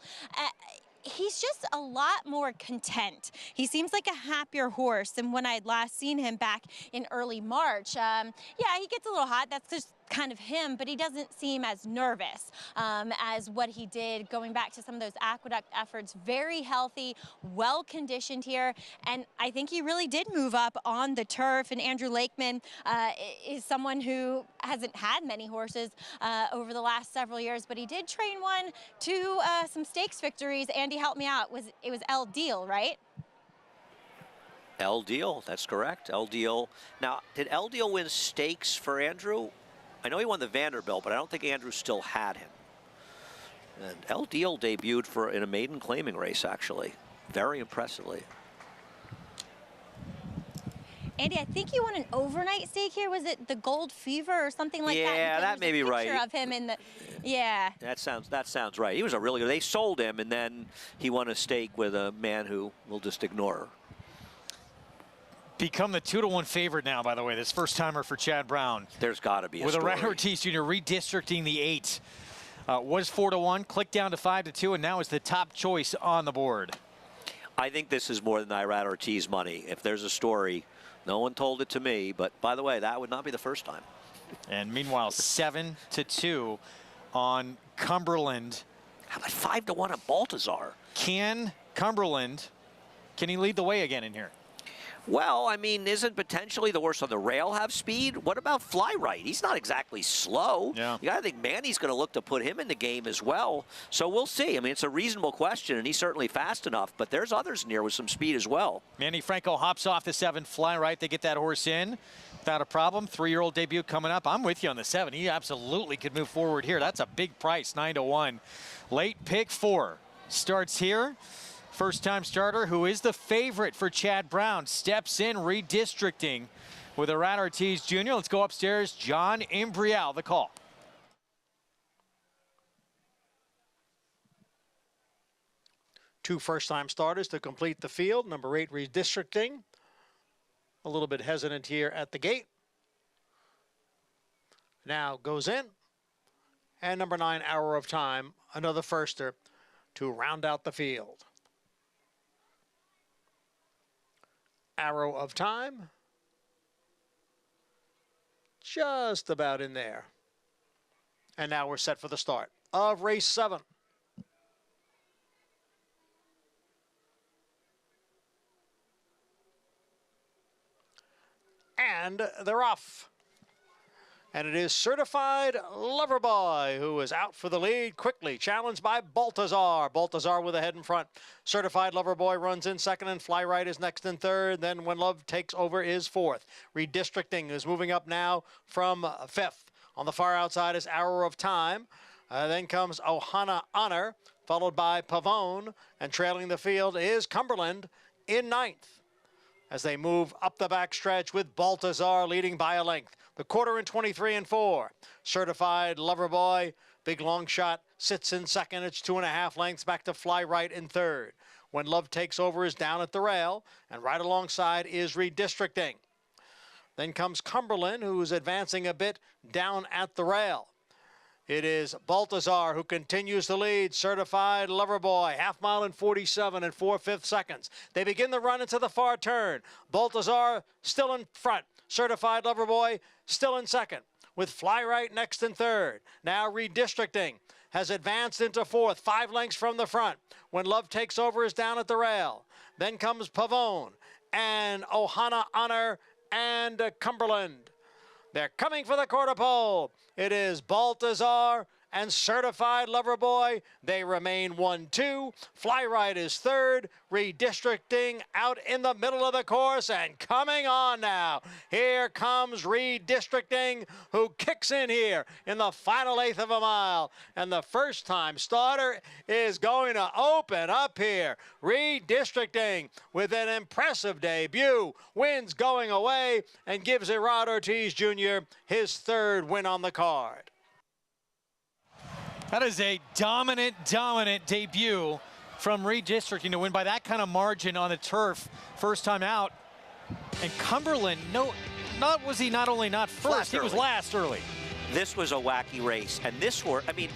he's just a lot more content. He seems like a happier horse than when I had last seen him back in early March. Yeah, he gets a little hot. That's just kind of him, but he doesn't seem as nervous as what he did going back to some of those Aqueduct efforts. Very healthy, well conditioned here, and I think he really did move up on the turf. And Andrew Lakeman is someone who hasn't had many horses over the last several years, but he did train one to some stakes victories. Andy, help me out. It was El Deal, right? El Deal, that's correct. El Deal. Now, did El Deal win stakes for Andrew? I know he won the Vanderbilt, but I don't think Andrew still had him. And El Deal debuted in a maiden claiming race, actually, very impressively. Andy, I think you won an overnight stake here. Was it the Gold Fever or something like that? Yeah, that may be right. Of him in the, yeah. That sounds right. He was a really good. They sold him, and then he won a stake with a man who we'll just ignore. Become the 2-to-1 favorite now, by the way, this first timer for Chad Brown. There's got to be a with story. Irad Ortiz Jr. redistricting the 8. Was 4-to-1, clicked down to 5-2, and now is the top choice on the board. I think this is more than Irad Ortiz money. If there's a story, no one told it to me, but by the way, that would not be the first time. And meanwhile, 7-2 on Cumberland. How about 5-1 on Baltazar? Can Cumberland, can he lead the way again in here? Well, I mean, isn't potentially the horse on the rail have speed? What about Fly Right? He's not exactly slow. Yeah. You got to think Manny's going to look to put him in the game as well. So we'll see. I mean, it's a reasonable question, and he's certainly fast enough, but there's others near with some speed as well. Manny Franco hops off the 7, Fly Right. They get that horse in without a problem. 3-year-old debut coming up. I'm with you on the 7. He absolutely could move forward here. That's a big price, 9-1. Late pick 4 starts here. First-time starter, who is the favorite for Chad Brown, steps in redistricting with Irad Ortiz Jr. Let's go upstairs. John Imbrial, the call. Two first-time starters to complete the field. Number 8, redistricting. A little bit hesitant here at the gate. Now goes in. And number 9, Hour of Time, another firster to round out the field. Arrow of Time, just about in there. And now we're set for the start of race 7. And they're off. And it is Certified Loverboy who is out for the lead quickly, challenged by Baltazar. Baltazar with a head in front. Certified Loverboy runs in second, and Fly Right is next in third. Then When Love Takes Over is fourth. Redistricting is moving up now from 5th. On the far outside is Hour of Time. Then comes Ohana Honor, followed by Pavone. And trailing the field is Cumberland in 9th. As they move up the backstretch with Baltazar leading by a length. The quarter in 23 4. Certified Loverboy, big long shot, sits in second. It's 2.5 lengths back to Fly Right in third. When Love Takes Over is down at the rail, and right alongside is Redistricting. Then comes Cumberland, who's advancing a bit down at the rail. It is Baltazar who continues to lead. Certified Loverboy, half mile in 47 4/5 seconds. They begin the run into the far turn. Baltazar still in front. Certified Loverboy still in second, with Fly Right next in third. Now Redistricting has advanced into fourth, 5 lengths from the front. When Love Takes Over is down at the rail. Then comes Pavone and Ohana Honor and Cumberland. They're coming for the quarter pole. It is Baltazar and Certified Loverboy. They remain 1-2. Fly Right is third. Redistricting out in the middle of the course and coming on now. Here comes Redistricting, who kicks in here in the final 1/8 of a mile. And the first-time starter is going to open up here. Redistricting with an impressive debut. Wins going away and gives Irad Ortiz Jr. his 3rd win on the card. That is a dominant debut from Redistricting to win by that kind of margin on the turf first time out. And Cumberland, was he not only not first, he was last early. This was a wacky race. And this horse, I mean,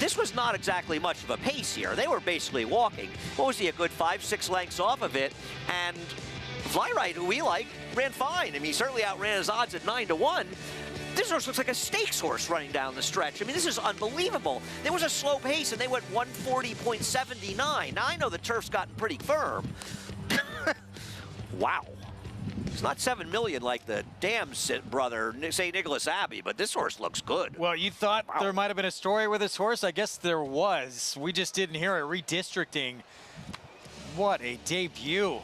this was not exactly much of a pace here. They were basically walking. What was he, a good 5-6 lengths off of it? And Flyride, who we like, ran fine. I mean, he certainly outran his odds at 9-1. This horse looks like a stakes horse running down the stretch. I mean, this is unbelievable. There was a slow pace, and they went 140.79. Now, I know the turf's gotten pretty firm. Wow. It's not $7 million like the Dam brother, St. Nicholas Abbey, but this horse looks good. Well, you thought there might have been a story with this horse. I guess there was. We just didn't hear it. Redistricting. What a debut.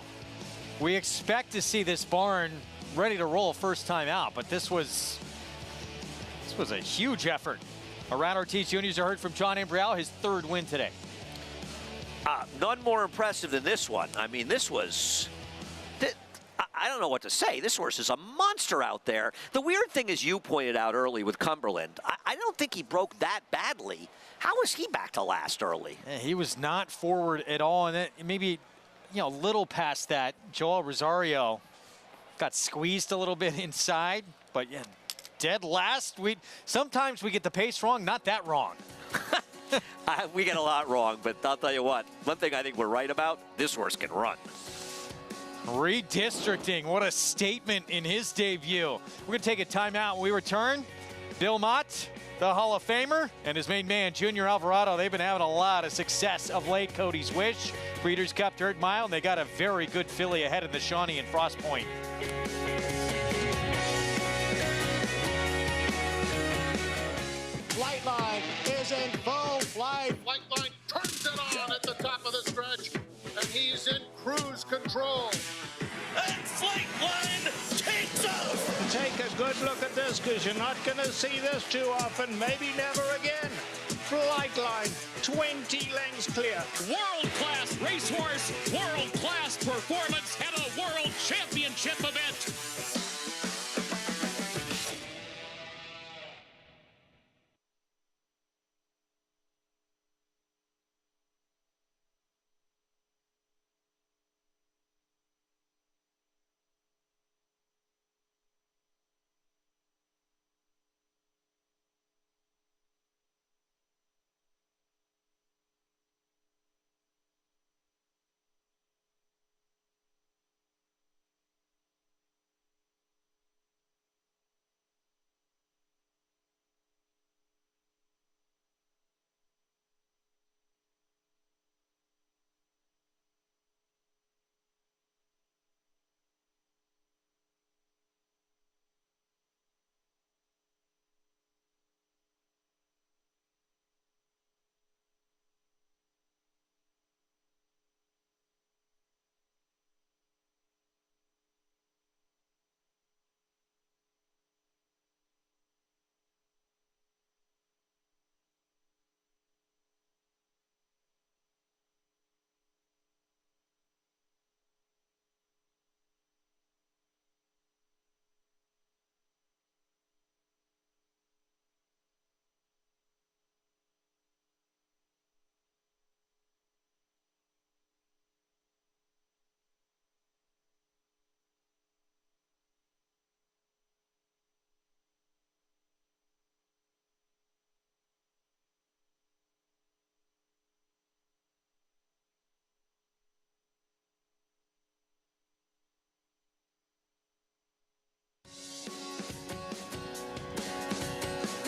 We expect to see this barn ready to roll first time out, but this was a huge effort. Around Ortiz Jr.'s heard from John Imbrial, his third win today. None more impressive than this one. I mean, this was... I don't know what to say. This horse is a monster out there. The weird thing is, you pointed out early with Cumberland, I don't think he broke that badly. How was he back to last early? Yeah, he was not forward at all, and then maybe, you know, a little past that. Joel Rosario got squeezed a little bit inside, but yeah, dead last. Sometimes we get the pace wrong, not that wrong. We get a lot wrong, but I'll tell you what, one thing I think we're right about, this horse can run. Redistricting, what a statement in his debut. We're going to take a timeout. When we return, Bill Mott, the Hall of Famer, and his main man, Junior Alvarado. They've been having a lot of success of late. Cody's Wish, Breeders' Cup Dirt Mile, and they got a very good filly ahead in the Shawnee and Frost Point. Flightline is in full flight. Flightline turns it on at the top of the stretch, and he's in cruise control. And Flightline takes off. Take a good look at this, because you're not going to see this too often, maybe never again. Flightline, 20 lengths clear. World-class racehorse, world-class performance at a world championship event.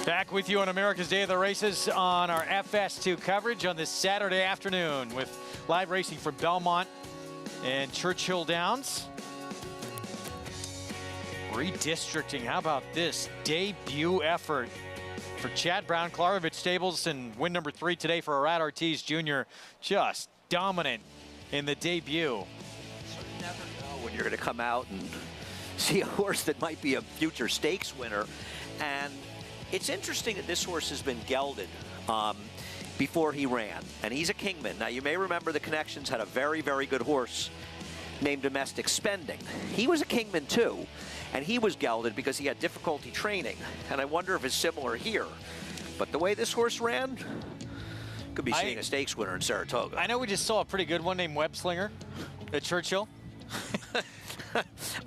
Back with you on America's Day of the Races on our FS2 coverage on this Saturday afternoon with live racing from Belmont and Churchill Downs. Redistricting, how about this debut effort for Chad Brown, Klarovich Stables, and win number 3 today for Arad Ortiz Jr. Just dominant in the debut. So you never know when you're going to come out and see a horse that might be a future stakes winner. And it's interesting that this horse has been gelded before he ran, and he's a Kingman. Now, you may remember the Connections had a very, very good horse named Domestic Spending. He was a Kingman, too, and he was gelded because he had difficulty training, and I wonder if it's similar here. But the way this horse ran, could be seeing a stakes winner in Saratoga. I know we just saw a pretty good one named Web Slinger at Churchill.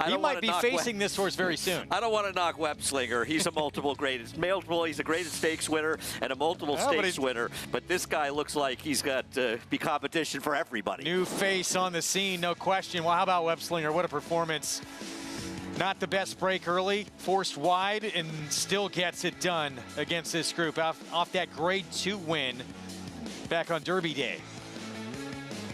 He might be facing this horse very soon. I don't want to knock Webslinger. He's a multiple graded He's a graded stakes winner and a multiple stakes winner. But this guy looks like he's got to be competition for everybody. New face on the scene, no question. Well, how about Webslinger? What a performance. Not the best break early, forced wide, and still gets it done against this group off that grade 2 win back on Derby Day.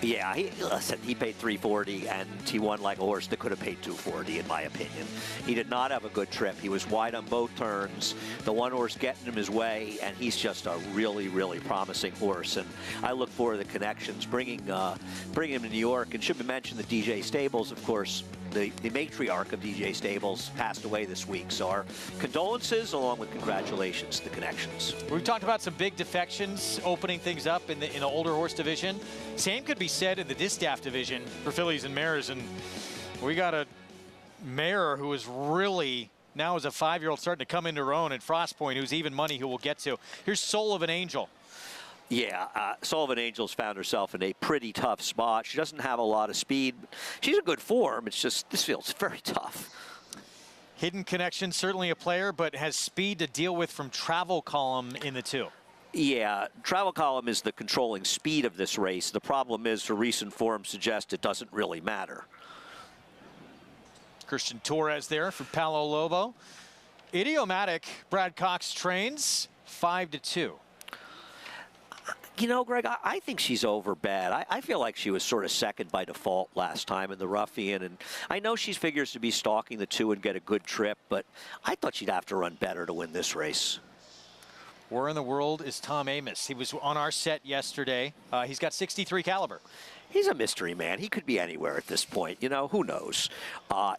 Yeah, listen, he paid $340 and he won like a horse that could have paid $240 in my opinion. He did not have a good trip. He was wide on both turns. The one horse getting him his way, and he's just a really, really promising horse. And I look forward to the connections, bringing him to New York. And should be mentioned the DJ Stables, of course. The matriarch of DJ Stables passed away this week. So our condolences along with congratulations to the connections. We've talked about some big defections opening things up in the older horse division. Same could be said in the distaff division for fillies and mares. And we got a mare who is really now as a 5-year-old starting to come into her own, and Frost Point, who's even money, who we'll get to. Here's Soul of an Angel. Yeah, Sullivan Angels found herself in a pretty tough spot. She doesn't have a lot of speed. She's in good form. It's just this field's very tough. Hidden Connection, certainly a player, but has speed to deal with from Travel Column in the 2. Yeah, Travel Column is the controlling speed of this race. The problem is her recent form suggests it doesn't really matter. Christian Torres there for Palo Lobo. Idiomatic, Brad Cox trains 5-2. You know, Greg, I think she's overbet. I feel like she was sort of second by default last time in the Ruffian, and I know she figures to be stalking the 2 and get a good trip, but I thought she'd have to run better to win this race. Where in the world is Tom Amoss? He was on our set yesterday. He's got 63 caliber. He's a mystery man. He could be anywhere at this point. You know, who knows?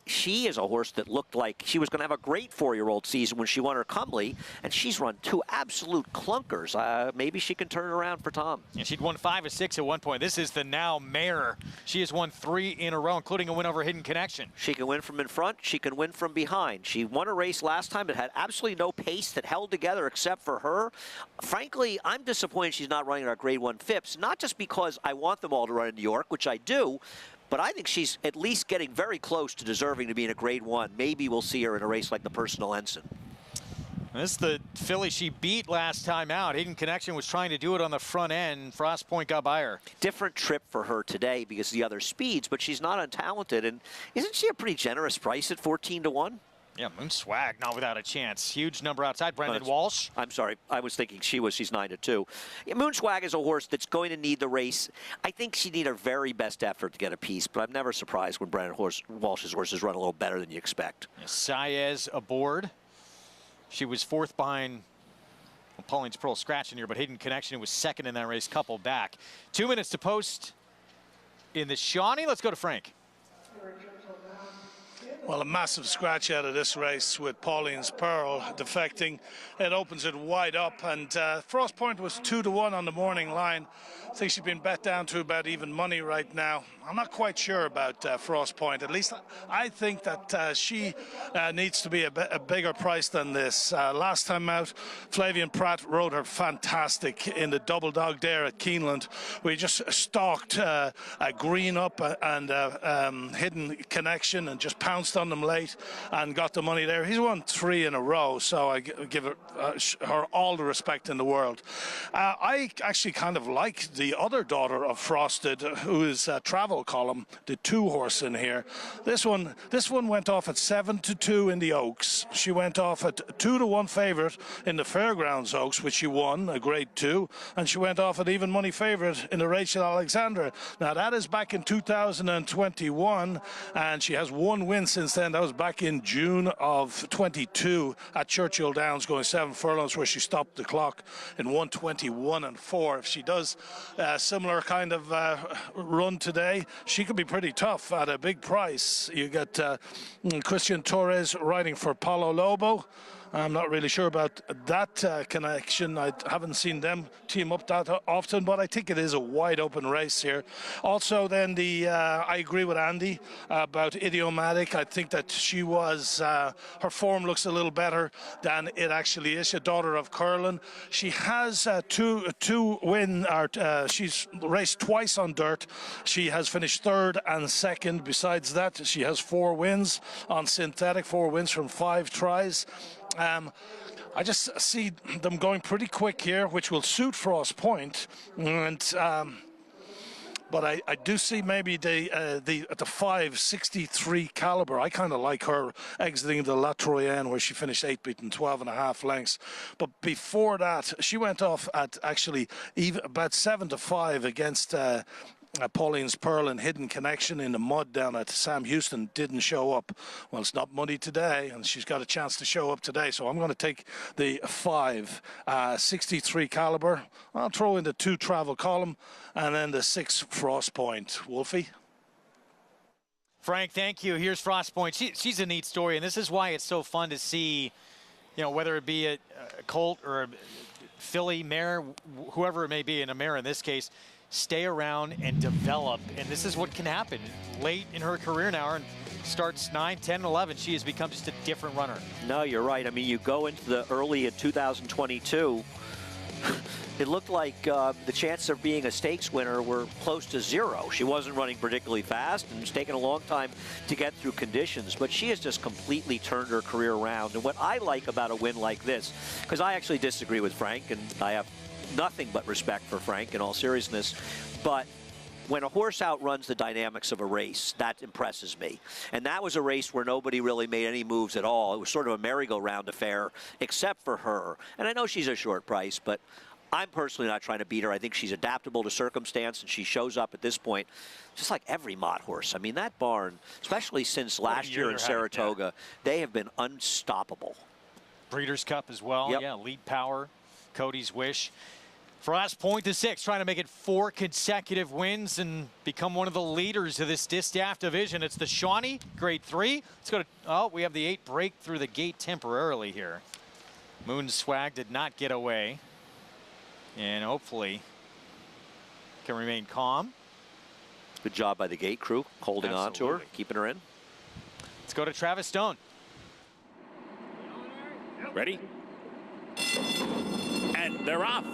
She is a horse that looked like she was going to have a great 4-year-old season when she won her Cumley, and she's run 2 absolute clunkers. Maybe she can turn it around for Tom. Yeah, she'd won 5 or 6 at one point. This is the now mare. She has won 3 in a row, including a win over Hidden Connection. She can win from in front. She can win from behind. She won a race last time that had absolutely no pace that held together except for her. Frankly, I'm disappointed she's not running our Grade 1 Phipps, not just because I want them all to run in New York, which I do, but I think she's at least getting very close to deserving to be in a Grade 1. Maybe we'll see her in a race like the Personal Ensign. This is the filly she beat last time out. Hidden Connection was trying to do it on the front end. Frost Point got by her. Different trip for her today because of the other speeds, but she's not untalented. And isn't she a pretty generous price at 14-1? Yeah, Moon Swag not without a chance. Huge number outside. Brendan Walsh. I'm sorry. I was thinking she's 9-2. Yeah, Moon Swag is a horse that's going to need the race. I think she need her very best effort to get a piece, but I'm never surprised when Brendan Walsh's horses run a little better than you expect. Saez aboard. She was 4th behind Pauline's Pearl scratching here, but Hidden Connection was 2nd in that race, couple back. 2 minutes to post in the Shawnee. Let's go to Frank. Well, a massive scratch out of this race with Pauline's Pearl defecting. It opens it wide up, and Frost Point was 2-1 on the morning line. I think she's been bet down to about even money right now. I'm not quite sure about Frost Point. At least I think that she needs to be a bigger price than this. Last time out, Flavian Pratt rode her fantastic in the double dog dare at Keeneland. We just stalked a Green Up and Hidden Connection and just pounced on them late and got the money there. He's won 3 in a row, so I give her all the respect in the world. I actually kind of like the other daughter of Frosted, who is Travel Column, the 2 horse in here. This one went off at 7-2 in the Oaks. She went off at 2-1 favorite in the Fairgrounds Oaks, which she won, a Grade 2, and she went off at even money favorite in the Rachel Alexandra. Now that is back in 2021, and she has 1 win since then. That was back in June of 22 at Churchill Downs, going 7 furlongs, where she stopped the clock in 1:21.4. If she does a similar kind of run today, she could be pretty tough at a big price. You get Christian Torres riding for Palo Lobo. I'm not really sure about that connection. I haven't seen them team up that often, but I think it is a wide open race here. Also, then I agree with Andy about Idiomatic. I think that she was her form looks a little better than it actually is. A daughter of Curlin. She has two wins. She's raced twice on dirt. She has finished 3rd and 2nd. Besides that, she has 4 wins on synthetic. 4 wins from 5 tries. I just see them going pretty quick here, which will suit Frost Point, and but I do see maybe at the 5.63 caliber. I kind of like her exiting the La Troyenne, where she finished 8th, beaten 12.5 lengths. But before that, she went off at actually even about 7-5 against Pauline's Pearl and Hidden Connection in the mud down at Sam Houston. Didn't show up. Well, it's not money today, and she's got a chance to show up today. So I'm going to take the 5.63 caliber. I'll throw in the 2 Travel Column and then the 6 Frost Point. Wolfie? Frank, thank you. Here's Frost Point. She's a neat story, and this is why it's so fun to see, you know, whether it be a colt or a filly mare, whoever it may be, in a mare in this case, stay around and develop. And this is what can happen late in her career now, and starts 9, 10, 11. She has become just a different runner. No, you're right. I mean, you go into the early in 2022, it looked like the chances of being a stakes winner were close to 0. She wasn't running particularly fast, and it's taken a long time to get through conditions, but she has just completely turned her career around. And what I like about a win like this, because I actually disagree with Frank, and I have nothing but respect for Frank in all seriousness, but when a horse outruns the dynamics of a race, that impresses me. And that was a race where nobody really made any moves at all. It was sort of a merry-go-round affair, except for her. And I know she's a short price, but I'm personally not trying to beat her. I think she's adaptable to circumstance, and she shows up at this point just like every Mott horse. I mean, that barn, especially since last year in Saratoga, they have been unstoppable. Breeders' Cup as well. Yep. Yeah, Lead Power, Cody's Wish. Frost Point to 6, trying to make it 4 consecutive wins and become one of the leaders of this Distaff division. It's the Shawnee, grade 3. Let's go to, oh, we have the 8 break through the gate temporarily here. Moon Swag did not get away, and hopefully can remain calm. Good job by the gate crew, holding on to her, keeping her in. Let's go to Travis Stone. Ready? And they're off.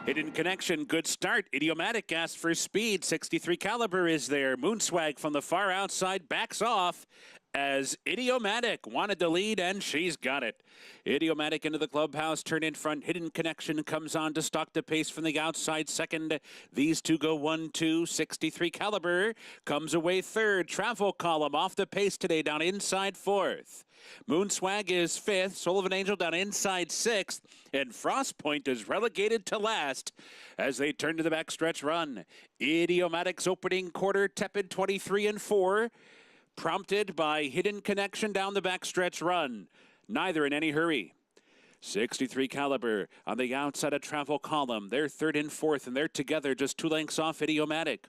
Hidden Connection, good start. Idiomatic asked for speed. 63 caliber is there. Moonswag from the far outside backs off as Idiomatic wanted to lead, and she's got it. Idiomatic into the clubhouse, turn in front. Hidden Connection comes on to stalk the pace from the outside second. These two go 1-2. 63 caliber comes away third. Travel Column off the pace today, down inside 4th. Moonswag is 5th, Sullivan Angel down inside 6th, and Frost Point is relegated to last as they turn to the backstretch run. Idiomatic's opening quarter tepid 23-4, prompted by Hidden Connection down the backstretch run. Neither in any hurry. 63 caliber on the outside of Travel Column. They're 3rd and 4th, and they're together just 2 lengths off Idiomatic.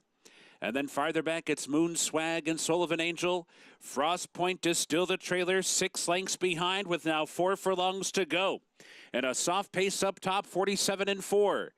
And then farther back, it's Moon Swag and Sullivan Angel. Frost Point is still the trailer, 6 lengths behind with now 4 furlongs to go. And a soft pace up top, 47-4.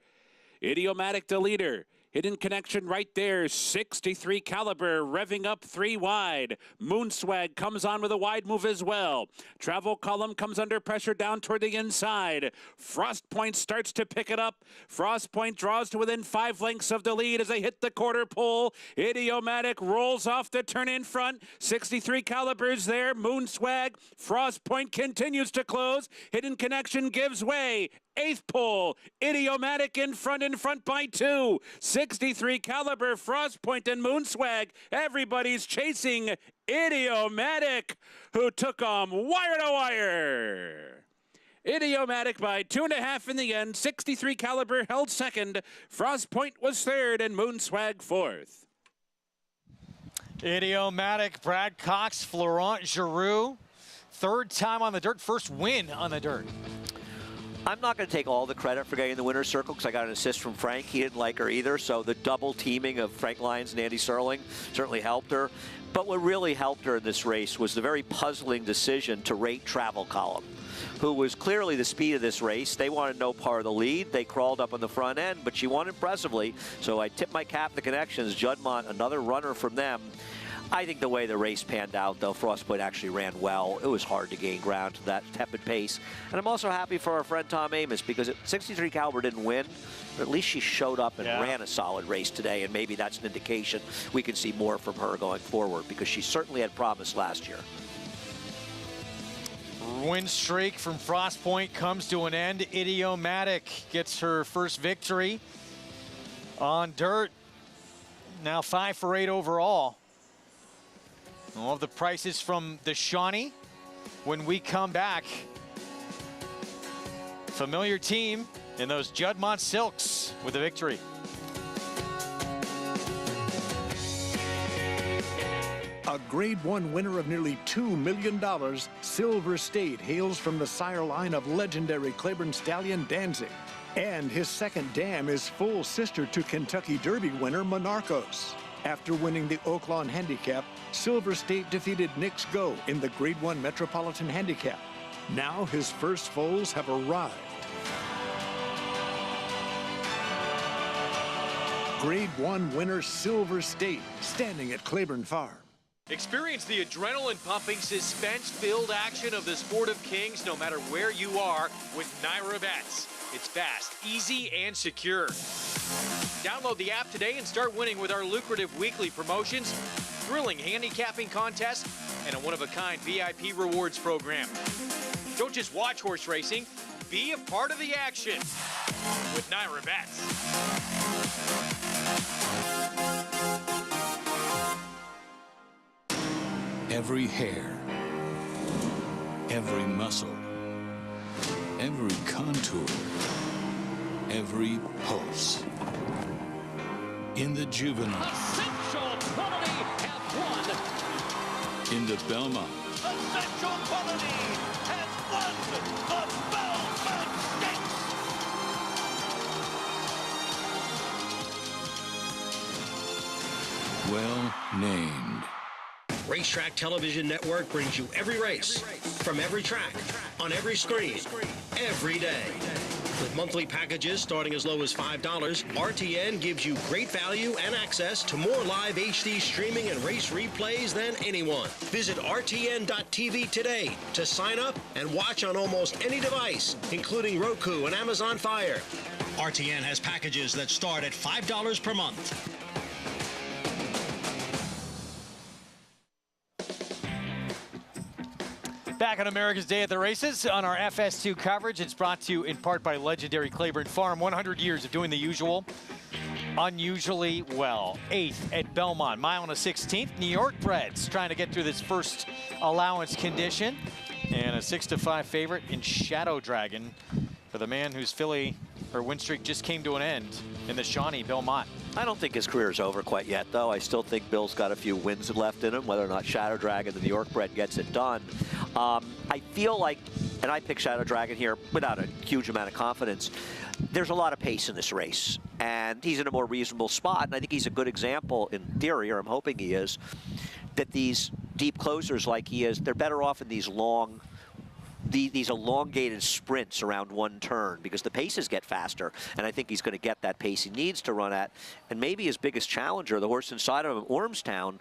Idiomatic the leader. Hidden Connection right there, 63 caliber, revving up 3 wide. Moonswag comes on with a wide move as well. Travel Column comes under pressure down toward the inside. Frost Point starts to pick it up. Frost Point draws to within 5 lengths of the lead as they hit the quarter pole. Idiomatic rolls off the turn in front. 63 calibers there. Moonswag. Frost Point continues to close. Hidden Connection gives way. 8th pole, Idiomatic in front by 2. 63 caliber, Frost Point and Moonswag. Everybody's chasing Idiomatic, who took wire to wire. Idiomatic by 2.5 in the end. 63 caliber held second. Frost Point was 3rd and Moonswag 4th. Idiomatic, Brad Cox, Florent Giroux. 3rd time on the dirt, first win on the dirt. I'm not going to take all the credit for getting the winner's circle because I got an assist from Frank. He didn't like her either, so the double teaming of Frank Lyons and Andy Serling certainly helped her. But what really helped her in this race was the very puzzling decision to rate Travel Column, who was clearly the speed of this race. They wanted no part of the lead. They crawled up on the front end, but she won impressively. So I tip my cap to the Connections. Juddmonte, another runner from them. I think the way the race panned out, though, Frostbite actually ran well. It was hard to gain ground to that tepid pace. And I'm also happy for our friend Tom Amoss because 63 Caliber didn't win, but at least she showed up and ran a solid race today, and maybe that's an indication we can see more from her going forward because she certainly had promise last year. Win streak from Frost Point comes to an end. Idiomatic gets her first victory on dirt. Now 5 for 8 overall. All of the prices from the Shawnee when we come back. Familiar team in those Juddmonte Silks with a victory. A Grade 1 winner of nearly $2 million, Silver State hails from the sire line of legendary Claiborne stallion Danzig. And his second dam is full sister to Kentucky Derby winner Monarchos. After winning the Oaklawn Handicap, Silver State defeated Knicks Go in the Grade 1 Metropolitan Handicap. Now his first foals have arrived. Grade 1 winner Silver State, standing at Claiborne Farm. Experience the adrenaline-pumping, suspense-filled action of the Sport of Kings no matter where you are with NYRA Bets. It's fast, easy, and secure. Download the app today and start winning with our lucrative weekly promotions, thrilling handicapping contests, and a one-of-a-kind VIP rewards program. Don't just watch horse racing, be a part of the action with NYRA Bets. Every hair, every muscle, every contour, every pulse. In the Juvenile. Essential Quality have won. In the Belmont. Essential Quality has won the Belmont Stakes. Well named. Racetrack Television Network brings you every race, from every track, on every screen, every day. With monthly packages starting as low as $5, RTN gives you great value and access to more live HD streaming and race replays than anyone. Visit RTN.tv today to sign up and watch on almost any device, including Roku and Amazon Fire. RTN has packages that start at $5 per month. Back on America's Day at the Races on our FS2 coverage. It's brought to you in part by legendary Claiborne Farm. 100 years of doing the usual, unusually well. 8th at Belmont, mile and a 16th. New York breds trying to get through this first allowance condition. And a 6-5 favorite in Shadow Dragon for the man whose win streak just came to an end in the Shawnee, Belmont. I don't think his career is over quite yet, though. I still think Bill's got a few wins left in him, whether or not Shadow Dragon, the New York bred, gets it done. I feel like, and I pick Shadow Dragon here without a huge amount of confidence, there's a lot of pace in this race, and he's in a more reasonable spot, and I think he's a good example, in theory, or I'm hoping he is, that these deep closers like he is, they're better off in these long, these elongated sprints around one turn because the paces get faster, and I think he's going to get that pace he needs to run at. And maybe his biggest challenger, the horse inside of him, Ormstown,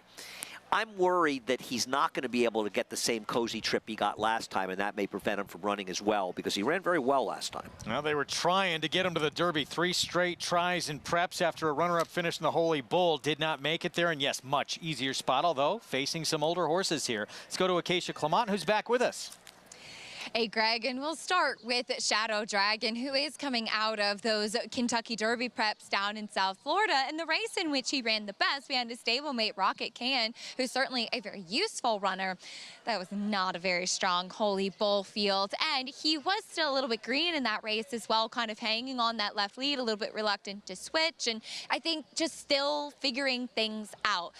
I'm worried that he's not going to be able to get the same cozy trip he got last time, and that may prevent him from running as well because he ran very well last time. Well, they were trying to get him to the Derby. 3 straight tries and preps after a runner-up finish in the Holy Bull. Did not make it there, and yes, much easier spot, although facing some older horses here. Let's go to Acacia Clement, who's back with us. Hey, Greg, and we'll start with Shadow Dragon, who is coming out of those Kentucky Derby preps down in South Florida. And the race in which he ran the best, we had his stablemate Rocket Can, who's certainly a very useful runner. That was not a very strong Holy Bull field. And he was still a little bit green in that race as well, kind of hanging on that left lead, a little bit reluctant to switch. And I think just still figuring things out.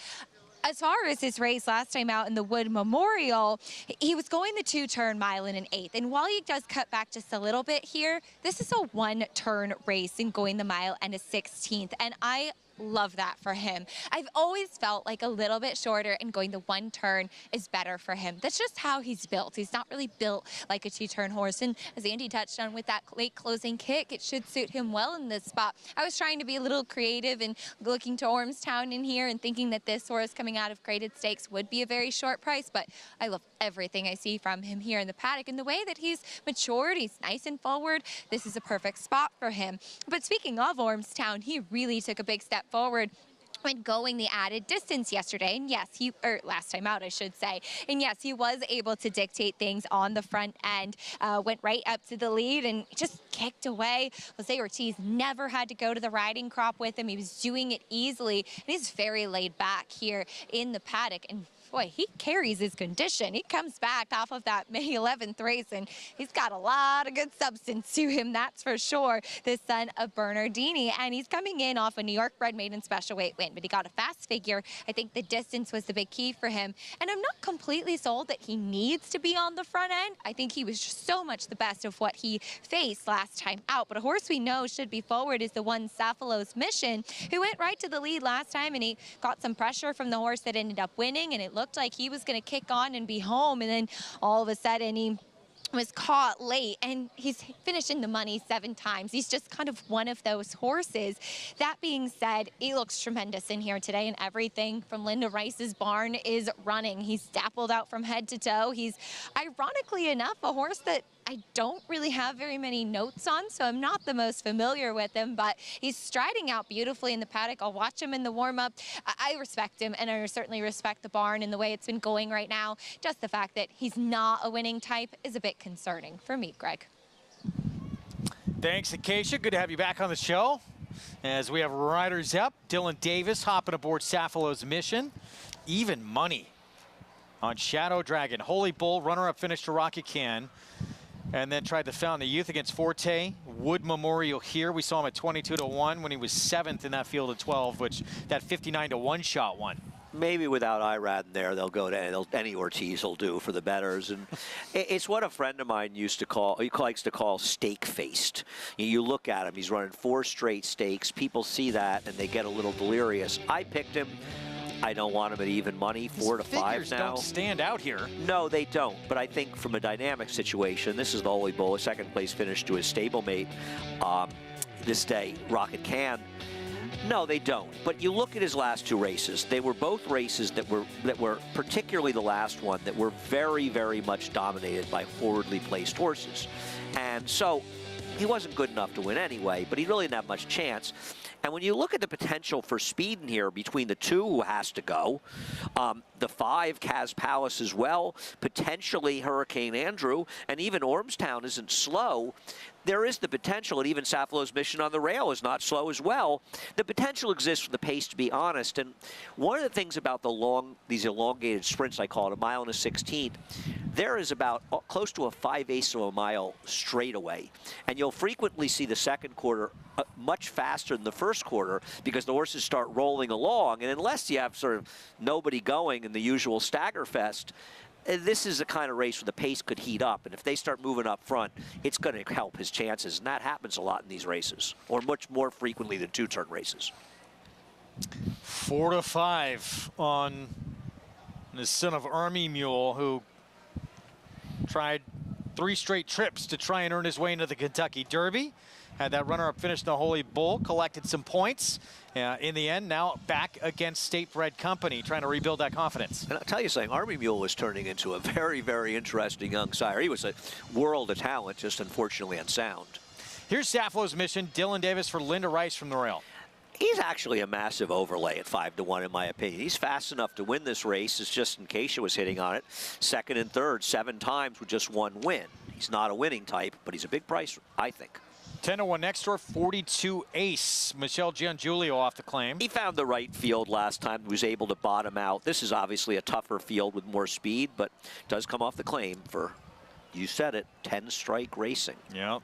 As far as his race last time out in the Wood Memorial, he was going the 2-turn mile in an 8th. And while he does cut back just a little bit here, this is a 1-turn race in going the mile and a 16th. And I love that for him. I've always felt like a little bit shorter and going the 1 turn is better for him. That's just how he's built. He's not really built like a 2-turn horse. And as Andy touched on with that late closing kick, it should suit him well in this spot. I was trying to be a little creative and looking to Ormstown in here and thinking that this horse coming out of graded stakes would be a very short price, but I love everything I see from him here in the paddock and the way that he's matured. He's nice and forward. This is a perfect spot for him. But speaking of Ormstown, he really took a big step forward when going the added distance yesterday. And yes, last time out, I should say. And yes, he was able to dictate things on the front end, went right up to the lead and just kicked away. Jose Ortiz never had to go to the riding crop with him. He was doing it easily, and he's very laid back here in the paddock. And boy, he carries his condition. He comes back off of that May 11th race, and he's got a lot of good substance to him, that's for sure, the son of Bernardini. And he's coming in off a New York bred maiden special weight win, but he got a fast figure. I think the distance was the big key for him. And I'm not completely sold that he needs to be on the front end. I think he was just so much the best of what he faced last time out. But a horse we know should be forward is the one Safalos Mission, who went right to the lead last time, and he got some pressure from the horse that ended up winning, and it looked like he was going to kick on and be home, and then all of a sudden he was caught late, and he's finished in the money 7 times. He's just kind of one of those horses. That being said, he looks tremendous in here today, and everything from Linda Rice's barn is running. He's dappled out from head to toe. He's, ironically enough, a horse that I don't really have very many notes on, so I'm not the most familiar with him, but he's striding out beautifully in the paddock. I'll watch him in the warm-up. I respect him, and I certainly respect the barn and the way it's been going right now. Just the fact that he's not a winning type is a bit concerning for me, Greg. Thanks, Acacia. Good to have you back on the show. As we have riders up, Dylan Davis hopping aboard Safalos Mission. Even money on Shadow Dragon. Holy Bull, runner-up finish to Rocket Can. And then tried to Fountain of Youth against Forte. Wood Memorial here. We saw him at 22-1 when he was 7th in that field of 12, which that 59-1 shot won. Maybe without Irad in there, they'll go to any Ortiz will do for the bettors. And it's what a friend of mine used to call, he likes to call stake-faced. You look at him, he's running 4 straight stakes. People see that and they get a little delirious. I picked him. I don't want him at even money, 4 to 5 now. Don't stand out here. No, they don't. But I think from a dynamic situation, this is the Holy Bull, a 2nd place finish to his stablemate this day, Rocket Can. No, they don't. But you look at his last 2 races. They were both races that were particularly the last one, that were very, very much dominated by forwardly placed horses. And so he wasn't good enough to win anyway, but he really didn't have much chance. And when you look at the potential for speed in here between the 2 who has to go, the 5, Kaz Palace as well, potentially Hurricane Andrew, and even Ormstown isn't slow. There is the potential, and even Safalos Mission on the rail is not slow as well. The potential exists for the pace, to be honest. And one of the things about these elongated sprints, I call it, a mile and a 16th, there is about close to a 5/8 of a mile straightaway. And you'll frequently see the 2nd quarter much faster than the 1st quarter because the horses start rolling along. And unless you have sort of nobody going in the usual stagger fest, this is the kind of race where the pace could heat up. And if they start moving up front, it's going to help his chances. And that happens a lot in these races, or much more frequently than 2-turn races. 4 to 5 on the son of Army Mule, who tried 3 straight trips to try and earn his way into the Kentucky Derby. Had that runner-up finish in the Holy Bull, collected some points. In the end, now back against State Bred Company, trying to rebuild that confidence. And I'll tell you something, Army Mule was turning into a very, very interesting young sire. He was a world of talent, just unfortunately unsound. Here's Safalos Mission, Dylan Davis for Linda Rice from the rail. He's actually a massive overlay at 5-1, in my opinion. He's fast enough to win this race. It's just, in case you was hitting on it, 2nd and 3rd, 7 times with just 1 win. He's not a winning type, but he's a big price, I think. 10-1 next door, 42 ace. Michelle Giangiulio off the claim. He found the right field last time. He was able to bottom out. This is obviously a tougher field with more speed, but does come off the claim for, you said it, 10-strike racing. Yeah.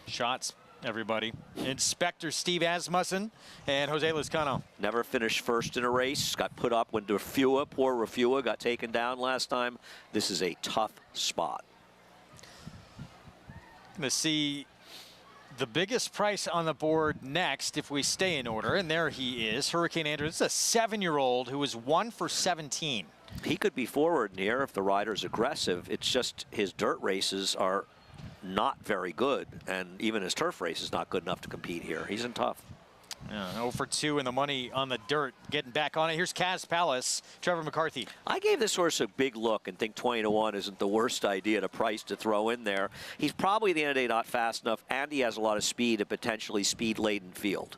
Shots everybody. Inspector Steve Asmussen and Jose Lezcano. Never finished first in a race. Got put up when Rafua, poor Rafua, got taken down last time. This is a tough spot. Going to see the biggest price on the board next if we stay in order, and there he is, Hurricane Andrew. This is a 7-year-old who is 1 for 17. He could be forward in here if the rider's aggressive. It's just his dirt races are not very good, and even his turf race is not good enough to compete here. He's in tough. 0 for 2 in the money on the dirt. Getting back on it. Here's Kaz Palace, Trevor McCarthy. I gave this horse a big look and think 20-1 isn't the worst idea to price to throw in there. He's probably at the end of the day not fast enough, and he has a lot of speed, a potentially speed-laden field.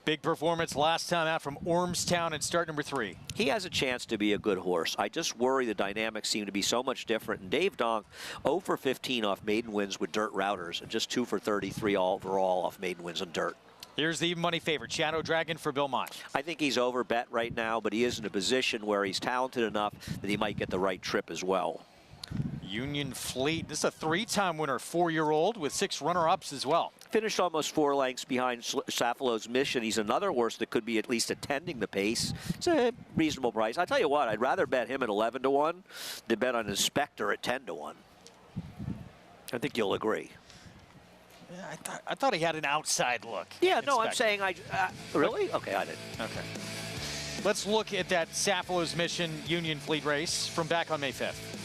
Big performance last time out from Ormstown at start number 3. He has a chance to be a good horse. I just worry the dynamics seem to be so much different. And Dave Donk, 0 for 15 off maiden wins with dirt routers, and just 2 for 33 overall off maiden wins on dirt. Here's the money favorite, Shadow Dragon for Bill Mott. I think he's over bet right now, but he is in a position where he's talented enough that he might get the right trip as well. Union Fleet, this is a 3-time winner, 4-year-old with 6 runner-ups as well. Finished almost 4 lengths behind Safalo's Mission. He's another horse that could be at least attending the pace. It's a reasonable price. I tell you what, I'd rather bet him at 11-1 than bet on Inspector at 10-1. I think you'll agree. Yeah, I thought he had an outside look. Yeah, no, I'm saying really? Okay, I didn't. Okay. Let's look at that Safalo's Mission Union Fleet race from back on May 5th.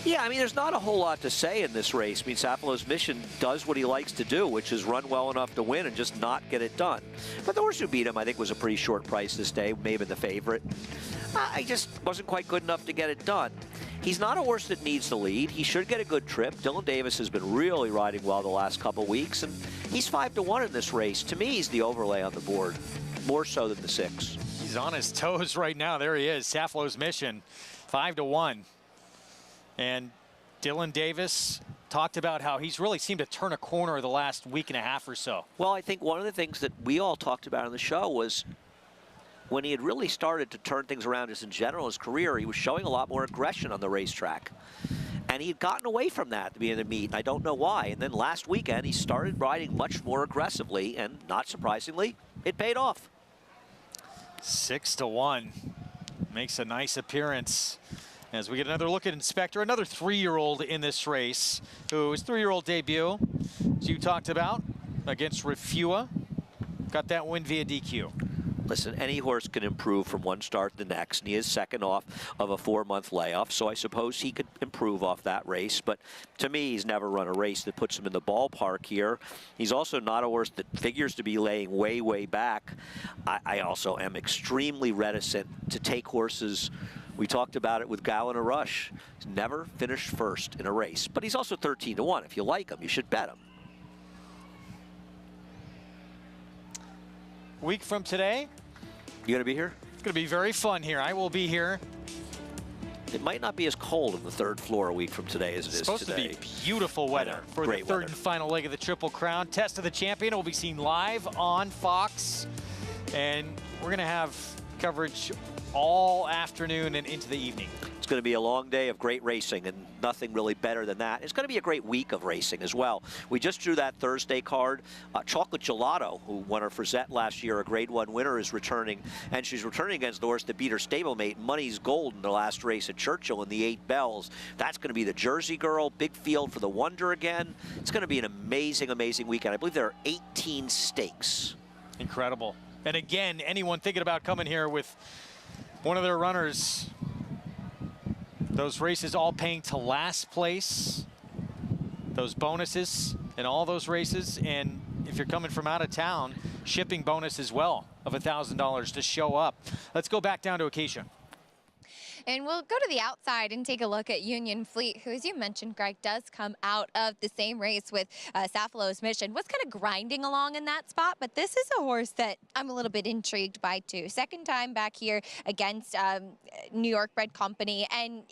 Yeah, I mean, there's not a whole lot to say in this race. I mean, Safalo's Mission does what he likes to do, which is run well enough to win and just not get it done. But the horse who beat him, I think, was a pretty short price this day, maybe the favorite. I just wasn't quite good enough to get it done. He's not a horse that needs the lead. He should get a good trip. Dylan Davis has been really riding well the last couple weeks, and he's 5-1 in this race. To me, he's the overlay on the board, more so than the 6. He's on his toes right now. There he is, Safalo's Mission, 5-1. And Dylan Davis talked about how he's really seemed to turn a corner the last week and a half or so. Well, I think one of the things that we all talked about on the show was when he had really started to turn things around just in general in his career, he was showing a lot more aggression on the racetrack. And he'd gotten away from that at the beginning of the meet, and I don't know why. And then last weekend, he started riding much more aggressively, and not surprisingly, it paid off. 6-1. Makes a nice appearance. As we get another look at Inspector, another 3-year-old in this race, whose 3-year-old debut, as you talked about, against Rafua. Got that win via DQ. Listen, any horse can improve from one start to the next, and he is second off of a 4-month layoff, so I suppose he could improve off that race. But to me, he's never run a race that puts him in the ballpark here. He's also not a horse that figures to be laying way, way back. I also am extremely reticent to take horses. We talked about it with Gallina Rush. He's never finished first in a race, but he's also 13-1. If you like him, you should bet him. Week from today. You gonna be here? It's gonna be very fun here. I will be here. It might not be as cold on the 3rd floor a week from today as it is supposed today. To be beautiful weather for the 3rd and final leg of the Triple Crown. Test of the Champion will be seen live on Fox. And we're gonna have coverage all afternoon and into the evening. It's going to be a long day of great racing, and nothing really better than that. It's going to be a great week of racing as well. We just drew that Thursday card. Chocolate Gelato, who won her Frazette last year, a Grade 1 winner, is returning, and she's returning against the horse that beat her stablemate, Money's Gold, in the last race at Churchill in the 8 Bells. That's going to be the Jersey Girl, big field for the Wonder again. It's going to be an amazing, amazing weekend. I believe there are 18 stakes. Incredible. And again, anyone thinking about coming here with one of their runners, those races all paying to last place, those bonuses in all those races, and if you're coming from out of town, shipping bonus as well of $1,000 to show up. Let's go back down to Acacia. And we'll go to the outside and take a look at Union Fleet, who, as you mentioned, Greg, does come out of the same race with Safalo's Mission. Was kind of grinding along in that spot, but this is a horse that I'm a little bit intrigued by, too. Second time back here against New York Bred Company, and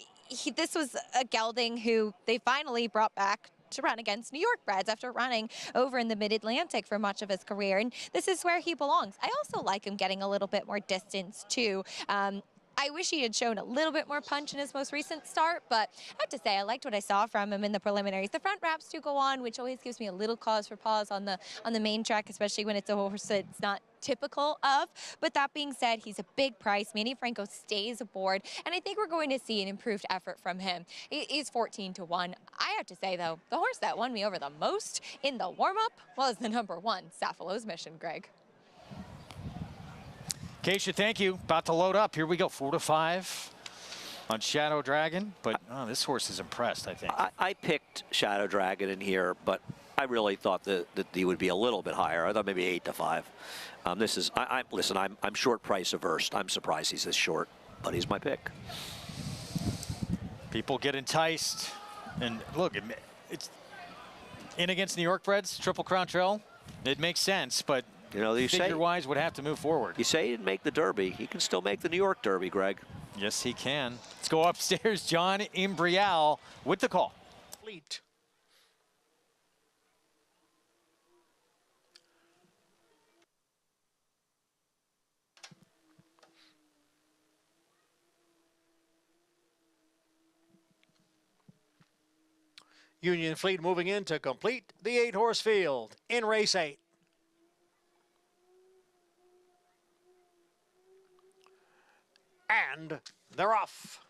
this was a gelding who they finally brought back to run against New York breds after running over in the Mid-Atlantic for much of his career, and this is where he belongs. I also like him getting a little bit more distance, too. I wish he had shown a little bit more punch in his most recent start, but I have to say I liked what I saw from him in the preliminaries. The front wraps do go on, which always gives me a little cause for pause on the main track, especially when it's a horse that's not typical of. But that being said, he's a big price. Manny Franco stays aboard, and I think we're going to see an improved effort from him. He's 14-1. I have to say, though, the horse that won me over the most in the warm-up was the number 1, Safalo's Mission, Greg. Keisha, thank you. About to load up. Here we go, 4-5 on Shadow Dragon. But this horse is impressed, I think. I picked Shadow Dragon in here, but I really thought that he would be a little bit higher. I thought maybe 8-5. This is, listen, I'm short price averse. I'm surprised he's this short, but he's my pick. People get enticed. And look, it's in against New York Breds, Triple Crown Trail. It makes sense, but you know, figure-wise would have to move forward. You say he didn't make the Derby. He can still make the New York Derby, Greg. Yes, he can. Let's go upstairs. John Imbrial with the call. Fleet. Union Fleet moving in to complete the 8-horse field in race 8. And they're off.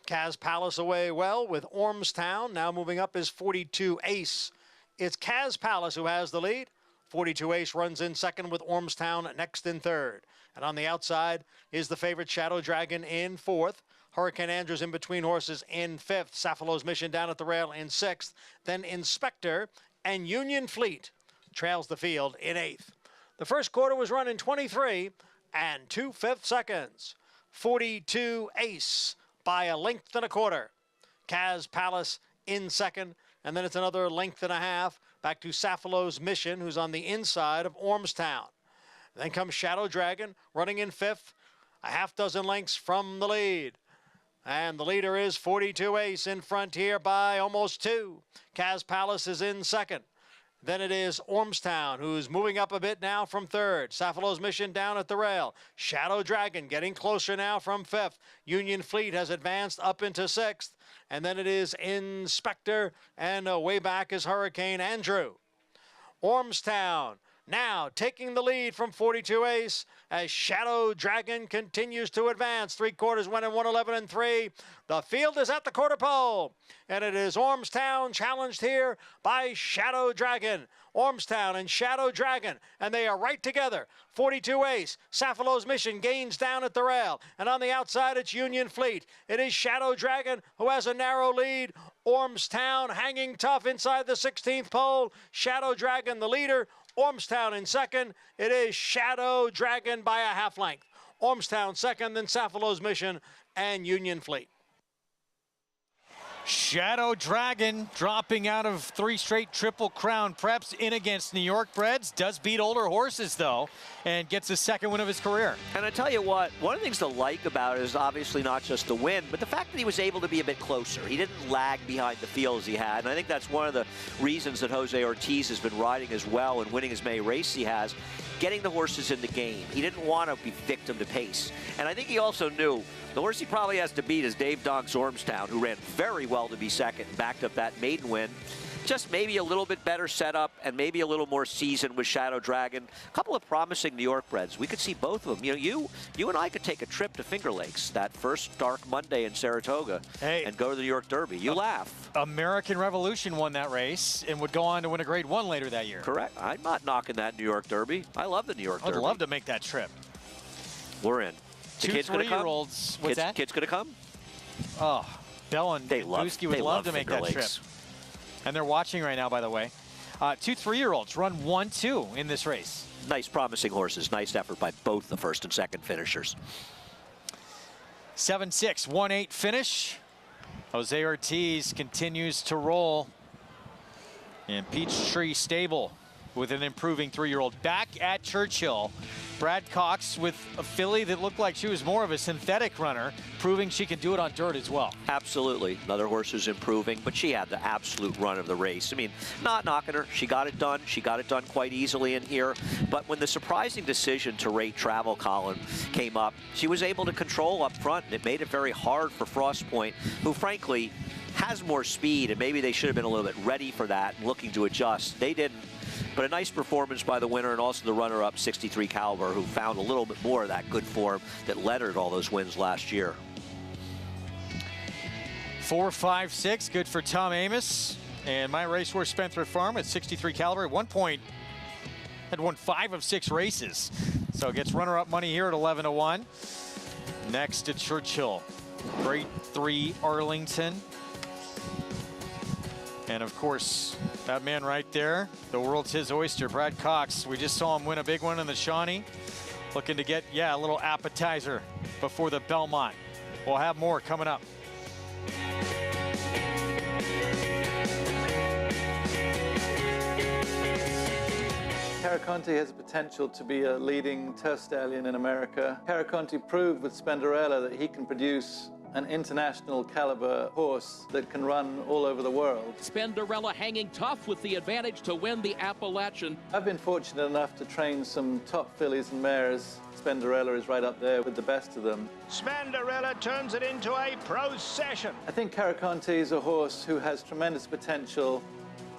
Kaz Palace away well with Ormstown. Now moving up is 42 Ace. It's Kaz Palace who has the lead. 42 Ace runs in second with Ormstown next in third. And on the outside is the favorite Shadow Dragon in fourth. Hurricane Andrews in between horses in fifth. Safalo's Mission down at the rail in sixth. Then Inspector and Union Fleet trails the field in eighth. The first quarter was run in 23 and 2/5 seconds. 42 Ace by a length and a quarter. Kaz Palace in second, and then it's another length and a half back to Safalo's Mission, who's on the inside of Ormstown. Then comes Shadow Dragon running in fifth, a half dozen lengths from the lead. And the leader is 42 Ace in front here by almost 2. Kaz Palace is in second. Then it is Ormstown, who's moving up a bit now from third. Safalo's Mission down at the rail. Shadow Dragon getting closer now from fifth. Union Fleet has advanced up into sixth. And then it is Inspector, and way back is Hurricane Andrew. Ormstown now taking the lead from 42 Ace as Shadow Dragon continues to advance. 3/4 went in 1:11 3. The field is at the quarter pole, and it is Ormstown challenged here by Shadow Dragon. Ormstown and Shadow Dragon, and they are right together. 42 Ace, Safalo's Mission gains down at the rail, and on the outside it's Union Fleet. It is Shadow Dragon who has a narrow lead. Ormstown hanging tough inside the 16th pole. Shadow Dragon the leader. Ormstown in second. It is Shadow Dragon by a half length. Ormstown second, then Safalo's Mission and Union Fleet. Shadow Dragon dropping out of 3 straight Triple Crown preps in against New York Breds. Does beat older horses, though, and gets his second win of his career. And I tell you what, one of the things to like about it is obviously not just the win, but the fact that he was able to be a bit closer. He didn't lag behind the field as he had, and I think that's one of the reasons that Jose Ortiz has been riding as well and winning as many races he has, getting the horses in the game. He didn't want to be victim to pace. And I think he also knew the horse he probably has to beat is Dave Donk's Ormstown, who ran very well to be second and backed up that maiden win. Just maybe a little bit better setup and maybe a little more seasoned with Shadow Dragon. A couple of promising New York Breds. We could see both of them. You know, you and I could take a trip to Finger Lakes that first dark Monday in Saratoga and go to the New York Derby. You laugh. American Revolution won that race and would go on to win a Grade 1 later that year. Correct. I'm not knocking that New York Derby. I love the New York Derby. I'd love to make that trip. We're in. The 2 kids gonna come? 3-year-olds. What's that? Kids gonna come? Oh, Bell and Booski would love to make that trip. And they're watching right now, by the way. 2 3-year-olds run 1-2 in this race. Nice, promising horses. Nice effort by both the first and second finishers. 7-6, 1-8 finish. Jose Ortiz continues to roll. And Peachtree Stable with an improving 3-year-old back at Churchill Brad Cox with a filly that looked like she was more of a synthetic runner, proving she can do it on dirt as well. Absolutely. Another horse who's improving, but she had the absolute run of the race. I mean, not knocking her. She got it done. She got it done quite easily in here. But when the surprising decision to rate Travel Colin came up, she was able to control up front, and it made it very hard for Frost Point, who frankly has more speed, and maybe they should have been a little bit ready for that and looking to adjust. They didn't. But a nice performance by the winner and also the runner-up, 63 Caliber, who found a little bit more of that good form that led her to all those wins last year. 4, 5, 6, good for Tom Amoss. And my racehorse, Spendthrift Farm, at 63 Caliber, at one point had won 5 of 6 races. So it gets runner-up money here at 11-1. Next to Churchill, Grade 3 Arlington. And of course, that man right there, the world's his oyster, Brad Cox. We just saw him win a big one in the Shawnee. Looking to get, a little appetizer before the Belmont. We'll have more coming up. Caraconte has the potential to be a leading turf stallion in America. Caraconte proved with Spenderella that he can produce an international caliber horse that can run all over the world. Spenderella hanging tough with the advantage to win the Appalachian. I've been fortunate enough to train some top fillies and mares. Spenderella is right up there with the best of them. Spenderella turns it into a procession. I think Caraconte is a horse who has tremendous potential.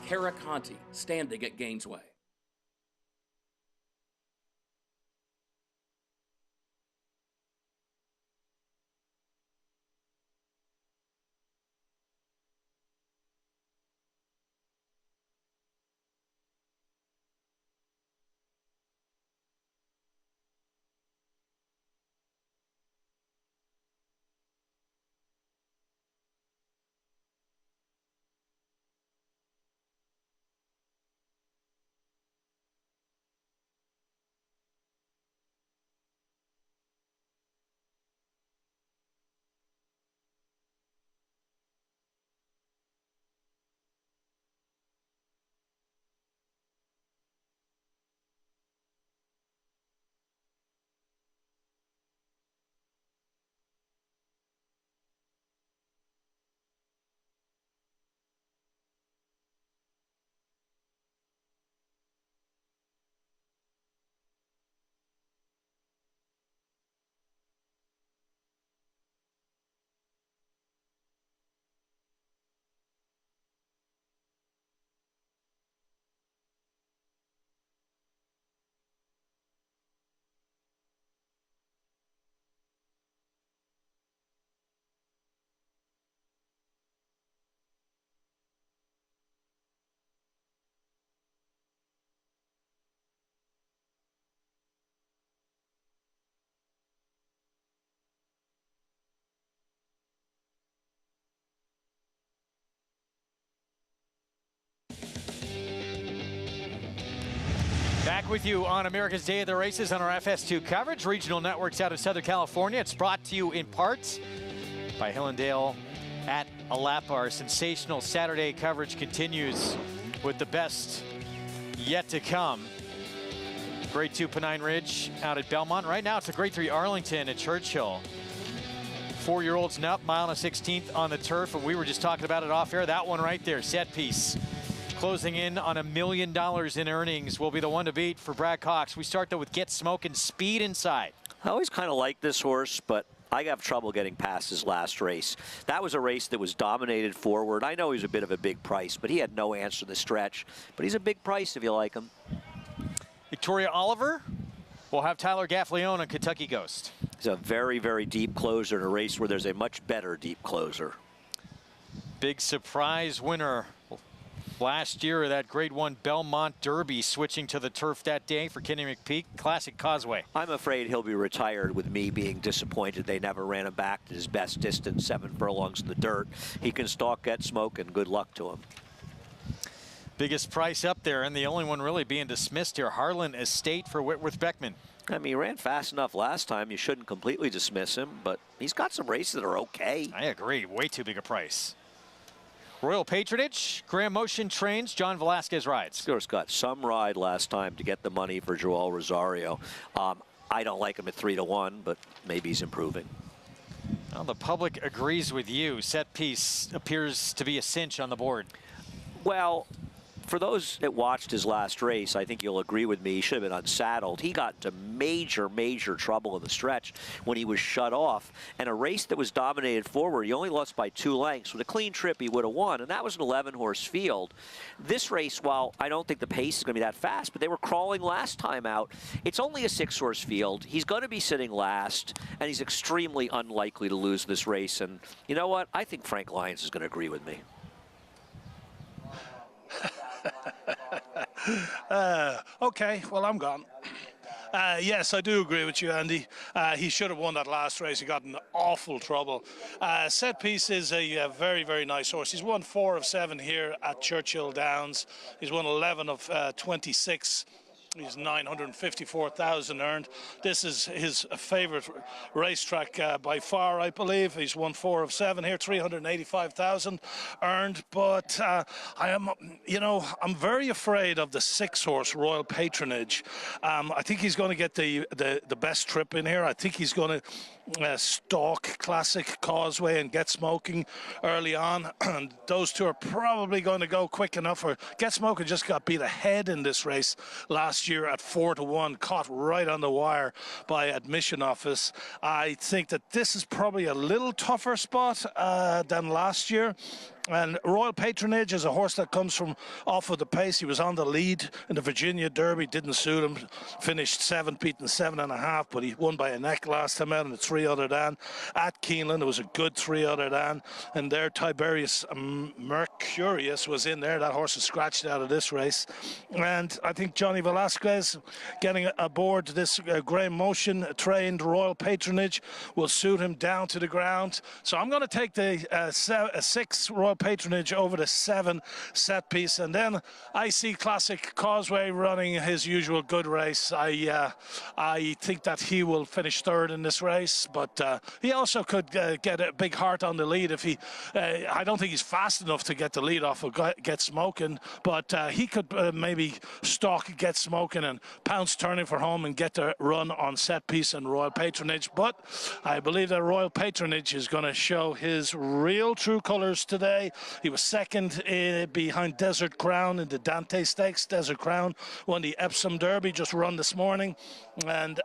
Caraconte, standing at Gainesway. Back with you on America's Day of the Races on our FS2 coverage. Regional networks out of Southern California. It's brought to you in part by Hillendale at Alapa. Our sensational Saturday coverage continues with the best yet to come. Grade 2 Pennine Ridge out at Belmont. Right now it's a Grade 3 Arlington at Churchill. 4-year-olds and up, mile and a 16th on the turf, and we were just talking about it off air. That one right there, set piece. Closing in on $1 million in earnings will be the one to beat for Brad Cox. We start though with Get Smokin' Speed Inside. I always kind of like this horse, but I have trouble getting past his last race. That was a race that was dominated forward. I know he's a bit of a big price, but he had no answer to the stretch. But he's a big price if you like him. Victoria Oliver will have Tyler Gaffleone on Kentucky Ghost. He's a very, very deep closer in a race where there's a much better deep closer. Big surprise winner last year of that Grade 1 Belmont Derby, switching to the turf that day for Kenny McPeak, Classic Causeway. I'm afraid he'll be retired with me being disappointed they never ran him back to his best distance, 7 furlongs in the dirt. He can stalk Get Smokin'. Good luck to him. Biggest price up there, and the only one really being dismissed here, Harlan Estate for Whitworth Beckman. I mean, he ran fast enough last time. You shouldn't completely dismiss him, but he's got some races that are okay. I agree. Way too big a price. Royal Patronage, Graham Motion trains, John Velasquez rides. Score's got some ride last time to get the money for Joel Rosario. I don't like him at 3-1, but maybe he's improving. Well, the public agrees with you. Set piece appears to be a cinch on the board. Well, for those that watched his last race, I think you'll agree with me, he should have been unsaddled. He got into major, major trouble in the stretch when he was shut off. And a race that was dominated forward, he only lost by 2 lengths. With a clean trip, he would have won, and that was an 11-horse field. This race, while I don't think the pace is going to be that fast, but they were crawling last time out, it's only a 6-horse field. He's going to be sitting last, and he's extremely unlikely to lose this race. And you know what? I think Frank Lyons is going to agree with me. Okay, well, I'm gone. Yes, I do agree with you, Andy. He should have won that last race. He got in awful trouble. Set Piece is a very, very nice horse. He's won 4 of 7 here at Churchill Downs. He's won 11 of 26. He's 954,000 earned. This is his favorite racetrack by far, I believe. He's won 4 of 7 here, 385,000 earned. But I'm very afraid of the 6-horse Royal Patronage. I think he's going to get the best trip in here. I think he's going to stalk Classic Causeway and Get Smoking early on. And those two are probably going to go quick enough. Or Get Smoking just got beat ahead in this race last year at 4-1, caught right on the wire by Admission Office. I think that this is probably a little tougher spot than last year. And Royal Patronage is a horse that comes from off of the pace. He was on the lead in the Virginia Derby, didn't suit him. Finished 7th, beaten 7.5, but he won by a neck last time out in the 3 other than. At Keeneland, it was a good 3 other than. And there, Tiberius Mercurius was in there. That horse was scratched out of this race. And I think Johnny Velasquez getting aboard this Graham Motion trained Royal Patronage will suit him down to the ground. So I'm going to take the 6 Royal Patronage over the 7 Set Piece, and then I see Classic Causeway running his usual good race. I think that he will finish 3rd in this race, but he also could get a big heart on the lead if he. I don't think he's fast enough to get the lead off of Get Smoking, but he could maybe stalk Get Smoking and pounce Turning for home and get the run on Set Piece and Royal Patronage. But I believe that Royal Patronage is going to show his real true colors today. He was 2nd behind Desert Crown in the Dante Stakes. Desert Crown won the Epsom Derby just run this morning, and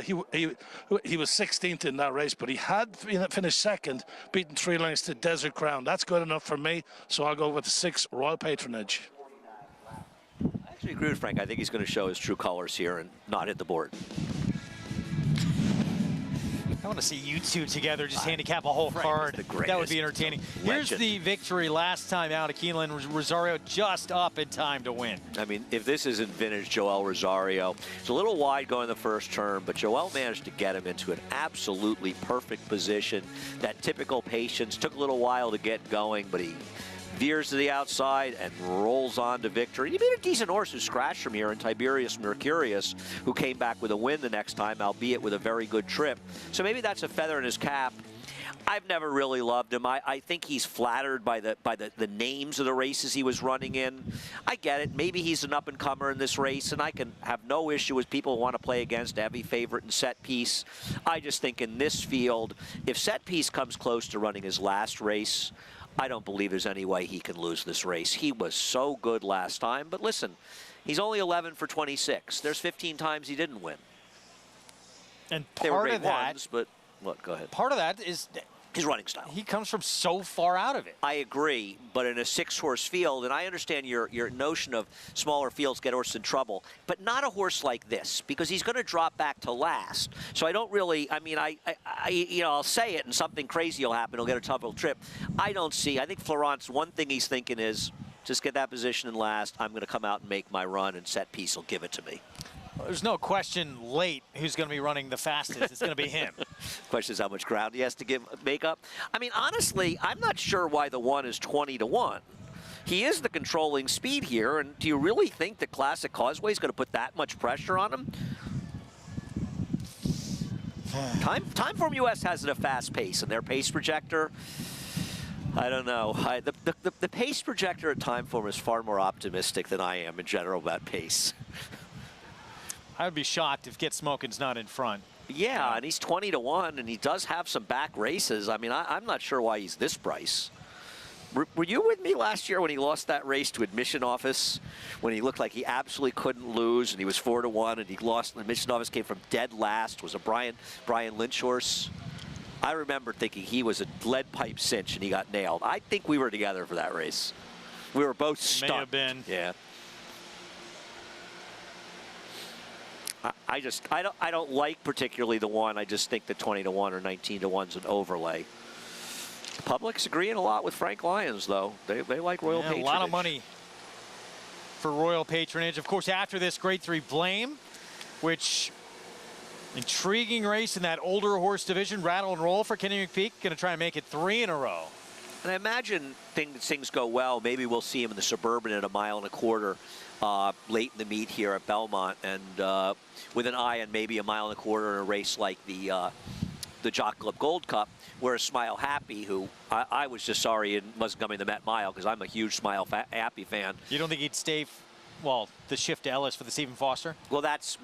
he was 16th in that race, but he had finished 2nd, beaten 3 lengths to Desert Crown. That's good enough for me, so I'll go with the 6 Royal Patronage. I actually agree with Frank. I think he's going to show his true colors here and not hit the board. I want to see you two together just handicap a whole card. That would be entertaining. Here's the victory last time out of Keeneland. Rosario just up in time to win. I mean, if this isn't vintage Joel Rosario, it's a little wide going the first turn, but Joel managed to get him into an absolutely perfect position. That typical patience took a little while to get going, but he veers to the outside and rolls on to victory. He beat a decent horse who scratched from here in Tiberius Mercurius, who came back with a win the next time, albeit with a very good trip. So maybe that's a feather in his cap. I've never really loved him. I think he's flattered by the names of the races he was running in. I get it. Maybe he's an up-and-comer in this race, and I can have no issue with people who want to play against heavy favorite and Set Piece. I just think in this field, if Set Piece comes close to running his last race, I don't believe there's any way he can lose this race. He was so good last time, but listen, he's only 11 for 26. There's 15 times he didn't win. And they were part great of that, ones, but look, go ahead. Part of that is his running style. He comes from so far out of it. I agree, but in a 6-horse field, and I understand your notion of smaller fields get horses in trouble, but not a horse like this, because he's going to drop back to last. So I don't really, I mean, I'll say it and something crazy will happen. He'll get a tough little trip. I think Florent's one thing he's thinking is, just get that position in last. I'm going to come out and make my run, and Set Piece will give it to me. There's no question late who's going to be running the fastest. It's going to be him. Question is how much ground he has to make up. I mean, honestly, I'm not sure why the 1 is 20-1. He is the controlling speed here, and do you really think that Classic Causeway is going to put that much pressure on him? Timeform US has it a fast pace, and their pace projector, I don't know. The pace projector at Timeform is far more optimistic than I am in general about pace. I would be shocked if Get Smokin's not in front. Yeah, and he's 20-1, and he does have some back races. I mean, I'm not sure why he's this price. Were you with me last year when he lost that race to Admission Office, when he looked like he absolutely couldn't lose, and he was 4-1, and he lost? Admission Office came from dead last. Was a Brian Lynch horse. I remember thinking he was a lead pipe cinch, and he got nailed. I think we were together for that race. We were both stunned. May have been. Yeah. I don't like particularly the one. I just think the 20-1 or 19-1's an overlay. The public's agreeing a lot with Frank Lyons, though. They like Royal Patronage. A lot of money for Royal Patronage. Of course, after this, Grade 3 Blame, which intriguing race in that older horse division. Rattle and Roll for Kenny McPeek. Going to try and make it 3 in a row. And I imagine things go well. Maybe we'll see him in the Suburban at 1.25 miles late in the meet here at Belmont, and with an eye on maybe 1.25 miles in a race like the Jock Club Gold Cup, where Smile Happy, who I was just sorry it wasn't coming to the Met Mile because I'm a huge Smile Happy fan. You don't think he'd stay, well, the shift to Ellis for the Stephen Foster? Well,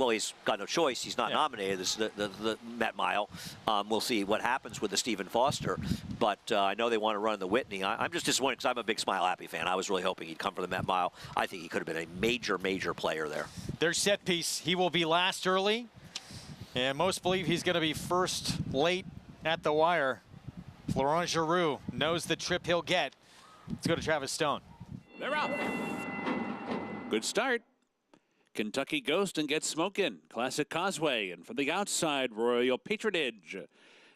he's got no choice. He's not nominated as the Met Mile. We'll see what happens with the Stephen Foster. But I know they want to run the Whitney. I'm just disappointed because I'm a big Smile Happy fan. I was really hoping he'd come for the Met Mile. I think he could have been a major, major player there. Their set piece. He will be last early. And most believe he's going to be first late at the wire. Florent Giroux knows the trip he'll get. Let's go to Travis Stone. They're out. Good start. Kentucky Ghost and Get Smokin'. Classic Causeway. And from the outside, Royal Patronage.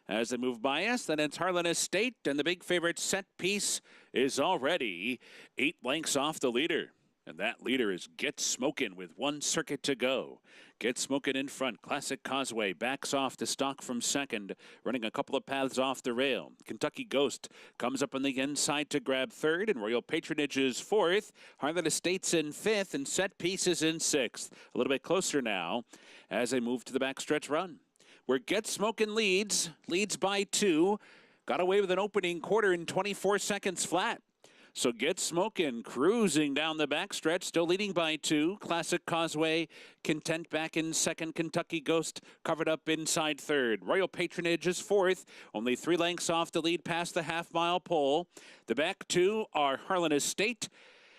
As they move by us, then it's Harlan Estate. And the big favorite Set Piece is already 8 lengths off the leader. And that leader is Get Smokin' with 1 circuit to go. Get Smokin' in front. Classic Causeway backs off to stock from second, running a couple of paths off the rail. Kentucky Ghost comes up on the inside to grab third, and Royal Patronage is fourth. Harlan Estate's in fifth, and Set Piece is in sixth. A little bit closer now as they move to the backstretch run, where Get Smokin' leads by 2. Got away with an opening quarter in 24 seconds flat. So Get Smokin' cruising down the backstretch, still leading by 2. Classic Causeway content back in second. Kentucky Ghost covered up inside third. Royal Patronage is fourth, only 3 lengths off the lead past the half-mile pole. The back 2 are Harlan Estate.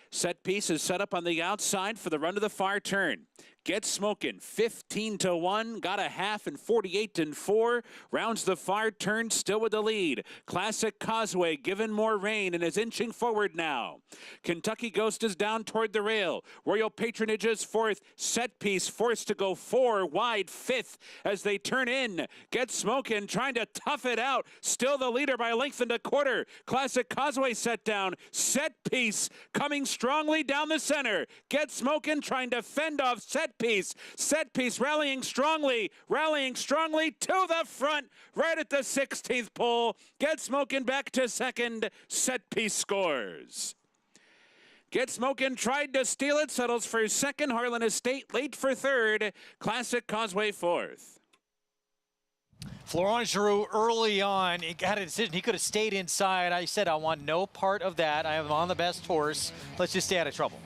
Set Piece is set up on the outside for the run to the far turn. Get Smokin', 15-1, got a half and 48-4. Rounds the far turn, still with the lead. Classic Causeway given more rain and is inching forward now. Kentucky Ghost is down toward the rail. Royal Patronage is fourth. Set Piece forced to go 4 wide, fifth as they turn in. Get Smokin' trying to tough it out. Still the leader by a length and a quarter. Classic Causeway set down. Set Piece coming strongly down the center. Get Smokin' trying to fend off Set Piece. Set Piece rallying strongly to the front, right at the 16th pole. Get Smokin' back to second. Set Piece scores. Get Smokin' tried to steal it, settles for second. Harlan Estate late for third. Classic Causeway fourth. Florent Giroux early on, he got a decision. He could have stayed inside. I said, I want no part of that. I am on the best horse. Let's just stay out of trouble.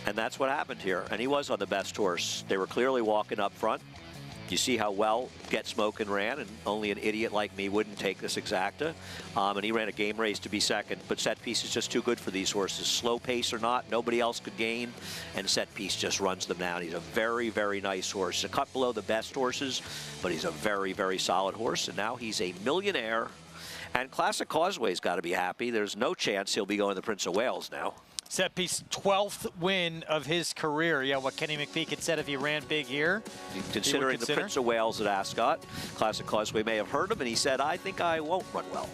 And that's what happened here. And he was on the best horse. They were clearly walking up front. You see how well Get Smokin' ran, and only an idiot like me wouldn't take this exacta. And he ran a game race to be second, but Set Piece is just too good for these horses. Slow pace or not, nobody else could gain, and Set Piece just runs them down. He's a very, very nice horse. A cut below the best horses, but he's a very, very solid horse, and now he's a millionaire. And Classic Causeway's got to be happy. There's no chance he'll be going to Prince of Wales now. Set Piece 12th win of his career. Yeah, what Kenny McPeek had said if he ran big here. Considering the Prince of Wales at Ascot, Classic Causeway may have heard him, and he said, I think I won't run well.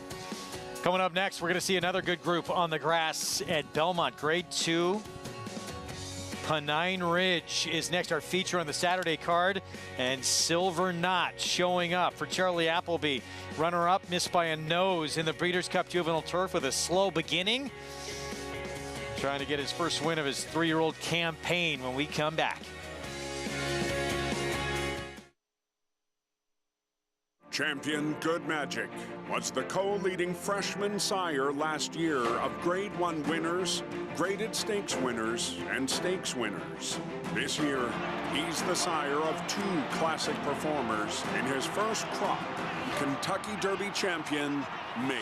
Coming up next, we're going to see another good group on the grass at Belmont. Grade 2. Pennine Ridge is next, our feature on the Saturday card. And Silver Knot showing up for Charlie Appleby. Runner-up, missed by a nose in the Breeders' Cup Juvenile Turf with a slow beginning. Trying to get his first win of his 3-year-old campaign when we come back. Champion Good Magic was the co-leading freshman sire last year of Grade 1 winners, graded stakes winners, and stakes winners. This year, he's the sire of 2 classic performers in his first crop, Kentucky Derby champion, Mage.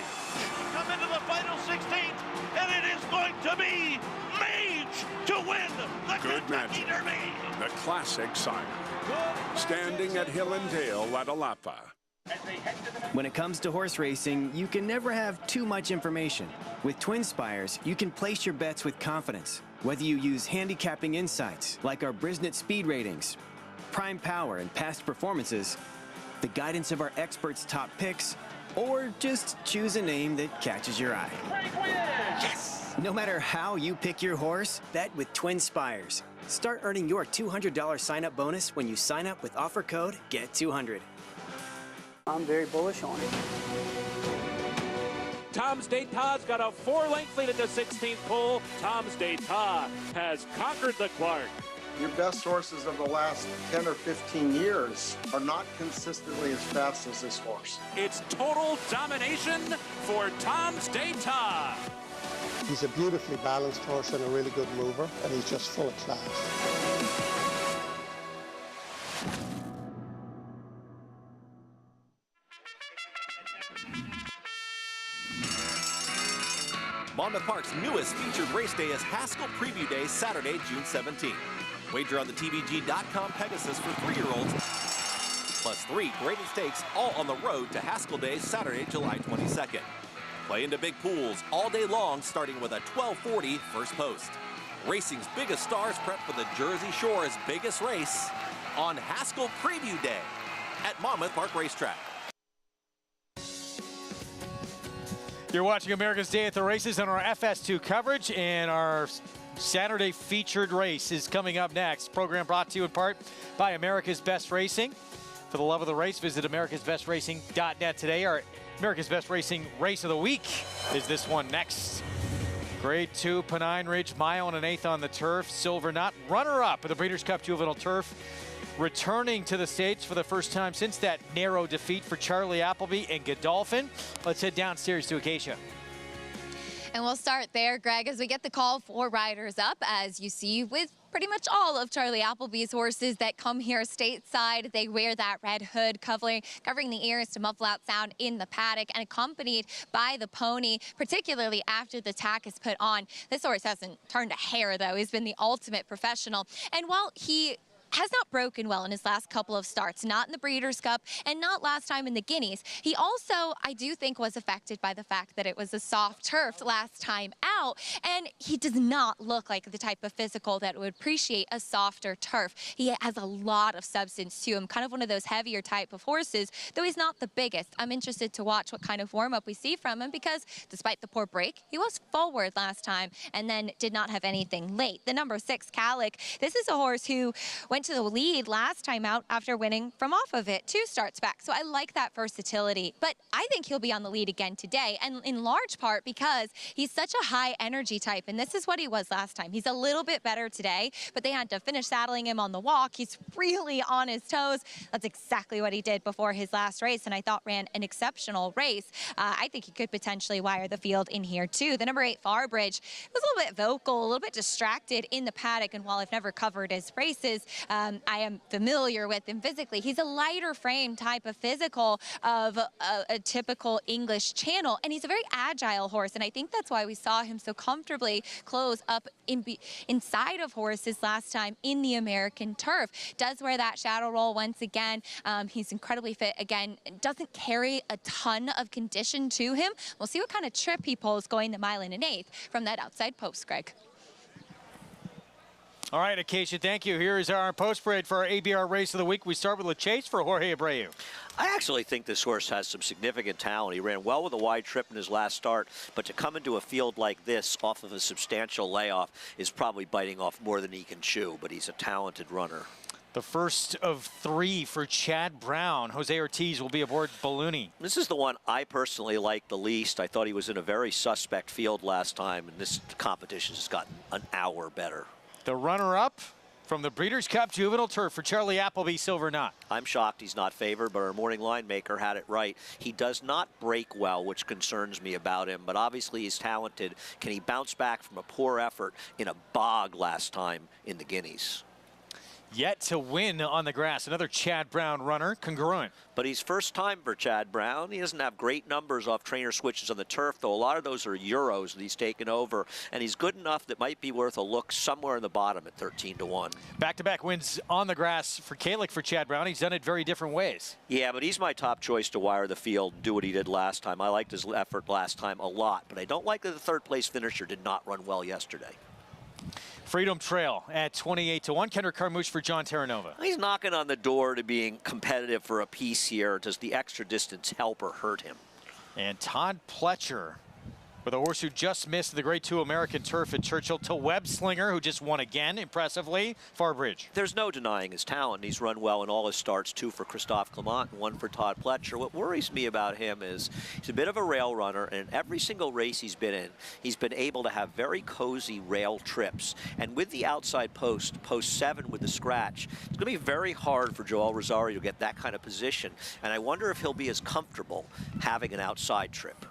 Come into the final 16th, and it is going to be Mage to win the Good Kentucky Magic, Derby. the classic sire, standing at Hill and Dale at Alapa. When it comes to horse racing, you can never have too much information. With TwinSpires, you can place your bets with confidence. Whether you use handicapping insights, like our Brisnet speed ratings, prime power and past performances, the guidance of our experts' top picks, or just choose a name that catches your eye. Yes! No matter how you pick your horse, bet with TwinSpires. Start earning your $200 sign-up bonus when you sign up with offer code GET200. I'm very bullish on it. Tom's D'Etat's got a 4-length lead at the 16th pole. Tom's D'Etat has conquered the Clark. Your best horses of the last 10 or 15 years are not consistently as fast as this horse. It's total domination for Tom's D'Etat. He's a beautifully balanced horse and a really good mover, and he's just full of class. Monmouth Park's newest featured race day is Haskell Preview Day, Saturday, June 17th. Wager on the TVG.com Pegasus for 3-year-olds, plus 3 graded stakes, all on the road to Haskell Day, Saturday, July 22nd. Play into big pools all day long, starting with a 12:40 first post. Racing's biggest stars prep for the Jersey Shore's biggest race on Haskell Preview Day at Monmouth Park Racetrack. You're watching America's Day at the Races on our FS2 coverage, and our Saturday featured race is coming up next. Program brought to you in part by America's Best Racing. For the love of the race, visit americasbestracing.net today. Our America's Best Racing Race of the Week is this one next. Grade 2, Pennine Ridge, mile and 1/8 on the turf. Silver Knot, runner-up of the Breeders' Cup Juvenile Turf. Returning to the stage for the first time since that narrow defeat for Charlie Appleby and Godolphin. Let's head downstairs to Acacia. And we'll start there, Greg, as we get the call for riders up, as you see with pretty much all of Charlie Appleby's horses that come here stateside. They wear that red hood covering the ears to muffle out sound in the paddock, and accompanied by the pony, particularly after the tack is put on. This horse hasn't turned a hair, though. He's been the ultimate professional. And while he has not broken well in his last couple of starts, not in the Breeders' Cup and not last time in the Guineas. He also, I do think, was affected by the fact that it was a soft turf last time out, and he does not look like the type of physical that would appreciate a softer turf. He has a lot of substance to him, kind of one of those heavier type of horses, though he's not the biggest. I'm interested to watch what kind of warm-up we see from him, because despite the poor break, he was forward last time and then did not have anything late. The number 6, Calic, this is a horse who went to the lead last time out after winning from off of it 2 starts back. So I like that versatility, but I think he'll be on the lead again today, and in large part because he's such a high energy type, and this is what he was last time. He's a little bit better today, but they had to finish saddling him on the walk. He's really on his toes. That's exactly what he did before his last race, and I thought ran an exceptional race. I think he could potentially wire the field in here too. The number 8, Farbridge, was a little bit vocal, a little bit distracted in the paddock, and while I've never covered his races, I am familiar with him physically. He's a lighter frame type of physical of a typical English channel, and he's a very agile horse, and I think that's why we saw him so comfortably close up inside of horses last time in the American turf. Does wear that shadow roll once again. He's incredibly fit again, doesn't carry a ton of condition to him. We'll see what kind of trip he pulls going the 1 1/8 from that outside post, Greg. All right, Acacia, thank you. Here is our post parade for our ABR Race of the Week. We start with LeChase for Jorge Abreu. I actually think this horse has some significant talent. He ran well with a wide trip in his last start, but to come into a field like this off of a substantial layoff is probably biting off more than he can chew, but he's a talented runner. The first of 3 for Chad Brown. Jose Ortiz will be aboard Ballooney. This is the one I personally like the least. I thought he was in a very suspect field last time, and this competition has gotten an hour better. The runner-up From the Breeders' Cup Juvenile Turf for Charlie Appleby, Silver Knot. I'm shocked he's not favored, but our morning line maker had it right. He does not break well, which concerns me about him, but obviously he's talented. Can he bounce back from a poor effort in a bog last time in the Guineas? Yet to win on the grass. Another Chad Brown runner, congruent. But he's first time for Chad Brown. He doesn't have great numbers off trainer switches on the turf, though a lot of those are Euros that he's taken over. And he's good enough that might be worth a look somewhere in the bottom at 13-1. Back-to-back wins on the grass for Kalick for Chad Brown. He's done it very different ways. Yeah, but he's my top choice to wire the field and do what he did last time. I liked his effort last time a lot, but I don't like that the third-place finisher did not run well yesterday. Freedom Trail at 28-1. Kendrick Carmouche for John Terranova. He's knocking on the door to being competitive for a piece here. Does the extra distance help or hurt him? And Todd Pletcher with a horse who just missed the Grade 2 American Turf at Churchill, to Web Slinger, who just won again impressively, Farbridge. There's no denying his talent. He's run well in all his starts, 2 for Christophe Clement and 1 for Todd Pletcher. What worries me about him is he's a bit of a rail runner, and in every single race he's been in, he's been able to have very cozy rail trips. And with the outside post 7 with the scratch, it's going to be very hard for Joel Rosario to get that kind of position. And I wonder if he'll be as comfortable having an outside trip.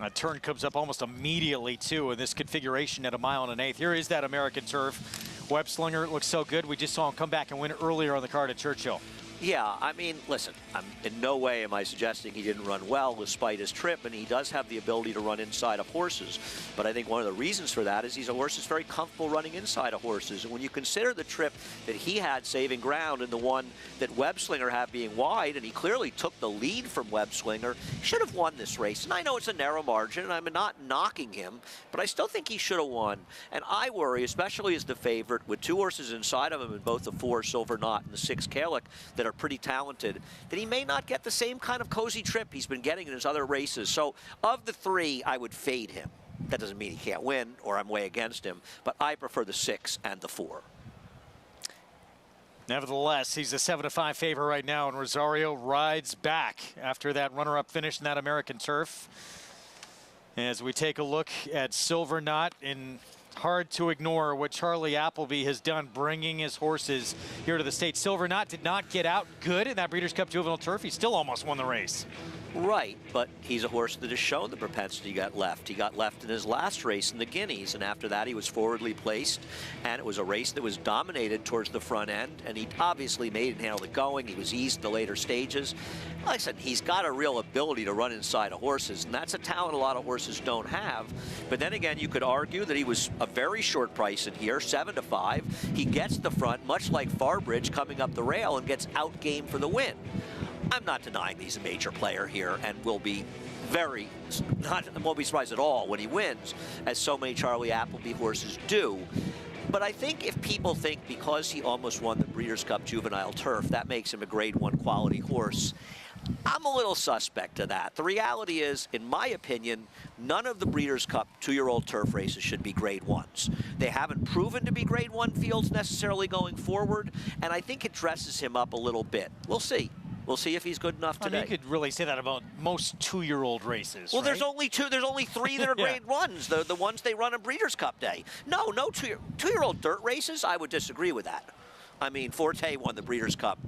A turn comes up almost immediately, too, in this configuration at 1 1/8. Here is that American Turf. Web Slinger looks so good. We just saw him come back and win earlier on the card at Churchill. Yeah, I mean, listen, in no way am I suggesting he didn't run well despite his trip, and he does have the ability to run inside of horses. But I think one of the reasons for that is he's a horse that's very comfortable running inside of horses. And when you consider the trip that he had saving ground and the one that Web Slinger had being wide, and he clearly took the lead from Web Slinger, he should have won this race. And I know it's a narrow margin, and I'm not knocking him, but I still think he should have won. And I worry, especially as the favorite, with 2 horses inside of him in both the 4 Silver Knot and the 6 Kalick that are pretty talented, that he may not get the same kind of cozy trip he's been getting in his other races. So of the 3, I would fade him. That doesn't mean he can't win or I'm way against him, but I prefer the 6 and the 4. Nevertheless, he's a 7-5 favorite right now, and Rosario rides back after that runner-up finish in that American Turf. As we take a look at Silver Knot, in hard to ignore what Charlie Appleby has done bringing his horses here to the state. Silver Knot did not get out good in that Breeders' Cup Juvenile Turf. He still almost won the race. Right, but he's a horse that has shown the propensity to get left. He got left in his last race in the Guineas, and after that he was forwardly placed, and it was a race that was dominated towards the front end, and he obviously made and handled it going. He was eased the later stages. Like I said, he's got a real ability to run inside of horses, and that's a talent a lot of horses don't have. But then again, you could argue that he was a very short price in here, 7-5. He gets the front, much like Farbridge, coming up the rail and gets outgamed for the win. I'm not denying he's a major player here and will be won't be surprised at all when he wins, as so many Charlie Appleby horses do. But I think if people think because he almost won the Breeders' Cup Juvenile Turf, that makes him a Grade 1 quality horse, I'm a little suspect of that. The reality is, in my opinion, none of the Breeders' Cup 2-year-old turf races should be Grade 1s. They haven't proven to be Grade 1 fields necessarily going forward, and I think it dresses him up a little bit. We'll see. We'll see if he's good enough today. I mean, you could really say that about most 2-year-old races. Well, right? there's only 2. There's only 3 that are Grade 1s. The ones they run on Breeders' Cup Day. No 2-year-old dirt races. I would disagree with that. I mean, Forte won the Breeders' Cup.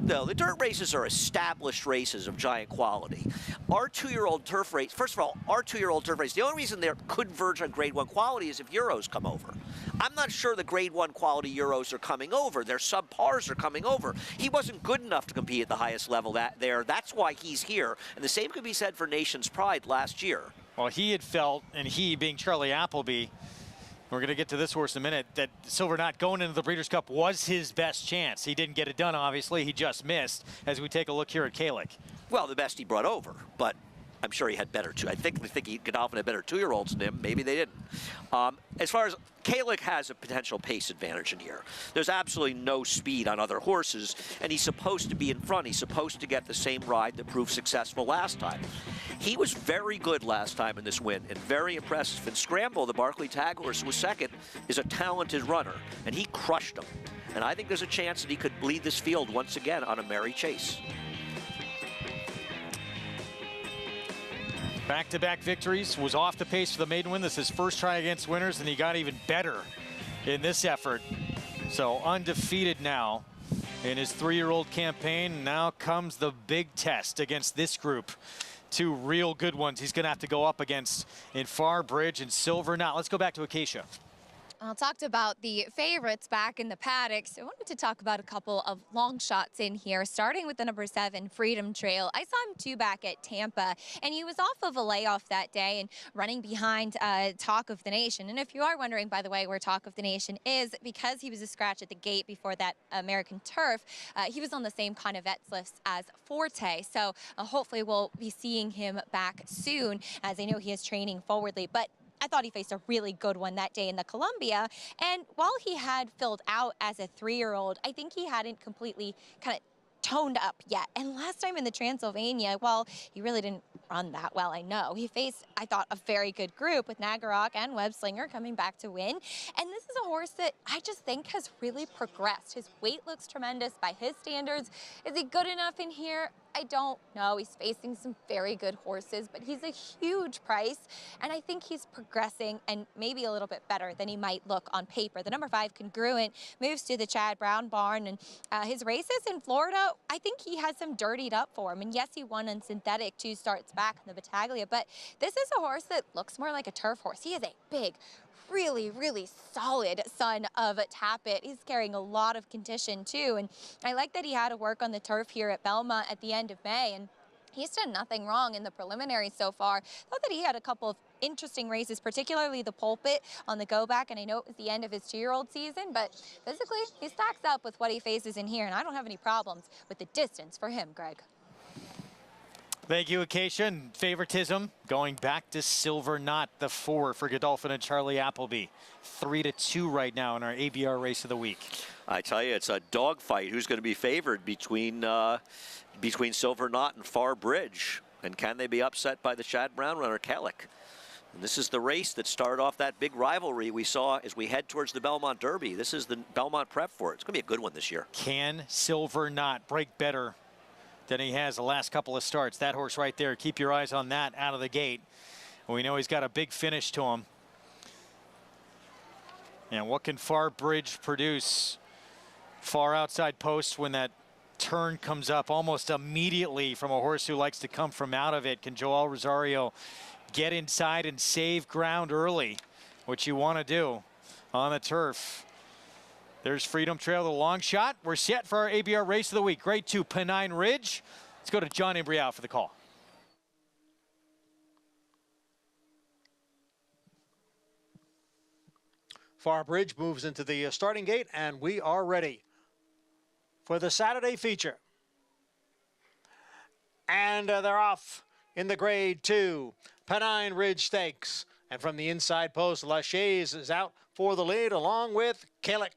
No, the dirt races are established races of giant quality. Our 2-year-old turf race, first of all, our 2-year-old turf race, the only reason they could verge on Grade 1 quality is if Euros come over. I'm not sure the Grade 1 quality Euros are coming over. Their subpars are coming over. He wasn't good enough to compete at the highest level there. That's why he's here. And the same could be said for Nation's Pride last year. Well, he had felt, and he being Charlie Appleby, we're going to get to this horse in a minute, that Silver Knot going into the Breeders' Cup was his best chance. He didn't get it done, obviously. He just missed, as we take a look here at Kalick. Well, the best he brought over, but I'm sure he had better I think Godolphin had better 2-year-olds than him. Maybe they didn't. As far as Kalick has a potential pace advantage in here. There's absolutely no speed on other horses, and he's supposed to be in front. He's supposed to get the same ride that proved successful last time. He was very good last time in this win and very impressive. And Scramble, the Barclay Tag horse, who was second, is a talented runner, and he crushed him. And I think there's a chance that he could bleed this field once again on a merry chase. Back-to-back victories, was off the pace for the maiden win. This is his first try against winners, and he got even better in this effort So undefeated now in his 3-year-old campaign. Now comes the big test against this group. 2 real good ones he's going to have to go up against in Farbridge and Silver Knot. Let's go back to Acacia. I talked about the favorites back in the paddock, so I wanted to talk about a couple of long shots in here, starting with the number 7, Freedom Trail. I saw him 2 back at Tampa, and he was off of a layoff that day and running behind Talk of the Nation. And if you are wondering, by the way, where Talk of the Nation is, because he was a scratch at the gate before that American Turf, he was on the same kind of vets list as Forte. So hopefully we'll be seeing him back soon, as I know he is training forwardly. But I thought he faced a really good one that day in the Columbia. And while he had filled out as a 3-year-old, I think he hadn't completely kind of toned up yet. And last time in the Transylvania, well, he really didn't run that well, I know. He faced, I thought, a very good group with Nagarok and Webslinger coming back to win. And this is a horse that I just think has really progressed. His weight looks tremendous by his standards. Is he good enough in here? I don't know. He's facing some very good horses, but he's a huge price, and I think he's progressing and maybe a little bit better than he might look on paper. The number 5, Congruent, moves to the Chad Brown barn, and his races in Florida, I think he has some dirtied up for him. And yes, he won on synthetic 2 starts back in the Battaglia, but this is a horse that looks more like a turf horse. He is a big, really, really solid son of Tapit. He's carrying a lot of condition too, and I like that he had to work on the turf here at Belmont at the end of May, and he's done nothing wrong in the preliminaries so far. Thought that he had a couple of interesting races, particularly the Pulpit on the go back, and I know it was the end of his 2-year-old season, but physically he stacks up with what he faces in here, and I don't have any problems with the distance for him, Greg. Thank you, Acacia. And favoritism going back to Silver Knot, the 4 for Godolphin and Charlie Appleby. 3-2 right now in our ABR race of the week. I tell you, it's a dogfight. Who's going to be favored between Silver Knot and Farbridge? And can they be upset by the Chad Brown runner, Kellick? And this is the race that started off that big rivalry we saw as we head towards the Belmont Derby. This is the Belmont prep for it. It's going to be a good one this year. Can Silver Knot break better than he has the last couple of starts? That horse right there, keep your eyes on that out of the gate. We know he's got a big finish to him. And what can Farbridge produce? Far outside post when that turn comes up almost immediately from a horse who likes to come from out of it. Can Joel Rosario get inside and save ground early, which you want to do on the turf? There's Freedom Trail, the long shot. We're set for our ABR race of the week. Grade 2, Pennine Ridge. Let's go to John Imbrial for the call. Farbridge moves into the starting gate, and we are ready for the Saturday feature. And they're off in the Grade 2 Pennine Ridge Stakes. And from the inside post, Lachey's is out for the lead, along with Kellick.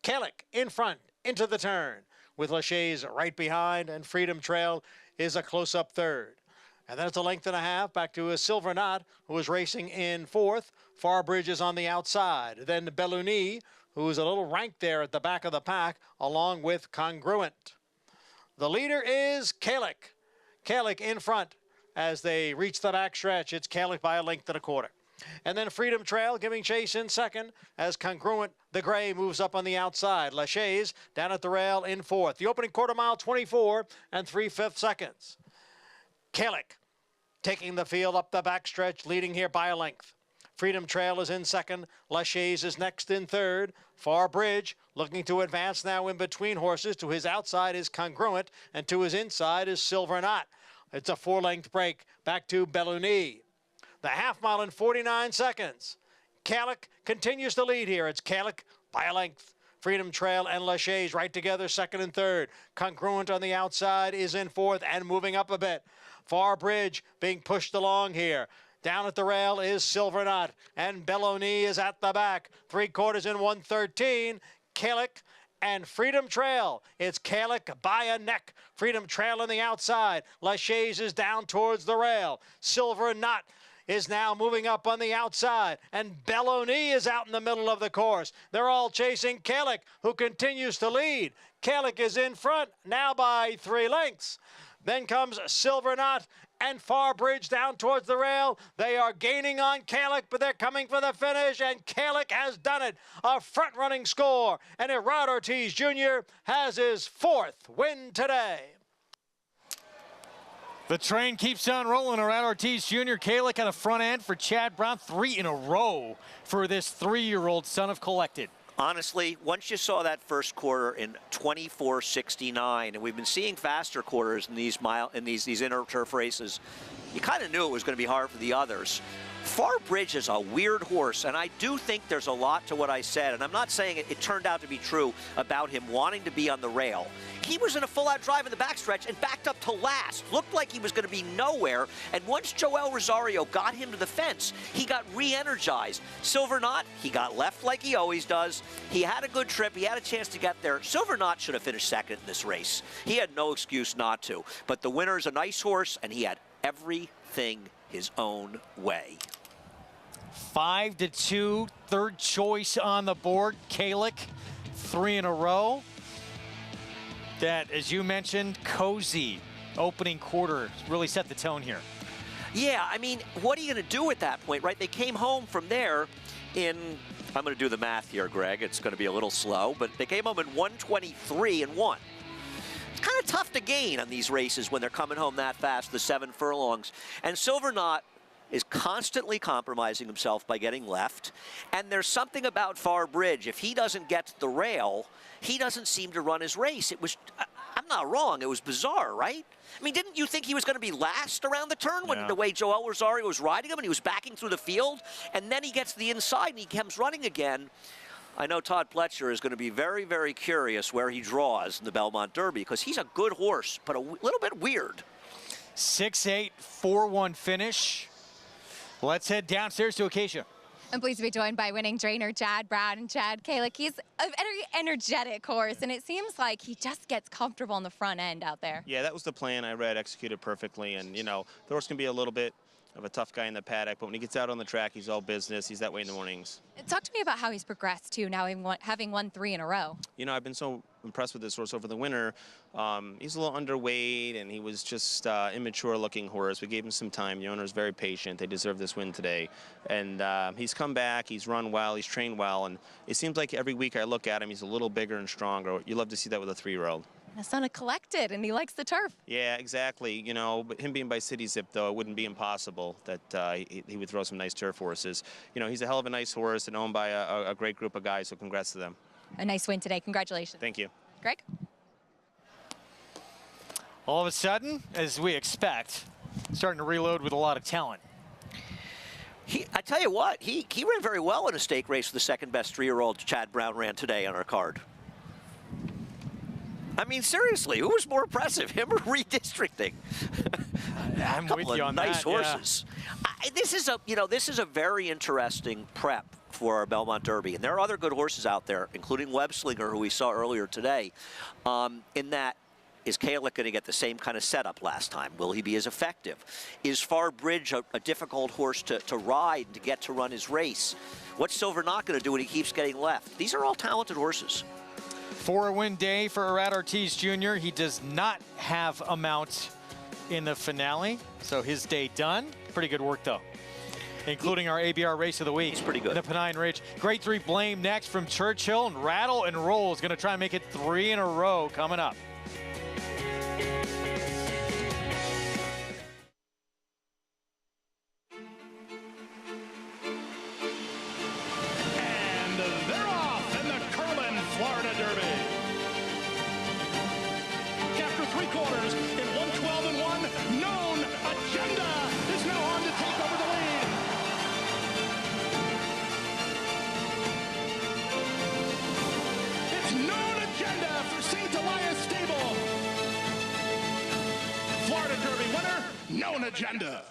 Kellick in front, into the turn, with Lachey's right behind, and Freedom Trail is a close-up third. And then it's a length and a half back to a Silver Knot, who is racing in 4th. Farbridge is on the outside. Then Belluni, who's a little ranked there at the back of the pack, along with Congruent. The leader is Kellick. Kellick in front as they reach the back stretch. It's Kellick by a length and a quarter. And then Freedom Trail giving chase in second as Congruent, the gray, moves up on the outside. Lachey's down at the rail in 4th. The opening quarter mile, 24 3/5 seconds. Kellick taking the field up the backstretch, leading here by a length. Freedom Trail is in second. Lachey's is next in third. Farbridge looking to advance now in between horses. To his outside is Congruent, and to his inside is Silver Knot. It's a 4-length break back to Belluni. The half mile in 49 seconds. Kellick continues to lead here. It's Kellick by a length. Freedom Trail and Lachey's right together, second and third. Congruent on the outside is in 4th and moving up a bit. Farbridge being pushed along here. Down at the rail is Silver Knot, and Belloni is at the back. 3/4 in 1:13. Kellick and Freedom Trail. It's Kellick by a neck. Freedom Trail on the outside. Lachey's is down towards the rail. Silver Knot is now moving up on the outside, and Belloni is out in the middle of the course. They're all chasing Kellick, who continues to lead. Kellick is in front now by 3 lengths. Then comes Silver Knot and Farbridge down towards the rail. They are gaining on Kalick, but they're coming for the finish, and Kalick has done it. A front-running score, and Irad Ortiz Jr. has his 4th win today. The train keeps on rolling around Ortiz Jr. Kalick on the front end for Chad Brown. 3 in a row for this 3-year-old son of Collected. Honestly, once you saw that first quarter in 24:69, and we've been seeing faster quarters in these inner turf races, you kind of knew it was going to be hard for the others. Farbridge is a weird horse, and I do think there's a lot to what I said, and I'm not saying it turned out to be true about him wanting to be on the rail. He was in a full-out drive in the backstretch and backed up to last. Looked like he was going to be nowhere, and once Joel Rosario got him to the fence, he got re-energized. Silver Knot, he got left like he always does. He had a good trip. He had a chance to get there. Silver Knot should have finished second in this race. He had no excuse not to, but the winner's a nice horse, and he had everything his own way. 5-2, third choice on the board. Kalick, 3 in a row. That, as you mentioned, cozy opening quarter really set the tone here. Yeah, I mean, what are you going to do at that point, right? They came home from there in, I'm going to do the math here, Greg. It's going to be a little slow, but they came home in 123-1. It's kind of tough to gain on these races when they're coming home that fast, the 7 furlongs. And Silver Knot is constantly compromising himself by getting left. And there's something about Farbridge. If he doesn't get to the rail, he doesn't seem to run his race. It was, I'm not wrong, it was bizarre, right? I mean, didn't you think he was going to be last around the turn when the way Joel Rosario was riding him and he was backing through the field? And then he gets to the inside and he comes running again. I know Todd Pletcher is going to be very, very curious where he draws in the Belmont Derby because he's a good horse, but a little bit weird. 6-8, 4-1 finish. Let's head downstairs to Acacia. I'm pleased to be joined by winning trainer Chad Brown and Chad Kalick. He's a very energetic horse, and it seems like he just gets comfortable on the front end out there. Yeah, that was the plan. I read, executed perfectly, and, you know, the horse can be a little bit of a tough guy in the paddock, but when he gets out on the track, he's all business. He's that way in the mornings. Talk to me about how he's progressed, too, now having won 3 in a row. You know, I've been so impressed with this horse over the winter. He's a little underweight, and he was just immature-looking horse. We gave him some time. The owner's very patient. They deserve this win today. And he's come back. He's run well. He's trained well. And it seems like every week I look at him, he's a little bigger and stronger. You love to see that with a 3-year-old. A son of Collected, and he likes the turf. Yeah, exactly. You know, but him being by City Zip, though, it wouldn't be impossible that he would throw some nice turf horses. You know, he's a hell of a nice horse and owned by a great group of guys, so congrats to them. A nice win today. Congratulations. Thank you. Greg? All of a sudden, as we expect, starting to reload with a lot of talent. I tell you what, he ran very well in a stake race. The second best 3-year-old Chad Brown ran today on our card. I mean, seriously, who was more impressive, him or redistricting? I'm with you on nice that, horses. Yeah. This is a very interesting prep for our Belmont Derby, and there are other good horses out there, including Webslinger, who we saw earlier today. In that, is Kalick going to get the same kind of setup last time? Will he be as effective? Is Farbridge a difficult horse to ride and to get to run his race? What's Silver Knot going to do when he keeps getting left? These are all talented horses. 4-win day for Irad Ortiz Jr. He does not have a mount in the finale, so his day done. Pretty good work, though, including our ABR race of the week. He's pretty good. The Pennine Ridge. Grade 3 Blame next from Churchill, and Rattle and Roll is going to try and make it 3 in a row coming up. Known Agenda.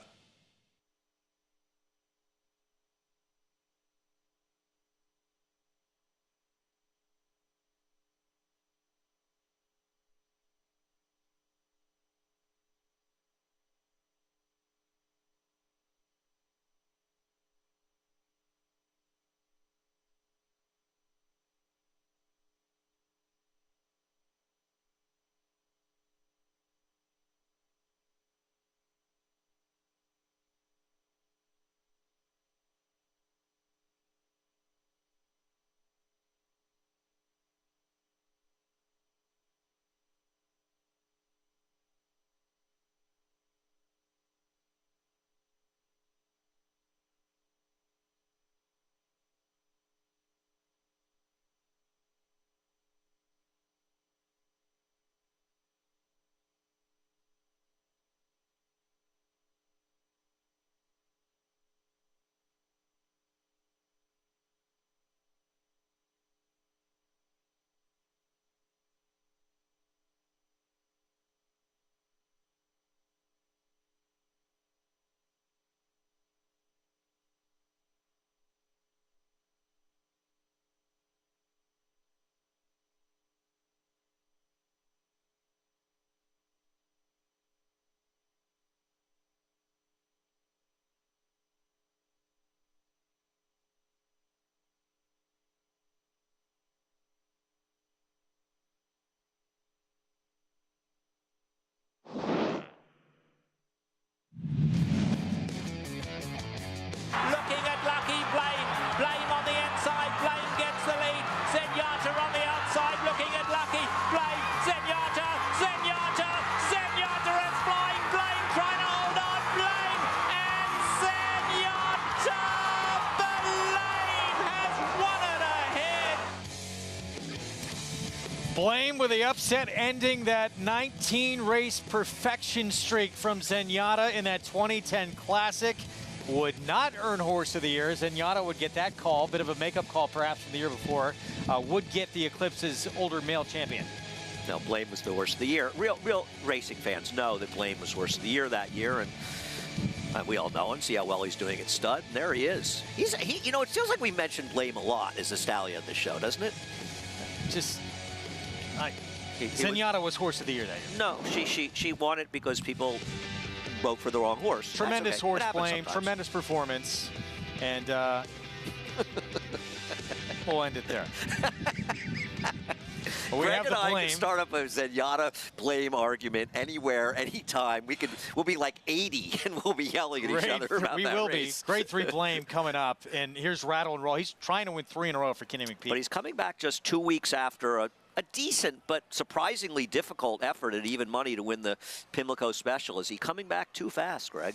Blame with the upset, ending that 19-race perfection streak from Zenyatta in that 2010 Classic. Would not earn Horse of the Year. Zenyatta would get that call, bit of a makeup call perhaps from the year before. Would get the Eclipse's older male champion. No, Blame was the Horse of the Year. Real racing fans know that Blame was Horse of the Year that year, and we all know him. See how well he's doing at stud. And there he is. You know, it feels like we mentioned Blame a lot as a stallion on this show, doesn't it? Just, Zenyatta was Horse of the Year that year. No, she won it because people vote for the wrong horse. Tremendous okay. horse Blame, tremendous performance, and we'll end it there. Greg and I can start up a Zenyatta Blame argument anywhere, anytime. We'll be like 80, and we'll be yelling at each other about we that will race. be. Grade 3 Blame coming up, and here's Rattle and Roll. He's trying to win 3 in a row for Kenny McPeak. But he's coming back just 2 weeks after a decent but surprisingly difficult effort at even money to win the Pimlico Special. Is he coming back too fast, Greg?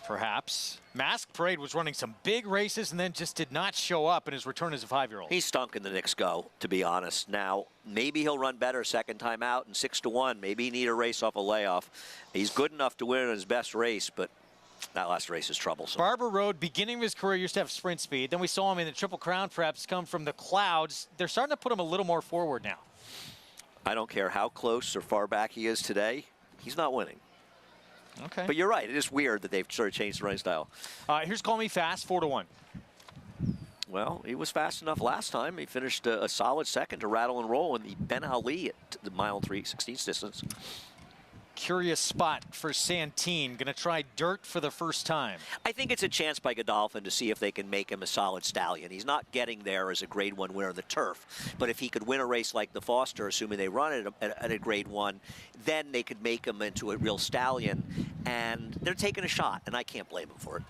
Perhaps. Mask Parade was running some big races and then just did not show up in his return as a 5-year-old. He stunk in the Knicks Go, to be honest. Now, maybe he'll run better second time out and 6-1. Maybe he need a race off a layoff. He's good enough to win in his best race, but that last race is troublesome. Barber Road, beginning of his career, used to have sprint speed. Then we saw him in the Triple Crown preps come from the clouds. They're starting to put him a little more forward now. I don't care how close or far back he is today. He's not winning. Okay. But you're right. It is weird that they've sort of changed the running style. Here's Call Me Fast, 4-1. Well, he was fast enough last time. He finished a solid second to Rattle and Roll in the Ben Ali at the mile and 3/16 distance. Curious spot for Santine. Going to try dirt for the first time. I think it's a chance by Godolphin to see if they can make him a solid stallion. He's not getting there as a Grade 1 winner of the turf. But if he could win a race like the Foster, assuming they run it at a Grade 1, then they could make him into a real stallion. And they're taking a shot, and I can't blame him for it.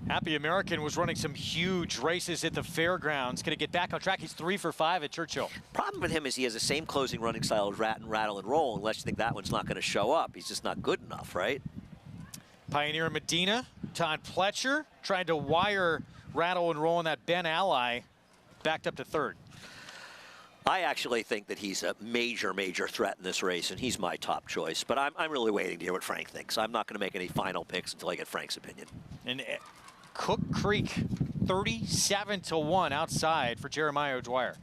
Happy American was running some huge races at the fairgrounds. Going to get back on track. He's 3 for 5 at Churchill. Problem with him is he has the same closing running style as Rattle and Roll, unless you think that one's not going to show up. He's just not good enough, right? Pioneer Medina, Todd Pletcher tried to wire Rattle and Roll in that Ben Ally, backed up to 3rd. I actually think that he's a major, major threat in this race, and he's my top choice. But I'm really waiting to hear what Frank thinks. I'm not going to make any final picks until I get Frank's opinion. And Cook Creek, 37-1 outside for Jeremiah O'Dwyer.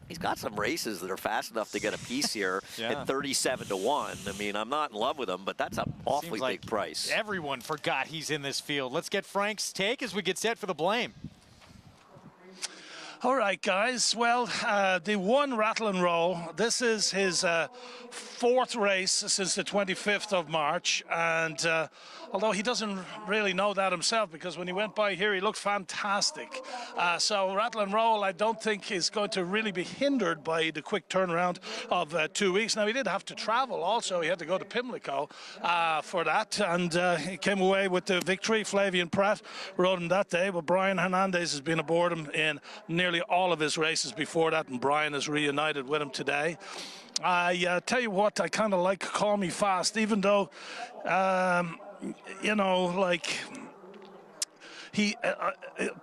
He's got some races that are fast enough to get a piece here Yeah. at 37-1. I mean, I'm not in love with him, but that's an awfully Seems like big price. Everyone forgot he's in this field. Let's get Frank's take as we get set for the Blame. All right, guys. Well, the one Rattle and Roll. This is his 4th race since the 25th of March. And although he doesn't really know that himself, because when he went by here, he looked fantastic. So Rattle and Roll, I don't think is going to really be hindered by the quick turnaround of 2 weeks. Now, he did have to travel also. He had to go to Pimlico for that. And he came away with the victory. Flavian Pratt rode him that day. But Brian Hernandez has been aboard him in nearly all of his races before that, and Brian is reunited with him today. I tell you what, I kind of like Call Me Fast, even though, you know, like,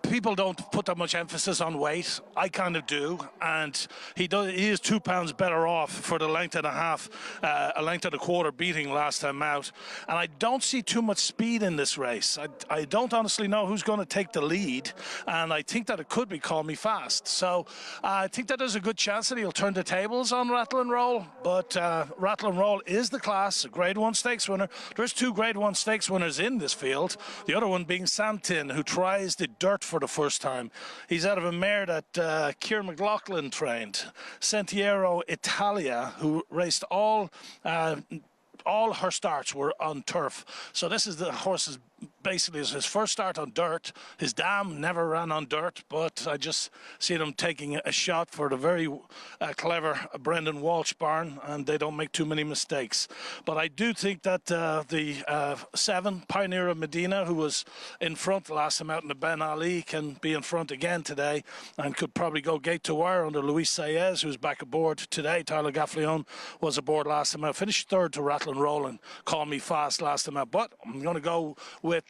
people don't put that much emphasis on weight. I kind of do, and he is 2 pounds better off for the length and a half, a length and a quarter beating last time out. And I don't see too much speed in this race. I don't honestly know who's going to take the lead, and I think that it could be Call Me Fast. So I think that there's a good chance that he'll turn the tables on Rattle and Roll. But Rattle and Roll is the class, a Grade 1 stakes winner. There's 2 Grade 1 stakes winners in this field. The other one being Santin, who tries the dirt for the first time. He's out of a mare that Keir McLaughlin trained, Sentiero Italia, who raced all her starts were on turf. So this is the horse's basically his first start on dirt. His dam never ran on dirt, but I just see them taking a shot for the very clever Brendan Walsh barn, and they don't make too many mistakes. But I do think that the 7, Pioneer of Medina, who was in front last time out in the Ben Ali, can be in front again today and could probably go gate to wire under Luis Saez, who's back aboard today. Tyler Gaffleon was aboard last time out. Finished 3rd to Rattle and Roll and Call Me Fast last time out. But I'm going to go with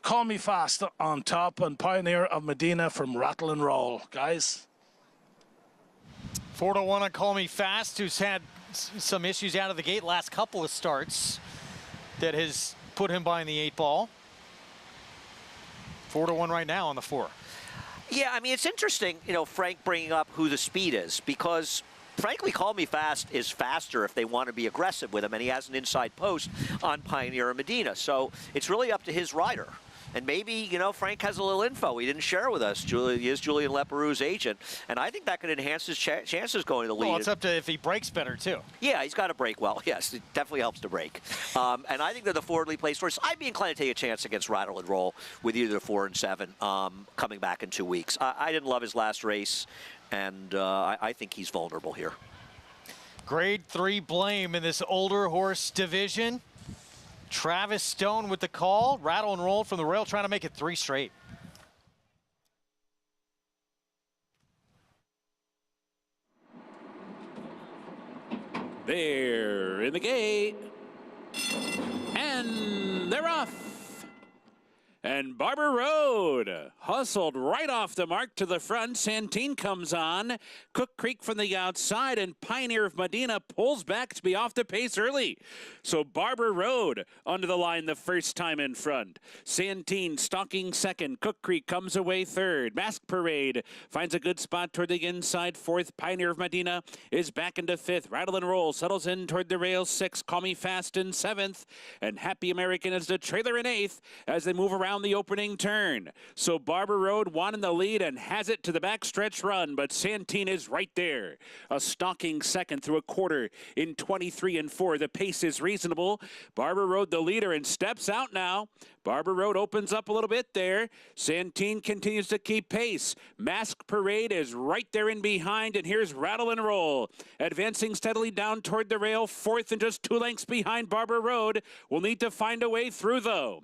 Call Me Fast on top and Pioneer of Medina from Rattle and Roll. Guys? 4-1 on Call Me Fast, who's had some issues out of the gate last couple of starts that has put him behind the 8 ball. 4-1 right now on the 4. Yeah, I mean, it's interesting, you know, Frank bringing up who the speed is, because frankly, Call Me Fast is faster if they want to be aggressive with him, and he has an inside post on Pioneer and Medina. So it's really up to his rider. And maybe, you know, Frank has a little info he didn't share with us. He is Julian Leparoux's agent, and I think that could enhance his chances going to lead. Well, it's up to if he breaks better, too. Yeah, he's got to break well. Yes, it definitely helps to break. And I think they're the forwardly placed horse. I'd be inclined to take a chance against Rattle and Roll with either 4 and 7 coming back in 2 weeks. I didn't love his last race, and I think he's vulnerable here. Grade 3 blame in this older horse division. Travis Stone with the call. Rattle and Roll from the rail, trying to make it 3 straight. They're in the gate. And they're off. And Barber Road hustled right off the mark to the front. Santine comes on. Cook Creek from the outside, and Pioneer of Medina pulls back to be off the pace early. So Barber Road under the line the first time in front. Santine stalking second. Cook Creek comes away third. Mask Parade finds a good spot toward the inside fourth. Pioneer of Medina is back into fifth. Rattle and Roll settles in toward the rail sixth. Call Me Fast in seventh. And Happy American is the trailer in eighth as they move around the opening turn. So Barber Road won in the lead and has it to the backstretch run, but Santine is right there. A stalking second through a quarter in 23 and 4. The pace is reasonable. Barber Road the leader and steps out now. Barber Road opens up a little bit there. Santine continues to keep pace. Mask Parade is right there in behind, and here's Rattle and Roll. Advancing steadily down toward the rail, fourth and just 2 lengths behind Barber Road. Will need to find a way through, though.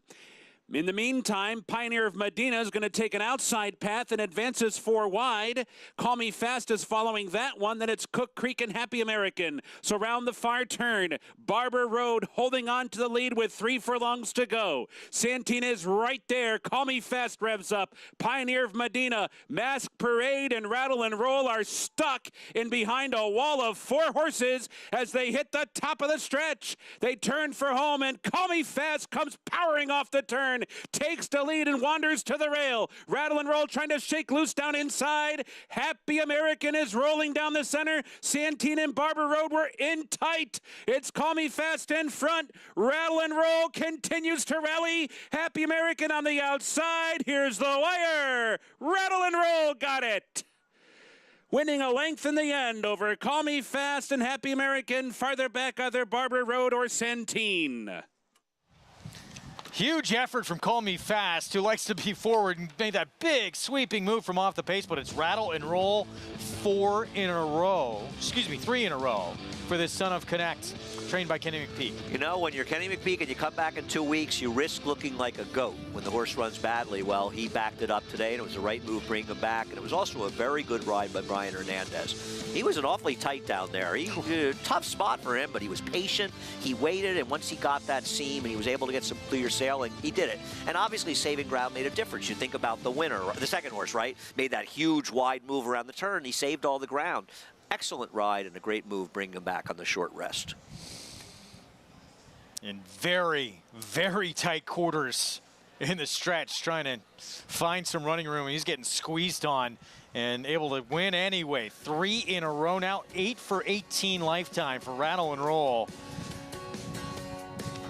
In the meantime, Pioneer of Medina is going to take an outside path and advances 4 wide. Call Me Fast is following that one. Then it's Cook Creek and Happy American. So round the far turn, Barber Road holding on to the lead with 3 furlongs to go. Santine is right there. Call Me Fast revs up. Pioneer of Medina, Mask Parade, and Rattle and Roll are stuck in behind a wall of 4 horses as they hit the top of the stretch. They turn for home, and Call Me Fast comes powering off the turn. Takes the lead and wanders to the rail. Rattle and Roll trying to shake loose down inside. Happy American is rolling down the center. Santine and Barber Road were in tight. It's Call Me Fast in front. Rattle and Roll continues to rally. Happy American on the outside. Here's the wire. Rattle and Roll got it. Winning a length in the end over Call Me Fast and Happy American. Farther back either Barber Road or Santine. Huge effort from Call Me Fast, who likes to be forward and made that big sweeping move from off the pace, but it's Rattle and Roll 3 in a row for this son of Connect, trained by Kenny McPeek. You know, when you're Kenny McPeek and you come back in 2 weeks, you risk looking like a goat when the horse runs badly. Well, he backed it up today, and it was the right move bringing him back, and it was also a very good ride by Brian Hernandez. He was an awfully tight down there. Tough spot for him, but he was patient. He waited, and once he got that seam and he was able to get some clear sailing, he did it. And obviously, saving ground made a difference. You think about the winner, the second horse, right? Made that huge wide move around the turn. He saved all the ground. Excellent ride and a great move bringing him back on the short rest. In very, very tight quarters in the stretch, trying to find some running room. He's getting squeezed on and able to win anyway. 3 in a row now, 8 for 18 lifetime for Rattle and Roll.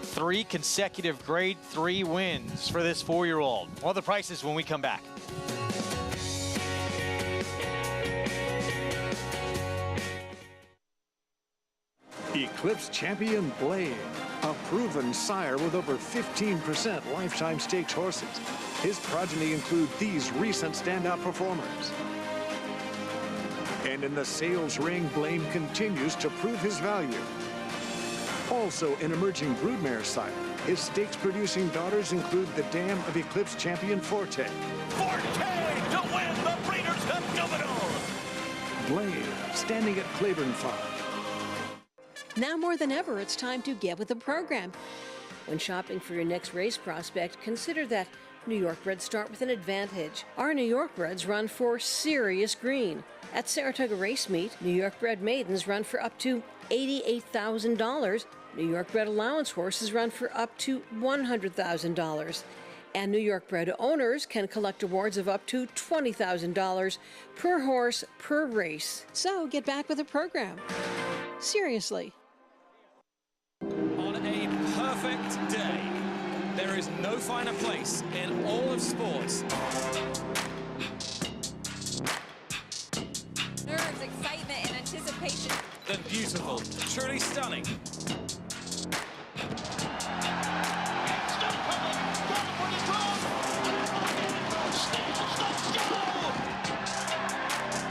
3 consecutive grade 3 wins for this 4-year-old. Well, the prices when we come back. Eclipse Champion Blade, a proven sire with over 15% lifetime stakes horses. His progeny include these recent standout performers. And in the sales ring, Blaine continues to prove his value. Also an emerging broodmare sire. His stakes-producing daughters include the dam of Eclipse Champion Forte. Forte to win the Breeders' Cup Juvenile. Blaine, standing at Claiborne Farm. Now more than ever, it's time to get with the program. When shopping for your next race prospect, consider that New York breds start with an advantage. Our New York breds run for serious green. At Saratoga Race Meet, New York bred maidens run for up to $88,000. New York bred allowance horses run for up to $100,000. And New York bred owners can collect awards of up to $20,000 per horse per race. So get back with the program. Seriously. On a perfect day, there is no finer place in all of sports. Nerves, excitement, and anticipation. Than beautiful, truly stunning.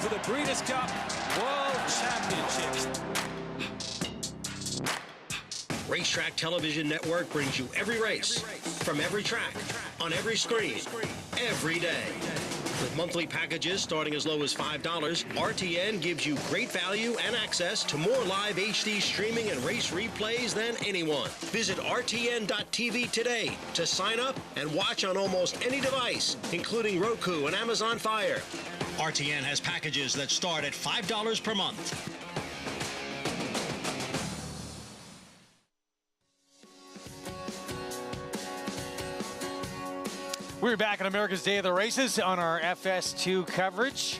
For the Breeders' Cup World Championships. Racetrack Television Network brings you every race, from every track, on every screen, every day. With monthly packages starting as low as $5, RTN gives you great value and access to more live HD streaming and race replays than anyone. Visit RTN.tv today to sign up and watch on almost any device, including Roku and Amazon Fire. RTN has packages that start at $5 per month. We're back on America's Day of the Races on our FS2 coverage.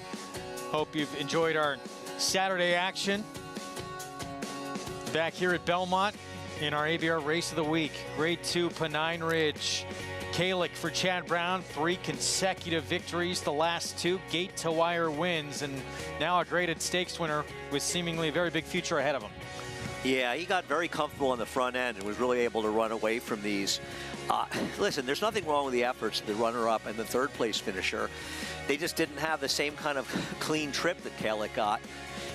Hope you've enjoyed our Saturday action. Back here at Belmont in our ABR Race of the Week. Grade 2 Pennine Ridge. Kalick for Chad Brown, 3 consecutive victories, the last 2 gate-to-wire wins, and now a graded stakes winner with seemingly a very big future ahead of him. Yeah, he got very comfortable on the front end and was really able to run away from these. Listen, there's nothing wrong with the efforts of the runner-up and the third-place finisher. They just didn't have the same kind of clean trip that Kalick got.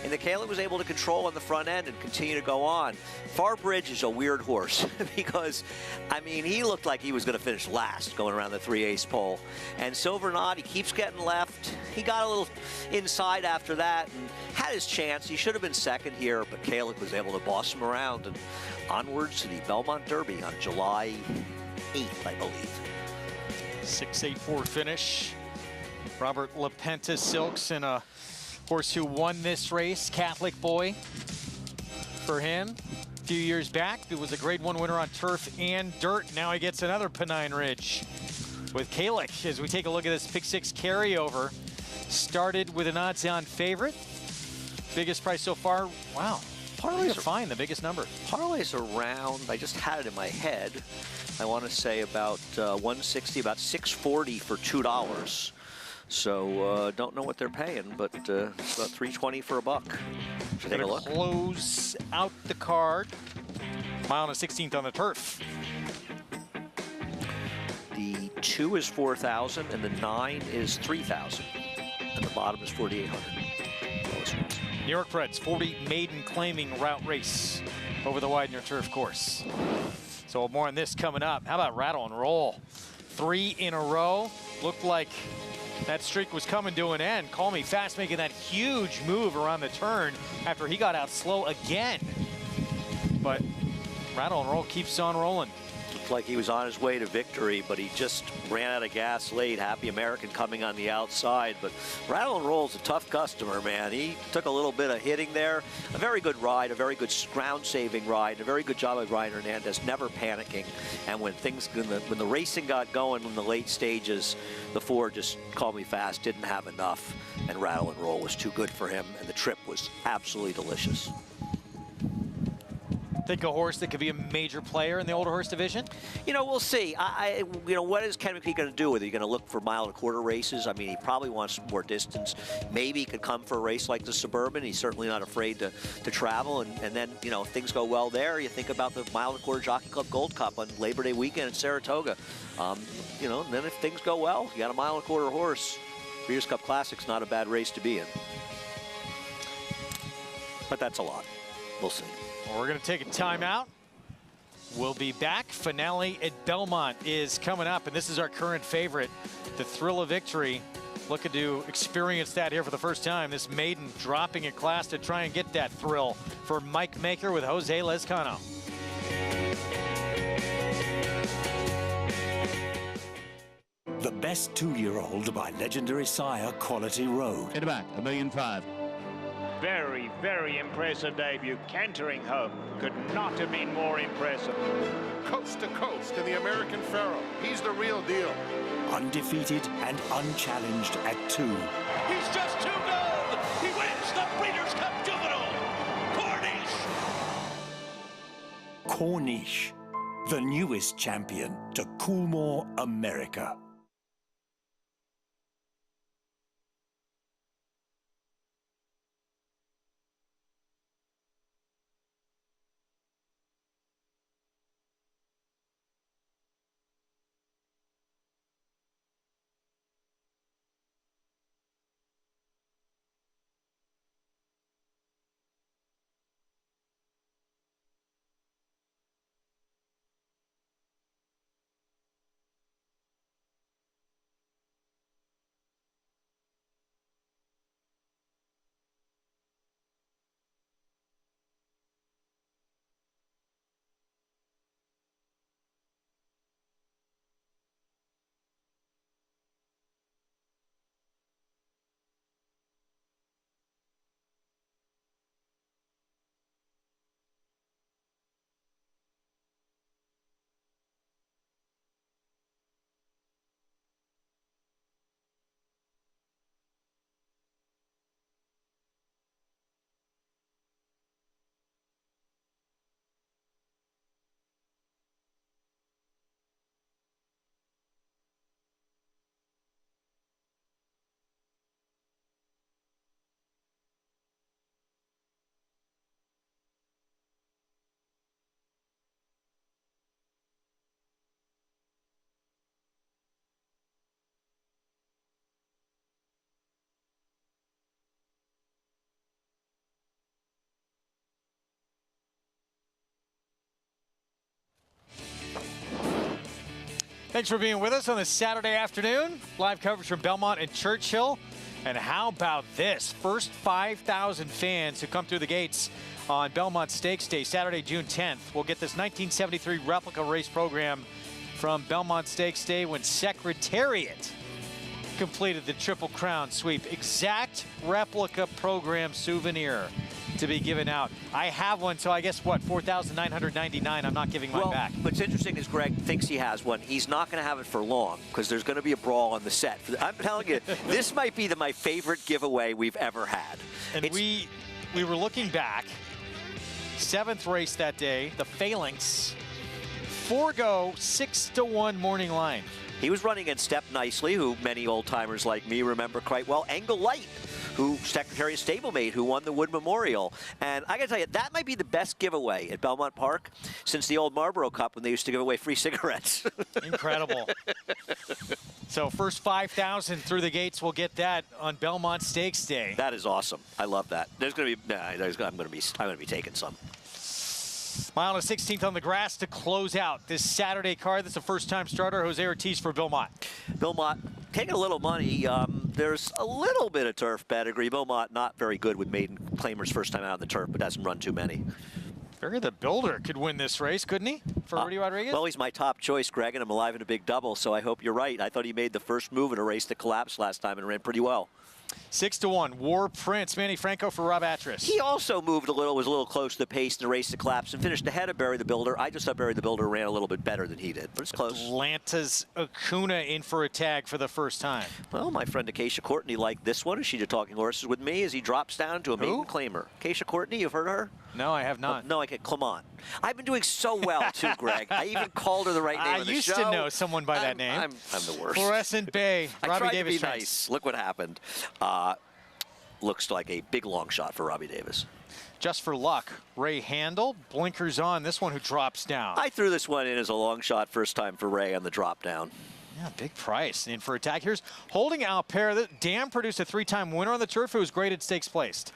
And the Kalick was able to control on the front end and continue to go on. Farbridge is a weird horse because, I mean, he looked like he was going to finish last going around the 3/8 pole. And Silver Knot, he keeps getting left. He got a little inside after that and had his chance. He should have been second here, but Kalick was able to boss him around and onwards to the Belmont Derby on July 8th, I believe. 6-8-4 finish. Robert LaPenta Silks in a horse who won this race, Catholic Boy. For him, a few years back, it was a Grade 1 winner on turf and dirt. Now he gets another Pennine Ridge with Kalick. As we take a look at this Pick 6 carryover, started with an odds-on favorite. Biggest price so far, wow. Parlays are fine, the biggest number. Parlays around, I just had it in my head. I want to say about 160, about 640 for $2. So don't know what they're paying, but it's about $3.20 for $1. Should take a look. Close out the card. Mile and a 16th on the turf. The 2 is 4,000 and the 9 is 3,000, and the bottom is 4,800. New York Preds 40 maiden claiming route race over the Widener Turf course. So more on this coming up. How about Rattle and Roll? 3 in a row. Looked like that streak was coming to an end. Call Me Fast making that huge move around the turn after he got out slow again. But Rattle and Roll keeps on rolling. Looked like he was on his way to victory, but he just ran out of gas late. Happy American coming on the outside. But Rattle and Roll's a tough customer, man. He took a little bit of hitting there. A very good ride, a very good ground-saving ride, a very good job of Ryan Hernandez, never panicking. And when the racing got going in the late stages, the 4 just Call Me Fast didn't have enough, and Rattle and Roll was too good for him, and the trip was absolutely delicious. Think a horse that could be a major player in the older horse division? You know, we'll see. You know, what is Ken McKee going to do with it? Are you going to look for mile and a quarter races? I mean, he probably wants more distance. Maybe he could come for a race like the Suburban. He's certainly not afraid to travel. And then, you know, if things go well there, you think about the mile and a quarter Jockey Club Gold Cup on Labor Day weekend in Saratoga. You know, and then if things go well, you got a mile and a quarter horse. Breeders' Cup Classic's not a bad race to be in. But that's a lot. We'll see. Well, we're going to take a timeout. We'll be back. Finale at Belmont is coming up, and this is our current favorite, the Thrill of Victory. Looking to experience that here for the first time. This maiden dropping a class to try and get that thrill for Mike Maker with Jose Lezcano. best 2-year-old by legendary sire Quality Road. In the back, $1.5 million. Very, very impressive debut. Cantering home could not have been more impressive. Coast to coast in the American Pharoah. He's the real deal. Undefeated and unchallenged at 2. He's just too good. He wins the Breeders' Cup Juvenile. Corniche, the newest champion to Coolmore, America. Thanks for being with us on this Saturday afternoon. Live coverage from Belmont and Churchill. And how about this? First 5,000 fans who come through the gates on Belmont Stakes Day, Saturday, June 10th. We'll get this 1973 replica race program from Belmont Stakes Day when Secretariat completed the Triple Crown sweep. Exact replica program souvenir to be given out. I have one, so I guess, what, $4,999. I'm not giving mine back. What's interesting is Greg thinks he has one. He's not going to have it for long because there's going to be a brawl on the set. I'm telling you, this might be my favorite giveaway we've ever had. And we were looking back. 7th race that day, the Phalanx. Forgo 6-1 morning line. He was running in Step Nicely, who many old-timers like me remember quite well. Angle Light, who Secretary of Stablemate, who won the Wood Memorial. And I got to tell you, that might be the best giveaway at Belmont Park since the old Marlboro Cup when they used to give away free cigarettes. Incredible. So first 5,000 through the gates, we'll get that on Belmont Stakes Day. That is awesome. I love that. There's going to be, I'm going to be taking some. Mile and 16th on the grass to close out this Saturday card. That's a first-time starter, Jose Ortiz for Belmont. Belmont taking a little money. There's a little bit of turf pedigree. Belmont not very good with maiden claimers first time out on the turf, but doesn't run too many. Figure the Builder could win this race, couldn't he, for Rudy Rodriguez? Well, he's my top choice, Greg, and I'm alive in a big double, so I hope you're right. I thought he made the first move in a race that collapsed last time and ran pretty well. 6-1, War Prince, Manny Franco for Rob Atras. He also moved a little, was a little close to the pace in the race to collapse and finished ahead of Barry the Builder. I just thought Barry the Builder ran a little bit better than he did, but it's close. Atlanta's Acuna in for a tag for the first time. Well, my friend Acacia Courtney liked this one. She's talking horses with me as he drops down to a maiden claimer. Acacia Courtney, you've heard of her? No, I have not. No, I can't. Clement. I've been doing so well, too, Greg. I even called her the right name of the show. I used to know someone by that name. I'm the worst. Fluorescent Bay, Robbie Davis. I tried to be nice. Look what happened. Looks like a big long shot for Robbie Davis. Just for luck, Ray Handel, blinkers on, this one who drops down. I threw this one in as a long shot first time for Ray on the drop down. Yeah, big price in for a tag. Here's Holding Alper. Dan produced a 3-time winner on the turf who was graded stakes placed.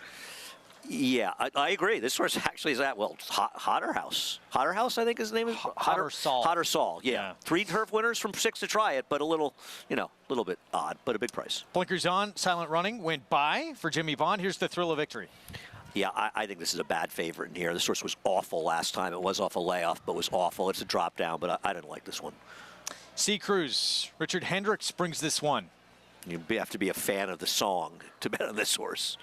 Yeah, I agree. This horse actually is at, well, Hotter House. Hotter House, I think his name is? Hotter Saul. Hotter Saul, yeah. 3 turf winners from 6 to try it, but a little, little bit odd, but a big price. Blinkers on, Silent Running went by for Jimmy Bond. Here's the Thrill of Victory. Yeah, I think this is a bad favorite in here. This horse was awful last time. It was off a layoff, but was awful. It's a drop down, but I didn't like this one. Sea Cruise, Richard Hendricks brings this one. You have to be a fan of the song to bet on this horse.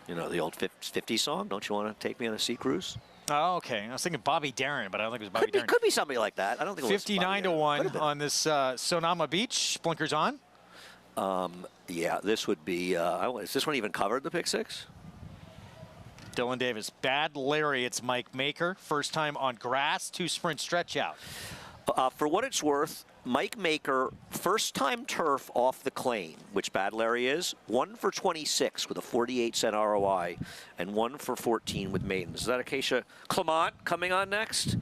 You know, the old 50 song, don't you want to take me on a Sea Cruise? Oh, okay. I was thinking Bobby Darin, but I don't think it was Bobby Darin. Could be somebody like that. I don't think it was 59 to 1 on this Sonoma Beach. Blinkers on. Yeah, this would be, is this one even covered, the pick six? Dylan Davis, Bad Larry, it's Mike Maker. First time on grass, 2 sprint stretch out. For what it's worth, Mike Maker, first time turf off the claim, which Bad Larry is, 1 for 26 with a 48-cent ROI, and 1 for 14 with maidens. Is that Acacia Clement coming on next?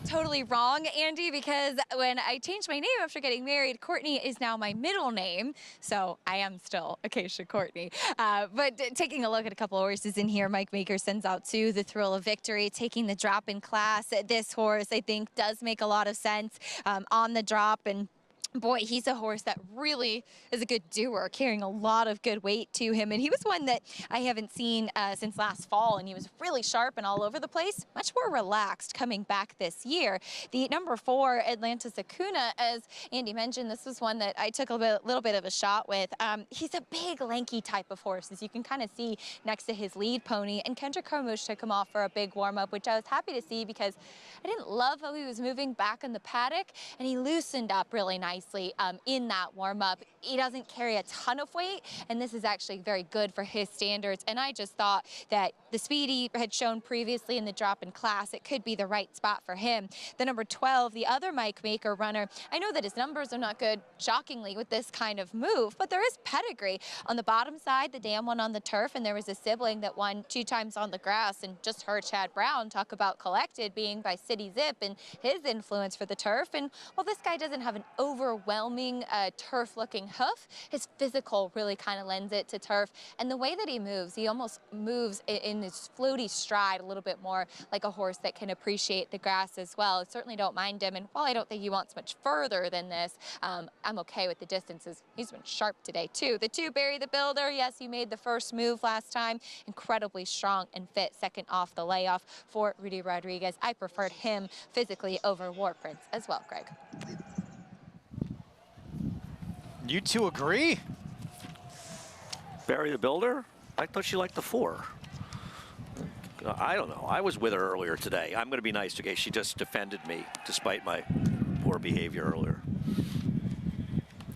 Totally wrong, Andy, because when I changed my name after getting married, Courtney is now my middle name, so I am still Acacia Courtney. But taking a look at a couple of horses in here, Mike Maker sends out 2, The Thrill of Victory, taking the drop in class. This horse, I think, does make a lot of sense on the drop, and boy, he's a horse that really is a good doer, carrying a lot of good weight to him. And he was one that I haven't seen since last fall, and he was really sharp and all over the place, much more relaxed coming back this year. The number 4, Atlantis Acuna, as Andy mentioned, this was one that I took a little bit of a shot with. He's a big, lanky type of horse, as you can kind of see next to his lead pony. And Kendrick Carmouche took him off for a big warm-up, which I was happy to see because I didn't love how he was moving back in the paddock, and he loosened up really nicely in that warm-up. He doesn't carry a ton of weight, and this is actually very good for his standards. And I just thought that the speed he had shown previously in the drop in class, it could be the right spot for him. The number 12, the other Mike Maker runner, I know that his numbers are not good, shockingly, with this kind of move, but there is pedigree. On the bottom side, the dam won on the turf, and there was a sibling that won 2 times on the grass, and just heard Chad Brown talk about Collected being by City Zip and his influence for the turf. And while this guy doesn't have an overwhelming turf-looking hoof, his physical really kind of lends it to turf. And the way that he almost moves in his floaty stride a little bit more like a horse that can appreciate the grass as well. I certainly don't mind him, and while I don't think he wants much further than this, I'm okay with the distances. He's been sharp today, too. The 2, Barry the Builder, yes, he made the first move last time. Incredibly strong and fit, second off the layoff for Rudy Rodriguez. I preferred him physically over War Prince as well, Greg. You 2 agree? Barry the Builder? I thought she liked the 4. I don't know. I was with her earlier today. I'm going to be nice to Kay. She just defended me despite my poor behavior earlier.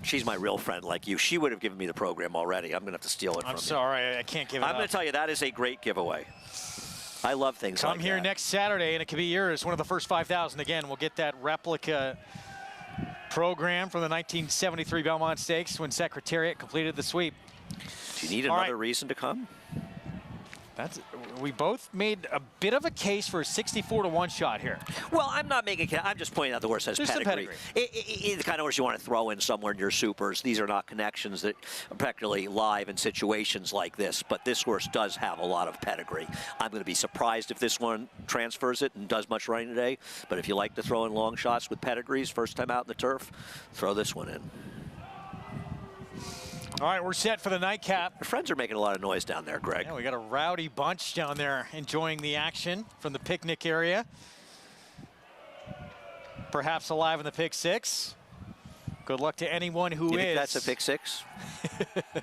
She's my real friend like you. She would have given me the program already. I'm going to have to steal it from you. I'm sorry. I can't give it up. I'm going to tell you, that is a great giveaway. I love things like that. Come here next Saturday, and it could be yours. One of the first 5,000. Again, we'll get that replica program from the 1973 Belmont Stakes when Secretariat completed the sweep. Do you need another reason to come? We both made a bit of a case for a 64 to 1 shot here. Well, I'm not making I'm just pointing out the horse has pedigree. It's the kind of horse you want to throw in somewhere in your supers. These are not connections that are practically live in situations like this, but this horse does have a lot of pedigree. I'm going to be surprised if this one transfers it and does much running today, but if you like to throw in long shots with pedigrees, first time out in the turf, throw this one in. All right, we're set for the nightcap. Our friends are making a lot of noise down there, Greg. Yeah, we got a rowdy bunch down there enjoying the action from the picnic area. Perhaps alive in the pick 6. Good luck to anyone who is. You think that's a pick 6? I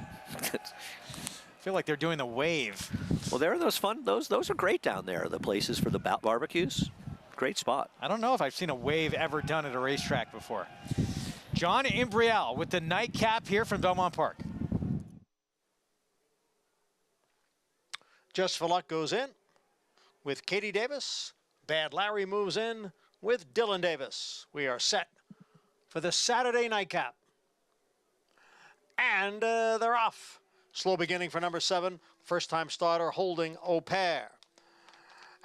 feel like they're doing the wave. Well, there are those fun. Those are great down there. The places for the barbecues. Great spot. I don't know if I've seen a wave ever done at a racetrack before. John Imbriel with the nightcap here from Belmont Park. Just for Luck goes in with Katie Davis. Bad Larry moves in with Dylan Davis. We are set for the Saturday nightcap. And they're off. Slow beginning for number 7. First-time starter holding Au Pair.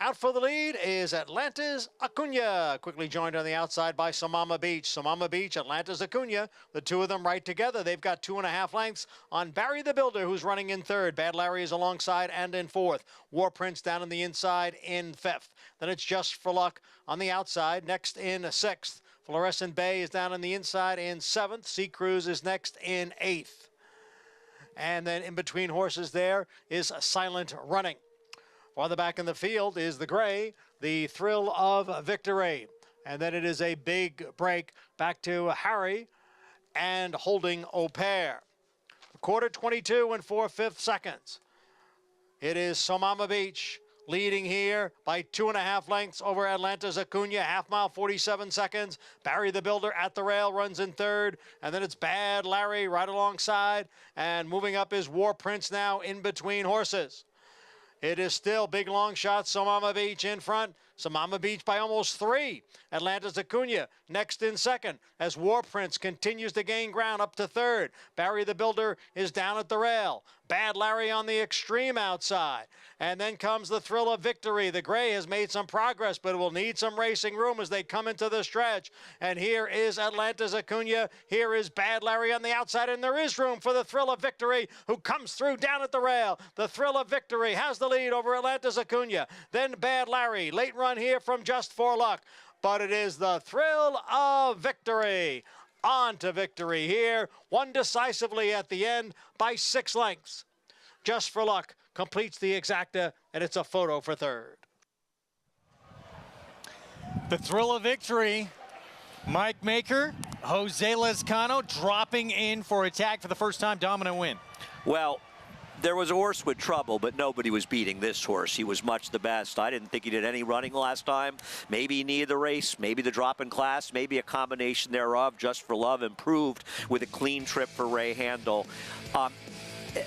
Out for the lead is Atlantis Acuna, quickly joined on the outside by Sonoma Beach. Sonoma Beach, Atlantis Acuna, the 2 of them right together. They've got 2.5 lengths on Barry the Builder, who's running in 3rd. Bad Larry is alongside and in 4th. War Prince down on the inside in 5th. Then it's Just for Luck on the outside, next in 6th. Fluorescent Bay is down on the inside in 7th. Sea Cruise is next in 8th. And then in between horses there is Silent Running. Farther back in the field is the gray, the Thrill of Victory. And then it is a big break back to Harry and holding O'Pair. Quarter 22 and 4/5 seconds. It is Somama Beach leading here by 2.5 lengths over Atlanta's Acuna, half mile, 47 seconds. Barry the Builder at the rail runs in third. And then it's Bad Larry right alongside. And moving up is War Prince now in between horses. It is still big long shot, Somama Beach in front. Somama Beach by almost 3. Atlanta's Acuna next in second as War Prince continues to gain ground up to third. Barry the Builder is down at the rail. Bad Larry on the extreme outside. And then comes the Thrill of Victory. The gray has made some progress, but it will need some racing room as they come into the stretch. And here is Atlanta's Acuna. Here is Bad Larry on the outside, and there is room for the Thrill of Victory, who comes through down at the rail. The Thrill of Victory has the lead over Atlanta's Acuna. Then Bad Larry, late run here from Just for Luck. But it is the Thrill of Victory. On to victory here. Won decisively at the end by 6 lengths. Just for Luck completes the exacta, and it's a photo for third. The Thrill of Victory. Mike Maker, Jose Lezcano dropping in for attack for the first time. Dominant win. Well, there was a horse with trouble, but nobody was beating this horse. He was much the best. I didn't think he did any running last time. Maybe he needed the race, maybe the drop in class, maybe a combination thereof. Just for Love improved with a clean trip for Ray Handel.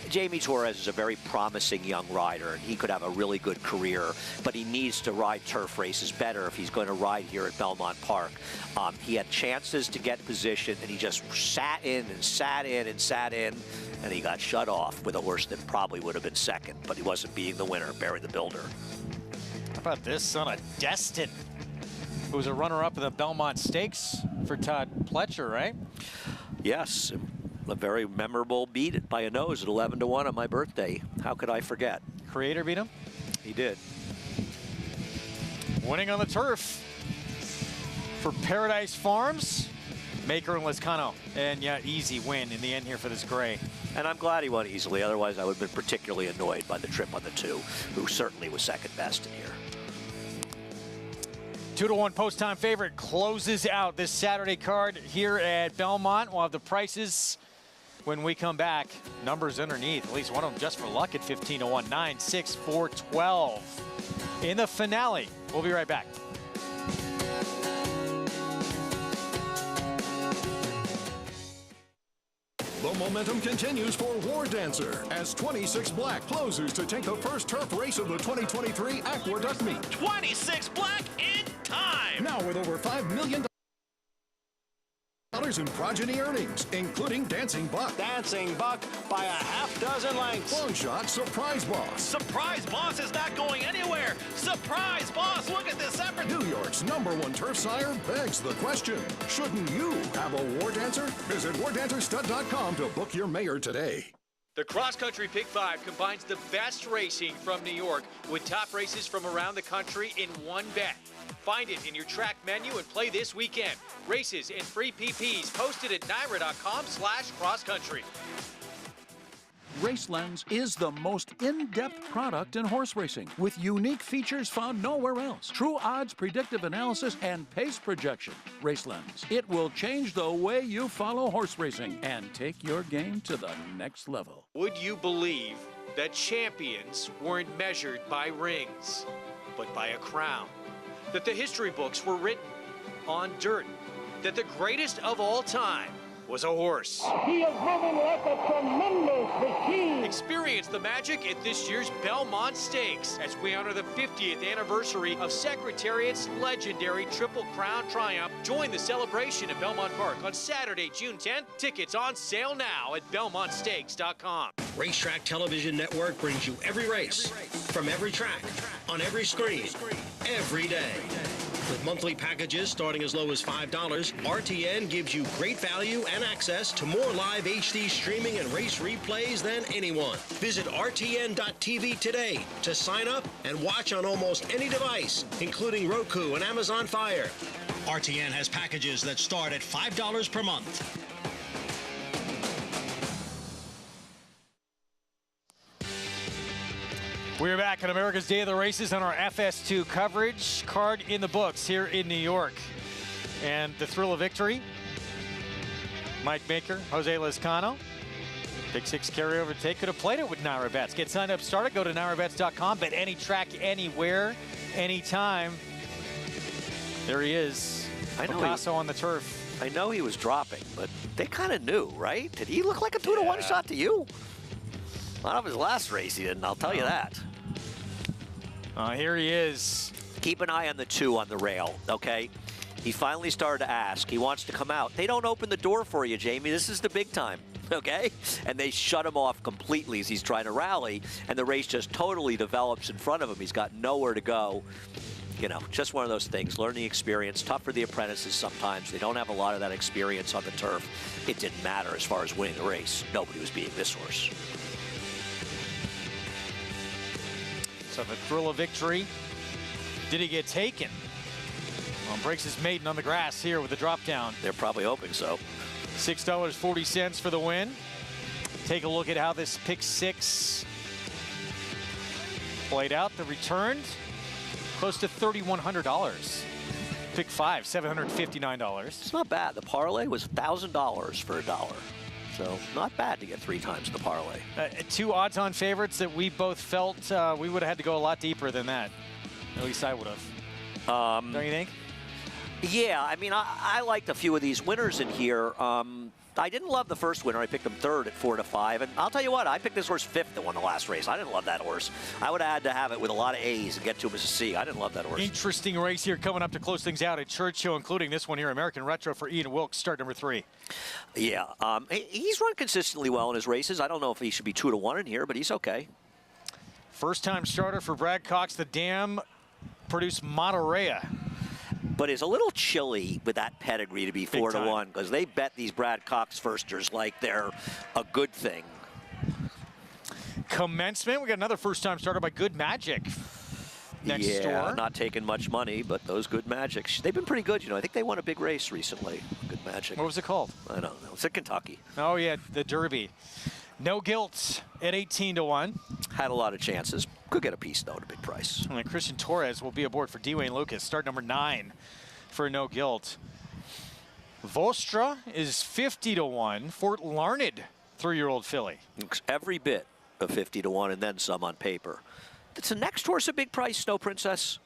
Jamie Torres is a very promising young rider, and he could have a really good career, but he needs to ride turf races better if he's going to ride here at Belmont Park. He had chances to get position, and he just sat in and sat in and sat in, and he got shut off with a horse that probably would have been second, but he wasn't being the winner, Barry the Builder. How about this son of Destin, who was a runner-up in the Belmont Stakes for Todd Pletcher, right? Yes. A very memorable beat by a nose at 11-1 on my birthday. How could I forget? Creator beat him? He did. Winning on the turf for Paradise Farms, Maker and Lezcano. And yeah, easy win in the end here for this gray. And I'm glad he won easily. Otherwise, I would have been particularly annoyed by the trip on the 2, who certainly was second best in here. 2-1 post-time favorite closes out this Saturday card here at Belmont. We'll have the prices when we come back. Numbers underneath, at least one of them Just for Luck at 15-1, 9, 6, 4, 12. In the finale, we'll be right back. The momentum continues for War Dancer as 26 Black closes to take the first turf race of the 2023 Aqueduct Meet. 26 Black in time! Now with over $5 million in progeny earnings, including Dancing Buck. Dancing Buck by a half dozen lengths. Long shot, Surprise Boss. Surprise Boss is not going anywhere. Surprise Boss, look at this effort. New York's #1 turf sire begs the question, shouldn't you have a War Dancer? Visit wardancerstud.com to book your mayor today. The Cross Country Pick 5 combines the best racing from New York with top races from around the country in one bet. Find it in your track menu and play this weekend. Races and free PPs posted at NYRA.com/crosscountry. RaceLens is the most in-depth product in horse racing with unique features found nowhere else. True odds, predictive analysis, and pace projection. RaceLens. It will change the way you follow horse racing and take your game to the next level. Would you believe that champions weren't measured by rings, but by a crown? That the history books were written on dirt? That the greatest of all time was a horse? He is moving like a tremendous machine. Experience the magic at this year's Belmont Stakes as we honor the 50th anniversary of Secretariat's legendary Triple Crown Triumph. Join the celebration at Belmont Park on Saturday, June 10th. Tickets on sale now at BelmontStakes.com. Racetrack Television Network brings you every race, from every track, on every screen, every day. With monthly packages starting as low as $5, RTN gives you great value and access to more live HD streaming and race replays than anyone. Visit RTN.tv today to sign up and watch on almost any device, including Roku and Amazon Fire. RTN has packages that start at $5 per month. We're back on America's Day of the Races on our FS2 coverage. Card in the books here in New York. And the thrill of victory, Mike Baker, Jose Lezcano. Pick 6 carryover take. Could have played it with Naira Bets. Get signed up, start it. Go to nairabets.com. Bet any track, anywhere, anytime. There he is. Picasso on the turf. I know he was dropping, but they kind of knew, right? Did he look like a 2-to-1 shot to you? Not of his last race, he didn't. I'll tell you that. Here he is. Keep an eye on the 2 on the rail, okay? He finally started to ask. He wants to come out. They don't open the door for you, Jamie. This is the big time, okay? And they shut him off completely as he's trying to rally, and the race just totally develops in front of him. He's got nowhere to go. You know, just one of those things. Learning experience. Tough for the apprentices sometimes. They don't have a lot of that experience on the turf. It didn't matter as far as winning the race. Nobody was beating this horse. So the thrill of victory. Did he get taken? Well, breaks his maiden on the grass here with the drop down. They're probably hoping so. $6.40 for the win. Take a look at how this pick 6 played out. The return, close to $3,100. Pick 5, $759. It's not bad. The parlay was $1,000 for $1. So not bad to get 3 times the parlay. 2 odds-on favorites that we both felt we would have had to go a lot deeper than that. At least I would have. Don't you think? Yeah, I mean, I liked a few of these winners in here. I didn't love the first winner. I picked him 3rd at 4-5. And I'll tell you what, I picked this horse 5th that won the last race. I didn't love that horse. I would have had to have it with a lot of A's and get to him as a C. I didn't love that horse. Interesting race here coming up to close things out at Churchill, including this one here, American Retro for Ian Wilkes, start number 3. Yeah, he's run consistently well in his races. I don't know if he should be 2-1 in here, but he's okay. First-time starter for Brad Cox. The dam produced Monterey. But it's a little chilly with that pedigree to be 4-1 because they bet these Brad Cox firsters like they're a good thing. Commencement, we got another first-time starter by Good Magic next door. Not taking much money, but those Good Magics, they've been pretty good. You know, I think they won a big race recently. Good Magic. What was it called? I don't know. It's at Kentucky. Oh yeah, the Derby. No Guilt at 18-1. Had a lot of chances. Could get a piece though at a big price. And Christian Torres will be aboard for Dwayne Lucas. Start number 9 for No Guilt. Vostra is 50-1. Fort Larned, 3-year-old filly. Every bit of 50-1 and then some on paper. Is the next horse a big price, Snow Princess?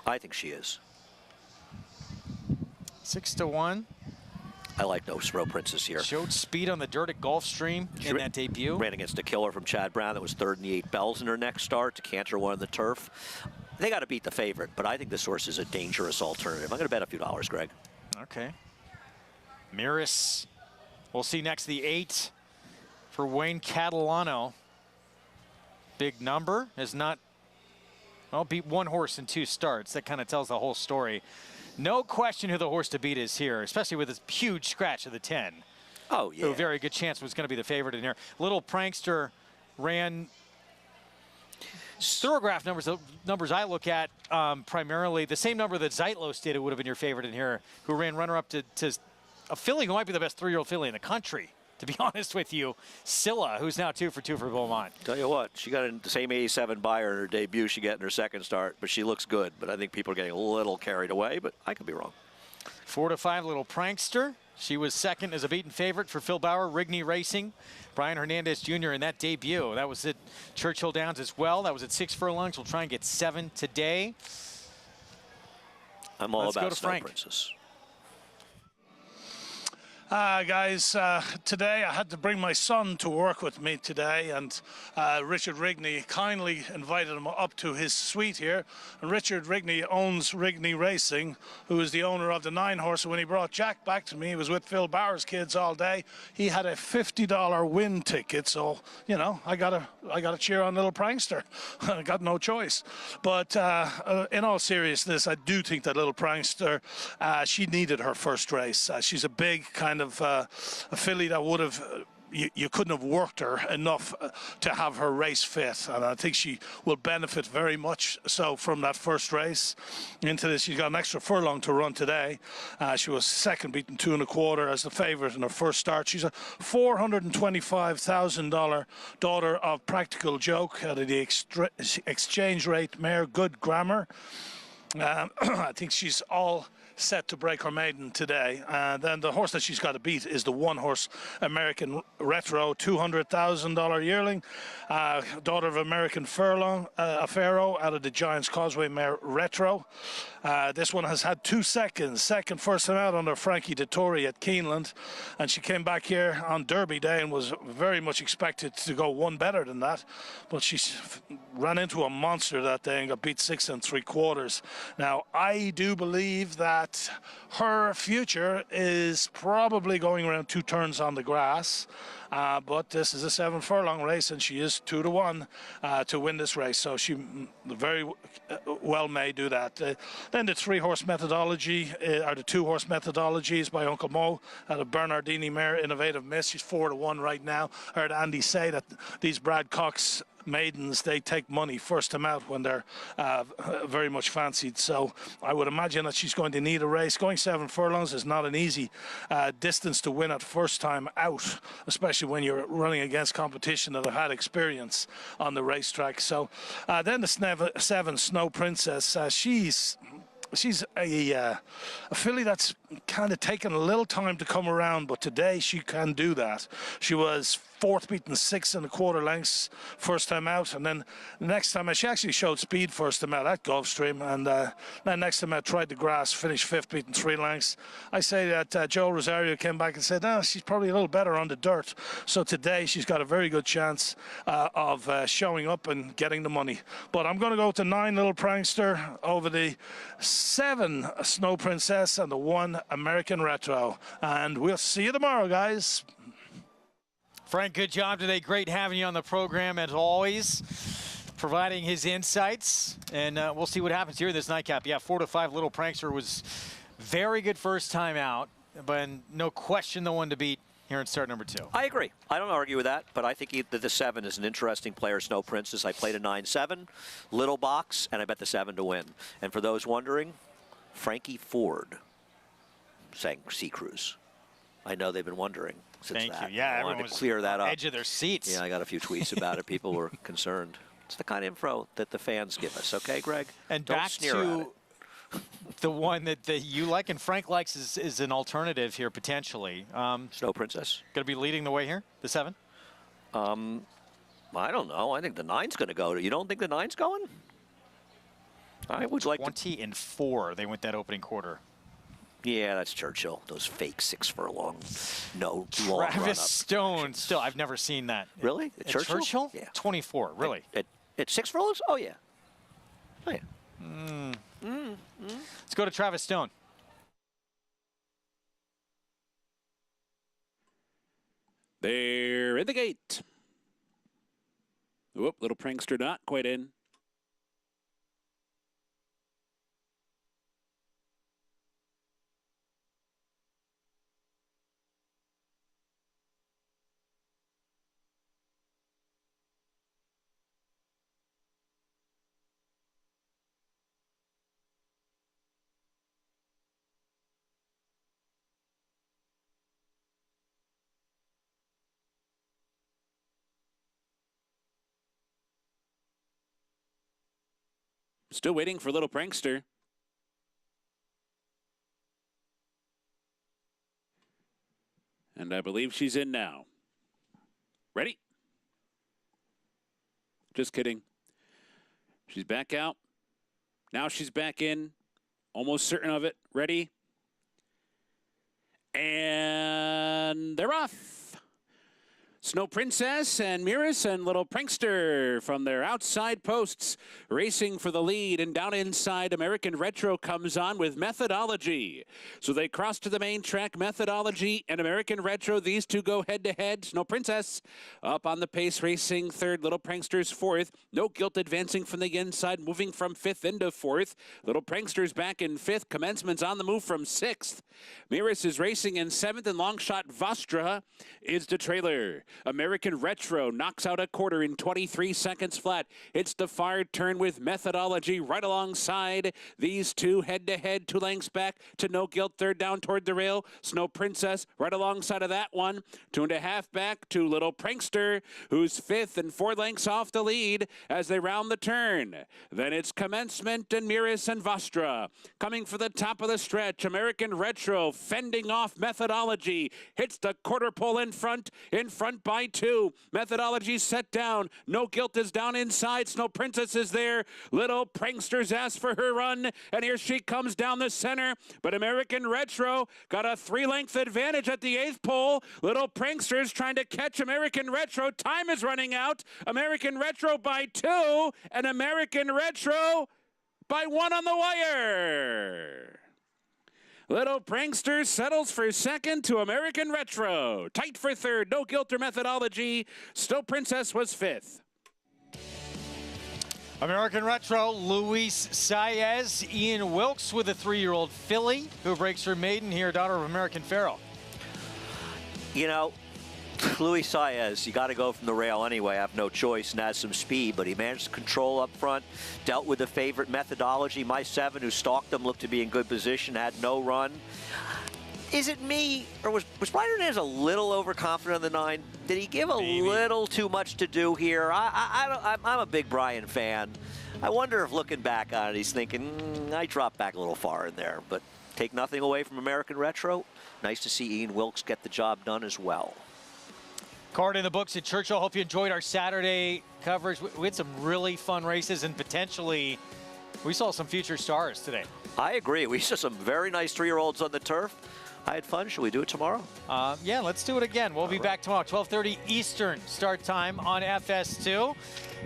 I think she is. 6-1. I like no Snow Princess here. Showed speed on the dirt at Gulfstream in that debut. Ran against a killer from Chad Brown that was 3rd in the 8 Bells in her next start. Decanter won on the turf. They got to beat the favorite, but I think this horse is a dangerous alternative. I'm going to bet a few dollars, Greg. Okay. Miris. We'll see next the 8 for Wayne Catalano. Big number has not, well, beat 1 horse in 2 starts. That kind of tells the whole story. No question who the horse to beat is here, especially with this huge scratch of the 10. Oh, yeah. A very good chance was going to be the favorite in here. Little Prankster ran Thoroughgraph numbers I look at primarily the same number that Zeitlos did. It would have been your favorite in here, who ran runner-up to a filly who might be the best 3-year-old filly in the country. To be honest with you, Scylla, who's now 2 for 2 for Beaumont. Tell you what, she got the same 87 buyer in her debut she got in her second start, but she looks good. But I think people are getting a little carried away, but I could be wrong. 4-5, Little Prankster. She was 2nd as a beaten favorite for Phil Bauer, Rigney Racing. Brian Hernandez Jr. in that debut. That was at Churchill Downs as well. That was at 6 furlongs. We'll try and get 7 today. I'm all about Snow Princess. Guys, today I had to bring my son to work with me today, and Richard Rigney kindly invited him up to his suite here. And Richard Rigney owns Rigney Racing, who is the owner of the 9-horse. And when he brought Jack back to me, he was with Phil Bauer's kids all day. He had a $50 win ticket, so you know I gotta cheer on Little Prankster. I got no choice. But in all seriousness, I do think that Little Prankster, she needed her first race. She's a big kind of a filly that would have you couldn't have worked her enough to have her race fit, and I think she will benefit very much so from that first race into this. She's got an extra furlong to run today. She was 2nd, beaten 2 1/4 as the favorite in her first start. She's a $425,000 daughter of Practical Joke out of the exchange rate mare Good Grammar. I think she's all set to break her maiden today. Then the horse that she's got to beat is the one-horse American Retro, $200,000 yearling, daughter of American Furlong, Pharaoh, out of the Giants Causeway mare Retro. This one has had 2 seconds. Second first time out under Frankie Dettori at Keeneland, and she came back here on Derby Day and was very much expected to go one better than that, but she ran into a monster that day and got beat 6 3/4. Now, I do believe that her future is probably going around 2 turns on the grass. But this is a 7 furlong race, and she is 2 to 1 to win this race. So she very well may do that. Then the 3-horse methodology, or the 2-horse methodologies by Uncle Mo out of Bernardini mare, Innovative Miss. She's 4 to 1 right now. I heard Andy say that these Brad Cox maidens, they take money first time out when they're very much fancied. So I would imagine that she's going to need a race. Going 7 furlongs is not an easy distance to win at first time out, especially when you're running against competition that have had experience on the racetrack. So then the 7 Snow Princess, she's a filly that's kind of taken a little time to come around, but today she can do that. She was 4th, beaten 6 1/4 lengths first time out, and then the next time she actually showed speed first time out at Gulfstream, and then next time out tried the grass, finished 5th, beaten 3 lengths. I say that Joe Rosario came back and said, no, she's probably a little better on the dirt. So today she's got a very good chance of showing up and getting the money. But I'm going to go to 9 Little Prankster over the 7 Snow Princess and the 1 American Retro. And we'll see you tomorrow, guys. Frank, good job today. Great having you on the program as always, providing his insights. And we'll see what happens here in this nightcap. Yeah, 4 to 5 Little Prankster was very good first time out, but no question the one to beat here in start number 2. I agree. I don't argue with that, but I think that the 7 is an interesting player, Snow Princess. I played a 9-7, little box, and I bet the 7 to win. And for those wondering, Frankie Ford sang Sea Cruise. I know they've been wondering since Thank that. you. Yeah, I wanted everyone to clear that up. Edge of their seats. Yeah, I got a few tweets about it. People were concerned. It's the kind of info that the fans give us, okay, Greg? And Don't back sneer to at it. the one that you like and Frank likes is an alternative here potentially. Snow Princess. Going to be leading the way here, the 7? I don't know. I think the 9's going to go. You don't think the 9's going? I would like 20 and 4. They went that opening quarter. Yeah, that's Churchill. Those fake 6 furlong, no long run-up. Travis Stone. Still, I've never seen that. Really? At Churchill? Yeah. 24. Really? At 6 furlongs? Oh yeah. Oh yeah. Let's go to Travis Stone. They're in the gate. Whoop, Little Prankster not quite in. Still waiting for Little Prankster. And I believe she's in now. Ready? Just kidding. She's back out. Now she's back in. Almost certain of it. Ready? And they're off. Snow Princess and Miris and Little Prankster from their outside posts racing for the lead, and down inside American Retro comes on with Methodology. So they cross to the main track. Methodology and American Retro, these two go head to head. Snow Princess up on the pace racing third. Little Prankster's 4th. No Guilt advancing from the inside, moving from 5th into 4th. Little Prankster's back in 5th. Commencement's on the move from 6th. Miris is racing in 7th, and long shot Vostra is the trailer. American Retro knocks out a quarter in 23 seconds flat. It's the far turn with Methodology right alongside. These two head-to-head, 2 lengths back to No Guilt, third down toward the rail. Snow Princess right alongside of that one. 2.5 back to Little Prankster, who's 5th and 4 lengths off the lead as they round the turn. Then it's Commencement and Miris and Vostra. Coming for the top of the stretch, American Retro fending off Methodology. Hits the quarter pole in front by 2. Methodology set down. No Guilt is down inside. Snow Princess is there. Little Prankster's asked for her run, and here she comes down the center. But American Retro got a 3-length advantage at the 8th pole. Little Prankster's trying to catch American Retro. Time is running out. American Retro by 2, and American Retro by 1 on the wire. Little Prankster settles for second to American Retro. Tight for third, No Guilt or Methodology. Snow Princess was 5th. American Retro, Luis Saez, Ian Wilkes with a 3-year-old filly who breaks her maiden here, daughter of American Pharoah. You know, Luis Saez, you got to go from the rail anyway. I have no choice and has some speed, but he managed to control up front, dealt with the favorite Methodology. My 7, who stalked him, looked to be in good position, had no run. Is it me, or was Brian Hernandez a little overconfident on the 9? Did he give a little too much to do here? I'm a big Brian fan. I wonder if looking back on it, he's thinking, I dropped back a little far in there. But take nothing away from American Retro. Nice to see Ian Wilkes get the job done as well. Card in the books at Churchill. Hope you enjoyed our Saturday coverage. We had some really fun races, and potentially we saw some future stars today. I agree. We saw some very nice 3-year-olds on the turf. I had fun. Should we do it tomorrow? Yeah, let's do it again. We'll be back tomorrow, 12:30 Eastern start time on FS2.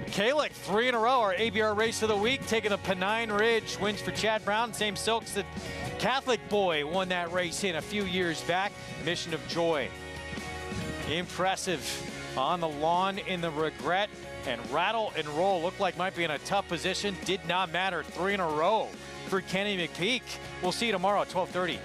Kalik, 3 in a row, our ABR race of the week, taking the Pennine Ridge. Wins for Chad Brown. Same silks that Catholic Boy won that race in a few years back. Mission of Joy. Impressive on the lawn in the Regret, and Rattle and Roll looked like might be in a tough position. Did not matter. 3 in a row for Kenny McPeak. We'll see you tomorrow at 12:30.